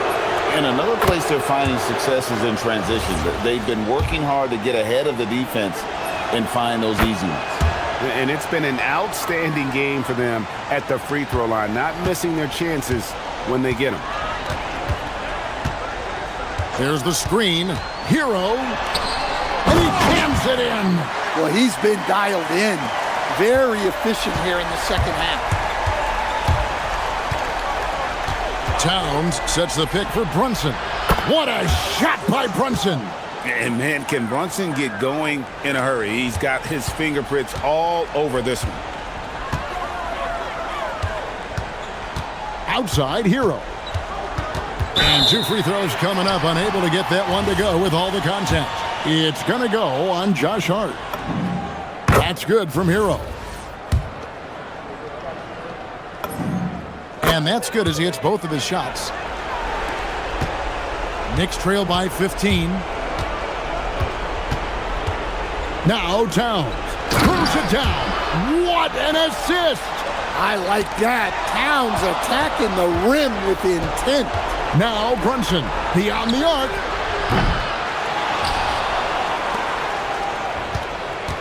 And another place they're finding success is in transition. They've been working hard to get ahead of the defense and find those easy ones. And it's been an outstanding game for them at the free throw line, not missing their chances when they get them. There's the screen. Hero. And he jams it in. Well, he's been dialed in. Very efficient here in the second half. Towns sets the pick for Brunson. What a shot by Brunson. And man, can Brunson get going in a hurry? He's got his fingerprints all over this one. Outside Hero. And 2 free throws coming up, unable to get that one to go with all the contact. It's going to go on Josh Hart. That's good from Hero. And that's good as he hits both of his shots. Knicks trail by 15. Now Towns throws it down. What an assist! I like that. Towns attacking the rim with intent. Now Brunson beyond the arc.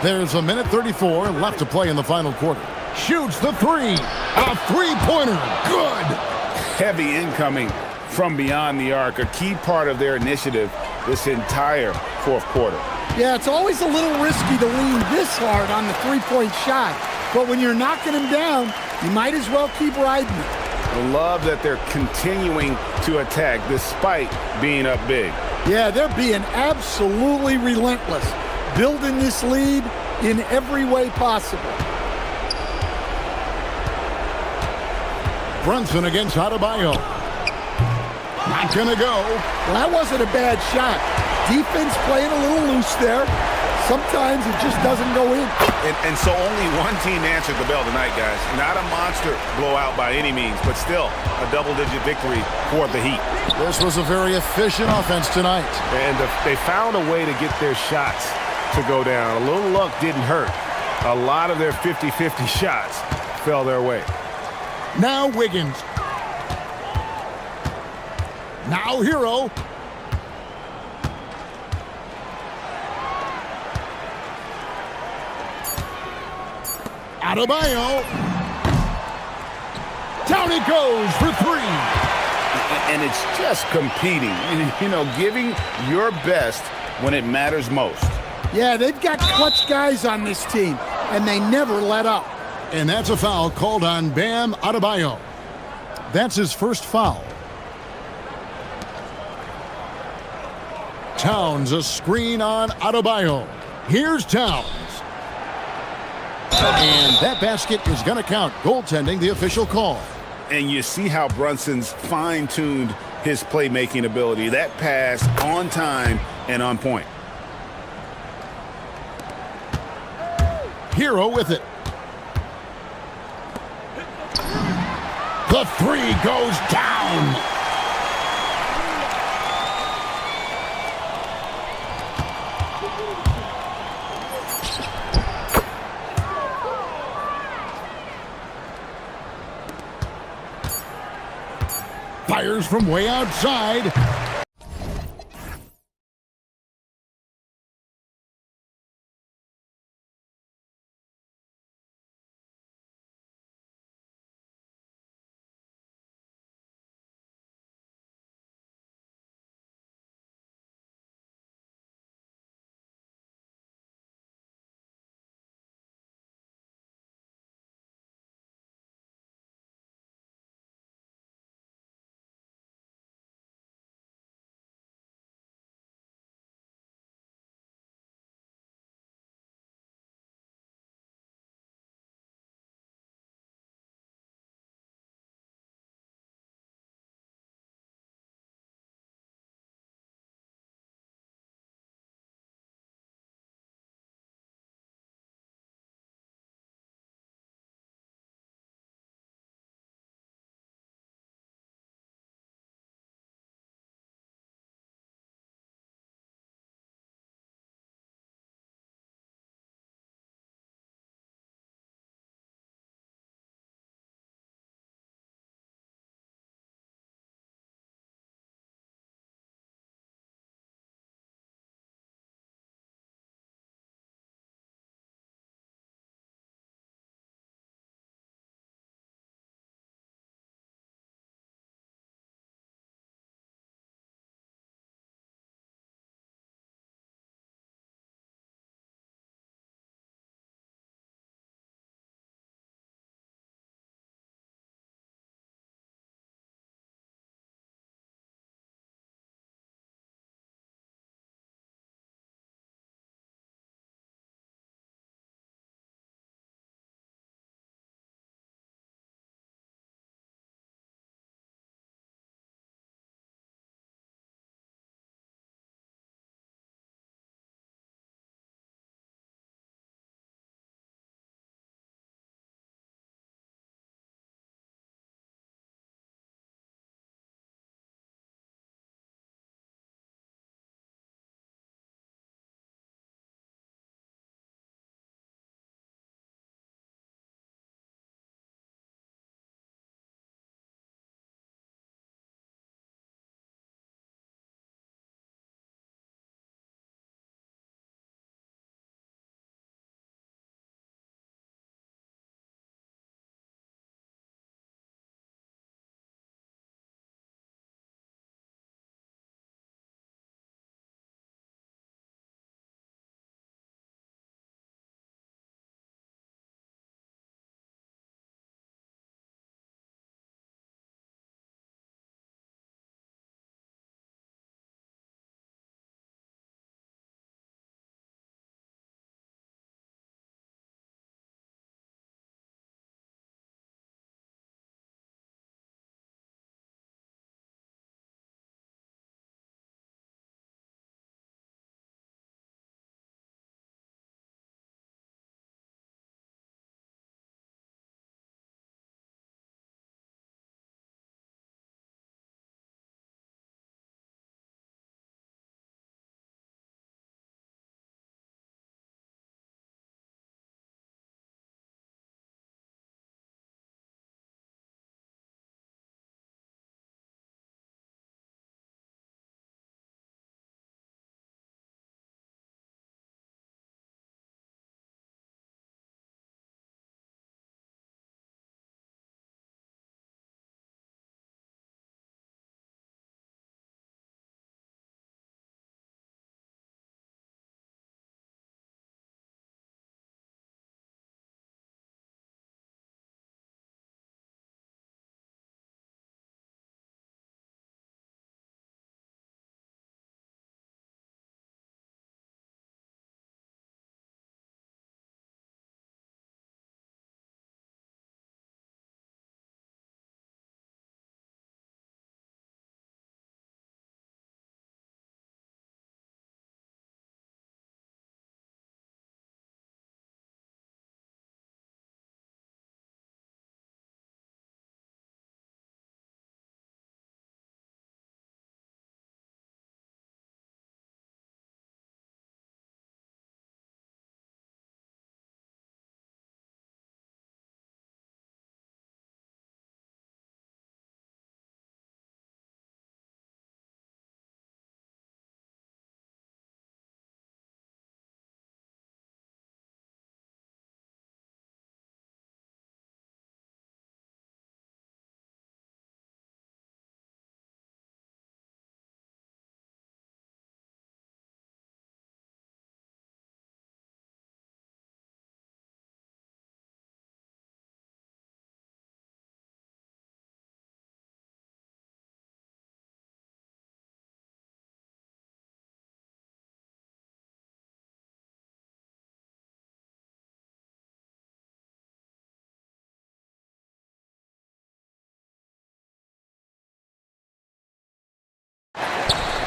There's 1:34 left to play in the final quarter. Shoots the three. A three-pointer. Good. Heavy incoming from beyond the arc, a key part of their initiative this entire fourth quarter. Yeah, it's always a little risky to lean this hard on the three-point shot. But when you're knocking him down, you might as well keep riding it. I love that they're continuing to attack despite being up big. Yeah, they're being absolutely relentless, building this lead in every way possible. Brunson against Adebayo. Not gonna go. Well, that wasn't a bad shot. Defense playing a little loose there. Sometimes it just doesn't go in. And so only one team answered the bell tonight, guys. Not a monster blowout by any means, but still a double-digit victory for the Heat. This was a very efficient offense tonight. And they found a way to get their shots to go down. A little luck didn't hurt. A lot of their 50-50 shots fell their way. Now Wiggins. Now Hero. Adebayo. Down it goes for three. And it's just competing, you know, giving your best when it matters most. Yeah, they've got clutch guys on this team, and they never let up. And that's a foul called on Bam Adebayo. That's his first foul. Towns, a screen on Adebayo. Here's Towns. And that basket is going to count. Goaltending, the official call. And you see how Brunson's fine-tuned his playmaking ability. That pass on time and on point. Hero with it. The three goes down. Fires from way outside.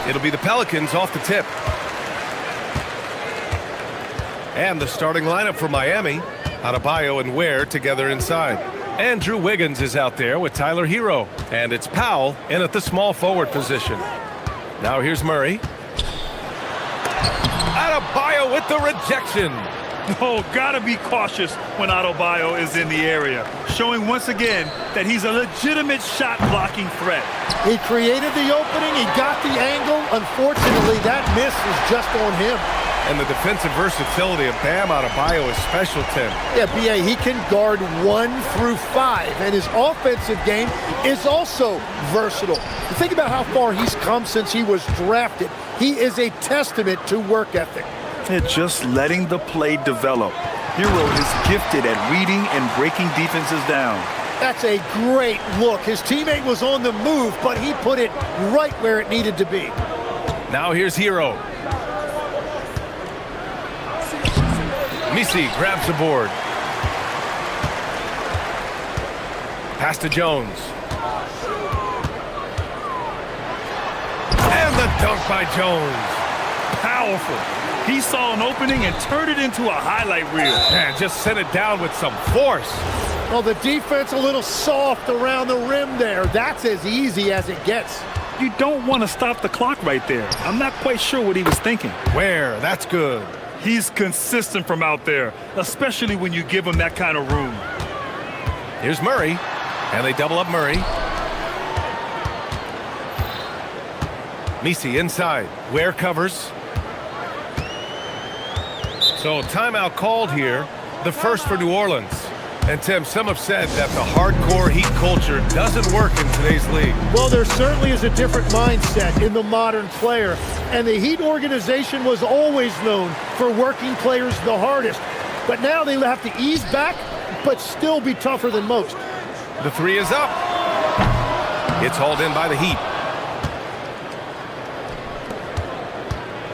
It'll be the Pelicans off the tip. And the starting lineup for Miami. Adebayo and Ware together inside. Andrew Wiggins is out there with Tyler Hero. And it's Powell in at the small forward position. Now here's Murray. Adebayo with the rejection. Oh, gotta be cautious when Adebayo is in the area, showing once again that he's a legitimate shot-blocking threat. He created the opening, he got the angle. Unfortunately, that miss is just on him. And the defensive versatility of Bam Adebayo is special, Tim. Yeah, B.A., he can guard 1 through 5, and his offensive game is also versatile. Think about how far he's come since he was drafted. He is a testament to work ethic. And just letting the play develop. Hero is gifted at reading and breaking defenses down. That's a great look. His teammate was on the move, but he put it right where it needed to be. Now here's Hero. Misi grabs the board. Pass to Jones. And the dunk by Jones. Powerful. He saw an opening and turned it into a highlight reel. Man, just sent it down with some force. Well, the defense a little soft around the rim there. That's as easy as it gets. You don't want to stop the clock right there. I'm not quite sure what he was thinking. Where? That's good. He's consistent from out there, especially when you give him that kind of room. Here's Murray, and they double up Murray. Misi inside. Ware covers. So timeout called here, the first for New Orleans. And Tim, some have said that the hardcore Heat culture doesn't work in today's league. Well, there certainly is a different mindset in the modern player. And the Heat organization was always known for working players the hardest. But now they have to ease back, but still be tougher than most. The three is up. It's hauled in by the Heat.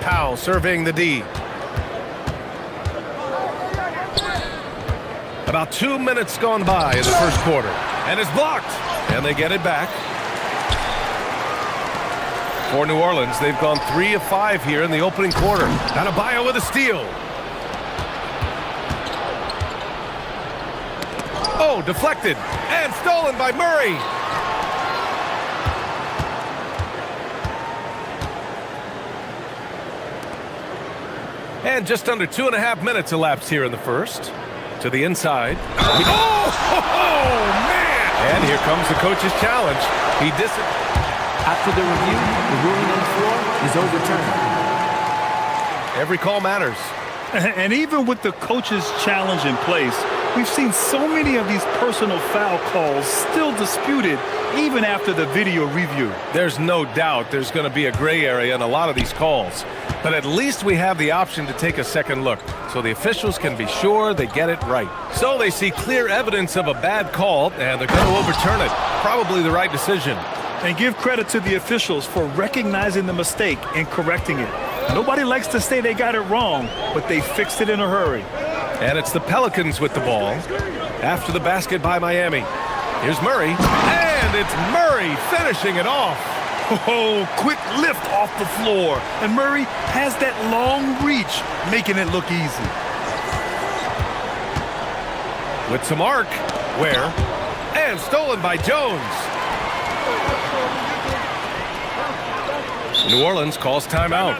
Powell surveying the D. About 2 minutes gone by in the first quarter. And it's blocked. And they get it back. For New Orleans, they've gone 3 of 5 here in the opening quarter. Adebayo with a steal. Oh, deflected. And stolen by Murray. And just under 2.5 minutes elapsed here in the first. To the inside. Oh, man! And here comes the coach's challenge. After the review, the ruling on the floor is overturned. Every call matters. And even with the coach's challenge in place, we've seen so many of these personal foul calls still disputed even after the video review. There's no doubt there's going to be a gray area in a lot of these calls. But at least we have the option to take a second look, so the officials can be sure they get it right. So they see clear evidence of a bad call, and they're going to overturn it. Probably the right decision. And give credit to the officials for recognizing the mistake and correcting it. Nobody likes to say they got it wrong, but they fixed it in a hurry. And it's the Pelicans with the ball after the basket by Miami. Here's Murray, and it's Murray finishing it off. Oh, quick lift off the floor. And Murray has that long reach, making it look easy. With some arc, Ware, and stolen by Jones. New Orleans calls timeout.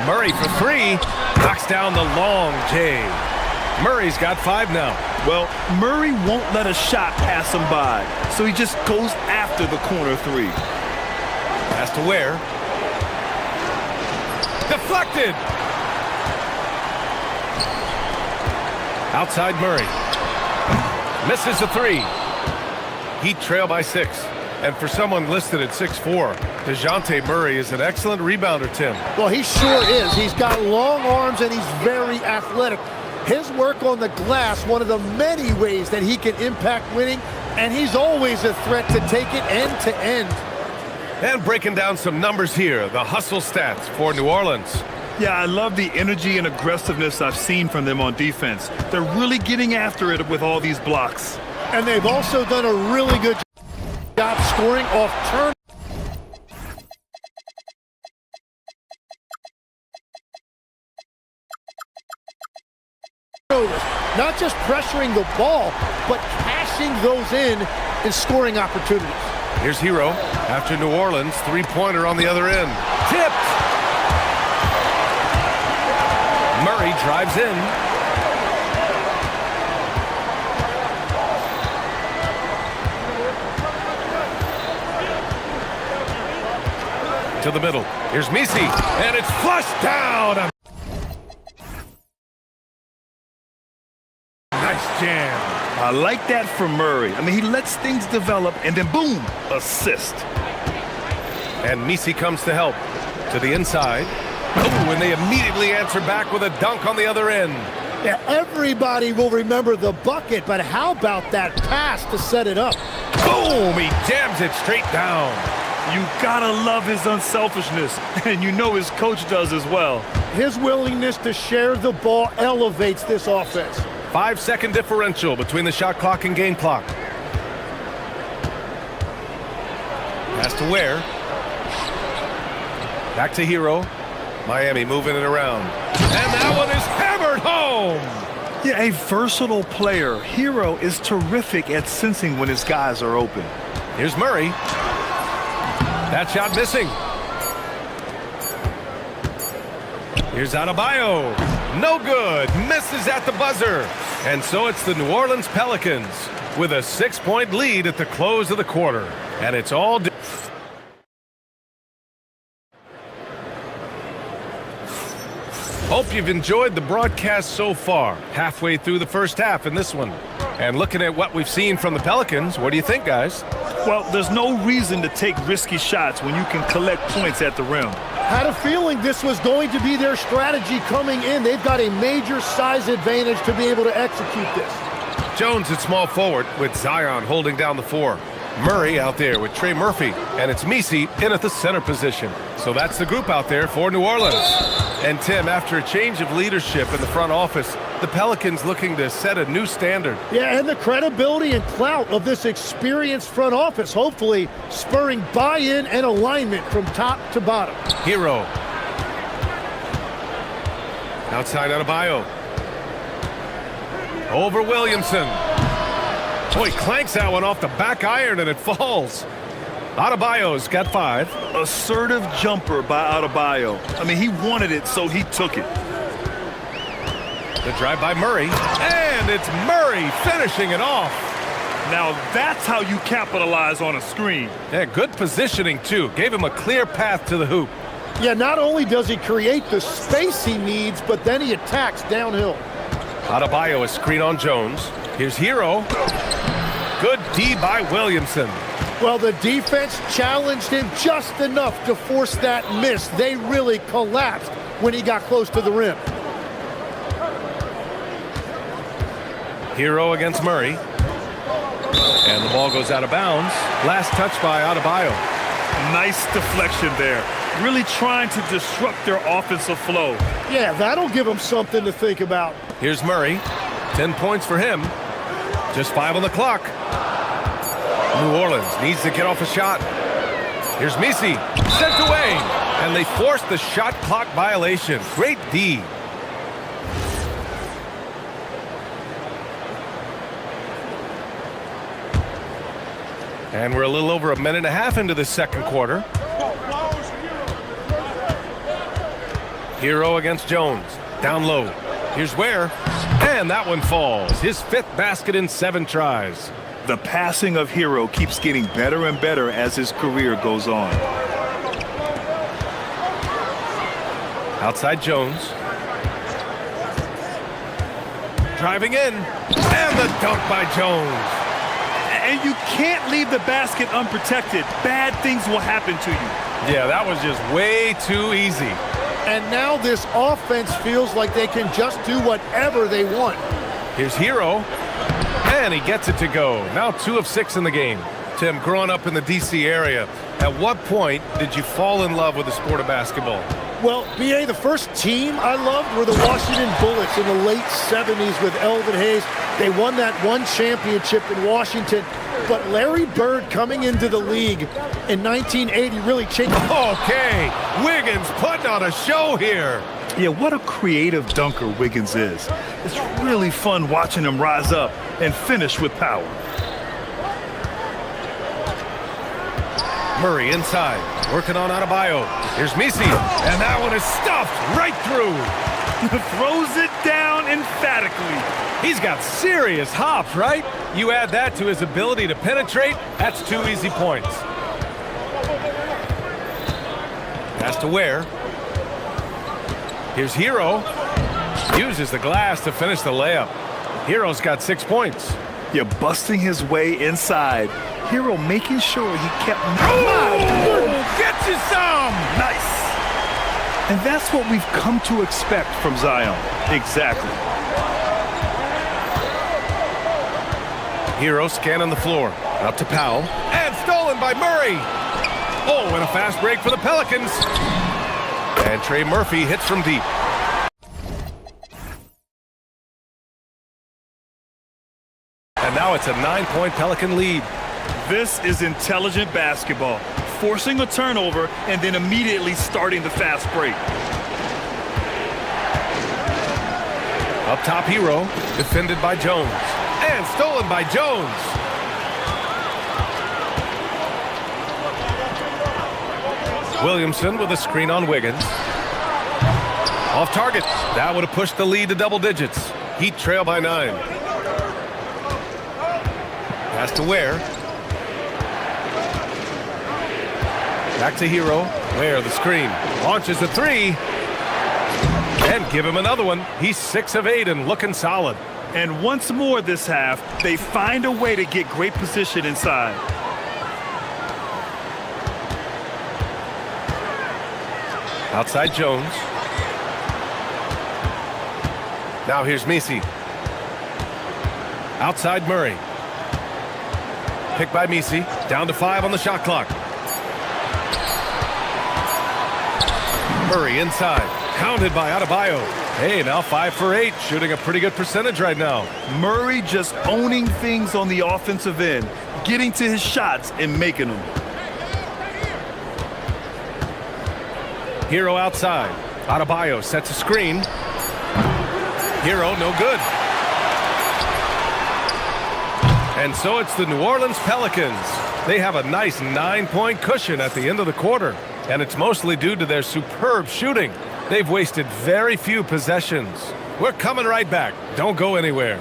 Murray for 3, knocks down the long J. Murray's got 5 now. Well, Murray won't let a shot pass him by, so he just goes after the corner 3. Pass to Ware. Deflected. Outside Murray. Misses the 3. Heat trail by 6. And for someone listed at 6'4", DeJounte Murray is an excellent rebounder, Tim. Well, he sure is. He's got long arms and he's very athletic. His work on the glass, one of the many ways that he can impact winning, and he's always a threat to take it end to end. And breaking down some numbers here, the hustle stats for New Orleans. Yeah, I love the energy and aggressiveness I've seen from them on defense. They're really getting after it with all these blocks. And they've also done a really good job scoring off turn. Not just pressuring the ball, but cashing those in and scoring opportunities. Here's Hero after New Orleans, three-pointer on the other end. Tipped! Murray drives in. To the middle. Here's Misi, and it's flushed down. Nice jam. I like that from Murray. I mean, he lets things develop, and then boom, assist. And Misi comes to help. To the inside. Oh, and they immediately answer back with a dunk on the other end. Yeah, everybody will remember the bucket, but how about that pass to set it up? Boom! He jams it straight down. You gotta love his unselfishness, and you know his coach does as well. His willingness to share the ball elevates this offense. 5-second differential between the shot clock and game clock. Pass to Ware. Back to Hero. Miami moving it around. And that one is hammered home! Yeah, a versatile player. Hero is terrific at sensing when his guys are open. Here's Murray. That shot missing. Here's Adebayo. No good. Misses at the buzzer. And so it's the New Orleans Pelicans with a 6-point lead at the close of the quarter. And it's all... Hope you've enjoyed the broadcast so far. Halfway through the first half in this one. And looking at what we've seen from the Pelicans, what do you think, guys? Well, there's no reason to take risky shots when you can collect points at the rim. Had a feeling this was going to be their strategy coming in. They've got a major size advantage to be able to execute this. Jones at small forward with Zion holding down the 4. Murray out there with Trey Murphy, and it's Misi in at the center position. So that's the group out there for New Orleans. And Tim, after a change of leadership in the front office, the Pelicans looking to set a new standard. Yeah, and the credibility and clout of this experienced front office, hopefully spurring buy-in and alignment from top to bottom. Hero. Outside Adebayo. Over Williamson. Boy, clanks that one off the back iron and it falls. Adebayo's got 5. Assertive jumper by Adebayo. I mean, he wanted it, so he took it. The drive by Murray, and it's Murray finishing it off. Now that's how you capitalize on a screen. Yeah, good positioning, too. Gave him a clear path to the hoop. Yeah, not only does he create the space he needs, but then he attacks downhill. Adebayo is screen on Jones. Here's Hero. Good D by Williamson. Well, the defense challenged him just enough to force that miss. They really collapsed when he got close to the rim. Hero against Murray. And the ball goes out of bounds. Last touch by Adebayo. Nice deflection there. Really trying to disrupt their offensive flow. Yeah, that'll give them something to think about. Here's Murray. 10 points for him. Just 5 on the clock. New Orleans needs to get off a shot. Here's Misi. Sent away. And they force the shot clock violation. Great D. And we're a little over a minute and a half into the second quarter. Hero against Jones. Down low. Here's Ware. And that one falls. His 5th basket in 7 tries. The passing of Hero keeps getting better and better as his career goes on. Outside Jones. Driving in. And the dunk by Jones. And you can't leave the basket unprotected. Bad things will happen to you. Yeah, that was just way too easy. And now this offense feels like they can just do whatever they want. Here's Hero. And he gets it to go. Now 2 of 6 in the game. Tim, growing up in the D.C. area, at what point did you fall in love with the sport of basketball? Well, B.A., the first team I loved were the Washington Bullets in the late 70s with Elvin Hayes. They won that one championship in Washington. But Larry Bird coming into the league in 1980 really changed. Okay, Wiggins putting on a show here. Yeah, what a creative dunker Wiggins is. It's really fun watching him rise up and finish with power. Murray inside, working on Adebayo. Here's Misi, and that one is stuffed right through. Throws it down emphatically. He's got serious hops, right? You add that to his ability to penetrate, that's 2 easy points. Pass to Ware. Here's Hero. Uses the glass to finish the layup. Hero's got 6 points. Yeah, busting his way inside. Hero making sure he kept... Get you some! Nice! And that's what we've come to expect from Zion. Exactly. Hero scanning the floor. Up to Powell. And stolen by Murray! Oh, and a fast break for the Pelicans. And Trey Murphy hits from deep. And now it's a 9-point Pelican lead. This is intelligent basketball. Forcing a turnover and then immediately starting the fast break. Up top, Hero. Defended by Jones. And stolen by Jones. Williamson with a screen on Wiggins. Off target. That would have pushed the lead to double digits. Heat trail by 9. Pass to Ware. Back to Hero. Ware the screen. Launches the 3. And give him another one. He's 6 of 8 and looking solid. And once more this half, they find a way to get great position inside. Outside Jones. Now here's Misi. Outside Murray. Picked by Misi. Down to 5 on the shot clock. Murray inside. Counted by Adebayo. Hey, now 5 for 8. Shooting a pretty good percentage right now. Murray just owning things on the offensive end. Getting to his shots and making them. Hero outside. Adebayo sets a screen. Hero no good. And so it's the New Orleans Pelicans. They have a nice 9-point cushion at the end of the quarter. And it's mostly due to their superb shooting. They've wasted very few possessions. We're coming right back. Don't go anywhere.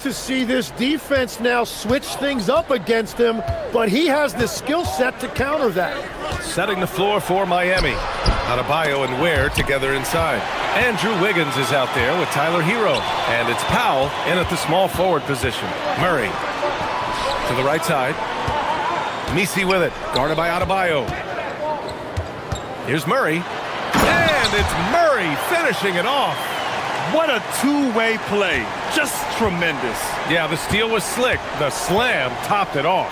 To see this defense now switch things up against him, but he has the skill set to counter that. Setting the floor for Miami. Adebayo and Ware together inside. Andrew Wiggins is out there with Tyler Hero. And it's Powell in at the small forward position. Murray to the right side. Misi with it, guarded by Adebayo. Here's Murray. And it's Murray finishing it off. What a two-way play. Just tremendous. Yeah, the steal was slick. The slam topped it off.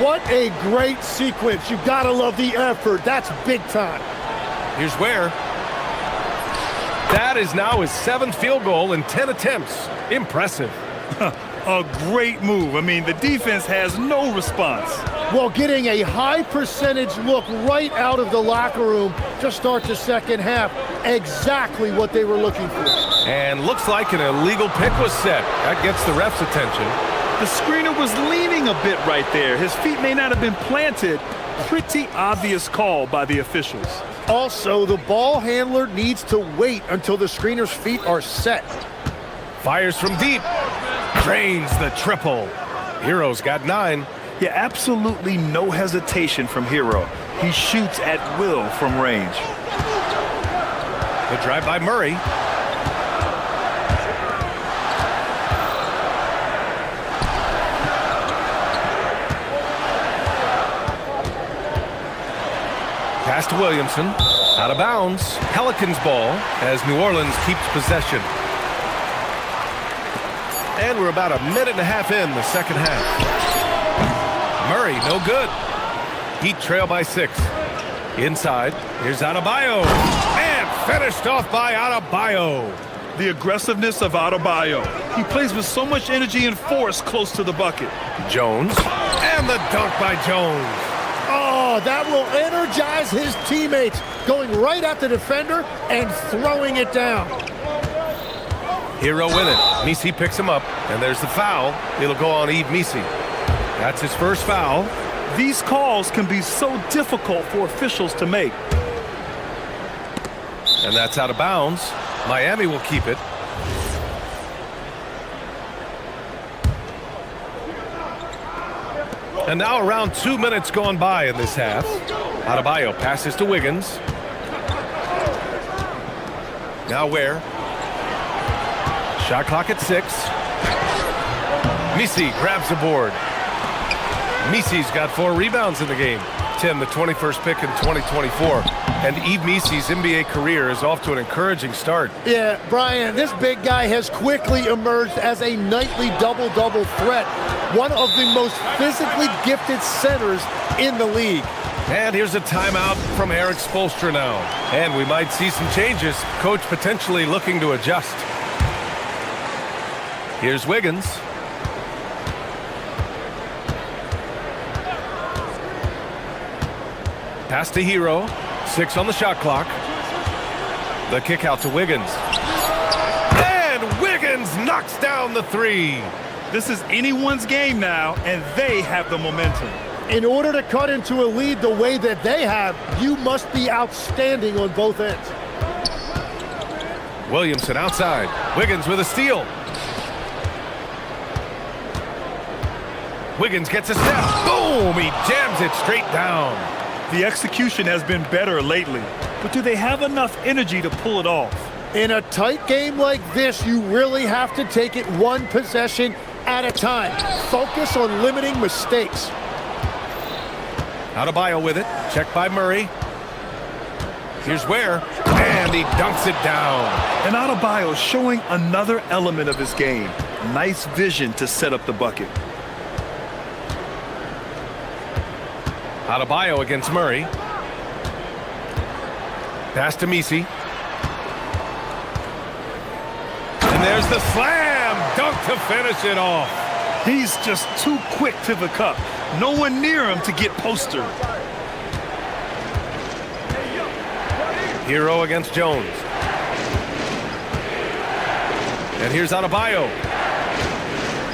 What a great sequence. You gotta love the effort. That's big time. Here's where. That is now his 7th field goal in 10 attempts. Impressive. A great move. I mean, the defense has no response. Well, getting a high percentage look right out of the locker room to start the second half. Exactly what they were looking for. And looks like an illegal pick was set. That gets the ref's attention. The screener was leaning a bit right there. His feet may not have been planted. Pretty obvious call by the officials. Also, the ball handler needs to wait until the screener's feet are set. Fires from deep. Drains the triple. Hero's got 9. Yeah, absolutely no hesitation from Hero. He shoots at will from range. The drive by Murray. Pass to Williamson. Out of bounds. Pelicans ball as New Orleans keeps possession. And we're about a minute and a half in the second half. Murray, no good. Heat trail by 6. Inside, here's Adebayo. And finished off by Adebayo. The aggressiveness of Adebayo. He plays with so much energy and force close to the bucket. Jones. And the dunk by Jones. Oh, that will energize his teammates. Going right at the defender and throwing it down. Hero with it. Misi picks him up, and there's the foul. It'll go on Yves Misi. That's his first foul. These calls can be so difficult for officials to make. And that's out of bounds. Miami will keep it. And now around 2 minutes gone by in this half. Adebayo passes to Wiggins. Now where? Shot clock at 6. Misi grabs the board. Misi's got 4 rebounds in the game. Tim, the 21st pick in 2024. And Yves Misi's NBA career is off to an encouraging start. Yeah, Brian, this big guy has quickly emerged as a nightly double-double threat. One of the most physically gifted centers in the league. And here's a timeout from Eric Spoelstra now. And we might see some changes. Coach potentially looking to adjust. Here's Wiggins. Pass to Hero. 6 on the shot clock. The kick out to Wiggins. And Wiggins knocks down the 3. This is anyone's game now, and they have the momentum. In order to cut into a lead the way that they have, you must be outstanding on both ends. Williamson outside. Wiggins with a steal. Wiggins gets a step. Boom! He jams it straight down. The execution has been better lately, but do they have enough energy to pull it off? In a tight game like this, you really have to take it one possession at a time. Focus on limiting mistakes. Adebayo with it. Checked by Murray. Here's where. And he dunks it down. And Adebayo showing another element of his game. Nice vision to set up the bucket. Adebayo against Murray. Pass to Misi. And there's the slam dunk to finish it off. He's just too quick to the cup. No one near him to get postered. Hero against Jones. And here's Adebayo.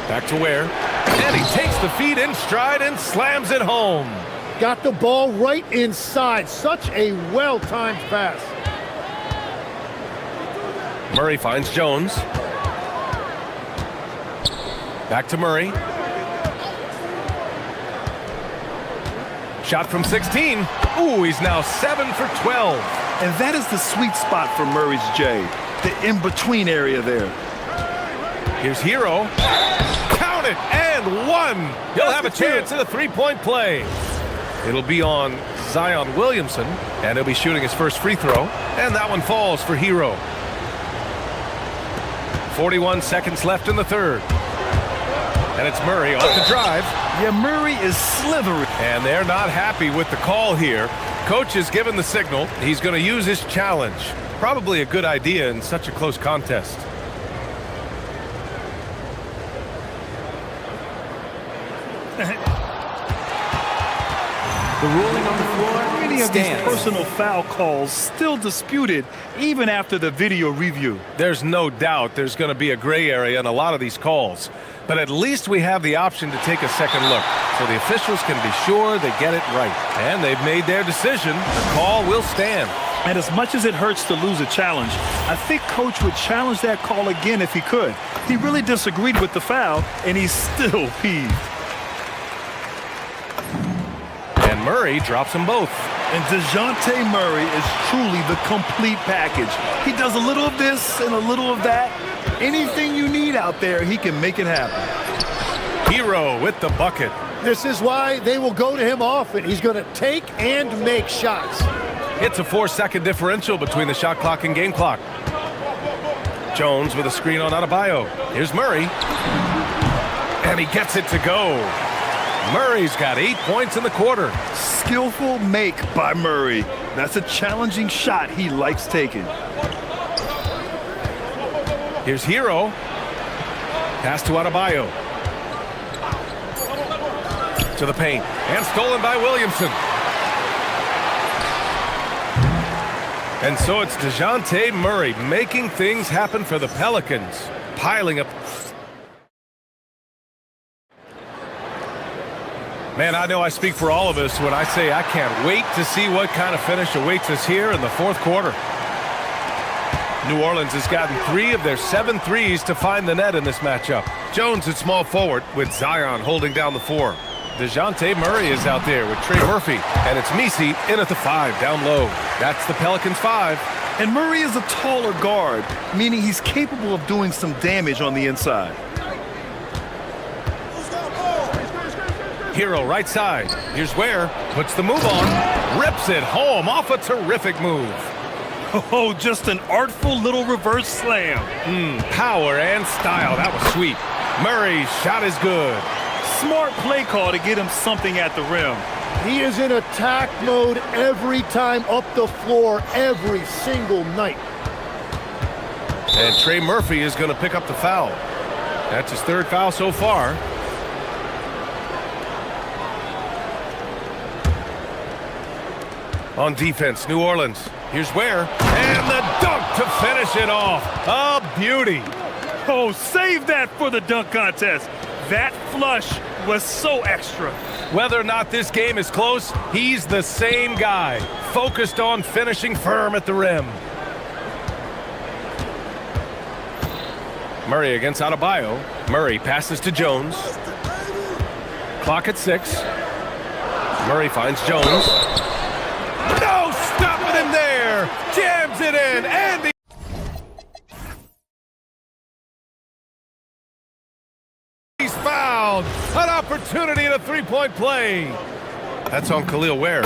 Back to where? And he takes the feed in stride and slams it home. Got the ball right inside. Such a well-timed pass. Murray finds Jones. Back to Murray. Shot from 16. Ooh, he's now 7 for 12. And that is the sweet spot for Murray's J, the in-between area there. Here's Hero. Count it, and 1. He'll have a chance at a three-point play. It'll be on Zion Williamson, and he'll be shooting his first free throw, and that one falls for Hero. 41 seconds left in the third. And it's Murray off the drive. Yeah, Murray is slithering. And they're not happy with the call here. Coach has given the signal. He's going to use his challenge. Probably a good idea in such a close contest. The ruling on the floor Many of these stands. personal foul calls still disputed even after the video review. There's no doubt there's going to be a gray area in a lot of these calls. But at least we have the option to take a second look, so the officials can be sure they get it right. And they've made their decision. The call will stand. And as much as it hurts to lose a challenge, I think Coach would challenge that call again if he could. He really disagreed with the foul, and he's still peeved. And Murray drops them both. And DeJounte Murray is truly the complete package. He does a little of this and a little of that. Anything you need out there, he can make it happen. Hero with the bucket. This is why they will go to him often. He's going to take and make shots. It's a 4-second differential between the shot clock and game clock. Jones with a screen on Adebayo. Here's Murray. And he gets it to go. Murray's got 8 points in the quarter. Skillful make by Murray. That's a challenging shot he likes taking. Here's Hero. Pass to Adebayo. To the paint. And stolen by Williamson. And so it's DeJounte Murray making things happen for the Pelicans. Piling up. Man, I know I speak for all of us when I say I can't wait to see what kind of finish awaits us here in the fourth quarter. New Orleans has gotten 3 of their 7 threes to find the net in this matchup. Jones at small forward with Zion holding down the 4. DeJounte Murray is out there with Trey Murphy, and it's Misi in at the 5 down low. That's the Pelicans 5. And Murray is a taller guard, meaning he's capable of doing some damage on the inside. Hero right side. Here's Ware. Puts the move on. Rips it home off a terrific move. Oh, just an artful little reverse slam. Power and style. That was sweet. Murray's shot is good. Smart play call to get him something at the rim. He is in attack mode every time up the floor, every single night. And Trey Murphy is going to pick up the foul. That's his 3rd foul so far. On defense, New Orleans. Here's Ware. And the dunk to finish it off. A beauty. Oh, save that for the dunk contest. That flush was so extra. Whether or not this game is close, he's the same guy, focused on finishing firm at the rim. Murray against Adebayo. Murray passes to Jones. Clock at 6. Murray finds Jones. No stopping him there. Jams it in, and he's fouled. An opportunity and a 3-point play. That's on Khalil Ware.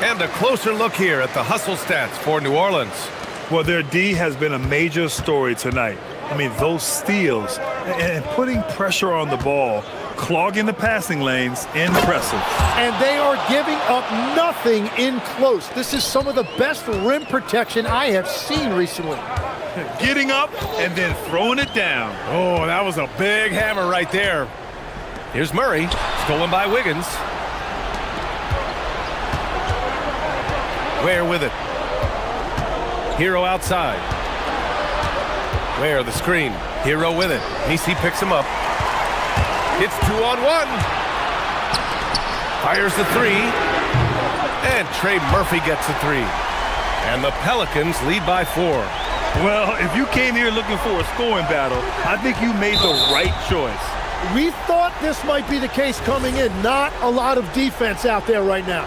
And a closer look here at the hustle stats for New Orleans. Well, their D has been a major story tonight. I mean, those steals and putting pressure on the ball, clogging the passing lanes, impressive. And they are giving up nothing in close. This is some of the best rim protection I have seen recently. Getting up and then throwing it down. Oh, that was a big hammer right there. Here's Murray, stolen by Wiggins. Ware with it. Hero outside. Ware the screen. Hero with it. Misi picks him up. It's 2-on-1. Fires the 3. And Trey Murphy gets a 3. And the Pelicans lead by 4. Well, if you came here looking for a scoring battle, I think you made the right choice. We thought this might be the case coming in. Not a lot of defense out there right now.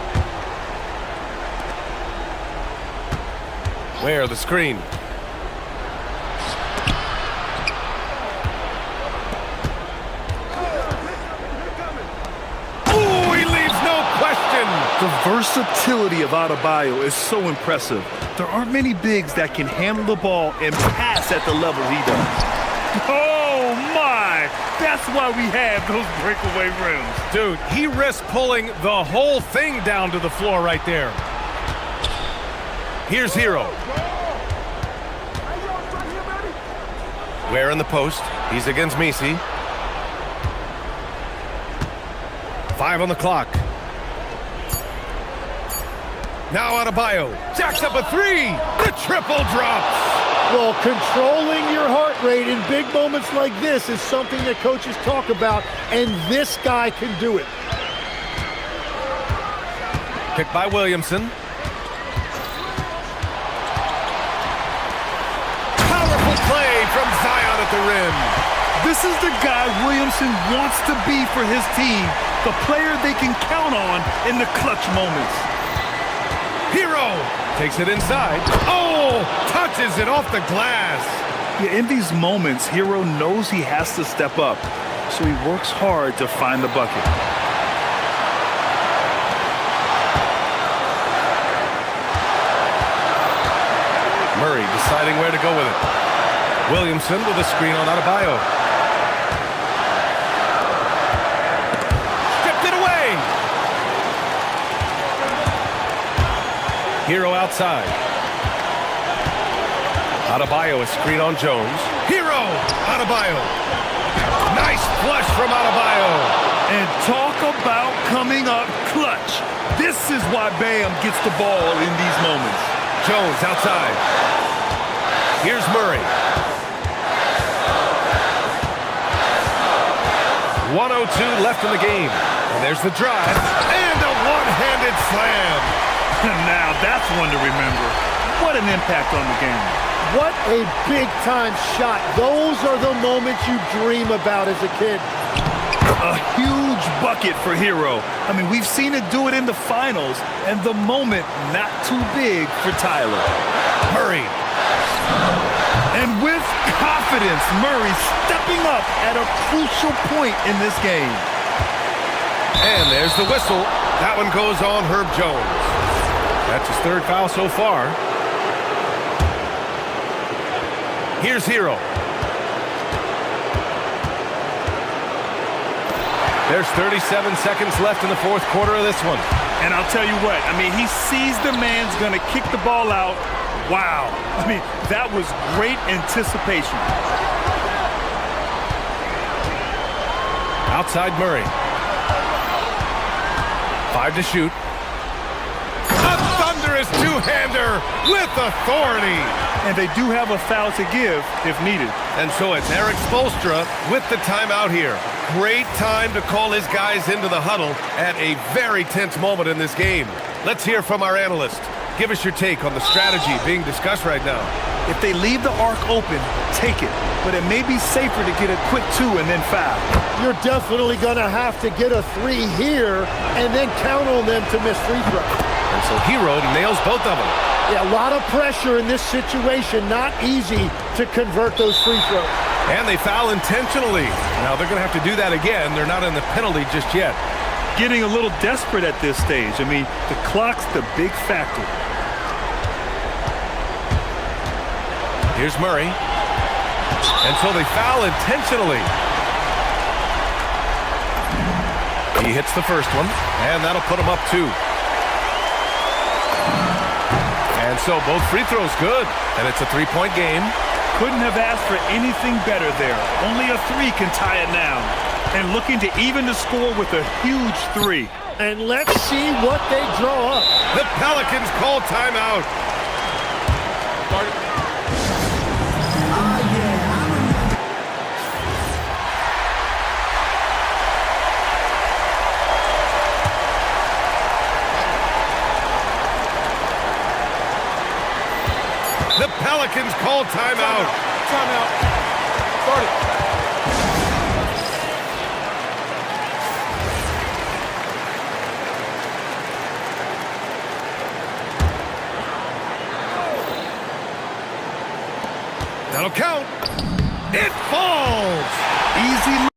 Ware the screen. Ooh, he leaves no question. The versatility of Adebayo is so impressive. There aren't many bigs that can handle the ball and pass at the level he does. Oh, my! That's why we have those breakaway rims. Dude, he risked pulling the whole thing down to the floor right there. Here's Hero. Ware in the post. He's against Misi. 5 on the clock. Now Adebayo. Jacks up a 3. The triple drops. Well, controlling your heart rate in big moments like this is something that coaches talk about, and this guy can do it. Picked by Williamson. Powerful play from Zion at the rim. This is the guy Williamson wants to be for his team, the player they can count on in the clutch moments. Hero takes it inside. Oh, touches it off the glass. Yeah, in these moments, Hero knows he has to step up, so he works hard to find the bucket. Murray deciding where to go with it. Williamson with a screen on Adebayo. Stripped it away. Hero outside. Adebayo, a screen on Jones. Hero! Adebayo. Nice flush from Adebayo. And talk about coming up clutch. This is why Bam gets the ball in these moments. Jones outside. Here's Murray. 1:02 left in the game. And there's the drive. And a one-handed slam. Now that's one to remember. What an impact on the game. What a big-time shot. Those are the moments you dream about as a kid. A huge bucket for Hero. I mean, we've seen it do it in the finals, and the moment not too big for Tyler. Murray. And with confidence, Murray stepping up at a crucial point in this game. And there's the whistle. That one goes on Herb Jones. That's his 3rd foul so far. Here's Hero. There's 37 seconds left in the 4th quarter of this one. And I'll tell you what, I mean, he sees the man's going to kick the ball out. Wow. I mean, that was great anticipation. Outside Murray. 5 to shoot. A thunderous two-hander with authority. And they do have a foul to give if needed. And so it's Eric Spoelstra with the timeout here. Great time to call his guys into the huddle at a very tense moment in this game. Let's hear from our analyst. Give us your take on the strategy being discussed right now. If they leave the arc open, take it. But it may be safer to get a quick 2 and then foul. You're definitely going to have to get a 3 here and then count on them to miss free throws. And so Hero nails both of them. Yeah, a lot of pressure in this situation. Not easy to convert those free throws. And they foul intentionally. Now they're going to have to do that again. They're not in the penalty just yet. Getting a little desperate at this stage. I mean, the clock's the big factor. Here's Murray. And so they foul intentionally. He hits the first one, and that'll put him up 2. And so both free throws good, and it's a 3-point game. Couldn't have asked for anything better there. Only a 3 can tie it now. And looking to even the score with a huge 3. And let's see what they draw up. The Pelicans call timeout. The Pelicans call timeout. Timeout. Start it. That'll count. It falls. Easy.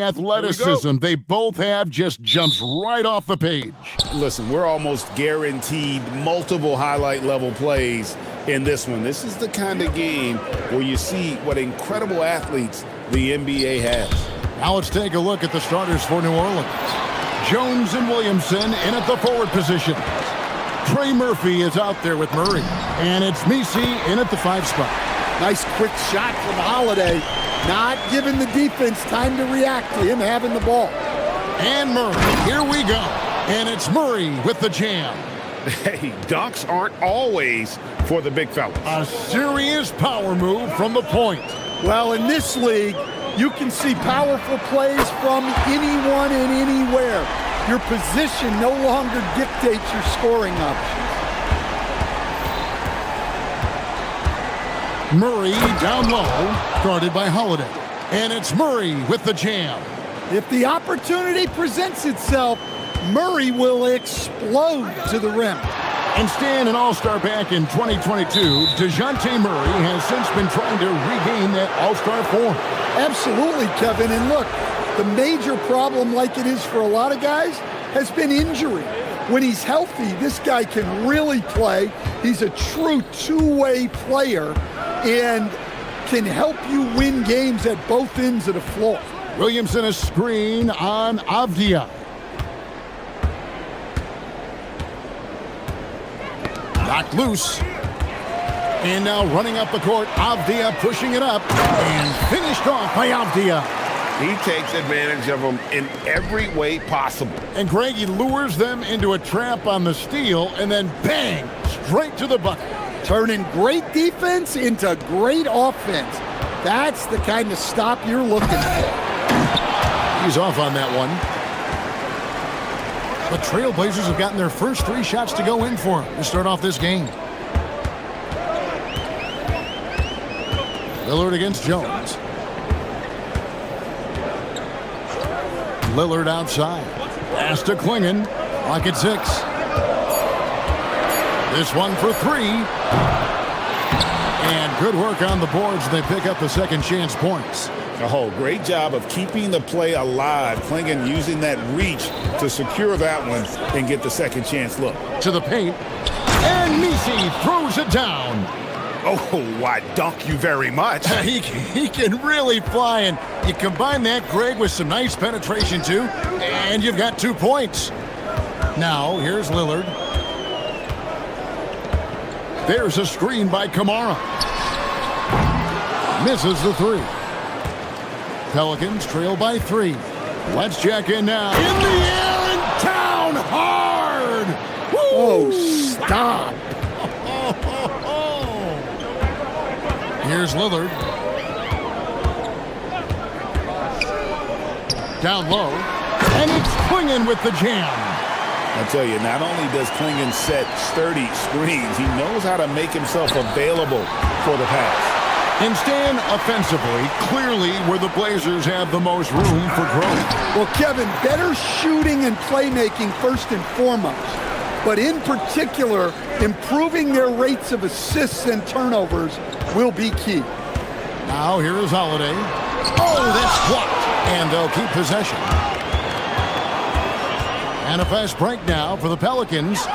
Athleticism they both have just jumps right off the page. Listen, we're almost guaranteed multiple highlight level plays in this one. This is the kind of game where you see what incredible athletes the NBA has. Now let's take a look at the starters for New Orleans. Jones and Williamson in at the forward position. Trey Murphy is out there with Murray. And it's Messi in at the 5 spot. Nice quick shot from Holiday. Not giving the defense time to react to him having the ball. And Murray, here we go. And it's Murray with the jam. Hey, dunks aren't always for the big fellas. A serious power move from the point. Well, in this league, you can see powerful plays from anyone and anywhere. Your position no longer dictates your scoring options. Murray down low, guarded by Holiday. And it's Murray with the jam. If the opportunity presents itself, Murray will explode to the rim. And Stan, an all-star back in 2022, DeJounte Murray has since been trying to regain that all-star form. Absolutely, Kevin. And look, the major problem, like it is for a lot of guys, has been injury. When he's healthy, this guy can really play. He's a true two-way player and can help you win games at both ends of the floor. Williamson a screen on Avdia. Knocked loose. And now running up the court, Avdia pushing it up and finished off by Avdia. He takes advantage of them in every way possible. And Greg, he lures them into a trap on the steal and then bang, straight to the bucket. Turning great defense into great offense. That's the kind of stop you're looking for. He's off on that one. The Trailblazers have gotten their first 3 shots to go in for him to start off this game. Lillard against Jones. Lillard outside. Pass to Klingon. Clock at 6. This one for 3. And good work on the boards. They pick up the second chance points. Oh, great job of keeping the play alive. Klingon using that reach to secure that one and get the second chance look. To the paint. And Messi throws it down. Oh, I dunk you very much. He can really fly, and you combine that, Greg, with some nice penetration, too, and you've got 2 points. Now, here's Lillard. There's a screen by Kamara. Misses the 3. Pelicans trail by 3. Let's check in now. In the air and down hard. Woo! Oh, stop. Here's Lillard. Down low. And it's Klingon with the jam. I tell you, not only does Klingon set sturdy screens, he knows how to make himself available for the pass. And Stan, offensively, clearly where the Blazers have the most room for growth. Well, Kevin, better shooting and playmaking first and foremost. But in particular, improving their rates of assists and turnovers will be key. Now here is Holiday. Oh, that's blocked. And they'll keep possession. And a fast break now for the Pelicans.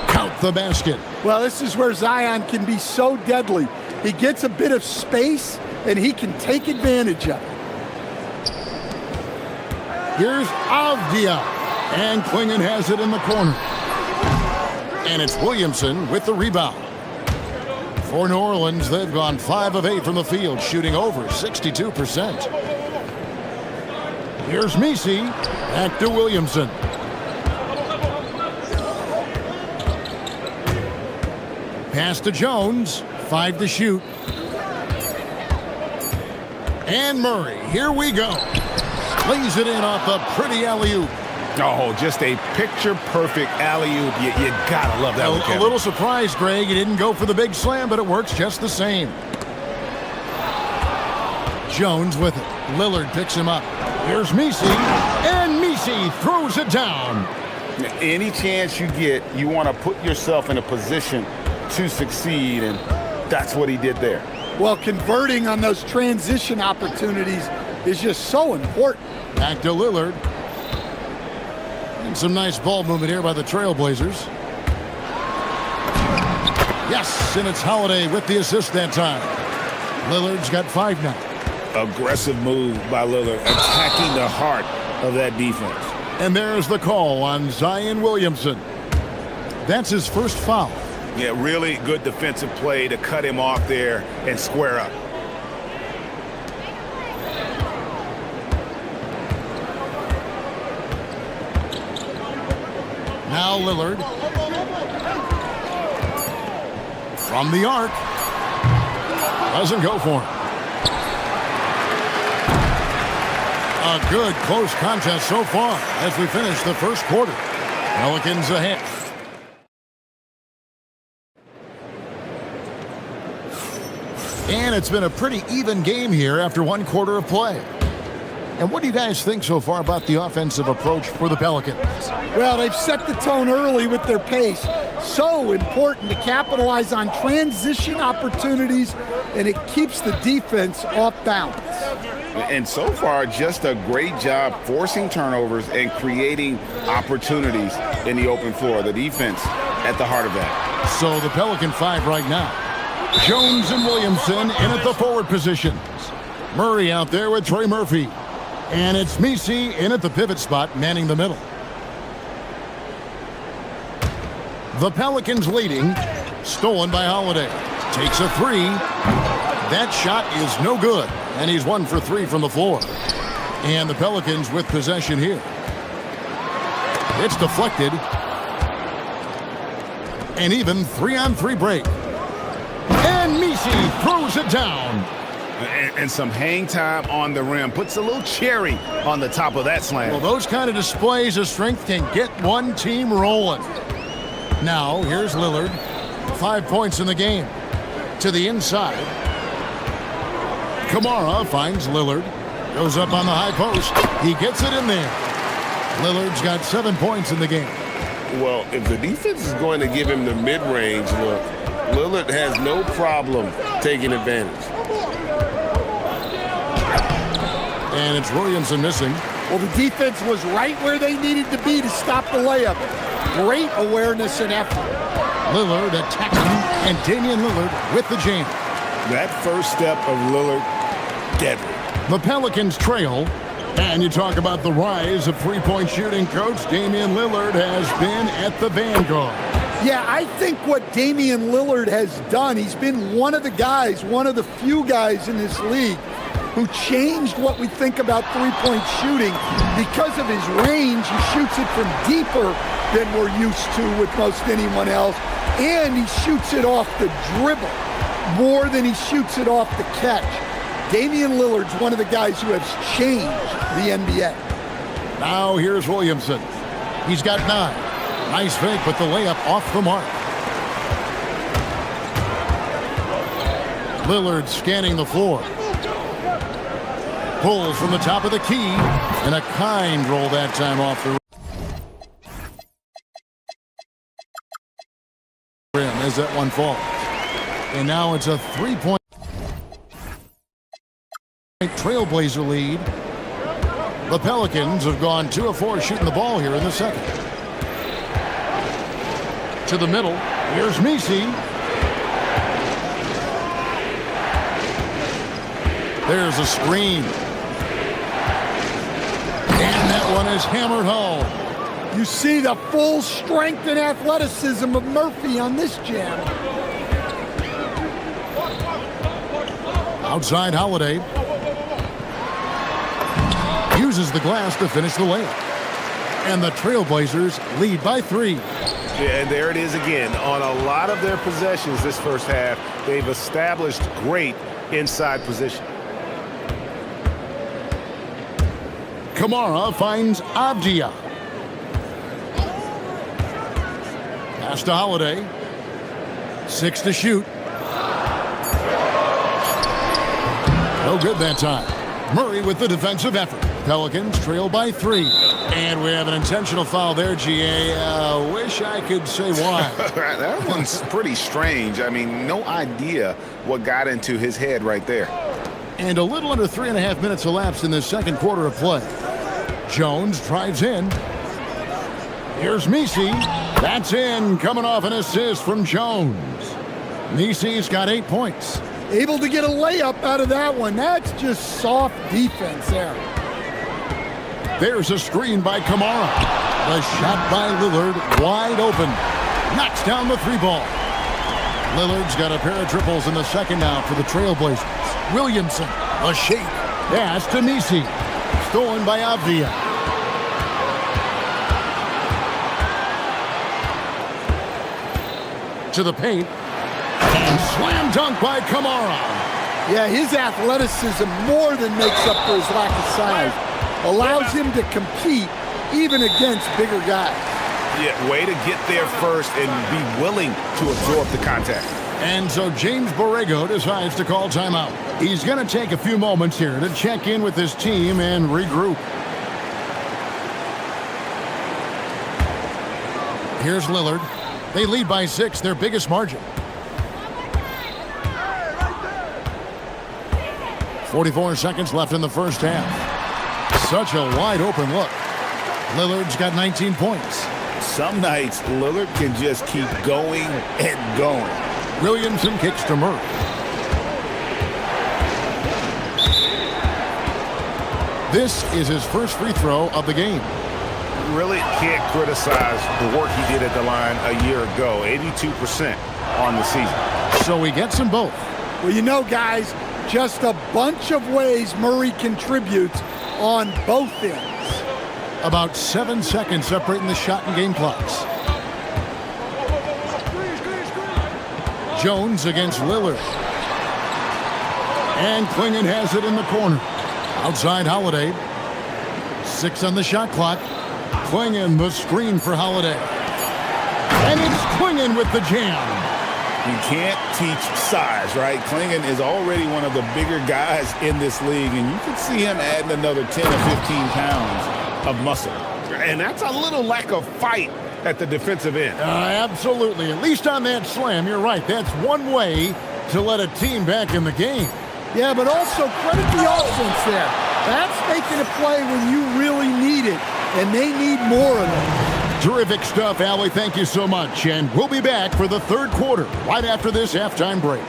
Count the basket. Well, this is where Zion can be so deadly. He gets a bit of space, and he can take advantage of it. Here's Avdia. And Klingon has it in the corner. And it's Williamson with the rebound. For New Orleans, they've gone 5 of 8 from the field, shooting over 62%. Here's Messi. Back to Williamson. Pass to Jones. 5 to shoot. And Murray. Here we go. Lays it in off the pretty alley-oop. Oh, just a picture-perfect alley-oop. You gotta love that one, Kevin. A little surprised, Greg. He didn't go for the big slam, but it works just the same. Jones with it. Lillard picks him up. Here's Messi. And Messi throws it down. Any chance you get, you want to put yourself in a position to succeed, and that's what he did there. Well, converting on those transition opportunities is just so important. Back to Lillard. And some nice ball movement here by the Trailblazers. Yes, and it's Holiday with the assist that time. Lillard's got 5 now. Aggressive move by Lillard, attacking the heart of that defense. And there's the call on Zion Williamson. That's his first foul. Yeah, really good defensive play to cut him off there and square up. Now Lillard. From the arc. Doesn't go for him. A good close contest so far as we finish the first quarter. Pelicans ahead. And it's been a pretty even game here after 1 quarter of play. And what do you guys think so far about the offensive approach for the Pelicans? Well, they've set the tone early with their pace. So important to capitalize on transition opportunities, and it keeps the defense off balance. And so far, just a great job forcing turnovers and creating opportunities in the open floor. The defense at the heart of that. So the Pelican 5 right now. Jones and Williamson in at the forward positions. Murray out there with Trey Murphy. And it's Messi in at the pivot spot, manning the middle. The Pelicans leading. Stolen by Holiday. Takes a 3. That shot is no good. And he's 1 for 3 from the floor. And the Pelicans with possession here. It's deflected. An even 3-on-3 break. And Messi throws it down. And some hang time on the rim. Puts a little cherry on the top of that slam. Well, those kind of displays of strength can get one team rolling. Now, here's Lillard. 5 points in the game. To the inside. Kamara finds Lillard. Goes up on the high post. He gets it in there. Lillard's got 7 points in the game. Well, if the defense is going to give him the mid-range look, Lillard has no problem taking advantage. And it's Williamson missing. Well, the defense was right where they needed to be to stop the layup. Great awareness and effort. Lillard attacking, and Damian Lillard with the jam. That first step of Lillard, deadly. The Pelicans trail. And you talk about the rise of three-point shooting, Coach. Damian Lillard has been at the vanguard. Yeah, I think what Damian Lillard has done, he's been one of the guys, one of the few guys in this league who changed what we think about three-point shooting. Because of his range, he shoots it from deeper than we're used to with most anyone else. And he shoots it off the dribble more than he shoots it off the catch. Damian Lillard's one of the guys who has changed the NBA. Now here's Williamson. He's got 9. Nice fake, but the layup off the mark. Lillard scanning the floor. Pulls from the top of the key. And a kind roll that time off the rim as that one falls. And now it's a 3-point Trailblazer lead. The Pelicans have gone 2 of 4 shooting the ball here in the second. To the middle. Here's Messi. There's a screen. And that one is hammered home. You see the full strength and athleticism of Murphy on this jam. Outside Holiday. Uses the glass to finish the layup. And the Trailblazers lead by 3. Yeah, and there it is again. On a lot of their possessions this first half, they've established great inside position. Kamara finds Avdia. Pass to Holiday. 6 to shoot. No good that time. Murray with the defensive effort. Pelicans trail by 3. And we have an intentional foul there, GA. Wish I could say why. That one's pretty strange. I mean, no idea what got into his head right there. And a little under 3.5 minutes elapsed in the second quarter of play. Jones drives in. Here's Misi. That's in, coming off an assist from Jones. Misi's got 8 points. Able to get a layup out of that one. That's just soft defense there. There's a screen by Kamara. The shot by Lillard, wide open. Knocks down the 3-ball. Lillard's got a pair of triples in the second now for the Trailblazers. Williamson, a shake. Pass to Misi. Stolen by Avdia. To the paint. And slam dunk by Kamara. Yeah, his athleticism more than makes up for his lack of size. Allows him to compete even against bigger guys. Yeah, way to get there first and be willing to absorb the contact. And so James Borrego decides to call timeout. He's going to take a few moments here to check in with his team and regroup. Here's Lillard. They lead by 6, their biggest margin. 44 seconds left in the first half. Such a wide open look. Lillard's got 19 points. Some nights, Lillard can just keep going and going. Williamson kicks to Murray. This is his first free throw of the game. Really can't criticize the work he did at the line a year ago. 82% on the season. So he gets them both. Well, you know, guys, just a bunch of ways Murray contributes on both ends. About 7 seconds separating the shot and game clocks. Jones against Lillard. And Klingon has it in the corner. Outside Holiday. 6 on the shot clock. Klingon the screen for Holiday. And it's Klingon with the jam. You can't teach size, right? Klingon is already one of the bigger guys in this league, and you can see him adding another 10 or 15 pounds of muscle. And that's a little lack of fight at the defensive end. Absolutely. At least on that slam, you're right. That's one way to let a team back in the game. Yeah, but also credit the offense there. That's making a play when you really need it, and they need more of it. Terrific stuff, Allie. Thank you so much. And we'll be back for the third quarter right after this halftime break.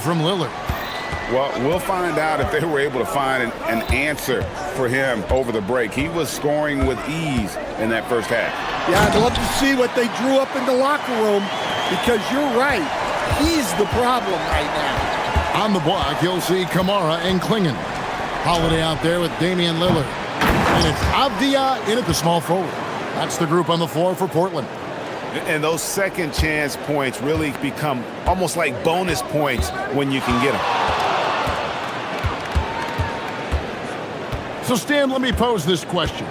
From Lillard. Well, we'll find out if they were able to find an answer for him over the break. He was scoring with ease in that first half. Yeah, I'd love to see what they drew up in the locker room, because you're right. He's the problem right now. On the block, you'll see Kamara and Klingon. Holiday out there with Damian Lillard. And it's Avdia in at the small forward. That's the group on the floor for Portland. And those second chance points really become almost like bonus points when you can get them. So, Stan, let me pose this question.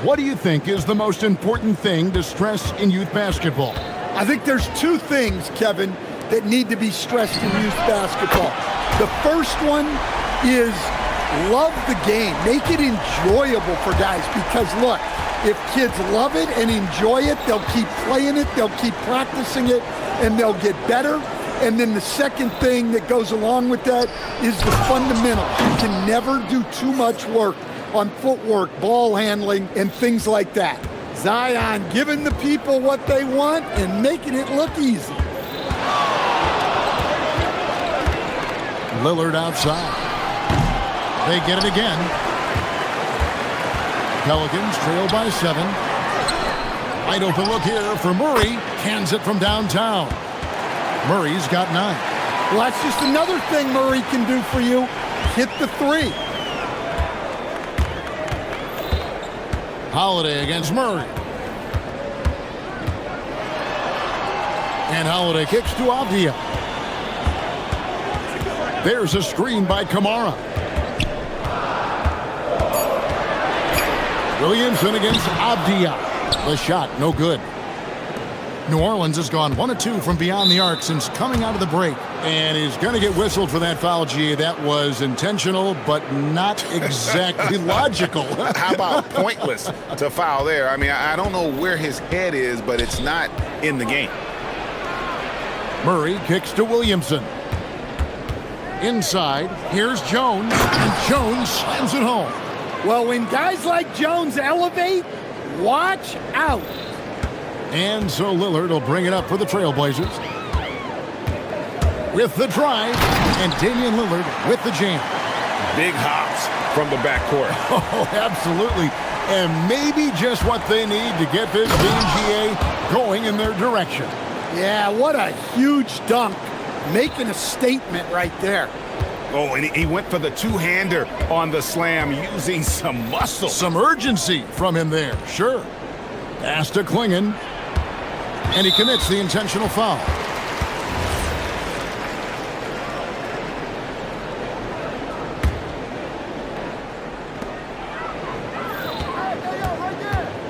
What do you think is the most important thing to stress in youth basketball? I think there's two things, Kevin, that need to be stressed in youth basketball. The first one is love the game. Make it enjoyable for guys, because, look, if kids love it and enjoy it, they'll keep playing it, they'll keep practicing it, and they'll get better. And then the second thing that goes along with that is the fundamentals. You can never do too much work on footwork, ball handling, and things like that. Zion giving the people what they want and making it look easy. Lillard outside. They get it again. Pelicans trail by 7. Wide open look here for Murray. Cans it from downtown. Murray's got 9. Well, that's just another thing Murray can do for you. Hit the 3. Holiday against Murray. And Holiday kicks to Avdia. There's a screen by Kamara. Williamson against Avdia. The shot, no good. New Orleans has gone 1 of 2 from beyond the arc since coming out of the break. And he's going to get whistled for that foul, G. That was intentional, but not exactly logical. How about pointless to foul there? I mean, I don't know where his head is, but it's not in the game. Murray kicks to Williamson. Inside, here's Jones, and Jones slams it home. Well, when guys like Jones elevate, watch out. And so Lillard will bring it up for the Trailblazers. With the drive, and Damian Lillard with the jam. Big hops from the backcourt. Oh, absolutely. And maybe just what they need to get this team, GA, going in their direction. Yeah, what a huge dunk. Making a statement right there. Oh, and he went for the two-hander on the slam using some muscle. Some urgency from him there, sure. Pass to Klingon. And he commits the intentional foul.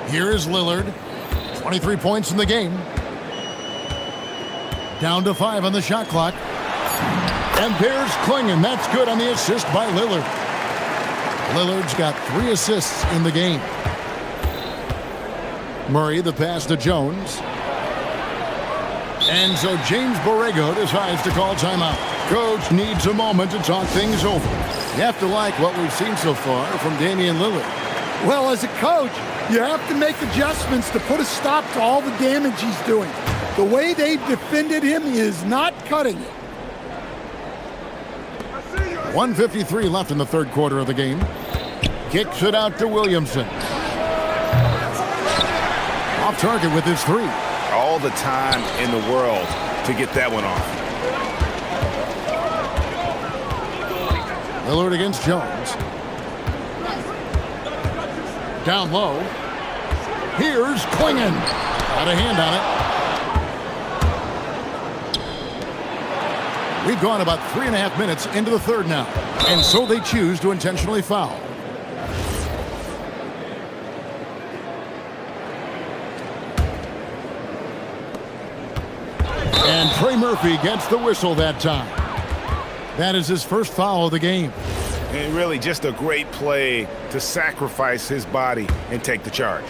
Here is Lillard. 23 points in the game. Down to 5 on the shot clock. And there's Klingon. That's good on the assist by Lillard. Lillard's got 3 assists in the game. Murray, the pass to Jones. And so James Borrego decides to call timeout. Coach needs a moment to talk things over. You have to like what we've seen so far from Damian Lillard. Well, as a coach, you have to make adjustments to put a stop to all the damage he's doing. The way they've defended him is not cutting it. 1:53 left in the third quarter of the game. Kicks it out to Williamson. Off target with his 3. All the time in the world to get that one off. Lillard against Jones. Down low. Here's Klingon. Got a hand on it. We've gone about 3.5 minutes into the third now. And so they choose to intentionally foul. And Trey Murphy gets the whistle that time. That is his first foul of the game. And really just a great play to sacrifice his body and take the charge.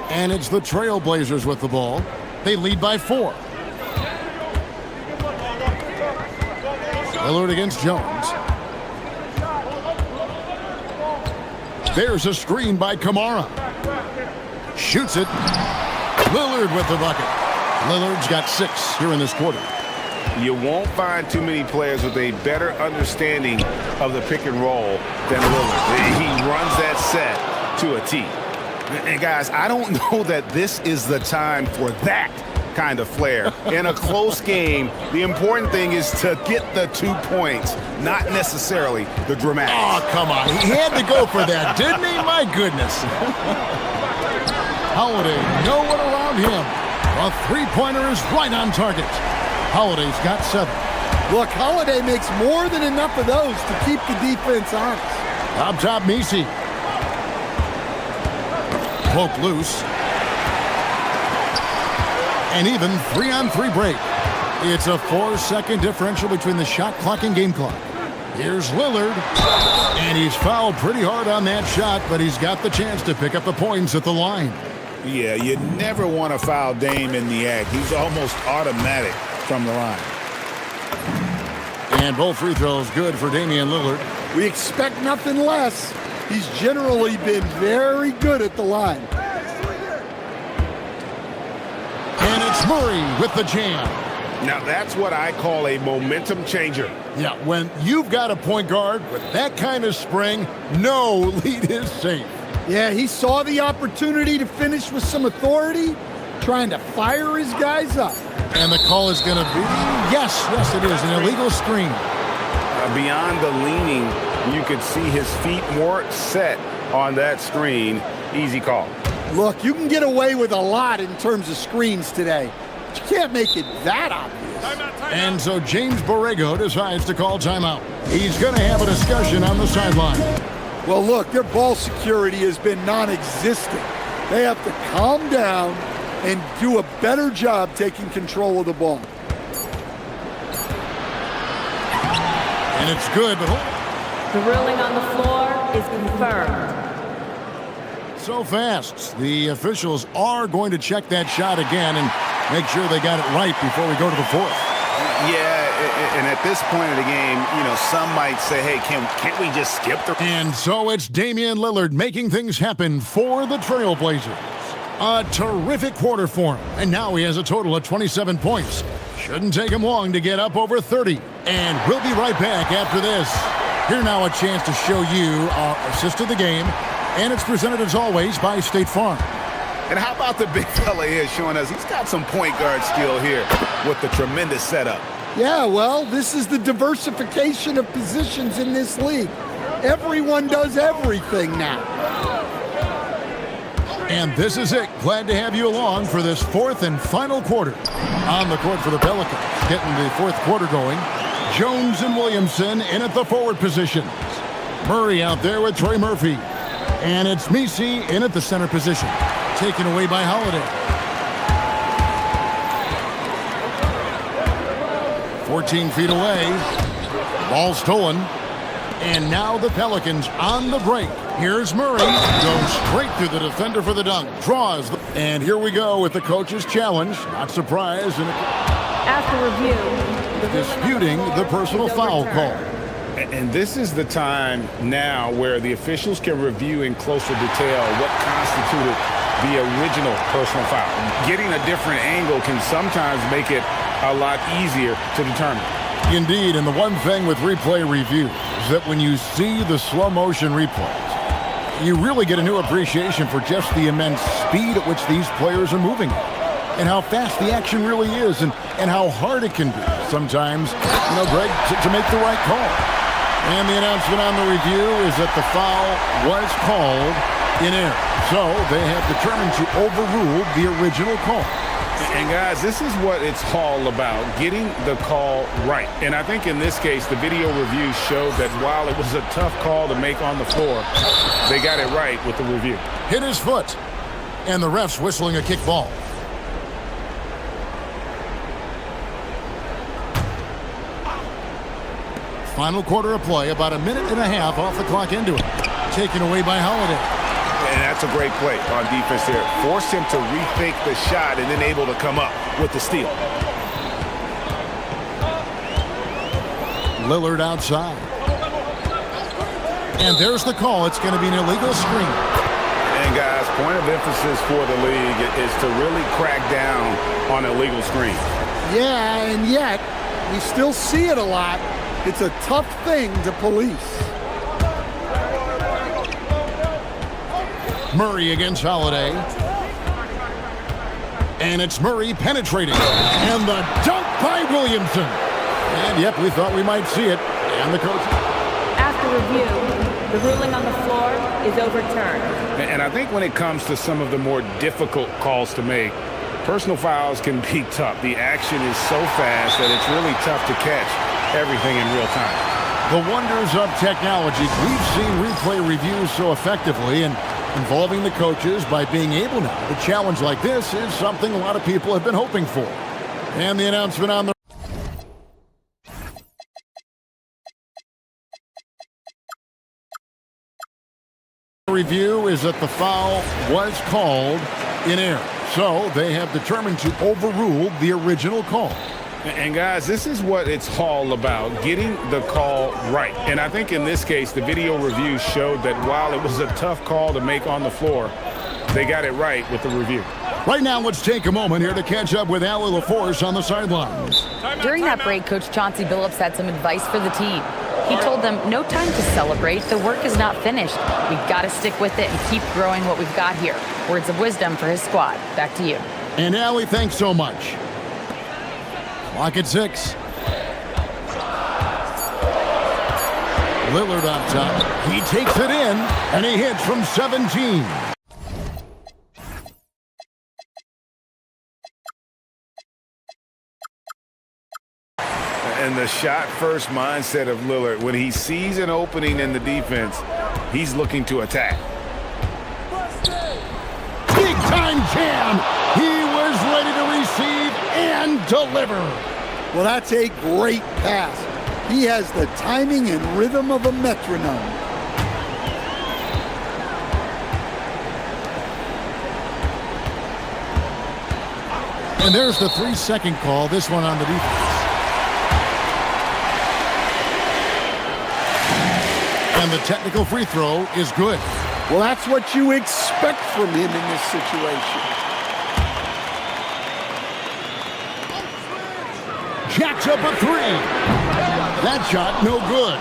And it's the Trailblazers with the ball. They lead by 4. Lillard against Jones. There's a screen by Kamara. Shoots it. Lillard with the bucket. Lillard's got 6 here in this quarter. You won't find too many players with a better understanding of the pick and roll than Lillard. He runs that set to a T. And guys, I don't know that this is the time for that kind of flair. In a close game, the important thing is to get the 2 points, not necessarily the dramatics. Oh, come on. He had to go for that, didn't he? My goodness. Holiday, no one around him. A 3-pointer is right on target. Holiday's got 7. Look, Holiday makes more than enough of those to keep the defense honest. Up top, Messi. Poke loose. And even 3-on-3 break. It's a 4-second differential between the shot clock and game clock. Here's Lillard. And he's fouled pretty hard on that shot, but he's got the chance to pick up the points at the line. Yeah, you never want to foul Dame in the act. He's almost automatic from the line. And both free throws good for Damian Lillard. We expect nothing less. He's generally been very good at the line. And it's Murray with the jam. Now that's what I call a momentum changer. Yeah, when you've got a point guard with that kind of spring, no lead is safe. Yeah, he saw the opportunity to finish with some authority, trying to fire his guys up. And the call is going to be, yes, it is, an illegal screen. Beyond the leaning, you could see his feet more set on that screen. Easy call. Look, you can get away with a lot in terms of screens today. But you can't make it that obvious. And so James Borrego decides to call timeout. He's going to have a discussion on the sideline. Well, look, their ball security has been non-existent. They have to calm down and do a better job taking control of the ball. And it's good, but the ruling on the floor is confirmed. So fast. The officials are going to check that shot again and make sure they got it right before we go to the fourth. Yeah, and at this point of the game, you know, some might say, hey, can't we just skip the... And so it's Damian Lillard making things happen for the Trailblazers. A terrific quarter for him, and now he has a total of 27 points. Shouldn't take him long to get up over 30. And we'll be right back after this. Here now a chance to show you our assist of the game, and it's presented as always by State Farm. And how about the big fella here showing us he's got some point guard skill here with the tremendous setup. Yeah, well, this is the diversification of positions in this league. Everyone does everything now. And this is it. Glad to have you along for this fourth and final quarter. On the court for the Pelicans, getting the fourth quarter going. Jones and Williamson in at the forward positions. Murray out there with Troy Murphy. And it's Misi in at the center position. Taken away by Holiday. 14 feet away. Ball stolen. And now the Pelicans on the break. Here's Murray. Goes straight through the defender for the dunk. Draws. And here we go with the coach's challenge. Not surprised. After review, disputing the personal foul call. And this is the time now where the officials can review in closer detail what constituted the original personal foul. Getting a different angle can sometimes make it a lot easier to determine. Indeed, and the one thing with replay review is that when you see the slow motion replays, you really get a new appreciation for just the immense speed at which these players are moving and how fast the action really is and how hard it can be sometimes, you know, Greg, to make the right call. And the announcement on the review is that the foul was called in error. So they have determined to overrule the original call. And guys, this is what it's all about, getting the call right. And I think in this case, the video review showed that while it was a tough call to make on the floor, they got it right with the review. Hit his foot, and the ref's whistling a kick ball. Final quarter of play, about a minute and a half off the clock into it. Taken away by Holiday. And that's a great play on defense there. Forced him to rethink the shot and then able to come up with the steal. Lillard outside. And there's the call. It's going to be an illegal screen. And guys, point of emphasis for the league is to really crack down on illegal screens. Yeah, and yet we still see it a lot. It's a tough thing to police. Murray against Holiday. And it's Murray penetrating. And the dunk by Williamson. And yep, we thought we might see it. And the coach. After review, the ruling on the floor is overturned. And I think when it comes to some of the more difficult calls to make, personal fouls can be tough. The action is so fast that it's really tough to catch everything in real time. The wonders of technology. We've seen replay reviews so effectively, and involving the coaches by being able now to challenge like this is something a lot of people have been hoping for. And the announcement on the review is that the foul was called in error. So they have determined to overrule the original call. And guys, this is what it's all about, getting the call right. And I think in this case, the video review showed that while it was a tough call to make on the floor, they got it right with the review. Right now, let's take a moment here to catch up with Allie LaForce on the sidelines. During that break, Coach Chauncey Billups had some advice for the team. He told them, no time to celebrate. The work is not finished. We've got to stick with it and keep growing what we've got here. Words of wisdom for his squad. Back to you. And Allie, thanks so much. Clock at 6. Lillard on top. He takes it in, and he hits from 17. And the shot-first mindset of Lillard, when he sees an opening in the defense, he's looking to attack. Big-time jam! He was ready to receive and deliver. Well, that's a great pass. He has the timing and rhythm of a metronome. And there's the 3-second call, this one on the defense. And the technical free throw is good. Well, that's what you expect from him in this situation. Jacks up a 3. That shot no good.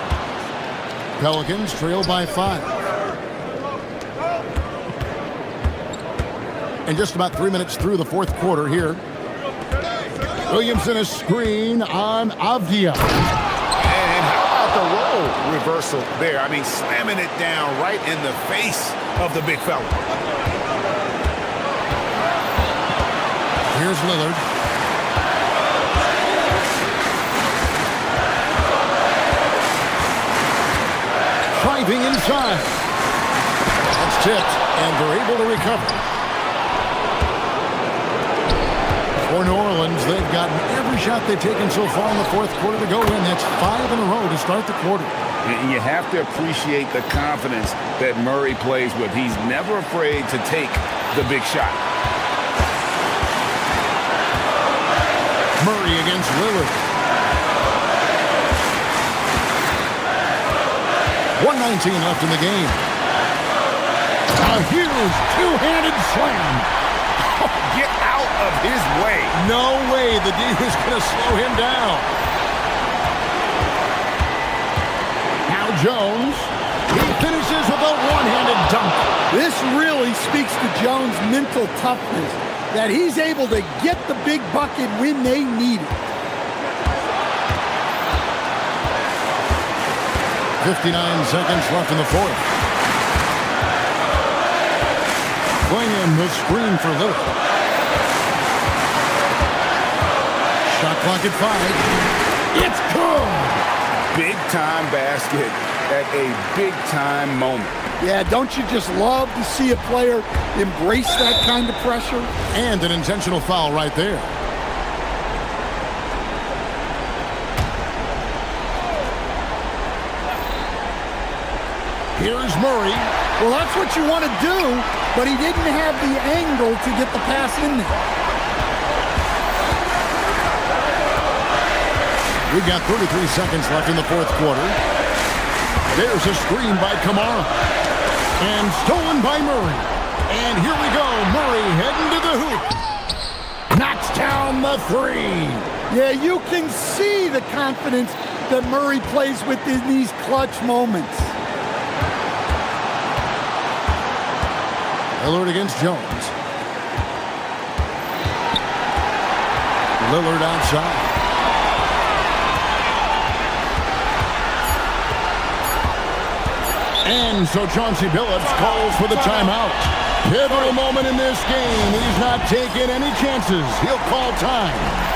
Pelicans trail by 5. And just about 3 minutes through the fourth quarter here. Williamson a screen on Avdia. And how about the role reversal there? I mean, slamming it down right in the face of the big fella. Here's Lillard. Driving inside. That's tipped, and they're able to recover. For New Orleans, they've gotten every shot they've taken so far in the fourth quarter to go in. That's 5 in a row to start the quarter. And you have to appreciate the confidence that Murray plays with. He's never afraid to take the big shot. Murray against Lillard. 1:19 left in the game. A huge two-handed slam. Get out of his way. No way the D was going to slow him down. Now Jones. He finishes with a one-handed dunk. This really speaks to Jones' mental toughness, that he's able to get the big bucket when they need it. 59 seconds left in the fourth. Going in the screen for Lillard. Shot clock at 5. It's good! Big-time basket at a big-time moment. Yeah, don't you just love to see a player embrace that kind of pressure? And an intentional foul right there. Here's Murray. Well, that's what you want to do, but he didn't have the angle to get the pass in there. We've got 33 seconds left in the fourth quarter. There's a screen by Kamara. And stolen by Murray. And here we go. Murray heading to the hoop. Knocks down the 3. Yeah, you can see the confidence that Murray plays with in these clutch moments. Lillard against Jones. Lillard outside. And so Chauncey Billups calls for the timeout. Pivotal moment in this game. He's not taking any chances. He'll call time.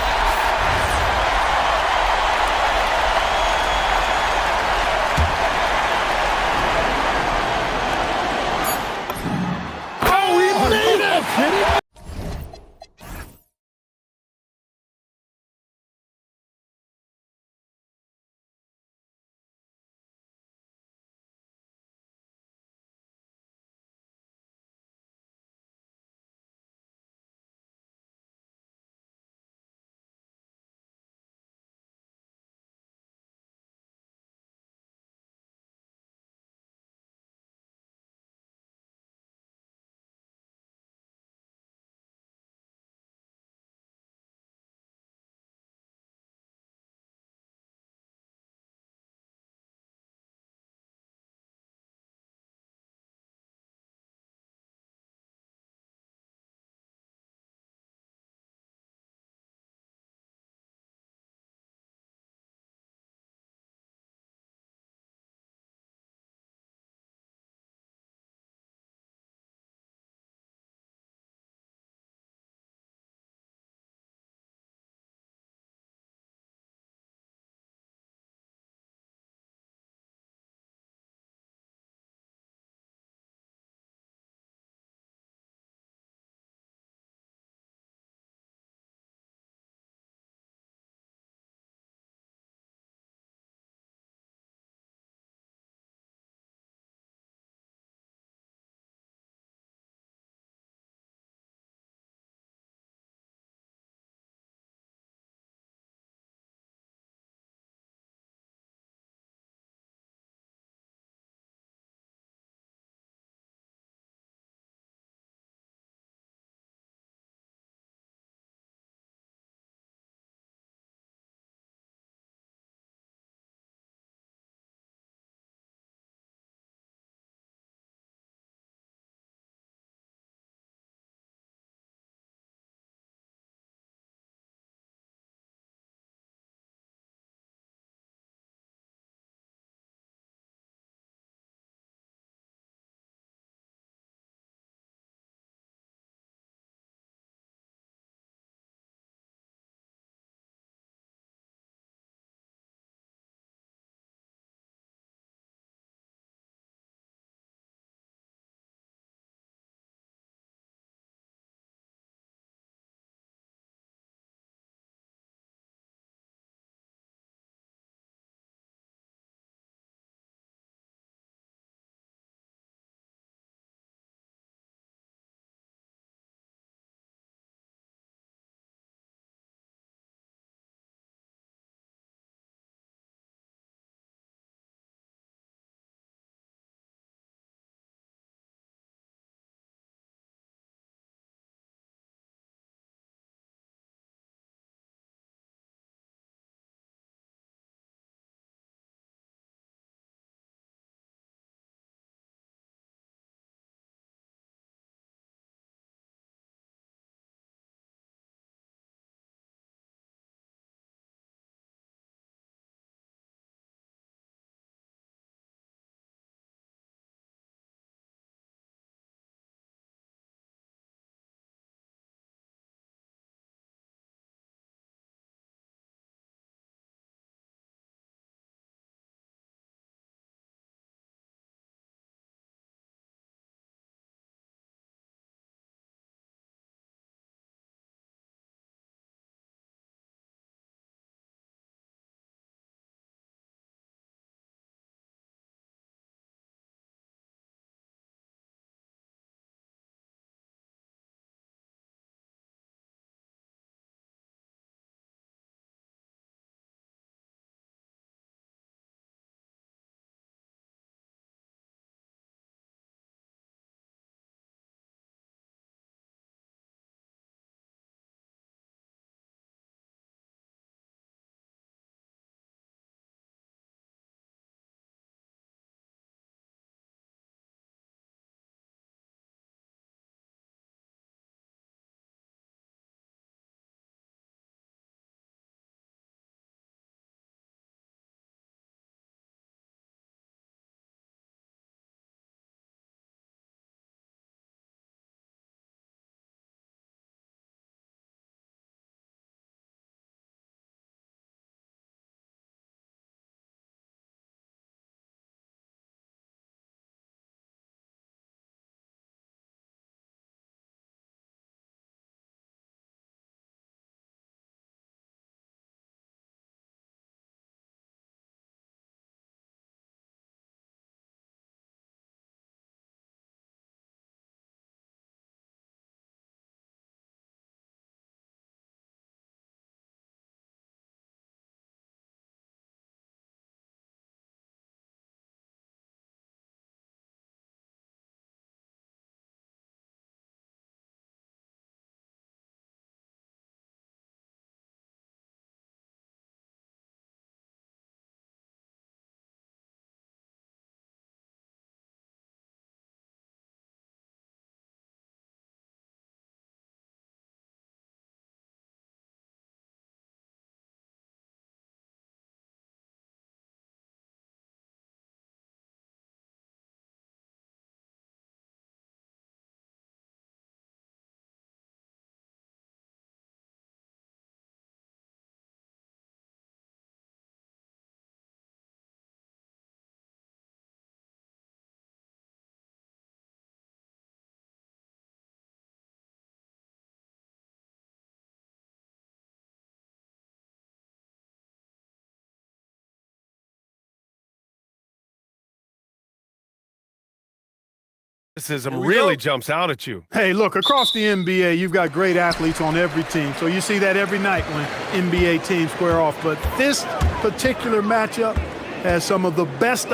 Athleticism really jumps out at you. Hey, look, across the NBA, you've got great athletes on every team. So you see that every night when NBA teams square off. But this particular matchup has some of the best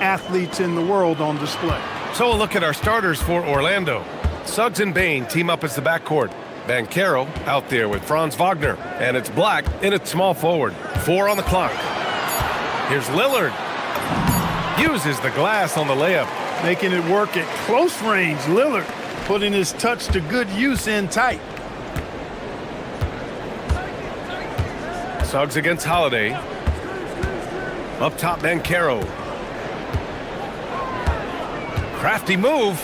athletes in the world on display. So a look at our starters for Orlando. Suggs and Bain team up as the backcourt. Banchero out there with Franz Wagner. And it's Black in at small forward. 4 on the clock. Here's Lillard. Uses the glass on the layup. Making it work at close range. Lillard putting his touch to good use in tight. Suggs against Holiday. Up top, Banchero. Crafty move.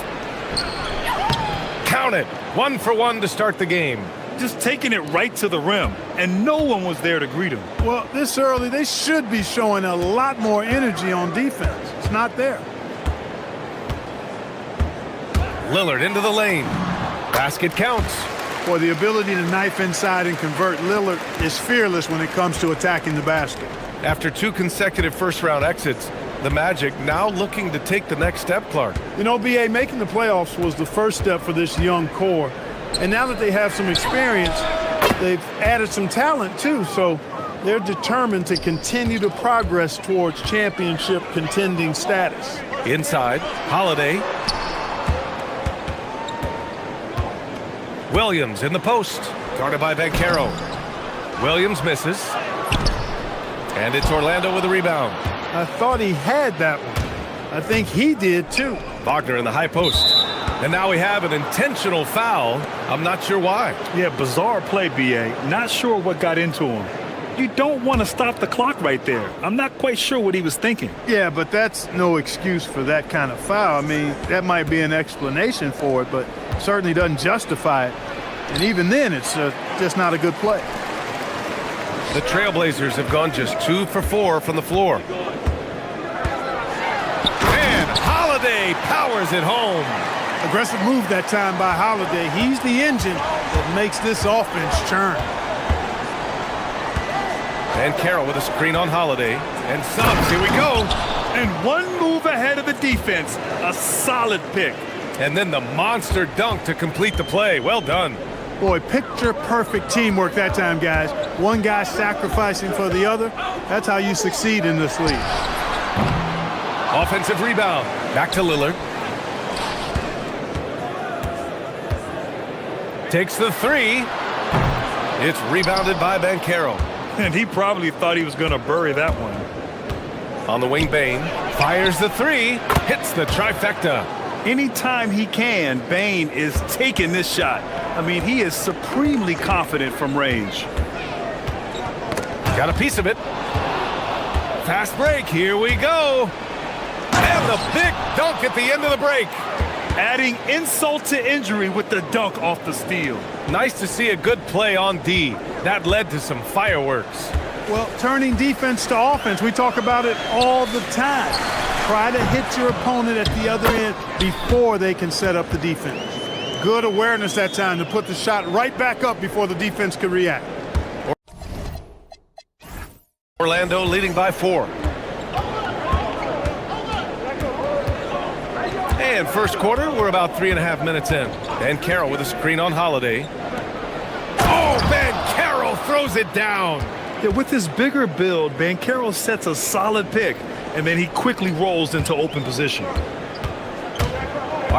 Count it. 1 for 1 to start the game. Just taking it right to the rim, and no one was there to greet him. Well, this early, they should be showing a lot more energy on defense. It's not there. Lillard into the lane. Basket counts. Boy, the ability to knife inside and convert, Lillard is fearless when it comes to attacking the basket. After 2 consecutive first-round exits, the Magic now looking to take the next step, Clark. You know, B.A., making the playoffs was the first step for this young core. And now that they have some experience, they've added some talent, too. So they're determined to continue to progress towards championship contending status. Inside, Holiday. Williams in the post, guarded by Banchero. Williams misses. And it's Orlando with a rebound. I thought he had that one. I think he did, too. Wagner in the high post. And now we have an intentional foul. I'm not sure why. Yeah, bizarre play, B.A. Not sure what got into him. You don't want to stop the clock right there. I'm not quite sure what he was thinking. Yeah, but that's no excuse for that kind of foul. I mean, that might be an explanation for it, but certainly doesn't justify it. And even then, it's just not a good play. The Trailblazers have gone just 2 for 4 from the floor. And Holiday powers it home. Aggressive move that time by Holiday. He's the engine that makes this offense churn. And Carroll with a screen on Holiday. And Suggs, here we go. And one move ahead of the defense. A solid pick. And then the monster dunk to complete the play. Well done. Boy, picture-perfect teamwork that time, guys. One guy sacrificing for the other. That's how you succeed in this league. Offensive rebound. Back to Lillard. Takes the 3. It's rebounded by Banchero. And he probably thought he was going to bury that one. On the wing, Bain fires the 3. Hits the trifecta. Anytime he can, Bain is taking this shot. I mean, he is supremely confident from range. Got a piece of it. Fast break. Here we go. And the big dunk at the end of the break. Adding insult to injury with the dunk off the steal. Nice to see a good play on D. That led to some fireworks. Well, turning defense to offense, we talk about it all the time. Try to hit your opponent at the other end before they can set up the defense. Good awareness that time to put the shot right back up before the defense could react. Orlando leading by 4. And first quarter, we're about 3.5 minutes in. And Carroll with a screen on Holiday. Oh, Banchero throws it down. Yeah, with his bigger build, Banchero sets a solid pick, and then he quickly rolls into open position. All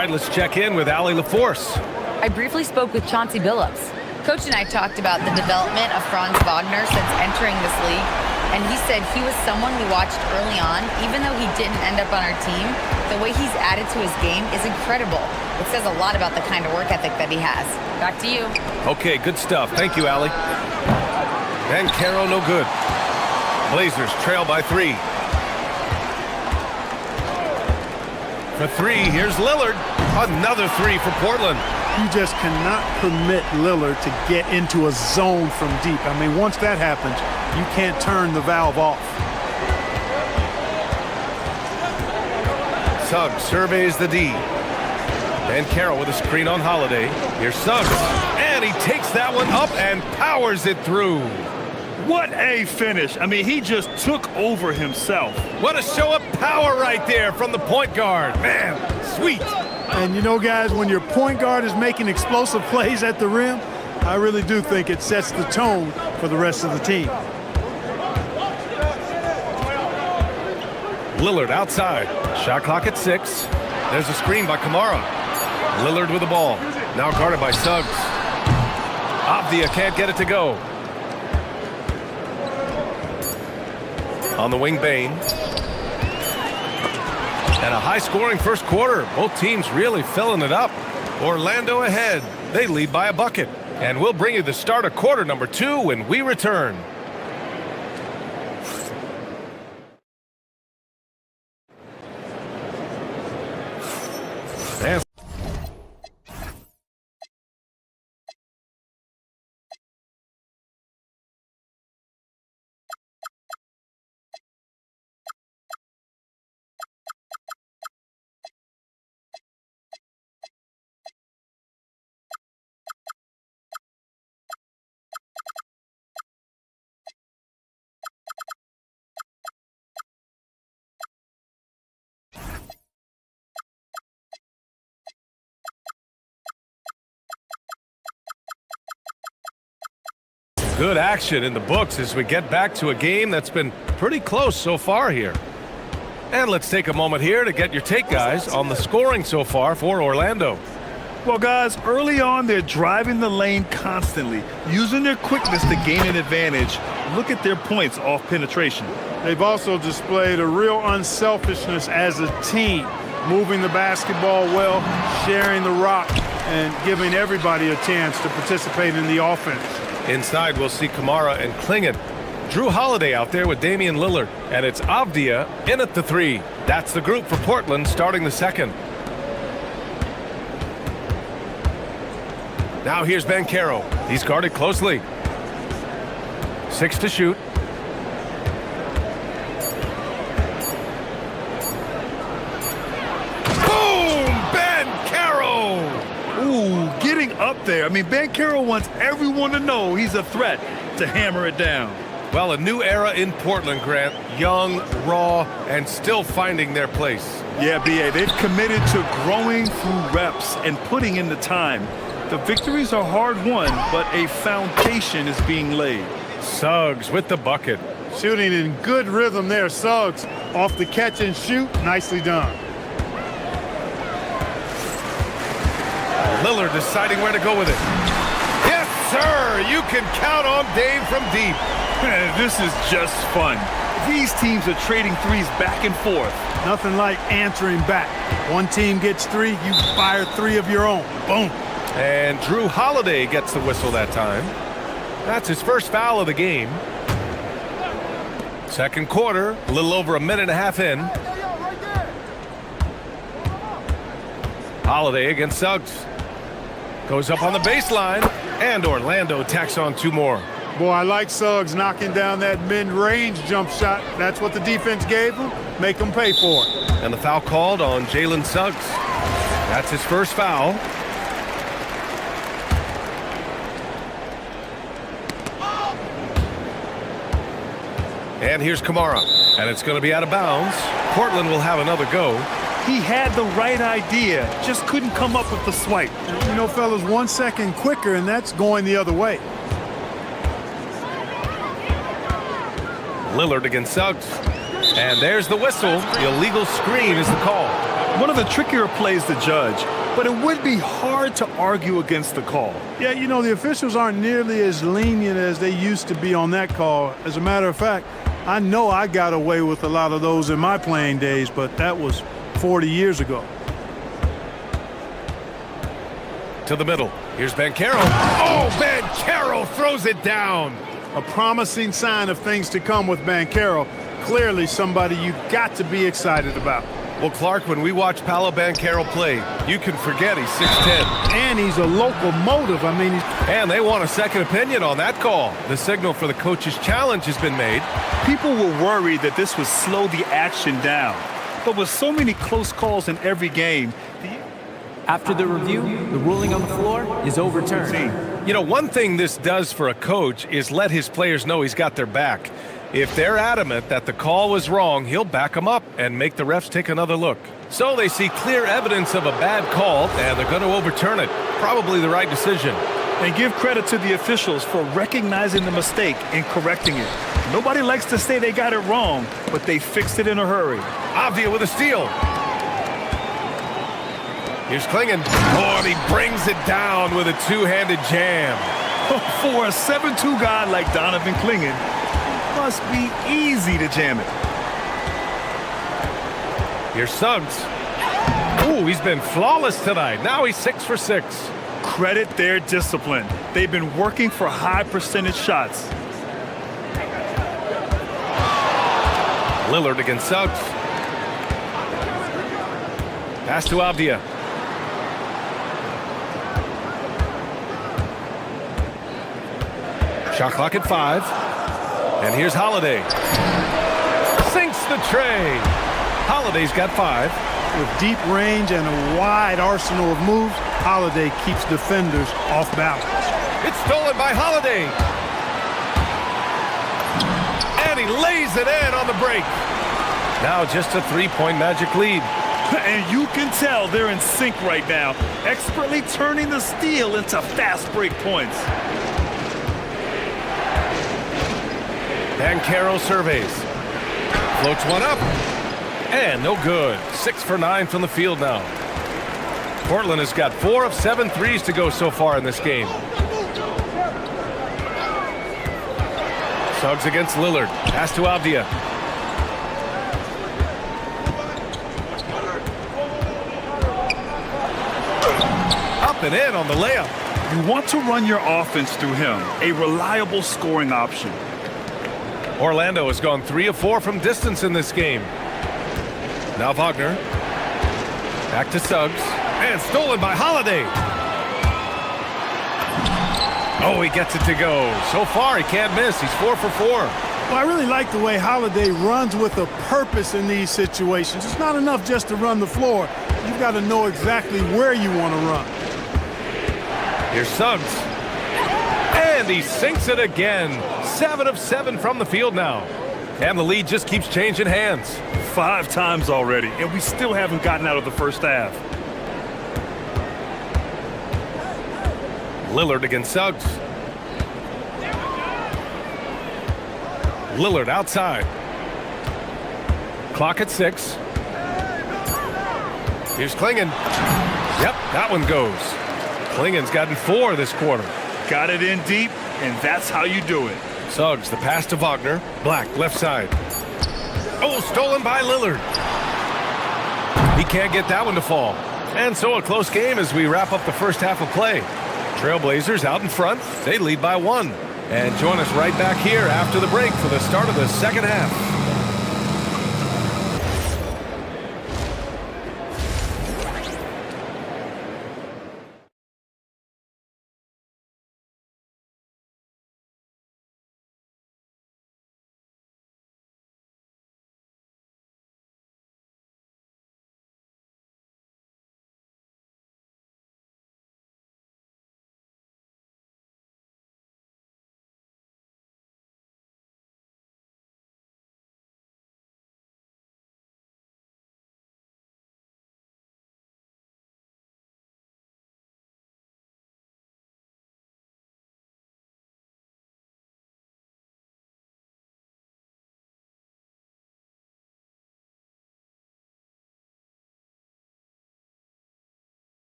right, let's check in with Allie LaForce. I briefly spoke with Chauncey Billups. Coach and I talked about the development of Franz Wagner since entering this league, and he said he was someone we watched early on. Even though he didn't end up on our team, the way he's added to his game is incredible. It says a lot about the kind of work ethic that he has. Back to you. Okay, good stuff. Thank you, Allie. Banchero no good. Blazers trail by 3. For 3, here's Lillard. Another 3 for Portland. You just cannot permit Lillard to get into a zone from deep. I mean, once that happens, you can't turn the valve off. Suggs surveys the D. Banchero with a screen on Holiday. Here's Suggs. And he takes that one up and powers it through. What a finish. I mean, he just took over himself. What a show of Power right there from the point guard. Man, sweet. And you know, guys, when your point guard is making explosive plays at the rim, I really do think it sets the tone for the rest of the team. Lillard outside. Shot clock at 6. There's a screen by Kamara. Lillard with the ball. Now guarded by Suggs. Avdia can't get it to go. On the wing, Bain. And a high-scoring first quarter. Both teams really filling it up. Orlando ahead. They lead by a bucket. And we'll bring you the start of quarter number 2 when we return. And good action in the books as we get back to a game that's been pretty close so far here. And let's take a moment here to get your take, guys, on the scoring so far for Orlando. Well, guys, early on, they're driving the lane constantly, using their quickness to gain an advantage. Look at their points off penetration. They've also displayed a real unselfishness as a team, moving the basketball well, sharing the rock, and giving everybody a chance to participate in the offense. Inside, we'll see Kamara and Klingon. Drew Holiday out there with Damian Lillard. And it's Avdia in at the 3. That's the group for Portland starting the second. Now here's Banchero. He's guarded closely. 6 to shoot. Boom! Banchero! Ooh, getting up there. I mean, Banchero wants everyone to know he's a threat to hammer it down. Well, a new era in Portland, Grant. Young, raw, and still finding their place. Yeah, B.A., they've committed to growing through reps and putting in the time. The victories are hard-won, but a foundation is being laid. Suggs with the bucket. Shooting in good rhythm there, Suggs. Off the catch and shoot, nicely done. Lillard deciding where to go with it. Yes, sir! You can count on Dave from deep. This is just fun. These teams are trading threes back and forth. Nothing like answering back. One team gets 3, you fire 3 of your own. Boom. And Drew Holiday gets the whistle that time. That's his first foul of the game. Second quarter, a little over a minute and a half in. Holiday against Suggs. Goes up on the baseline, and Orlando tacks on 2 more. Boy, I like Suggs knocking down that mid-range jump shot. That's what the defense gave him. Make him pay for it. And the foul called on Jalen Suggs. That's his first foul. And here's Kamara. And it's going to be out of bounds. Portland will have another go. He had the right idea, just couldn't come up with the swipe. You know, fellas, 1 second quicker, and that's going the other way. Lillard against Suggs. And there's the whistle. The illegal screen is the call. One of the trickier plays to judge, but it would be hard to argue against the call. Yeah, you know, the officials aren't nearly as lenient as they used to be on that call. As a matter of fact, I know I got away with a lot of those in my playing days, but that was 40 years ago. To the middle. Here's Banchero. Oh, Banchero throws it down. A promising sign of things to come with Banchero. Clearly somebody you've got to be excited about. Well, Clark, when we watch Paolo Banchero play, you can forget he's 6'10". And he's a locomotive. I mean, and they want a second opinion on that call. The signal for the coach's challenge has been made. People were worried that this would slow the action down. But with so many close calls in every game... After the review, the ruling on the floor is overturned. You know, one thing this does for a coach is let his players know he's got their back. If they're adamant that the call was wrong, he'll back them up and make the refs take another look. So they see clear evidence of a bad call, and they're going to overturn it. Probably the right decision. And give credit to the officials for recognizing the mistake and correcting it. Nobody likes to say they got it wrong, but they fixed it in a hurry. Avdia with a steal. Here's Klingen. Oh, and he brings it down with a two-handed jam. For a 7'2" guy like Donovan Klingen, must be easy to jam it. Here's Suggs. Ooh, he's been flawless tonight. Now he's 6 for 6. Credit their discipline. They've been working for high percentage shots. Lillard against Suggs. Pass to Avdia. Shot clock at 5. And here's Holiday. Sinks the tray. Holiday's got 5. With deep range and a wide arsenal of moves, Holiday keeps defenders off balance. It's stolen by Holiday. And he lays it in on the break. Now just a 3-point Magic lead. And you can tell they're in sync right now, expertly turning the steal into fast break points. Banchero surveys. Floats one up. And no good. 6 for 9 from the field now. Portland has got 4 of 7 threes to go so far in this game. Suggs against Lillard. Pass to Avdia. Up and in on the layup. You want to run your offense through him, a reliable scoring option. Orlando has gone 3 of 4 from distance in this game. Now Wagner. Back to Suggs. And stolen by Holiday. Oh, he gets it to go. So far, he can't miss. He's 4 for 4. Well, I really like the way Holiday runs with a purpose in these situations. It's not enough just to run the floor. You've got to know exactly where you want to run. Here's Suggs. And he sinks it again. 7 of 7 from the field now. And the lead just keeps changing hands. 5 times already, and we still haven't gotten out of the first half. Lillard against Suggs. Lillard outside. Clock at 6. Here's Klingen. Yep, that one goes. Klingen's gotten 4 this quarter. Got it in deep, and that's how you do it. Suggs, the pass to Wagner. Black, left side. Oh, stolen by Lillard. He can't get that one to fall. And so a close game as we wrap up the first half of play. Trailblazers out in front. They lead by 1. And join us right back here after the break for the start of the second half.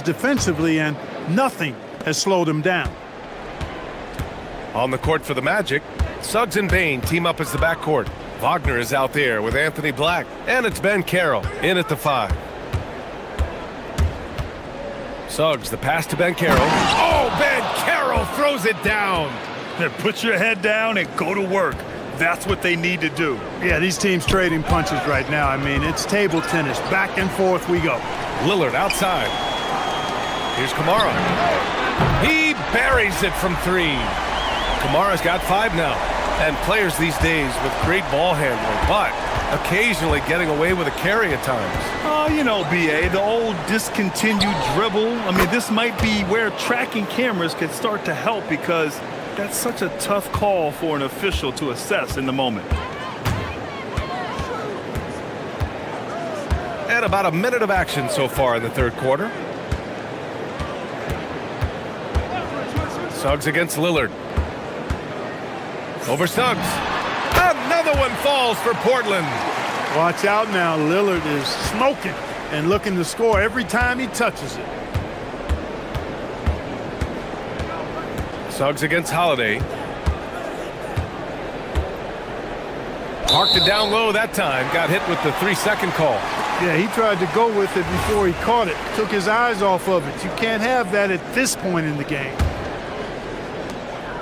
Defensively, and nothing has slowed him down. On the court for the Magic, Suggs and Bain team up as the backcourt. Wagner is out there with Anthony Black, and it's Banchero in at the 5. Suggs, the pass to Banchero. Oh, Banchero throws it down. Then put your head down and go to work. That's what they need to do. Yeah, these teams trading punches right now. I mean, it's table tennis. Back and forth we go. Lillard outside. Here's Kamara. He buries it from three. Kamara's got 5 now. And players these days with great ball handling, but occasionally getting away with a carry at times. Oh, you know, BA, the old discontinued dribble. I mean, this might be where tracking cameras could start to help because that's such a tough call for an official to assess in the moment. And about a minute of action so far in the third quarter. Suggs against Lillard. Over Suggs. Another one falls for Portland. Watch out now. Lillard is smoking and looking to score every time he touches it. Suggs against Holiday. Parked it down low that time. Got hit with the 3-second call. Yeah, he tried to go with it before he caught it. Took his eyes off of it. You can't have that at this point in the game.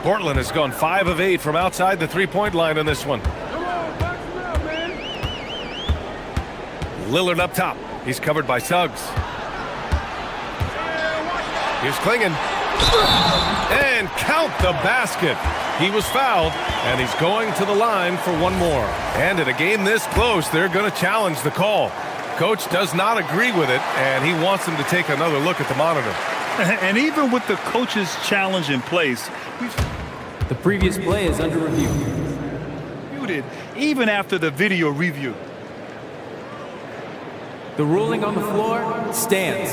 Portland has gone 5 of 8 from outside the three-point line in this one. Lillard up top. He's covered by Suggs. Here's Klingon. And count the basket. He was fouled, and he's going to the line for one more. And in a game this close, they're going to challenge the call. Coach does not agree with it, and he wants him to take another look at the monitor. And even with the coach's challenge in place, The previous play is under review. muted even after the video review. The ruling on the floor stands.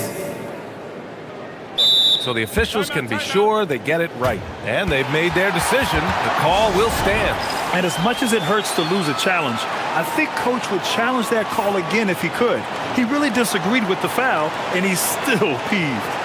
So the officials can be sure they get it right. And they've made their decision. The call will stand. And as much as it hurts to lose a challenge, I think Coach would challenge that call again if he could. He really disagreed with the foul, and he's still peeved.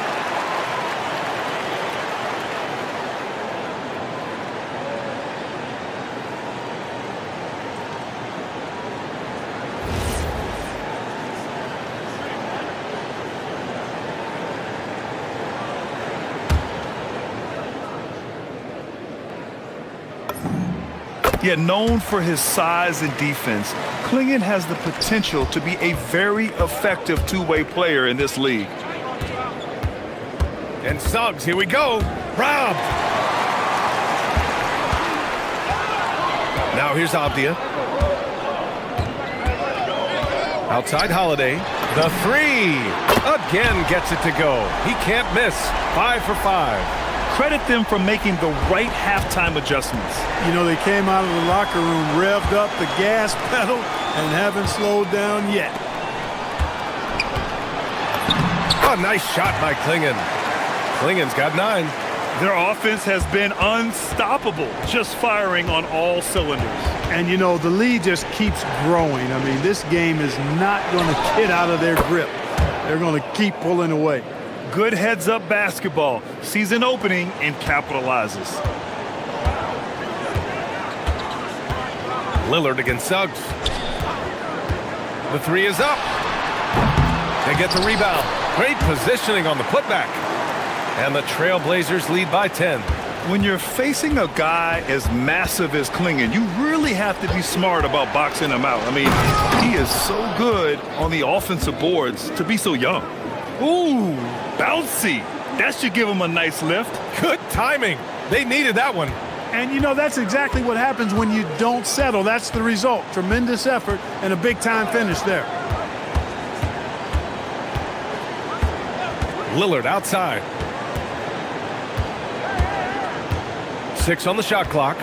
Yet known for his size and defense, Klingon has the potential to be a very effective two-way player in this league. And Suggs, here we go. Robbed. Now here's Abdia. Outside Holiday. The three. Again gets it to go. He can't miss. 5 for 5. Credit them for making the right halftime adjustments. You know, they came out of the locker room, revved up the gas pedal, and haven't slowed down yet. Oh, nice shot by Klingon. Klingon's got 9. Their offense has been unstoppable, just firing on all cylinders. And, you know, the lead just keeps growing. I mean, this game is not going to get out of their grip. They're going to keep pulling away. Good heads-up basketball. Season opening and capitalizes. Lillard against Suggs. The three is up. They get the rebound. Great positioning on the putback. And the Trailblazers lead by 10. When you're facing a guy as massive as Klingon, you really have to be smart about boxing him out. I mean, he is so good on the offensive boards to be so young. Ooh, bouncy. That should give him a nice lift. Good timing. They needed that one. And, you know, that's exactly what happens when you don't settle. That's the result. Tremendous effort and a big-time finish there. Lillard outside. 6 on the shot clock.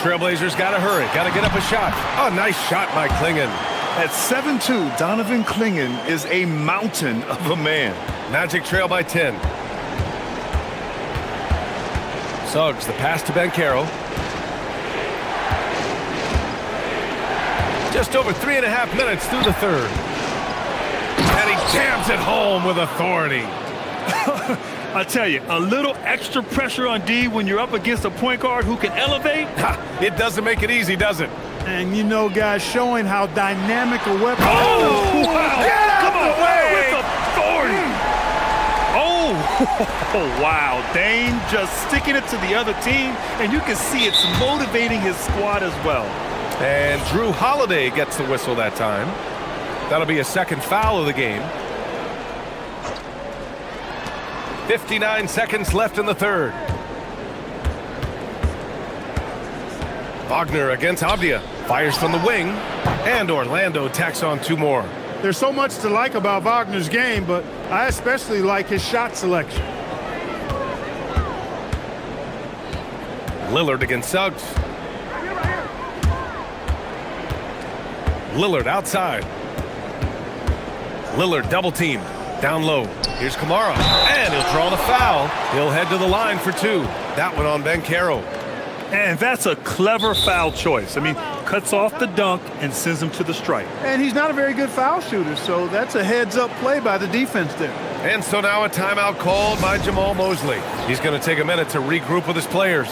Trailblazers got to hurry. Got to get up a shot. Oh, nice shot by Klingon. At 7'2", Donovan Klingon is a mountain of a man. Magic trail by 10. Suggs, the pass to Banchero. Just over 3.5 minutes through the third. And he jams it home with authority. I tell you, a little extra pressure on D when you're up against a point guard who can elevate. It doesn't make it easy, does it? And, you know, guys, showing how dynamic a weapon. Oh, wow. Get out Come on, the way. with authority. Oh, Oh, wow. Dane just sticking it to the other team, and you can see it's motivating his squad as well. And Drew Holiday gets the whistle that time. That'll be a second foul of the game. 59 seconds left in the third. Wagner against Avdia. Fires from the wing. And Orlando tacks on two more. There's so much to like about Wagner's game, but I especially like his shot selection. Lillard against Suggs. Lillard outside. Lillard double team. Down low. Here's Kamara. And he'll draw the foul. He'll head to the line for two. That one on Bencaro. And that's a clever foul choice. I mean, cuts off the dunk and sends him to the stripe. And he's not a very good foul shooter, so that's a heads-up play by the defense there. And so now a timeout called by Jamal Mosley. He's going to take a minute to regroup with his players.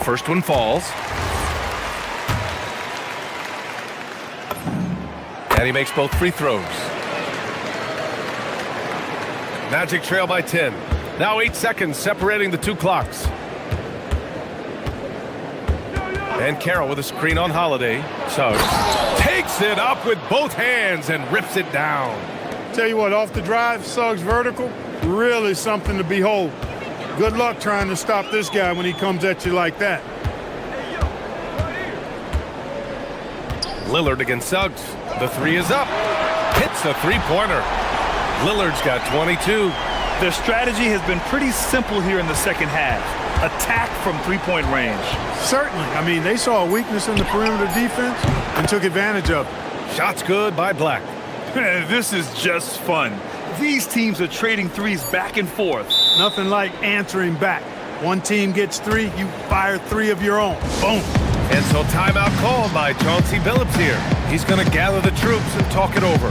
First one falls. And he makes both free throws. Magic trail by 10. Now 8 seconds separating the two clocks. And Carroll with a screen on Holiday. Suggs takes it up with both hands and rips it down. Tell you what, off the drive, Suggs vertical, really something to behold. Good luck trying to stop this guy when he comes at you like that. Lillard against Suggs. The three is up. Hits a three-pointer. Lillard's got 22. Their strategy has been pretty simple here in the second half. Attack from three-point range. Certainly. I mean, they saw a weakness in the perimeter defense and took advantage of it. Shots good by Black. This is just fun. These teams are trading threes back and forth. Nothing like answering back. One team gets three, you fire three of your own. Boom. And so timeout called by Chauncey Billups here. He's going to gather the troops and talk it over.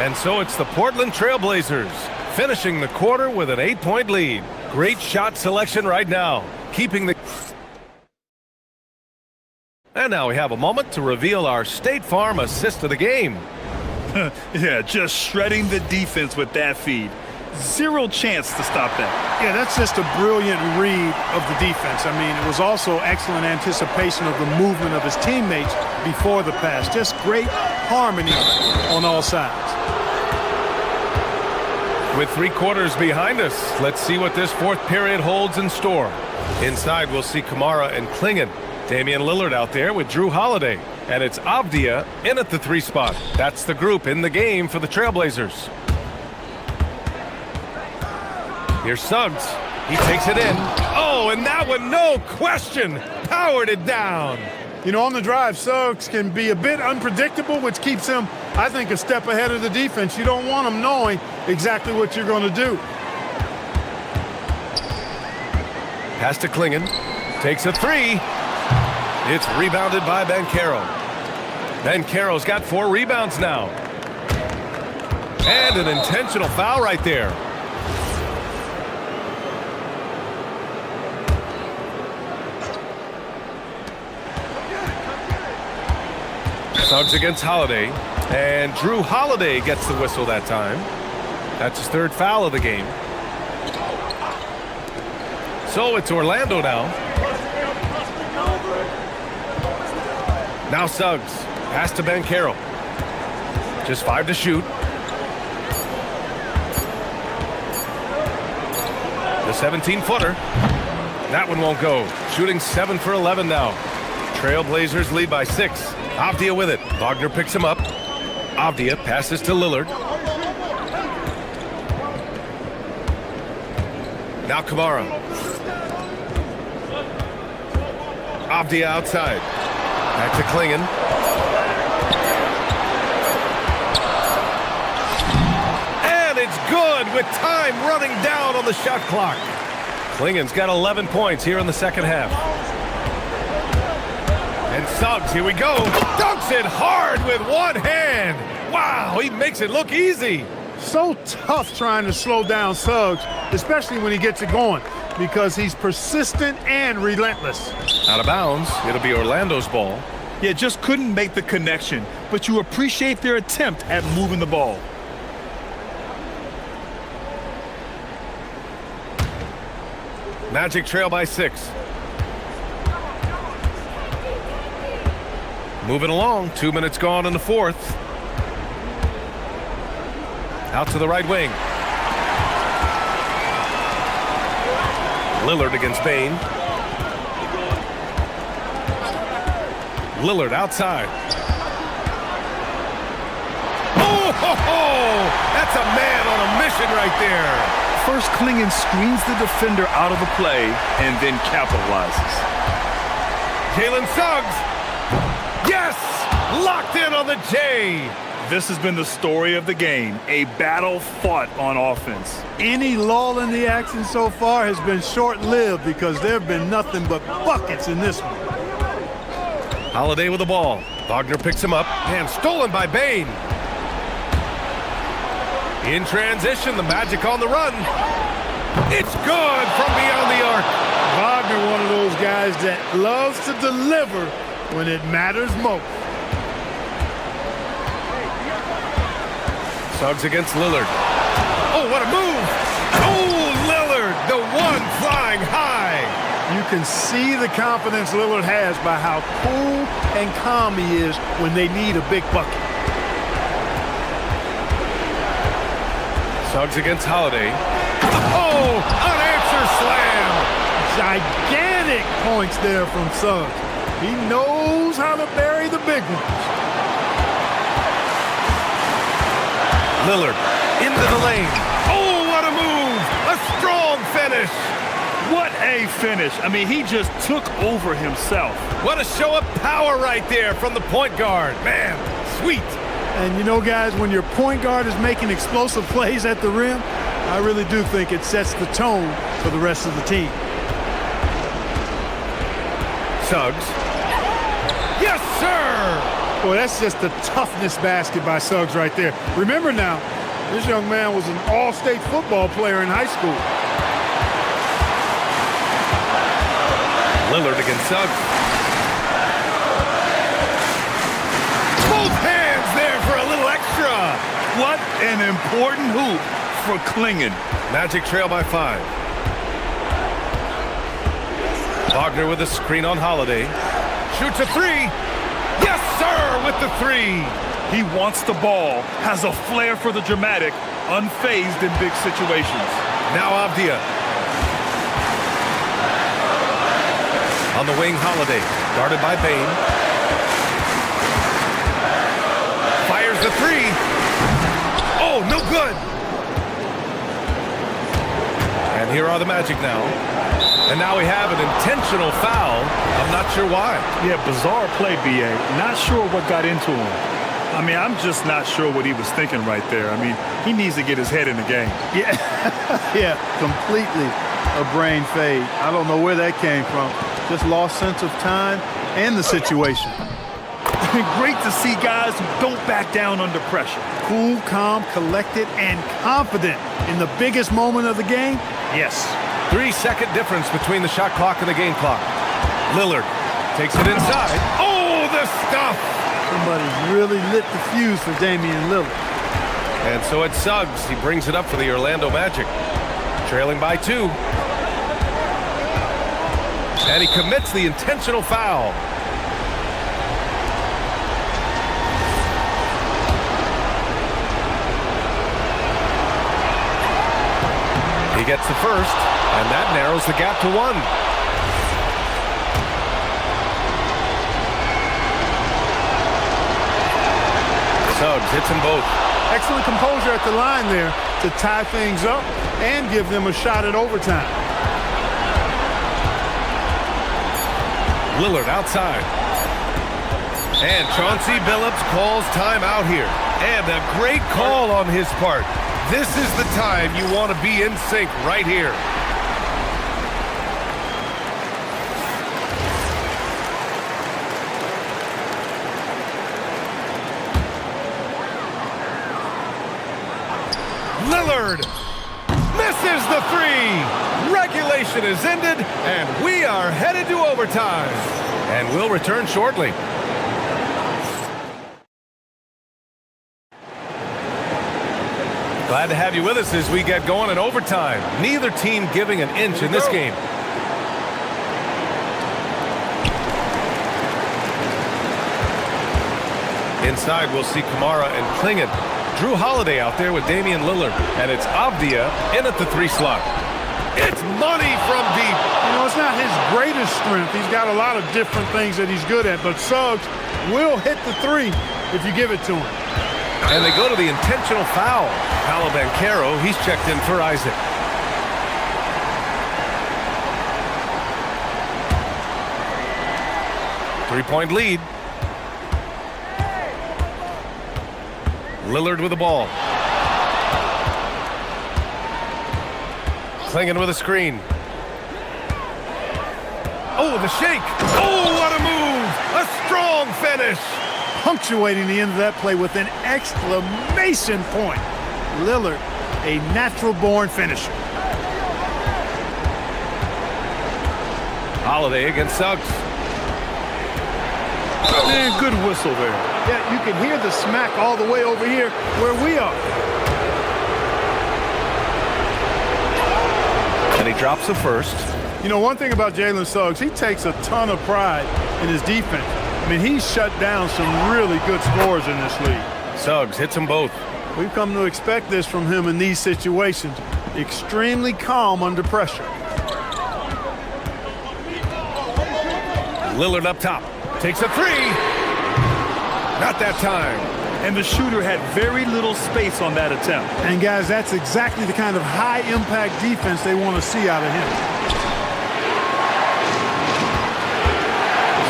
And so it's the Portland Trailblazers finishing the quarter with an 8-point lead. Great shot selection right now, keeping the... And now we have a moment to reveal our State Farm assist of the game. Yeah, just shredding the defense with that feed. Zero chance to stop that. Yeah, that's just a brilliant read of the defense. I mean, it was also excellent anticipation of the movement of his teammates before the pass. Just great harmony on all sides. With 3 quarters behind us, let's see what this fourth period holds in store. Inside, we'll see Kamara and Klingon. Damian Lillard out there with Drew Holiday. And it's Avdia in at the 3 spot. That's the group in the game for the Trailblazers. Here's Suggs. He takes it in. Oh, and that one, no question, powered it down. You know, on the drive, Suggs can be a bit unpredictable, which keeps him, I think, a step ahead of the defense. You don't want him knowing exactly what you're going to do. Pass to Klingon. Takes a 3. It's rebounded by Bencaro. Bencaro's got 4 rebounds now. And an intentional foul right there. Suggs against Holiday. And Drew Holiday gets the whistle that time. That's his 3rd foul of the game. So it's Orlando now. Now Suggs. Pass to Bencaro. Just 5 to shoot. The 17-footer. That one won't go. Shooting 7 for 11 now. Trailblazers lead by 6. Avdia with it. Wagner picks him up. Avdia passes to Lillard. Now Kamara. Avdia outside. Back to Klingon. And it's good good with time running down on the shot clock. Klingen's got 11 points here in the second half. And Suggs, here we go. Dunks it hard with one hand. Wow, he makes it look easy. So tough trying to slow down Suggs, especially when he gets it going, because he's persistent and relentless. Out of bounds, it'll be Orlando's ball. Yeah, just couldn't make the connection, but you appreciate their attempt at moving the ball. Magic trail by 6. Moving along, 2 minutes gone in the fourth. Out to the right wing. Lillard against Bane. Lillard outside. Oh, ho, ho! That's a man on a mission right there. First, Klingen screens the defender out of the play and then capitalizes. Jalen Suggs. Yes! Locked in on the J. This has been the story of the game, a battle fought on offense. Any lull in the action so far has been short-lived because there have been nothing but buckets in this one. Holiday with the ball. Wagner picks him up and stolen by Bane. In transition, the Magic on the run. It's good from beyond the arc. Wagner, one of those guys that loves to deliver when it matters most. Suggs against Lillard. Oh, what a move! Oh, Lillard, the one flying high. You can see the confidence Lillard has by how cool and calm he is when they need a big bucket. Suggs against Holiday. Oh, unanswered slam. Gigantic points there from Suggs. He knows how to bury the big ones. Lillard into the lane. Oh, what a move! A strong finish. What a finish. I mean, he just took over himself. What a show of power right there from the point guard. Man, sweet. And you know, guys, when your point guard is making explosive plays at the rim, I really do think it sets the tone for the rest of the team. Suggs. Yes, sir! Boy, that's just the toughness basket by Suggs right there. Remember now, this young man was an all-state football player in high school. Lillard against Suggs. Both hands there for a little extra. What an important hoop for Klingen. Magic trail by 5. Wagner with a screen on Holiday. Shoots a 3. Yes, sir, with the 3. He wants the ball, has a flair for the dramatic, unfazed in big situations. Now Avdia. On the wing, Holiday. Guarded by Bane. Fires the 3. Oh, no good. And here are the Magic now. And now we have an intentional foul. I'm not sure why. Yeah, bizarre play, B.A. Not sure what got into him. I mean, I'm just not sure what he was thinking right there. I mean, he needs to get his head in the game. Yeah, yeah, completely a brain fade. I don't know where that came from. Just lost sense of time and the situation. Great to see guys who don't back down under pressure. Cool, calm, collected, and confident in the biggest moment of the game. Yes. 3-second difference between the shot clock and the game clock. Lillard takes it inside. Oh, the stuff! Somebody's really lit the fuse for Damian Lillard. And so it's Suggs. He brings it up for the Orlando Magic. Trailing by 2. And he commits the intentional foul. He gets the first, and that narrows the gap to 1. Suggs hits them both. Excellent composure at the line there to tie things up and give them a shot at overtime. Lillard outside. And Chauncey Billups calls timeout here. And a great call on his part. This is the time you want to be in sync right here. Lillard misses the three. Regulation is ended, and we are headed to overtime. And we'll return shortly. Glad to have you with us as we get going in overtime. Neither team giving an inch in this game. Inside, we'll see Kamara and Klingon. Drew Holiday out there with Damian Lillard. And it's Avdia in at the 3 slot. It's money from deep. You know, it's not his greatest strength. He's got a lot of different things that he's good at, but Suggs will hit the 3 if you give it to him. And they go to the intentional foul. Paolo Banchero, he's checked in for Isaac. Three-point lead. Lillard with the ball. Klingon with a screen. Oh, the shake. Oh, what a move. A strong finish. Punctuating the end of that play with an exclamation point. Lillard, a natural-born finisher. Holiday against Suggs. Man, good whistle there. Yeah, you can hear the smack all the way over here where we are. And he drops the first. You know, one thing about Jalen Suggs, he takes a ton of pride in his defense. I mean, he's shut down some really good scorers in this league. Suggs hits them both. We've come to expect this from him in these situations. Extremely calm under pressure. Lillard up top. Takes a 3. Not that time. And the shooter had very little space on that attempt. And guys, that's exactly the kind of high-impact defense they want to see out of him.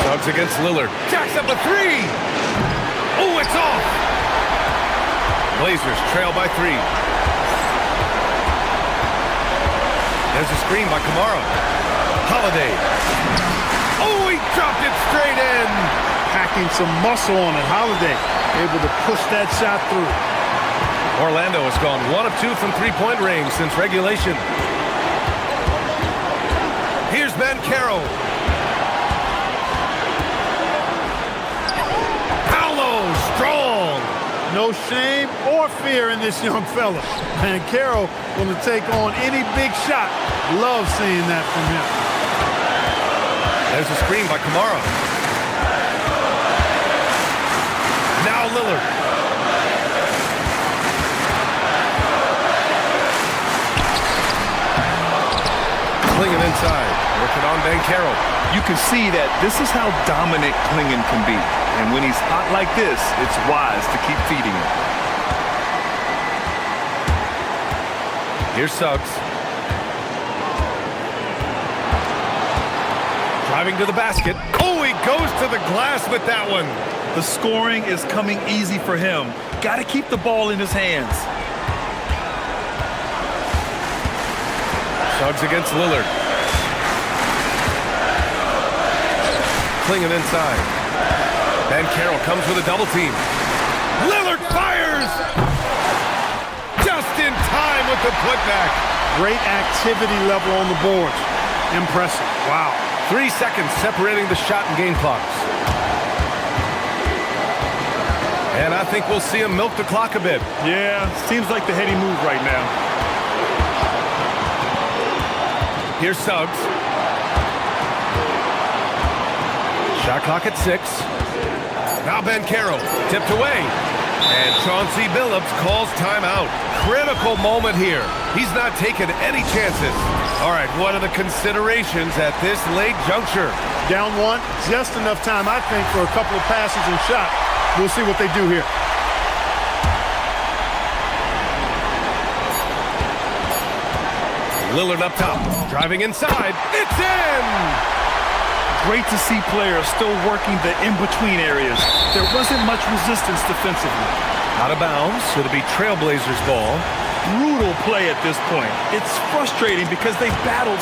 Suggs against Lillard. Jacks up a 3. Oh, it's off. Blazers trail by 3. There's a screen by Kamara. Holiday. Oh, he dropped it straight in. Packing some muscle on it. Holiday able to push that shot through. Orlando has gone 1 of 2 from three-point range since regulation. Here's Banchero. Paolo, strong. No shame or fear in this young fella. Banchero going to take on any big shot. Love seeing that from him. There's a screen by Kamara. Now Lillard. Klingon inside. Working on Banchero. You can see that this is how dominant Klingon can be. And when he's hot like this, it's wise to keep feeding him. Here's Suggs. Driving to the basket. Oh, he goes to the glass with that one. The scoring is coming easy for him. Got to keep the ball in his hands. Suggs against Lillard. Klingon inside. Banchero comes with a double team. Lillard fires! Just in time with the putback. Great activity level on the boards. Impressive. Wow. 3 seconds separating the shot and game clocks. And I think we'll see him milk the clock a bit. Yeah, seems like the heady move right now. Here's Suggs. Shot clock at 6. Now Banchero tipped away. And Chauncey Billups calls timeout. Critical moment here. He's not taking any chances. All right, what are the considerations at this late juncture? Down 1, just enough time, I think, for a couple of passes and shot. We'll see what they do here. Lillard up top, driving inside. It's in! Great to see players still working the in-between areas. There wasn't much resistance defensively. Out of bounds, so it'll be Trailblazers ball. brutal play at this point. It's frustrating because they've battled.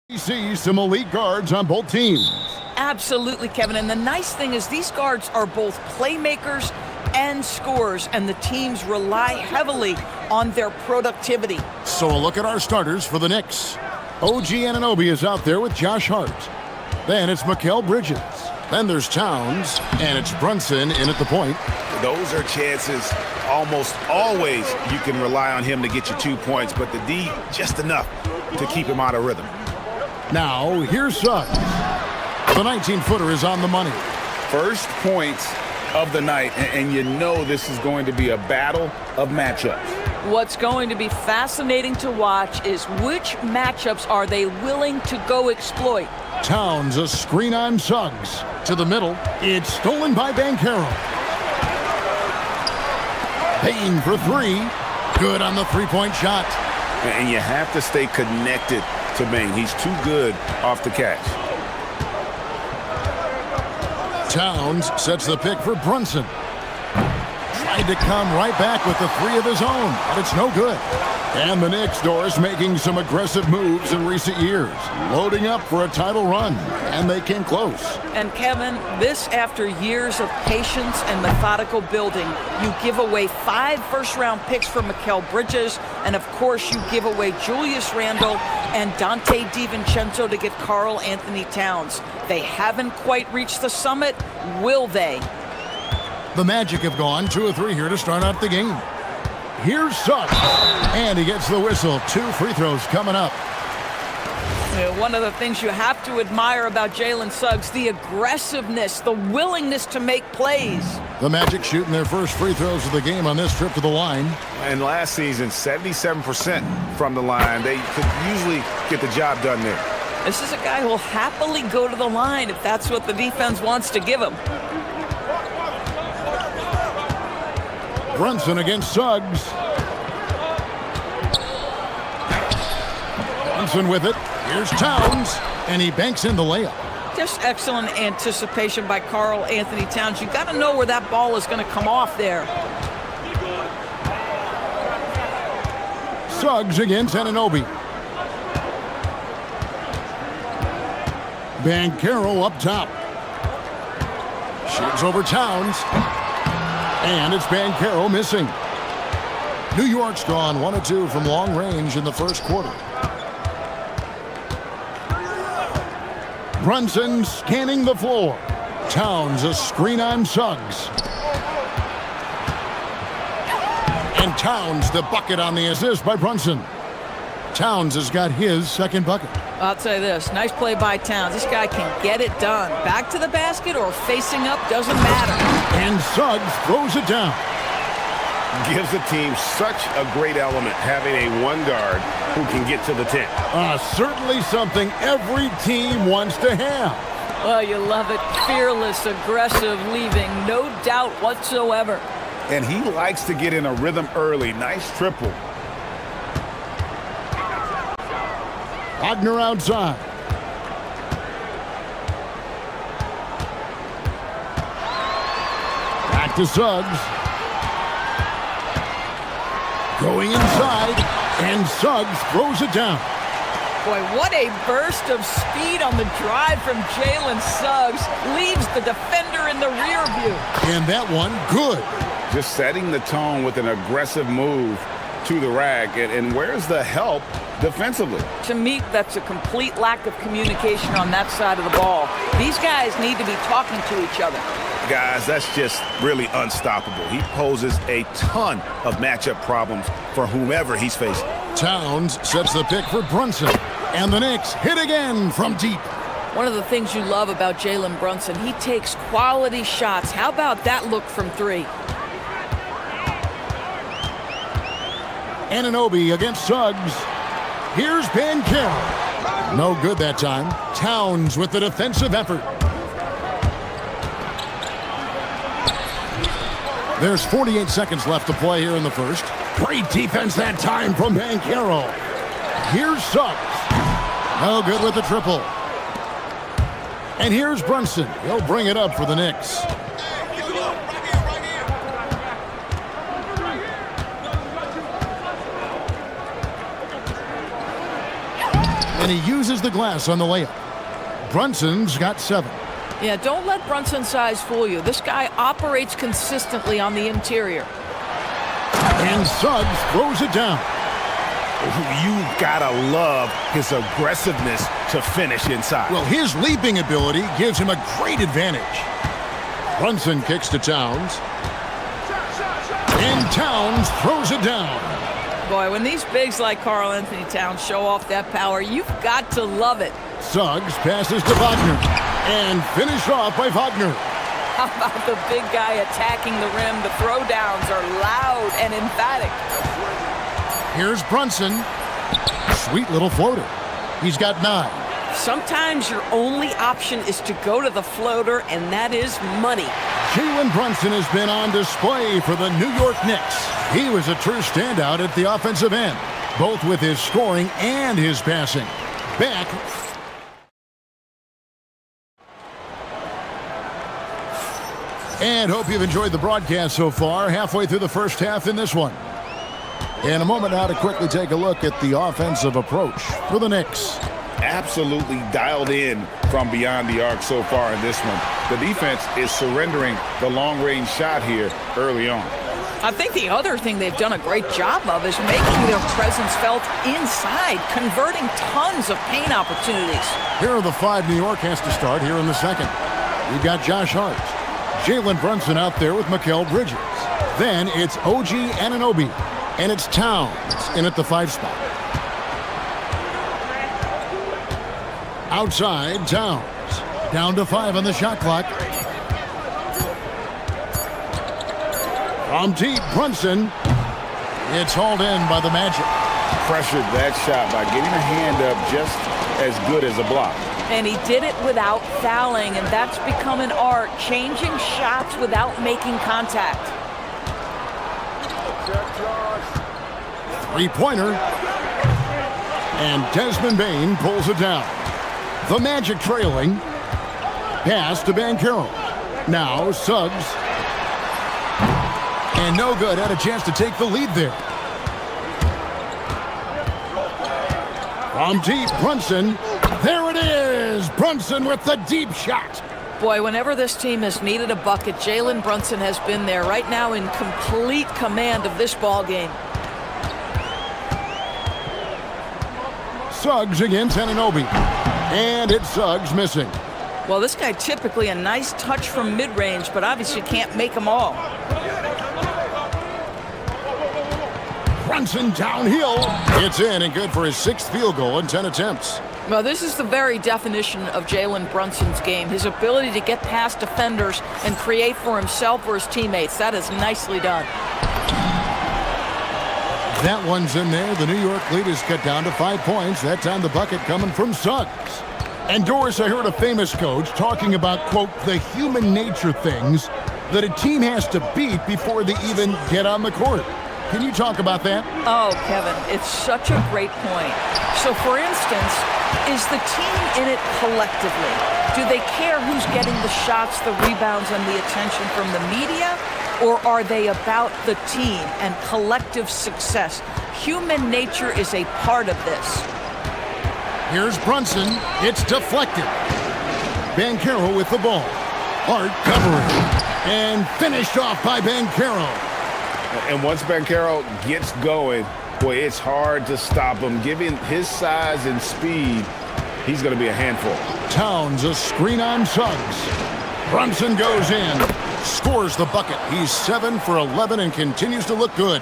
He sees some elite guards on both teams. Absolutely, Kevin. And the nice thing is these guards are both playmakers and scorers, and the teams rely heavily on their productivity. So a look at our starters for the Knicks. OG Anunoby is out there with Josh Hart. Then it's Mikal Bridges. Then there's Towns, and it's Brunson in at the point. Those are chances almost always you can rely on him to get you 2 points, but the D just enough to keep him out of rhythm. Now, here's Suggs. The 19-footer is on the money. First points of the night, and you know this is going to be a battle of matchups. What's going to be fascinating to watch is which matchups are they willing to go exploit. Towns, a screen on Suggs. To the middle, it's stolen by Banchero. Payne for three. Good on the three-point shot. And you have to stay connected to Maine. He's too good off the catch. Towns sets the pick for Brunson. Tried to come right back with the three of his own, but it's no good. And the Knicks, Doris, making some aggressive moves in recent years, loading up for a title run, and they came close. And Kevin, this after years of patience and methodical building. You give away 5 first-round picks for Mikal Bridges, and of course you give away Julius Randle and Dante DiVincenzo to get Karl Anthony Towns. They haven't quite reached the summit, will they? The Magic have gone 2 of 3 here to start out the game. Here's Suggs, and he gets the whistle. 2 free throws coming up. One of the things you have to admire about Jalen Suggs, the aggressiveness, the willingness to make plays. The Magic shooting their first free throws of the game on this trip to the line. And last season, 77% from the line. They could usually get the job done there. This is a guy who will happily go to the line if that's what the defense wants to give him. Brunson against Suggs. Brunson with it. Here's Towns, and he banks in the layup. Just excellent anticipation by Karl Anthony Towns. You got to know where that ball is going to come off there. Suggs against Anunoby. Banchero up top. Shoots over Towns. And it's Banchero missing. New York's gone 1 of 2 from long range in the first quarter. Brunson scanning the floor. Towns a screen on Suggs. And Towns the bucket on the assist by Brunson. Towns has got his second bucket. I'll tell you this, nice play by Towns. This guy can get it done. Back to the basket or facing up, doesn't matter. And Suggs throws it down. Gives the team such a great element having a one guard who can get to the 10. Certainly something every team wants to have. Well, you love it. Fearless, aggressive, leaving, no doubt whatsoever. And he likes to get in a rhythm early. Nice triple. Wagner outside. Back to Suggs. Going inside, and Suggs throws it down. Boy, what a burst of speed on the drive from Jalen Suggs. Leaves the defender in the rear view. And that one, good. Just setting the tone with an aggressive move to the rack. And where's the help defensively? To me, that's a complete lack of communication on that side of the ball. These guys need to be talking to each other. Guys, that's just really unstoppable. He poses a ton of matchup problems for whomever he's facing. Towns sets the pick for Brunson. And the Knicks hit again from deep. One of the things you love about Jalen Brunson, he takes quality shots. How about that look from three? Anunoby against Suggs. Here's Banchero. No good that time. Towns with the defensive effort. There's 48 seconds left to play here in the first. Great defense that time from Banchero. Here's Suggs. No good with the triple. And here's Brunson. He'll bring it up for the Knicks. And he uses the glass on the layup. Brunson's got 7. Yeah, don't let Brunson's size fool you. This guy operates consistently on the interior. And Suggs throws it down. You gotta love his aggressiveness to finish inside. Well, his leaping ability gives him a great advantage. Brunson kicks to Towns. And Towns throws it down. Boy, when these bigs like Karl Anthony Towns show off that power, you've got to love it. Suggs passes to Wagner. And finished off by Wagner. How about the big guy attacking the rim? The throwdowns are loud and emphatic. Here's Brunson. Sweet little floater. He's got 9. Sometimes your only option is to go to the floater, and that is money. Jalen Brunson has been on display for the New York Knicks. He was a true standout at the offensive end, both with his scoring and his passing. Back. And hope you've enjoyed the broadcast so far. Halfway through the first half in this one. In a moment now to quickly take a look at the offensive approach for the Knicks. Absolutely dialed in from beyond the arc so far in this one. The defense is surrendering the long-range shot here early on. I think the other thing they've done a great job of is making their presence felt inside, converting tons of paint opportunities. Here are the 5 New York has to start here in the second. You've got Josh Hart. Jalen Brunson out there with Mikal Bridges. Then it's OG Anunoby. And it's Towns in at the 5 spot. Outside, Towns. Down to 5 on the shot clock. From deep, Brunson. It's hauled in by the Magic. Pressured that shot by getting a hand up just as good as a block. And he did it without fouling, and that's become an art, changing shots without making contact. 3-pointer. And Desmond Bain pulls it down. The Magic trailing. Pass to Banchero. Now Suggs. And no good. Had a chance to take the lead there. From deep, Brunson. There it is! Brunson with the deep shot. Boy, whenever this team has needed a bucket, Jalen Brunson has been there, right now in complete command of this ball game. Suggs against Anunoby. And it's Suggs missing. Well, this guy typically a nice touch from mid-range, but obviously can't make them all. Brunson downhill. It's in and good for his 6th field goal in 10 attempts. Well, this is the very definition of Jalen Brunson's game. His ability to get past defenders and create for himself or his teammates. That is nicely done. That one's in there. The New York lead is cut down to 5 points. That time the bucket coming from Suggs. And Doris, I heard a famous coach talking about, quote, the human nature things that a team has to beat before they even get on the court. Can you talk about that? Oh, Kevin, it's such a great point. So, for instance, is the team in it collectively? Do they care who's getting the shots, the rebounds, and the attention from the media? Or are they about the team and collective success? Human nature is a part of this. Here's Brunson. It's deflected. Banchero with the ball. Hart covering. And finished off by Banchero. And once Banchero gets going, boy, it's hard to stop him. Given his size and speed, he's going to be a handful. Towns a screen on Suggs. Brunson goes in. Scores the bucket. He's 7 for 11 and continues to look good.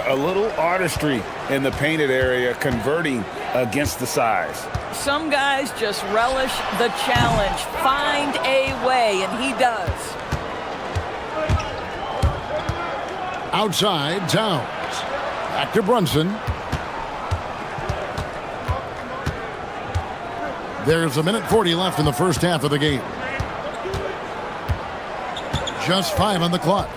A little artistry in the painted area, converting against the size. Some guys just relish the challenge. Find a way, and he does. Outside, Towns. Back to Brunson. There's 1:40 left in the first half of the game. Just 5 on the clock.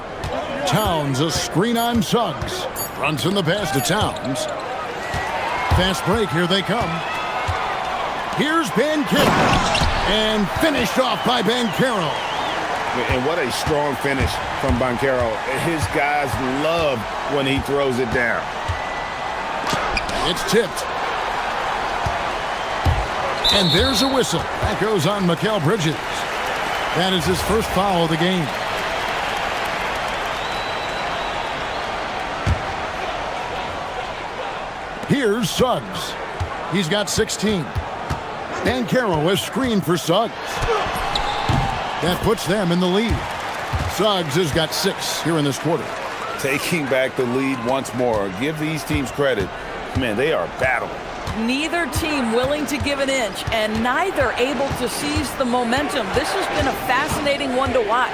Towns a screen on Suggs. Brunson the pass to Towns. Fast break, here they come. Here's Banchero. And finished off by Banchero. And what a strong finish from Banchero. His guys love when he throws it down. It's tipped. And there's a whistle. That goes on Mikal Bridges. That is his first foul of the game. Here's Suggs. He's got 16. Banchero is screened for Suggs. That puts them in the lead. Suggs has got 6 here in this quarter. Taking back the lead once more. Give these teams credit. Man, they are battling. Neither team willing to give an inch, and neither able to seize the momentum. This has been a fascinating one to watch.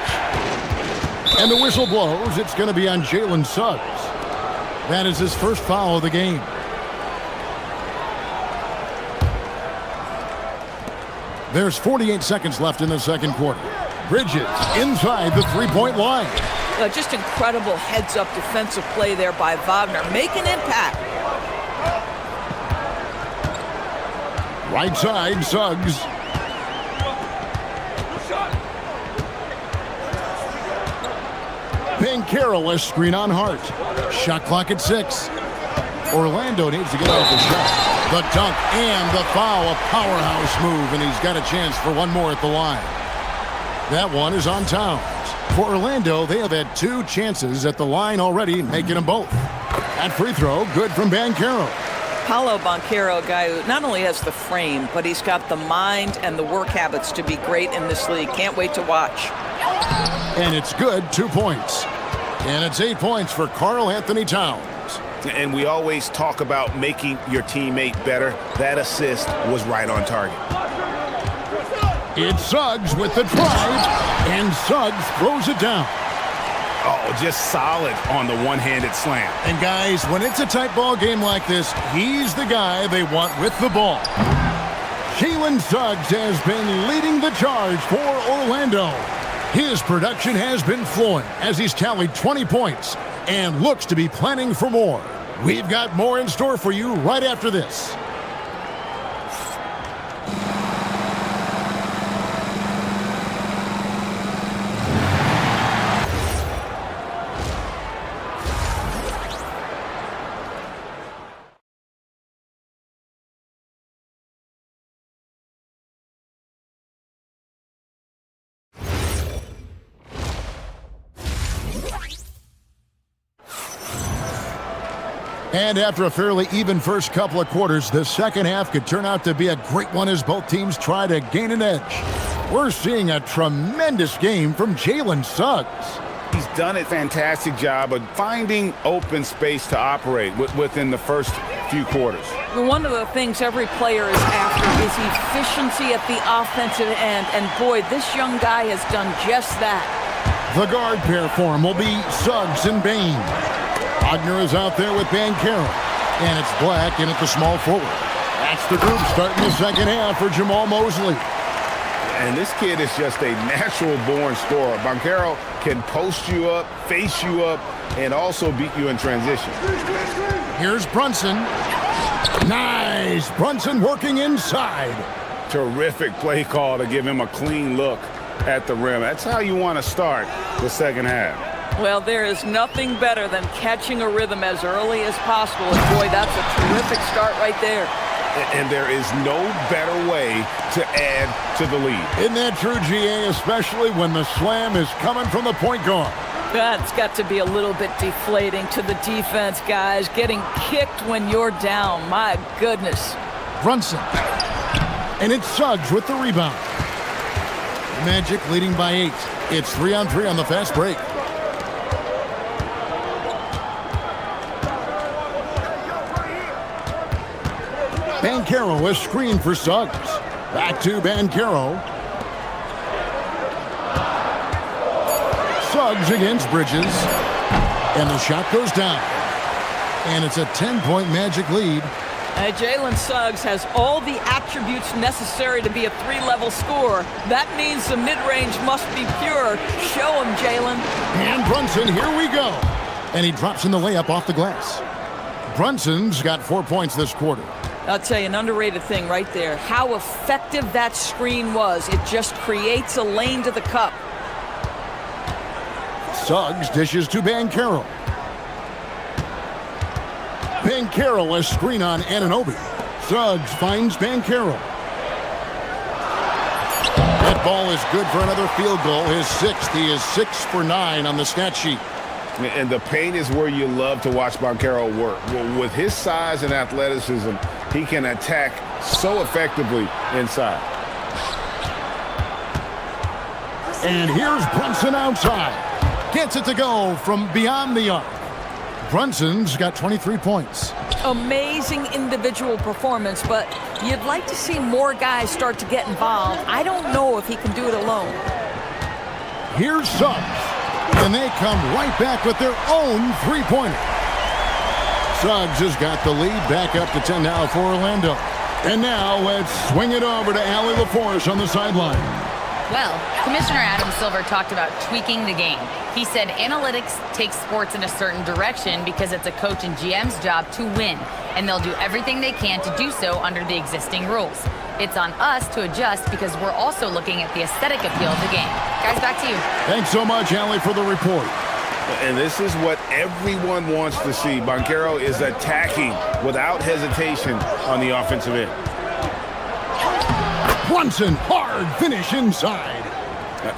And the whistle blows. It's going to be on Jalen Suggs. That is his first foul of the game. There's 48 seconds left in the second quarter. Bridges inside the three-point line. Just incredible heads-up defensive play there by Wagner. Make an impact. Right side, Suggs. Banchero a screen on Hart. Shot clock at 6. Orlando needs to get off the shot. The dunk and the foul, a powerhouse move, and he's got a chance for one more at the line. That one is on Towns. For Orlando, they have had 2 chances at the line already, making them both. That free throw, good from Banchero. Paolo Banchero, a guy who not only has the frame, but he's got the mind and the work habits to be great in this league. Can't wait to watch. And it's good, 2 points. And it's 8 points for Karl Anthony Towns. And we always talk about making your teammate better. That assist was right on target. It's Suggs with the drive, and Suggs throws it down. Oh, just solid on the one-handed slam. And guys, when it's a tight ball game like this, he's the guy they want with the ball. Jalen Suggs has been leading the charge for Orlando. His production has been flowing as he's tallied 20 points and looks to be planning for more. We've got more in store for you right after this. And after a fairly even first couple of quarters, the second half could turn out to be a great one as both teams try to gain an edge. We're seeing a tremendous game from Jalen Suggs. He's done a fantastic job of finding open space to operate within the first few quarters. One of the things every player is after is efficiency at the offensive end, and boy, this young guy has done just that. The guard pair for him will be Suggs and Bain. Wagner is out there with Bankero, and it's Black in at the small forward. That's the group starting the second half for Jamal Mosley. And this kid is just a natural-born scorer. Bankero can post you up, face you up, and also beat you in transition. Here's Brunson. Nice! Brunson working inside. Terrific play call to give him a clean look at the rim. That's how you want to start the second half. Well, there is nothing better than catching a rhythm as early as possible. And boy, that's a terrific start right there. And there is no better way to add to the lead. Isn't that true, GA, especially when the slam is coming from the point guard? That's got to be a little bit deflating to the defense, guys. Getting kicked when you're down. My goodness. Brunson. And it's Suggs with the rebound. Magic leading by 8. It's 3-on-3 on the fast break. Bankero is screened for Suggs. Back to Bankero. Suggs against Bridges. And the shot goes down. And it's a 10-point Magic lead. Jalen Suggs has all the attributes necessary to be a three-level scorer. That means the mid-range must be pure. Show him, Jalen. And Brunson, here we go. And he drops in the layup off the glass. Brunson's got 4 points this quarter. I'll tell you, an underrated thing right there. How effective that screen was. It just creates a lane to the cup. Suggs dishes to Bankero. Bankero a screen on Anunoby. Suggs finds Bankero. That ball is good for another field goal. His 6th. He is 6 for 9 on the stat sheet. And the paint is where you love to watch Bankero work. Well, with his size and athleticism, he can attack so effectively inside. And here's Brunson outside. Gets it to go from beyond the arc. Brunson's got 23 points. Amazing individual performance, but you'd like to see more guys start to get involved. I don't know if he can do it alone. Here's Suggs. And they come right back with their own three-pointer. Suggs has got the lead back up to 10 now for Orlando. And now let's swing it over to Allie LaForce on the sideline. Well, Commissioner Adam Silver talked about tweaking the game. He said analytics takes sports in a certain direction because it's a coach and GM's job to win, and they'll do everything they can to do so under the existing rules. It's on us to adjust because we're also looking at the aesthetic appeal of the game. Guys, back to you. Thanks so much, Allie, for the report. And this is what everyone wants to see. Bankero is attacking without hesitation on the offensive end. Brunson, hard finish inside.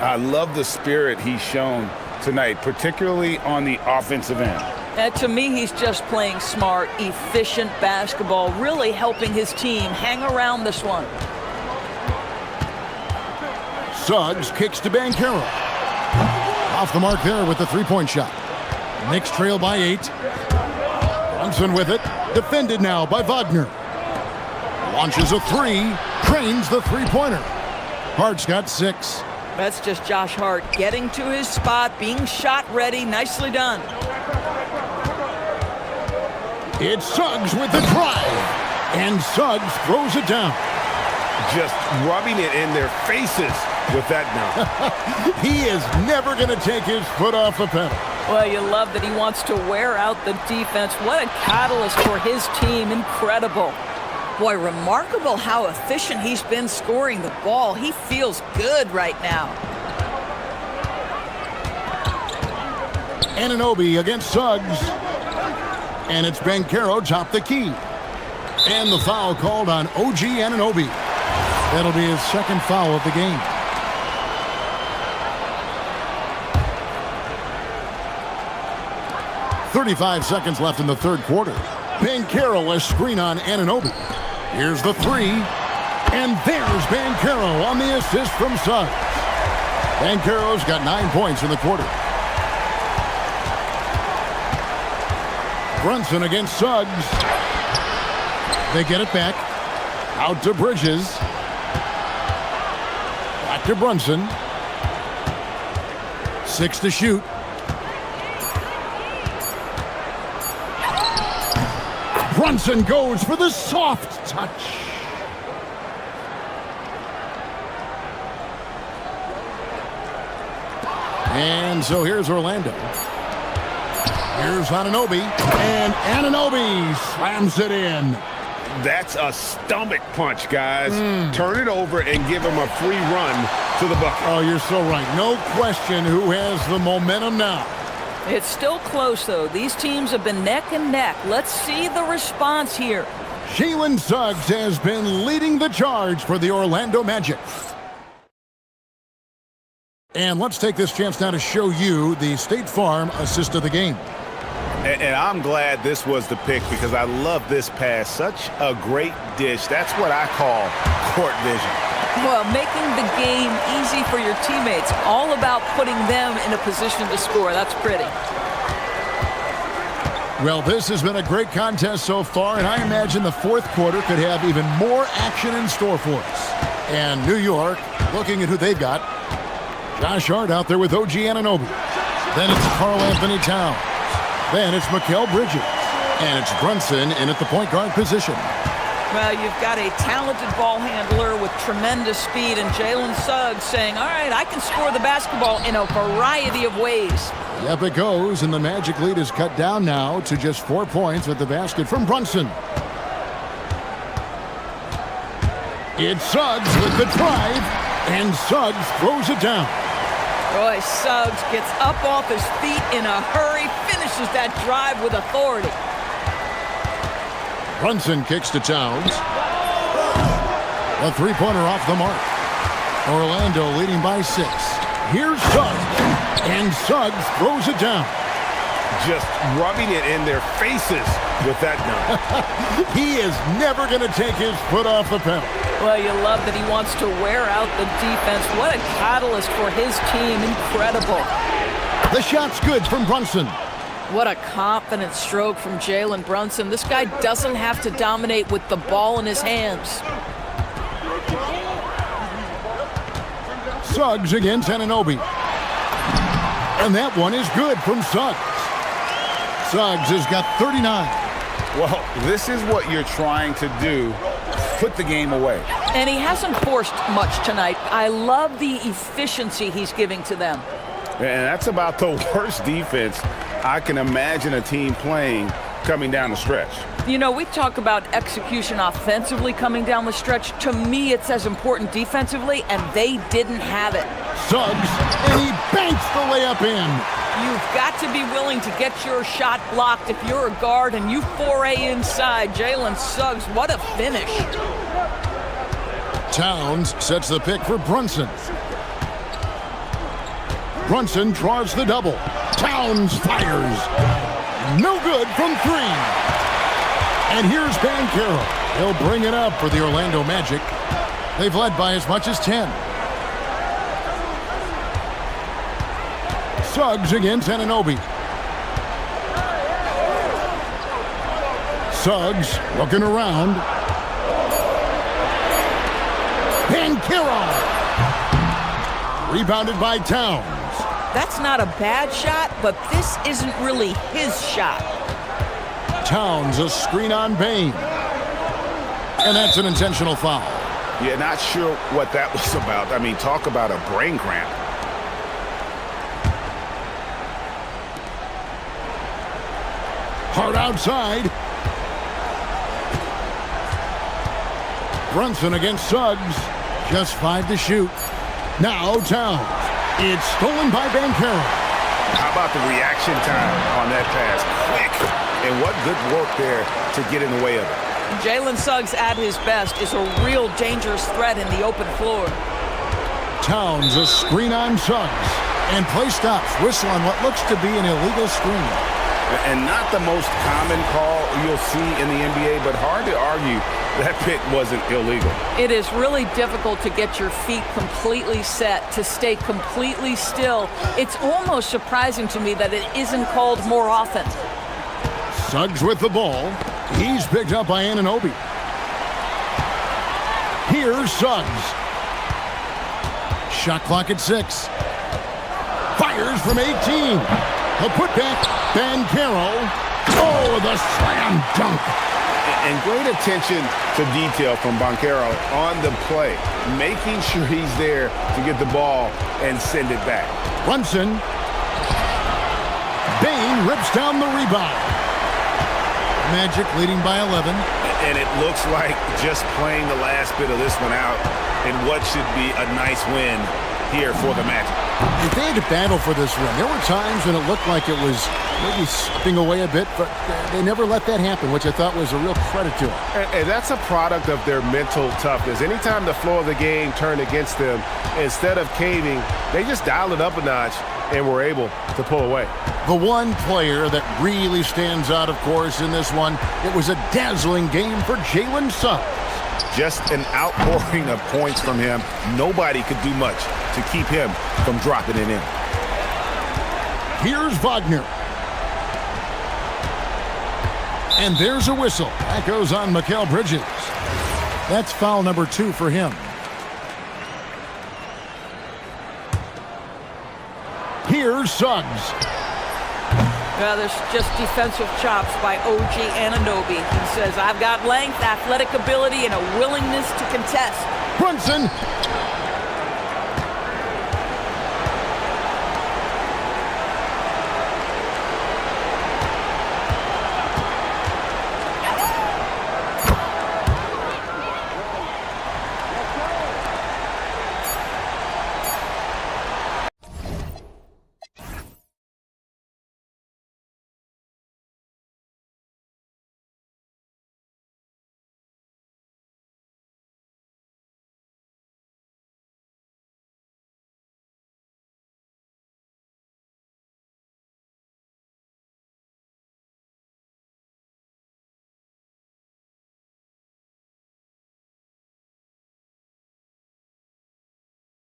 I love the spirit he's shown tonight, particularly on the offensive end. To me, he's just playing smart, efficient basketball, really helping his team hang around this one. Suggs kicks to Bankero. Off the mark there with the three-point shot. Knicks trail by 8. Brunson with it. Defended now by Wagner. Launches a 3. Trains the three-pointer. Hart's got 6. That's just Josh Hart getting to his spot, being shot ready. Nicely done. It's Suggs with the drive. And Suggs throws it down. Just rubbing it in their faces with that now. He is never going to take his foot off the pedal. Well, you love that he wants to wear out the defense. What a catalyst for his team. Incredible. Boy, remarkable how efficient he's been scoring the ball. He feels good right now. Anunoby against Suggs. And it's Bankero top the key. And the foul called on OG Anunoby. That'll be his second foul of the game. .35 seconds left in the third quarter. Bankero a screen on Anunoby. Here's the three. And there's Bankero on the assist from Suggs. Bankero's got 9 points in the quarter. Brunson against Suggs. They get it back. Out to Bridges. Back to Brunson. 6 to shoot. Brunson goes for the soft touch. And so here's Orlando. Here's Anunoby. And Anunoby slams it in. That's a stomach punch, guys. Turn it over and give him a free run to the bucket. Oh, you're so right. No question who has the momentum now. It's still close, though. These teams have been neck and neck. Let's see the response here. Jalen Suggs has been leading the charge for the Orlando Magic. And let's take this chance now to show you the State Farm assist of the game. And I'm glad this was the pick because I love this pass. Such a great dish. That's what I call court vision. Well, making the game easy for your teammates. All about putting them in a position to score. That's pretty. Well, this has been a great contest so far, and I imagine the fourth quarter could have even more action in store for us. And New York, looking at who they've got. Josh Hart out there with OG Anunoby. Then it's Karl Anthony Towns. Then it's Mikal Bridges. And it's Brunson in at the point guard position. Well, you've got a talented ball handler with tremendous speed, and Jalen Suggs saying, all right, I can score the basketball in a variety of ways. Yep, it goes, and the Magic lead is cut down now to just 4 points with the basket from Brunson. It's Suggs with the drive, and Suggs throws it down. Boy, Suggs gets up off his feet in a hurry, finishes that drive with authority. Brunson kicks to Towns. A three-pointer off the mark. Orlando leading by 6. Here's Suggs, and Suggs throws it down. Just rubbing it in their faces with that dunk. He is never going to take his foot off the pedal. Well, you love that he wants to wear out the defense. What a catalyst for his team. Incredible. The shot's good from Brunson. What a confident stroke from Jalen Brunson. This guy doesn't have to dominate with the ball in his hands. Suggs against Anunoby. And that one is good from Suggs. Suggs has got 39. Well, this is what you're trying to do. Put the game away. And he hasn't forced much tonight. I love the efficiency he's giving to them. And that's about the worst defense I can imagine a team playing coming down the stretch. You know, we talk about execution offensively coming down the stretch. To me, it's as important defensively, and they didn't have it. Suggs, and he banks the layup in. You've got to be willing to get your shot blocked if you're a guard and you foray inside. Jalen Suggs, what a finish. Towns sets the pick for Brunson. Brunson draws the double. Towns fires. No good from 3. And here's Bankero. He'll bring it up for the Orlando Magic. They've led by as much as 10. Suggs against Anunoby. Suggs looking around. Bankero. Rebounded by Towns. That's not a bad shot, but this isn't really his shot. Towns, a screen on Bain. And that's an intentional foul. Yeah, not sure what that was about. I mean, talk about a brain cramp. Hard outside. Brunson against Suggs. Just 5 to shoot. Now Towns. It's stolen by Bankero. How about the reaction time on that pass? Quick. And what good work there to get in the way of it. Jalen Suggs at his best is a real dangerous threat in the open floor. Towns, a screen on Suggs. And play stops. Whistle on what looks to be an illegal screen. And not the most common call you'll see in the NBA, but hard to argue that pick wasn't illegal. It is really difficult to get your feet completely set, to stay completely still. It's almost surprising to me that it isn't called more often. Suggs with the ball. He's picked up by Anunoby. Here's Suggs. Shot clock at 6. Fires from 18. A putback. Bankero. Oh, the slam dunk. And great attention to detail from Bankero on the play, making sure he's there to get the ball and send it back. Brunson. Bain rips down the rebound. Magic leading by 11. And it looks like just playing the last bit of this one out in what should be a nice win here for the Magic. If they had to battle for this win, there were times when it looked like it was maybe slipping away a bit, but they never let that happen, which I thought was a real credit to them. And that's a product of their mental toughness. Anytime the flow of the game turned against them, instead of caving, they just dialed it up a notch and were able to pull away. The one player that really stands out, of course, in this one, it was a dazzling game for Jalen Suggs. Just an outpouring of points from him. Nobody could do much to keep him from dropping it in. Here's Wagner. And there's a whistle. That goes on Mikal Bridges. That's foul number 2 for him. Here's Suggs. Well, there's just defensive chops by OG Anunoby. He says, I've got length, athletic ability, and a willingness to contest. Brunson.